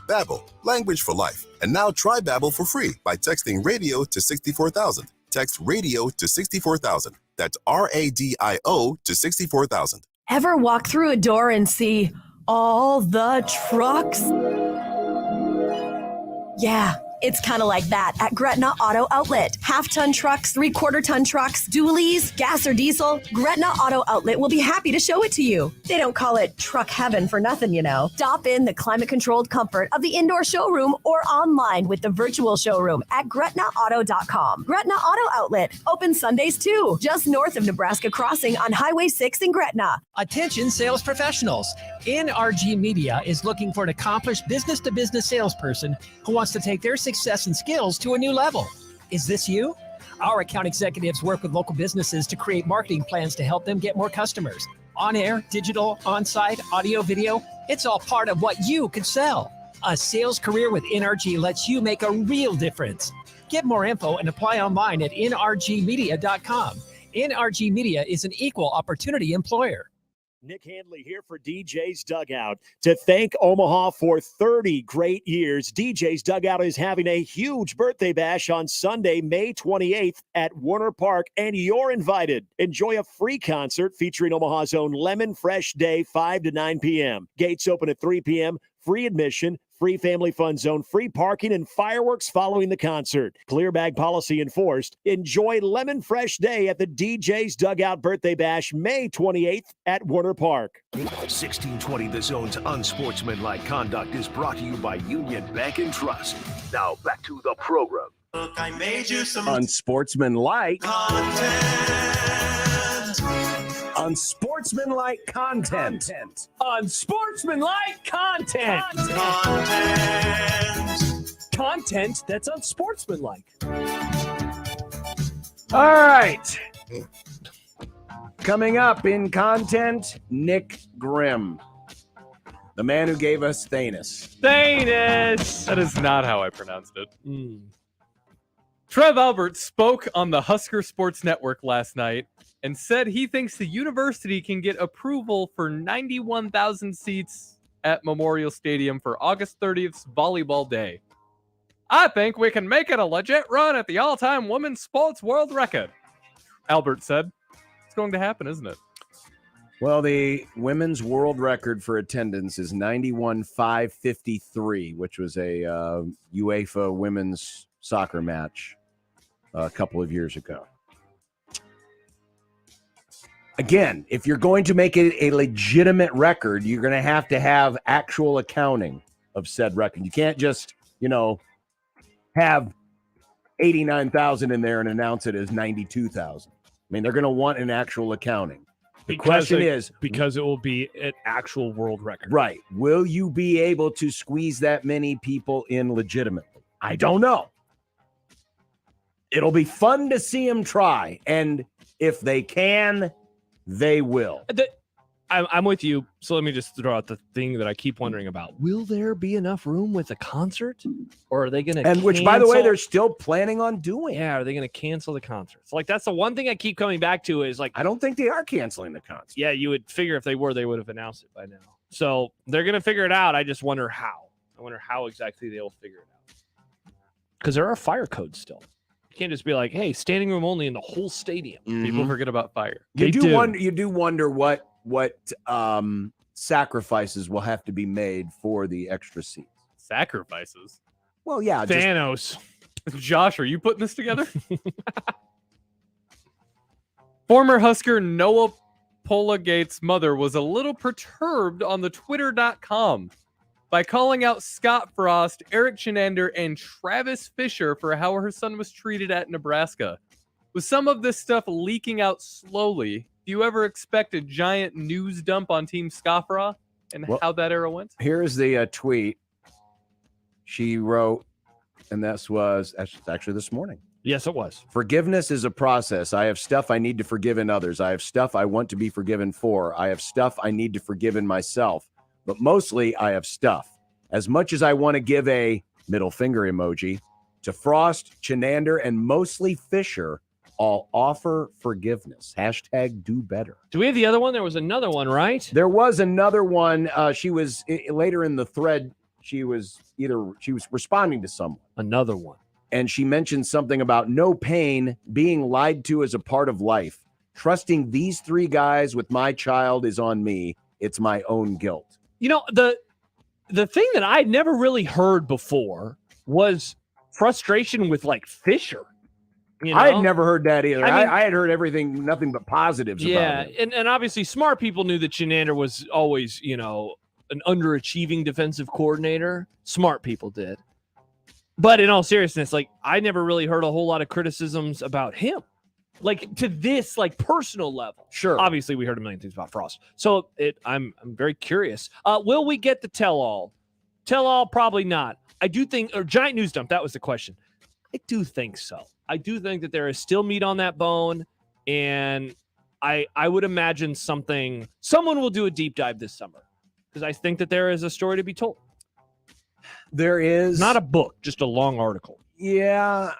Babbel, language for life. And now try Babbel for free by texting radio to 64,000. Text radio to 64,000. That's RADIO to 64,000. Ever walk through a door and see all the trucks? Yeah, it's kind of like that at Gretna Auto Outlet. Half-ton trucks, three-quarter-ton trucks, dualies, gas or diesel. Gretna Auto Outlet will be happy to show it to you. They don't call it truck heaven for nothing, you know. Stop in the climate-controlled comfort of the indoor showroom or online with the virtual showroom at GretnaAuto.com. Gretna Auto Outlet, open Sundays too, just north of Nebraska Crossing on Highway 6 in Gretna. Attention sales professionals. NRG Media is looking for an accomplished business-to-business salesperson who wants to take their success and skills to a new level. Is this you? Our account executives work with local businesses to create marketing plans to help them get more customers. On air, digital, on-site, audio, video, it's all part of what you could sell. A sales career with NRG lets you make a real difference. Get more info and apply online at nrgmedia.com. NRG Media is an equal opportunity employer. Nick Handley here for DJ's Dugout. To thank Omaha for 30 great years, DJ's Dugout is having a huge birthday bash on Sunday, May 28th at Warner Park, and you're invited. Enjoy a free concert featuring Omaha's own Lemon Fresh Day, 5 to 9 p.m. Gates open at 3 p.m., free admission, free family fun zone, free parking, and fireworks following the concert. Clear bag policy enforced. Enjoy Lemon Fresh Day at the DJ's Dugout Birthday Bash, May 28th at Warner Park. 1620 The Zone's Unsportsmanlike Conduct is brought to you by Union Bank and Trust. Now back to the program. Look, I made you some Unsportsmanlike content. Unsportsmanlike content. Unsportsmanlike content. Content that's unsportsmanlike. All right. Coming up in content, Nick Grimm, the man who gave us Thanos. Thanos! That is not how I pronounced it. Trev Albert spoke on the Husker Sports Network last night and said he thinks the university can get approval for 91,000 seats at Memorial Stadium for August 30th's volleyball day. I think we can make it a legit run at the all-time women's sports world record, Albert said. It's going to happen, isn't it? Well, the women's world record for attendance is 91,553, which was a UEFA women's soccer match a couple of years ago. Again, if you're going to make it a legitimate record, you're going to have actual accounting of said record. You can't just, have 89,000 in there and announce it as 92,000. I mean, they're going to want an actual accounting. The question is, because it will be an actual world record. Right. Will you be able to squeeze that many people in legitimately? I don't know. It'll be fun to see them try. And if they can, they will. I'm with you. So let me just throw out the thing that I keep wondering about. Will there be enough room with a concert? Or are they going to And which, by the way, they're still planning on doing. Yeah, are they going to cancel the concerts? Like, that's the one thing I keep coming back to is like... I don't think they are canceling the concert. Yeah, you would figure if they were, they would have announced it by now. So they're going to figure it out. I just wonder how. I wonder how exactly they'll figure it out. Because there are fire codes still. You can't just be like, hey, standing room only in the whole stadium. People forget about fire. You do wonder what sacrifices will have to be made for the extra seats. Sacrifices? Well, yeah. Thanos. Josh, are you putting this together? Former Husker Noah Polagate's mother was a little perturbed on the Twitter.com by calling out Scott Frost, Eric Chenander, and Travis Fisher for how her son was treated at Nebraska. With some of this stuff leaking out slowly, do you ever expect a giant news dump on Team Scafra and how that era went? Here's the tweet she wrote, and this was actually this morning. Yes, it was. Forgiveness is a process. I have stuff I need to forgive in others. I have stuff I want to be forgiven for. I have stuff I need to forgive in myself. But mostly, I have stuff. As much as I want to give a middle finger emoji to Frost, Chenander, and mostly Fisher, I'll offer forgiveness. # do better. Do we have the other one? There was another one, right? There was another one. She was later in the thread. she was responding to someone. Another one. And she mentioned something about no pain, being lied to as a part of life. Trusting these three guys with my child is on me. It's my own guilt. You know, the thing that I'd never really heard before was frustration with like Fisher. You know? I had never heard that either. I mean, I had heard everything, nothing but positives about it. and obviously smart people knew that Shenander was always, you know, an underachieving defensive coordinator. Smart people did. But in all seriousness, like I never really heard a whole lot of criticisms about him. Like to this like personal level. Sure. Obviously we heard a million things about Frost. So I'm very curious. Will we get the tell-all? Tell-all, probably not. I do think, or giant news dump, that was the question. I do think so. I do think that there is still meat on that bone, and I would imagine someone will do a deep dive this summer because I think that there is a story to be told. There is not a book, just a long article. Yeah,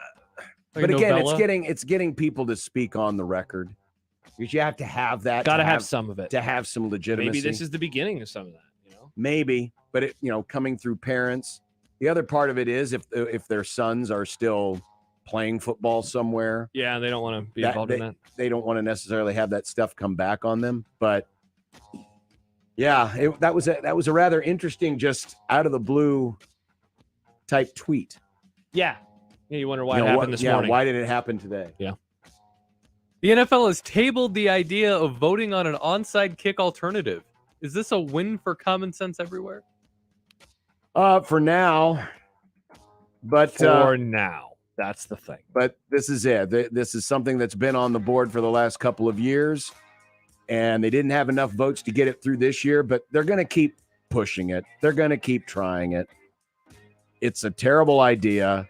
Like but a again, novella? it's getting people to speak on the record because you have to have that. Got to have some of it to have some legitimacy. Maybe this is the beginning of some of that. You know, maybe, but it coming through parents. The other part of it is if their sons are still playing football somewhere. Yeah, they don't want to be involved in that. They don't want to necessarily have that stuff come back on them. But yeah, that was a rather interesting, just out of the blue type tweet. Yeah, you wonder why it happened this morning. Why did it happen today? Yeah. The NFL has tabled the idea of voting on an onside kick alternative. Is this a win for common sense everywhere? For now. But for now. That's the thing. But this is it. This is something that's been on the board for the last couple of years, and they didn't have enough votes to get it through this year, but they're going to keep pushing it. They're going to keep trying it. It's a terrible idea,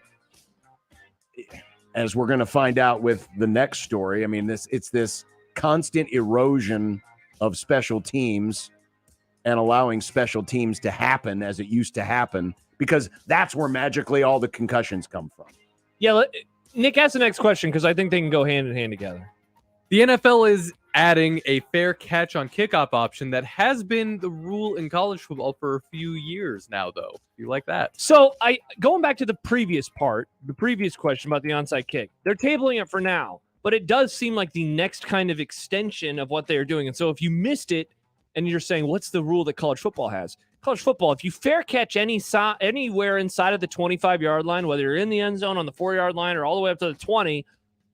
as we're going to find out with the next story. I mean, it's this constant erosion of special teams and allowing special teams to happen as it used to happen, because that's where magically all the concussions come from. Yeah, Nick, ask the next question because I think they can go hand in hand together. The NFL is adding a fair catch on kickoff option that has been the rule in college football for a few years now, though. You like that? So going back to the previous question about the onside kick, they're tabling it for now, but it does seem like the next kind of extension of what they're doing. And so if you missed it and you're saying, what's the rule that college football has? College football, if you fair catch anywhere inside of the 25-yard line, whether you're in the end zone on the 4-yard line or all the way up to the 20,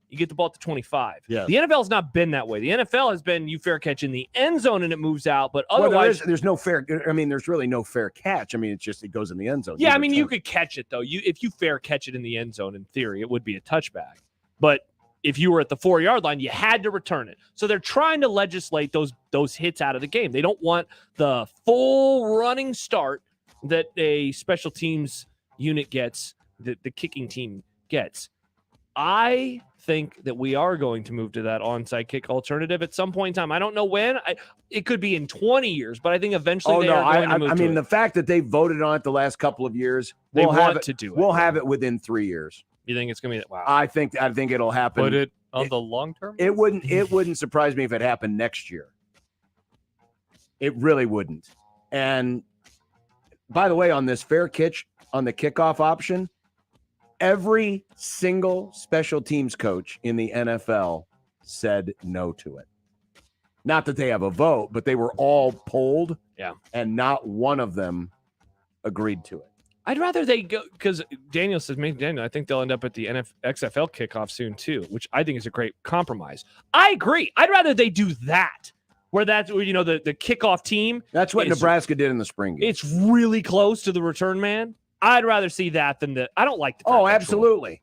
you get the ball at the 25. Yeah. The NFL has not been that way. The NFL has been you fair catch in the end zone and it moves out, but otherwise there's no fair. I mean, there's really no fair catch. I mean, it's just it goes in the end zone. Yeah, I mean, you could catch it though. If you fair catch it in the end zone, in theory, it would be a touchback. But if you were at the 4-yard line, you had to return it. So they're trying to legislate those hits out of the game. They don't want the full running start that a special teams unit gets, that the kicking team gets. I think that we are going to move to that onside kick alternative at some point in time. I don't know when. It could be in 20 years, but I think eventually are going to move I to mean, it. the fact that they voted on it the last couple of years, They we'll want to do it. We'll have it within 3 years. You think it's going to be wow? I think it'll happen. Put it on the long term? It wouldn't surprise me if it happened next year. It really wouldn't. And by the way, on this fair catch on the kickoff option, every single special teams coach in the NFL said no to it. Not that they have a vote, but they were all polled. Yeah. And not one of them agreed to it. I'd rather they go, because Daniel says, I think they'll end up at the XFL kickoff soon too, which I think is a great compromise. I agree. I'd rather they do that, where the kickoff team. That's what Nebraska did in the spring game. It's really close to the return man. I'd rather see that than I don't like the. Oh, absolutely.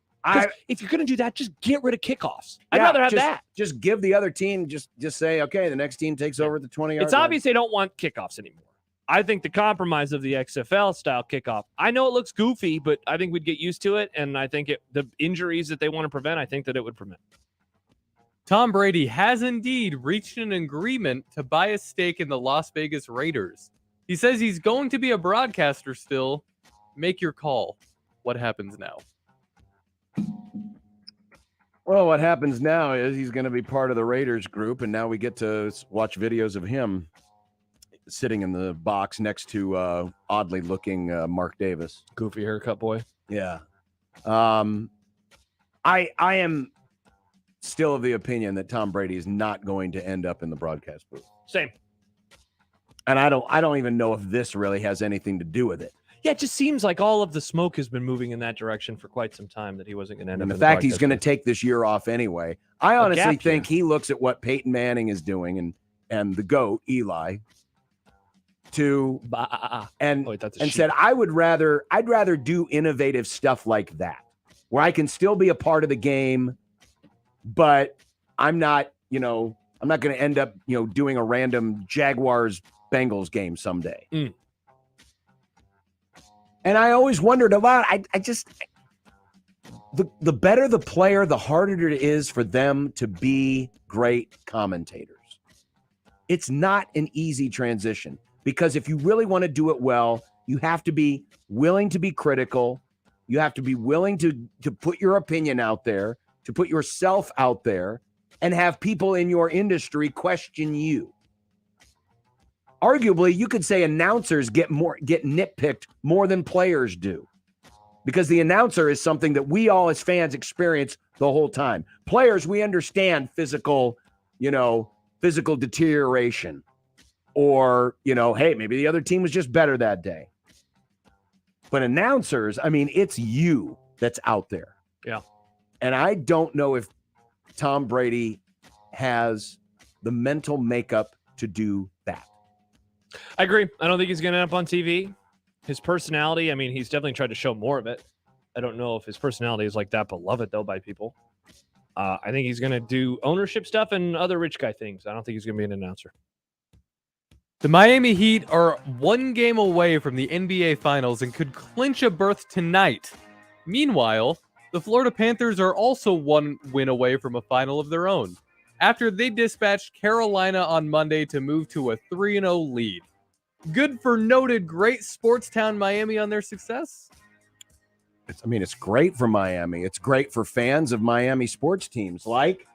If you're going to do that, just get rid of kickoffs. I'd rather have that. Just give the other team, just say, okay, the next team takes over at the 20-yard It's obvious they don't want kickoffs anymore. I think the compromise of the XFL style kickoff, I know it looks goofy, but I think we'd get used to it. And I think the injuries that they want to prevent, I think that it would prevent. Tom Brady has indeed reached an agreement to buy a stake in the Las Vegas Raiders. He says he's going to be a broadcaster still. Make your call. What happens now? Well, what happens now is he's going to be part of the Raiders group, and now we get to watch videos of him sitting in the box next to oddly looking Mark Davis. Goofy haircut boy. Yeah. I am still of the opinion that Tom Brady is not going to end up in the broadcast booth. Same. And I don't even know if this really has anything to do with it. Yeah, it just seems like all of the smoke has been moving in that direction for quite some time that he wasn't going to end up And the in fact he's broadcast going to booth. take this year off anyway. I A honestly gap think he looks at what Peyton Manning is doing and the GOAT, Eli, and said, I'd rather do innovative stuff like that, where I can still be a part of the game, but I'm not going to end up, doing a random Jaguars Bengals game someday. And I always wondered about, the better the player, the harder it is for them to be great commentators. It's not an easy transition because if you really want to do it well, you have to be willing to be critical. You have to be willing to put your opinion out there, to put yourself out there, and have people in your industry question you. Arguably, you could say announcers get nitpicked more than players do because the announcer is something that we all as fans experience the whole time. Players, we understand physical deterioration or, hey, maybe the other team was just better that day. But announcers, it's you that's out there. Yeah. And I don't know if Tom Brady has the mental makeup to do that. I agree. I don't think he's going to end up on TV. His personality, he's definitely tried to show more of it. I don't know if his personality is like that beloved, though, by people. I think he's going to do ownership stuff and other rich guy things. I don't think he's going to be an announcer. The Miami Heat are one game away from the NBA Finals and could clinch a berth tonight. Meanwhile, the Florida Panthers are also one win away from a final of their own, after they dispatched Carolina on Monday to move to a 3-0 lead. Good for noted great sports town Miami on their success? It's great for Miami. It's great for fans of Miami sports teams like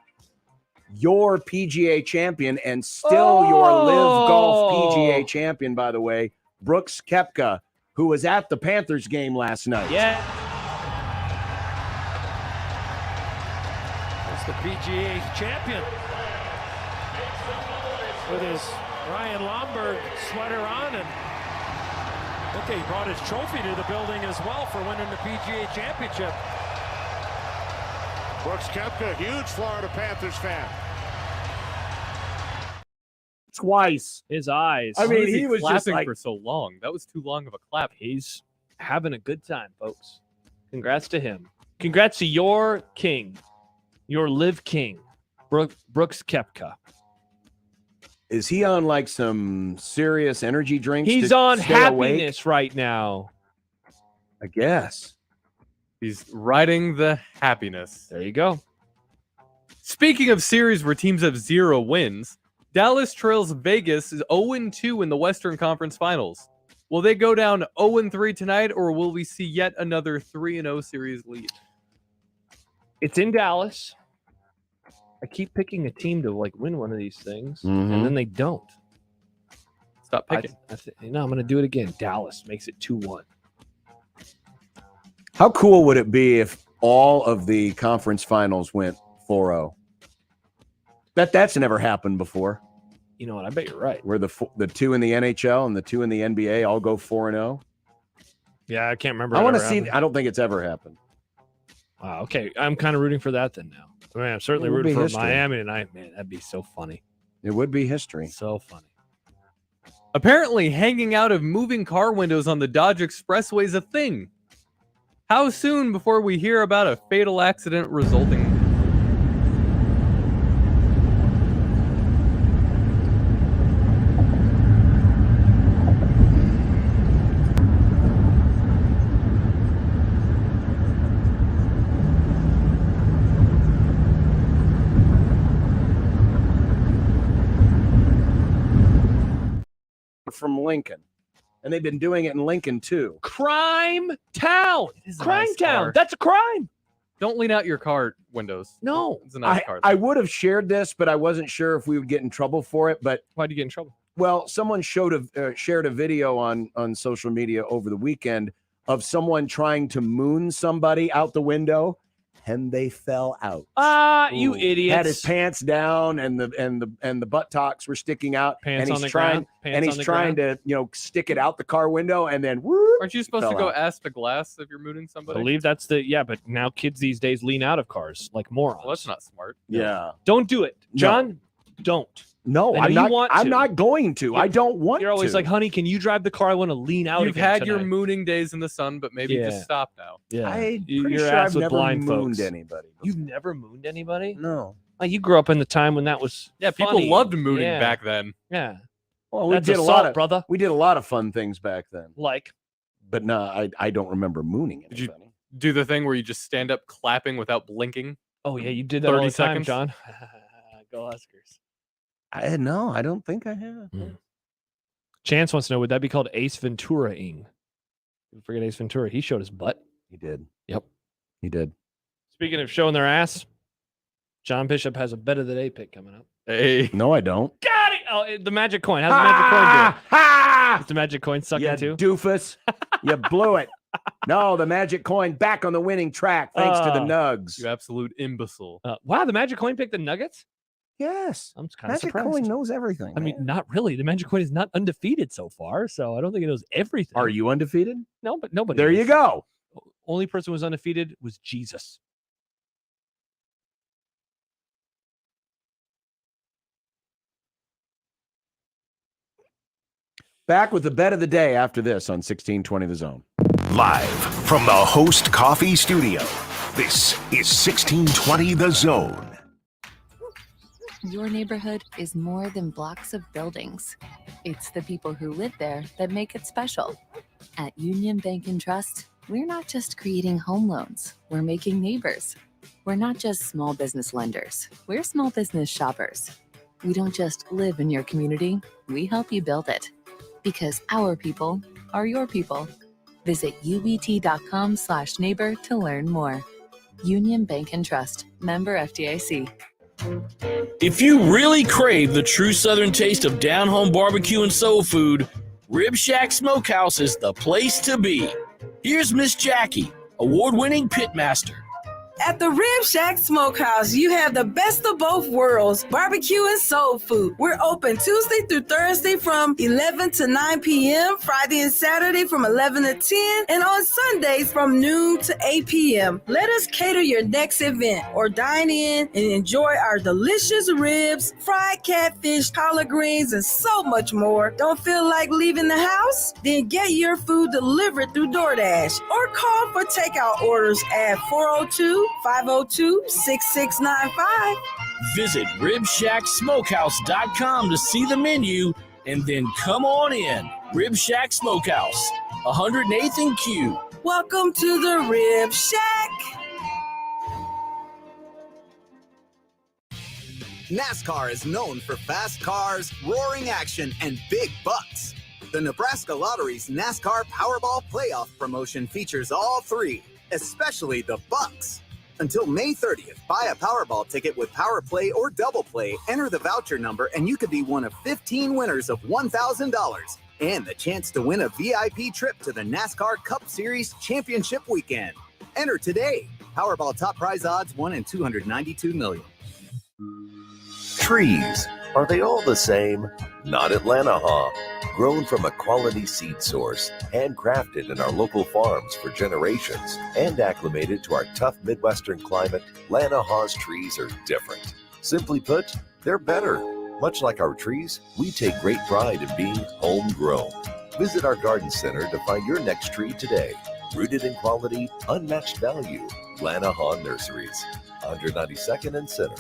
your PGA champion and still your Live Golf PGA champion, by the way, Brooks Koepka, who was at the Panthers game last night. Yeah. The PGA champion with his Ryan Lomberg sweater on, and he brought his trophy to the building as well for winning the PGA championship. Brooks Koepka, huge Florida Panthers fan. Twice. His eyes. He was clapping just like, for so long. That was too long of a clap. He's having a good time, folks. Congrats to him. Congrats to your king. Your live king, Brooks Koepka. Is he on like some serious energy drinks? He's on happiness right now. I guess. He's riding the happiness. There you go. Speaking of series where teams have 0 wins, Dallas trails Vegas is 0-2 in the Western Conference Finals. Will they go down 0-3 tonight, or will we see yet another 3-0 series lead? It's in Dallas. I keep picking a team to win one of these things, and then they don't. Stop picking. I'm going to do it again. Dallas makes it 2-1. How cool would it be if all of the conference finals went 4-0? That's never happened before. You know what? I bet you're right. Where the 2 in the NHL and the 2 in the NBA all go 4-0. Yeah, I can't remember. I want to see. I don't think it's ever happened. Wow. Okay, I'm kind of rooting for that then now. I'm certainly rooting for history. Miami tonight. Man, that'd be so funny. It would be history. So funny. Apparently, hanging out of moving car windows on the Dodge Expressway is a thing. How soon before we hear about a fatal accident resulting? From Lincoln, and they've been doing it in Lincoln too. Crime town. Crime nice town. car. That's a crime. Don't lean out your car windows. No. It's a nice car. I would have shared this, but I wasn't sure if we would get in trouble for it. But why'd you get in trouble? Well, someone shared a video on social media over the weekend of someone trying to moon somebody out the window, and they fell out. You idiots! Had his pants down, and the buttocks were sticking out. Pants and on he's the trying, ground? Pants and on he's the trying ground? to stick it out the car window, and then whoop, Aren't you supposed to fell go out. ask the glass if you're mooning I somebody? believe that's but now kids these days lean out of cars like morons. Well, that's not smart. Yeah. Don't do it, John. Don't. No, I know I'm not going to. I don't want to. You're always like, honey, can you drive the car? I want to lean out. You've again had tonight. your mooning days in the sun, but maybe just stop now. Yeah, I'm You're pretty sure ass I've with never blind mooned folks. anybody. You've never mooned anybody? No. Like, you grew up in the time when that was People funny. loved mooning Yeah. back then. Yeah. Well, we That's did assault, a lot of brother. We did a lot of fun things back then. Like, but no, I don't remember mooning anybody. Did you do the thing where you just stand up clapping without blinking? oh yeah, you did that all 30 the time, seconds? John. Go Huskers. No, I don't think I have. Chance wants to know, would that be called Ace Ventura-ing? You forget Ace Ventura. He showed his butt. He did. Yep. He did. Speaking of showing their ass, John Bishop has a bet of the day pick coming up. Hey. No, I don't. Got it! Oh, the magic coin. How's the magic coin doing? Ha! Is the magic coin sucking You too? doofus. You blew it. No, the magic coin back on the winning track thanks to the Nugs. You absolute imbecile. Wow, the magic coin picked the Nuggets? Yes. I'm kind of Magic surprised. coin knows everything. I mean, man. not really. The magic coin is not undefeated so far, so I don't think it knows everything. Are you undefeated? No, but nobody. There you is. go. Only person who was undefeated was Jesus. Back with the bet of the day after this on 1620 The Zone. Live from the Host Coffee Studio, this is 1620 The Zone. Your neighborhood is more than blocks of buildings. It's the people who live there that make it special. At Union Bank and Trust, we're not just creating home loans, we're making neighbors. We're not just small business lenders, we're small business shoppers. We don't just live in your community, we help you build it. Because our people are your people. Visit ubt.com/neighbor to learn more. Union Bank and Trust, member FDIC. If you really crave the true Southern taste of down-home barbecue and soul food, Rib Shack Smokehouse is the place to be. Here's Miss Jackie, award-winning pitmaster. At the Rib Shack Smokehouse, you have the best of both worlds, barbecue and soul food. We're open Tuesday through Thursday from 11 to 9 p.m., Friday and Saturday from 11 to 10, and on Sundays from noon to 8 p.m. Let us cater your next event or dine in and enjoy our delicious ribs, fried catfish, collard greens, and so much more. Don't feel like leaving the house? Then get your food delivered through DoorDash or call for takeout orders at 402-502-6695. Visit RibShackSmokehouse.com to see the menu and then come on in. Rib Shack Smokehouse, 108th and Q. Welcome to the Rib Shack. NASCAR is known for fast cars, roaring action, and big bucks. The Nebraska Lottery's NASCAR Powerball Playoff promotion features all three, especially the bucks. Until May 30th, buy a Powerball ticket with Power Play or Double Play, enter the voucher number, and you could be one of 15 winners of $1,000 and the chance to win a VIP trip to the NASCAR Cup Series Championship Weekend. Enter today. Powerball top prize odds 1 in 292 million. Trees, are they all the same? Not at Lanahaw. Grown from a quality seed source, handcrafted in our local farms for generations, and acclimated to our tough Midwestern climate, Lanahaw's trees are different. Simply put, they're better. Much like our trees, we take great pride in being homegrown. Visit our garden center to find your next tree today. Rooted in quality, unmatched value. Lanahaw Nurseries, 192nd and Center.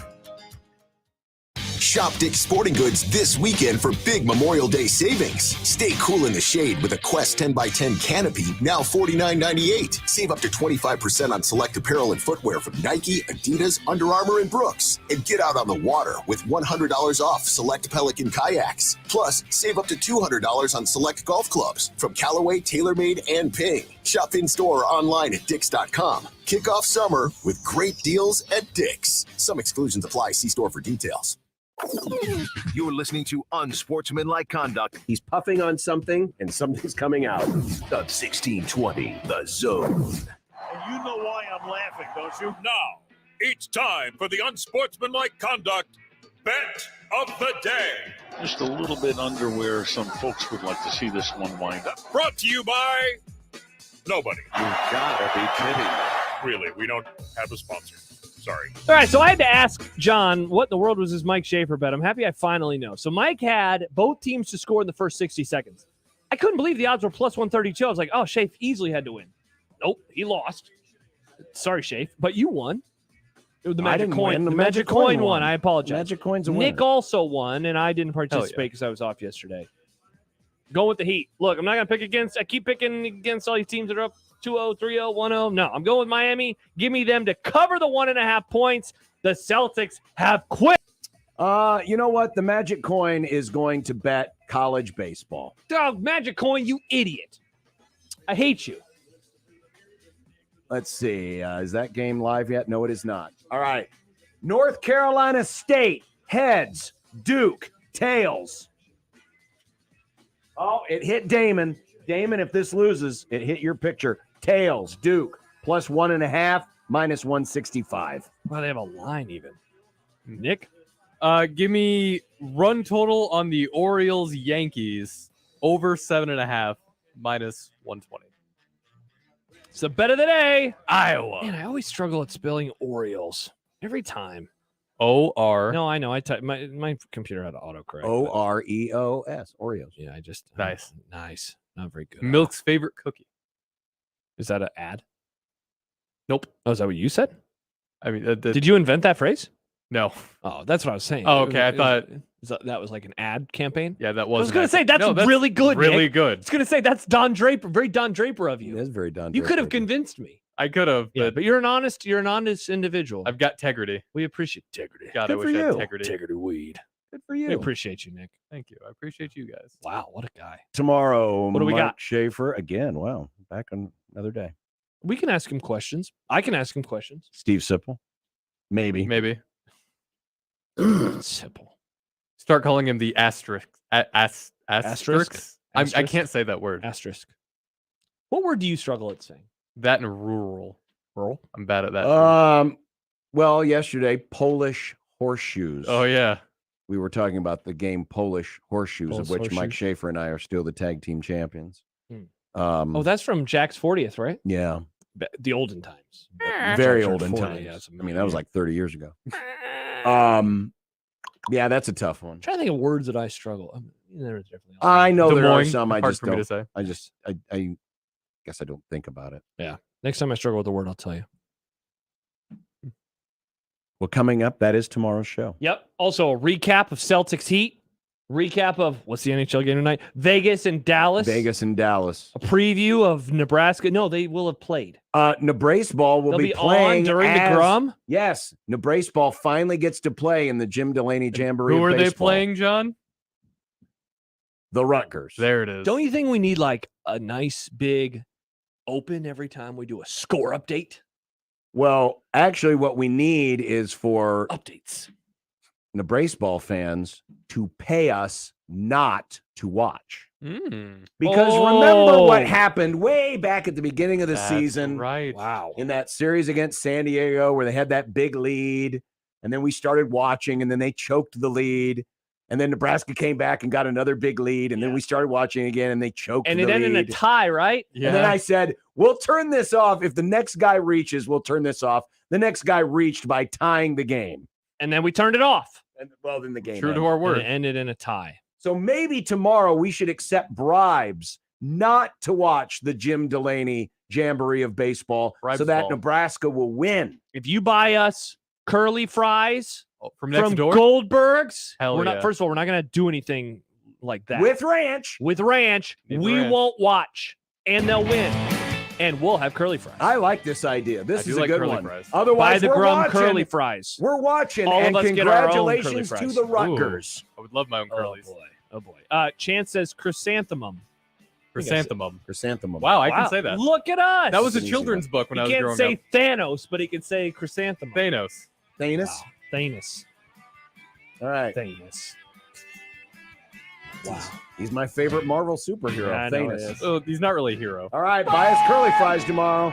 Shop Dick's Sporting Goods this weekend for big Memorial Day savings. Stay cool in the shade with a Quest 10x10 canopy, now $49.98. Save up to 25% on select apparel and footwear from Nike, Adidas, Under Armour, and Brooks. And get out on the water with $100 off select Pelican kayaks. Plus, save up to $200 on select golf clubs from Callaway, TaylorMade, and Ping. Shop in-store or online at Dicks.com. Kick off summer with great deals at Dick's. Some exclusions apply. See store for details. You're listening to Unsportsmanlike Conduct. He's puffing on something, and something's coming out. The 1620, The Zone. And you know why I'm laughing, don't you? Now, it's time for the Unsportsmanlike Conduct Bet of the Day. Just a little bit under where some folks would like to see this one wind up. Brought to you by nobody. You gotta be kidding me. Really, we don't have a sponsor. Sorry. All right, so I had to ask John, what in the world was his Mike Schaefer bet? I'm happy I finally know. So Mike had both teams to score in the first 60 seconds. I couldn't believe the odds were plus 132. I was like, oh, Schaefer easily had to win. Nope, he lost. Sorry, Schaefer, but you won. The magic coin. The magic coin won. I apologize. Magic coin's a winner. Nick also won, and I didn't participate because I was off yesterday. Going with the Heat. Look, I'm not going to pick against. I keep picking against all these teams that are up 2-0, 3-0, 1-0. No, I'm going with Miami. Give me them to cover the 1.5 points. The Celtics have quit. You know what? The magic coin is going to bet college baseball. Oh, magic coin, you idiot. I hate you. Let's see. Is that game live yet? No, it is not. All right. North Carolina State, heads. Duke, tails. Oh, it hit Damon. Damon, if this loses, it hit your picture. Tails, Duke, plus 1.5, minus 165. Well, they have a line even. Nick? Give me run total on the Orioles Yankees over 7.5, minus 120. It's the bet of the day. Iowa. Man, I always struggle at spelling Orioles every time. O-R. No, I know. I type my computer had autocorrect. Oreos. Oreos. Yeah, I just nice. Nice. Not very good. Milk's favorite cookie. Is that an ad? Nope. Oh, is that what you said? I mean, did you invent that phrase? No. Oh, that's what I was saying. Oh, okay. I thought that was like an ad campaign. Yeah, that was. I was going to say that's really good. Really Nick. good. I was going to say that's Don Draper. Very Don Draper of you. It is very Don You Draper. could have convinced me. I could have, but you're an honest individual. I've got integrity. We appreciate integrity. God, Good I for wish I had you. integrity. Integrity weed. Good for you. We appreciate you, Nick. Thank you. I appreciate you guys. Wow, what a guy. Tomorrow, What do we Mike got? Schaefer again. Wow, back on another day. We can ask him questions. I can ask him questions. Steve Sipple. Maybe. Sipple. Start calling him the asterisk. Asterisk? I can't say that word. Asterisk. What word do you struggle at saying? That and rural. Rural? I'm bad at that. Well, yesterday, Polish horseshoes. Oh, yeah. We were talking about the game Polish horseshoes, Polish of which Mike horseshoes. Schaefer and I are still the tag team champions. Oh, that's from Jack's 40th, right? Yeah. The olden times. Very Jack olden turned 40, times. yeah, it's I mean, that was like 30 years ago. Yeah, that's a tough one. I'm trying to think of words that I struggle. There's definitely. I know there are Moines, some. I hard just for me don't. to say. I guess I don't think about it. Yeah. Next time I struggle with the word, I'll tell you. Well, coming up, that is tomorrow's show. Yep. Also, a recap of Celtics Heat. Recap of what's the NHL game tonight? Vegas and Dallas. Vegas and Dallas. A preview of Nebraska. No, they will have played. Nebraska ball will They'll be be playing on during the Grum? Yes, Nebraska ball finally gets to play in the Jim Delany Jamboree. Who of are they baseball. playing, John? The Rutgers. There it is. Don't you think we need like a nice big open every time we do a score update? Well, actually, what we need is for updates. Nebraska ball fans to pay us not to watch. Mm. Because remember what happened way back at the beginning of the That's season. right. Wow. In that series against San Diego where they had that big lead. And then we started watching and then they choked the lead. And then Nebraska came back and got another big lead. And then we started watching again and they choked And the it ended in a lead. tie, right? And then I said, we'll turn this off. If the next guy reaches, we'll turn this off. The next guy reached by tying the game. And then we turned it off. And well, then the game True ended. to our And word. it ended in a tie. So maybe tomorrow we should accept bribes not to watch the Jim Delany Jamboree of baseball Bribes so that ball. Nebraska will win. If you buy us curly fries from next door? Goldberg's, Hell we're yeah. not. First of all, we're not going to do anything like that With ranch. With ranch, Need we ranch. won't watch, and they'll win, and we'll have curly fries. I like this idea. This I is do a like good curly one. fries. Otherwise, Buy the we're Grum watching. curly fries. We're watching, All of and us get our own curly congratulations to fries. the Rutgers. I would love my own curlies. Oh boy. Chance says chrysanthemum. Chrysanthemum. Chrysanthemum. Wow, I can say that. Look at us. That was a Easy children's book when I He was can't growing say up. Thanos, but he can say chrysanthemum. Thanos. Thanos. Thanos. All right. Thanos. Wow. He's my favorite Marvel superhero. Yeah, I know he Thanos. is. Oh, he's not really a hero. All right, buy us curly fries tomorrow.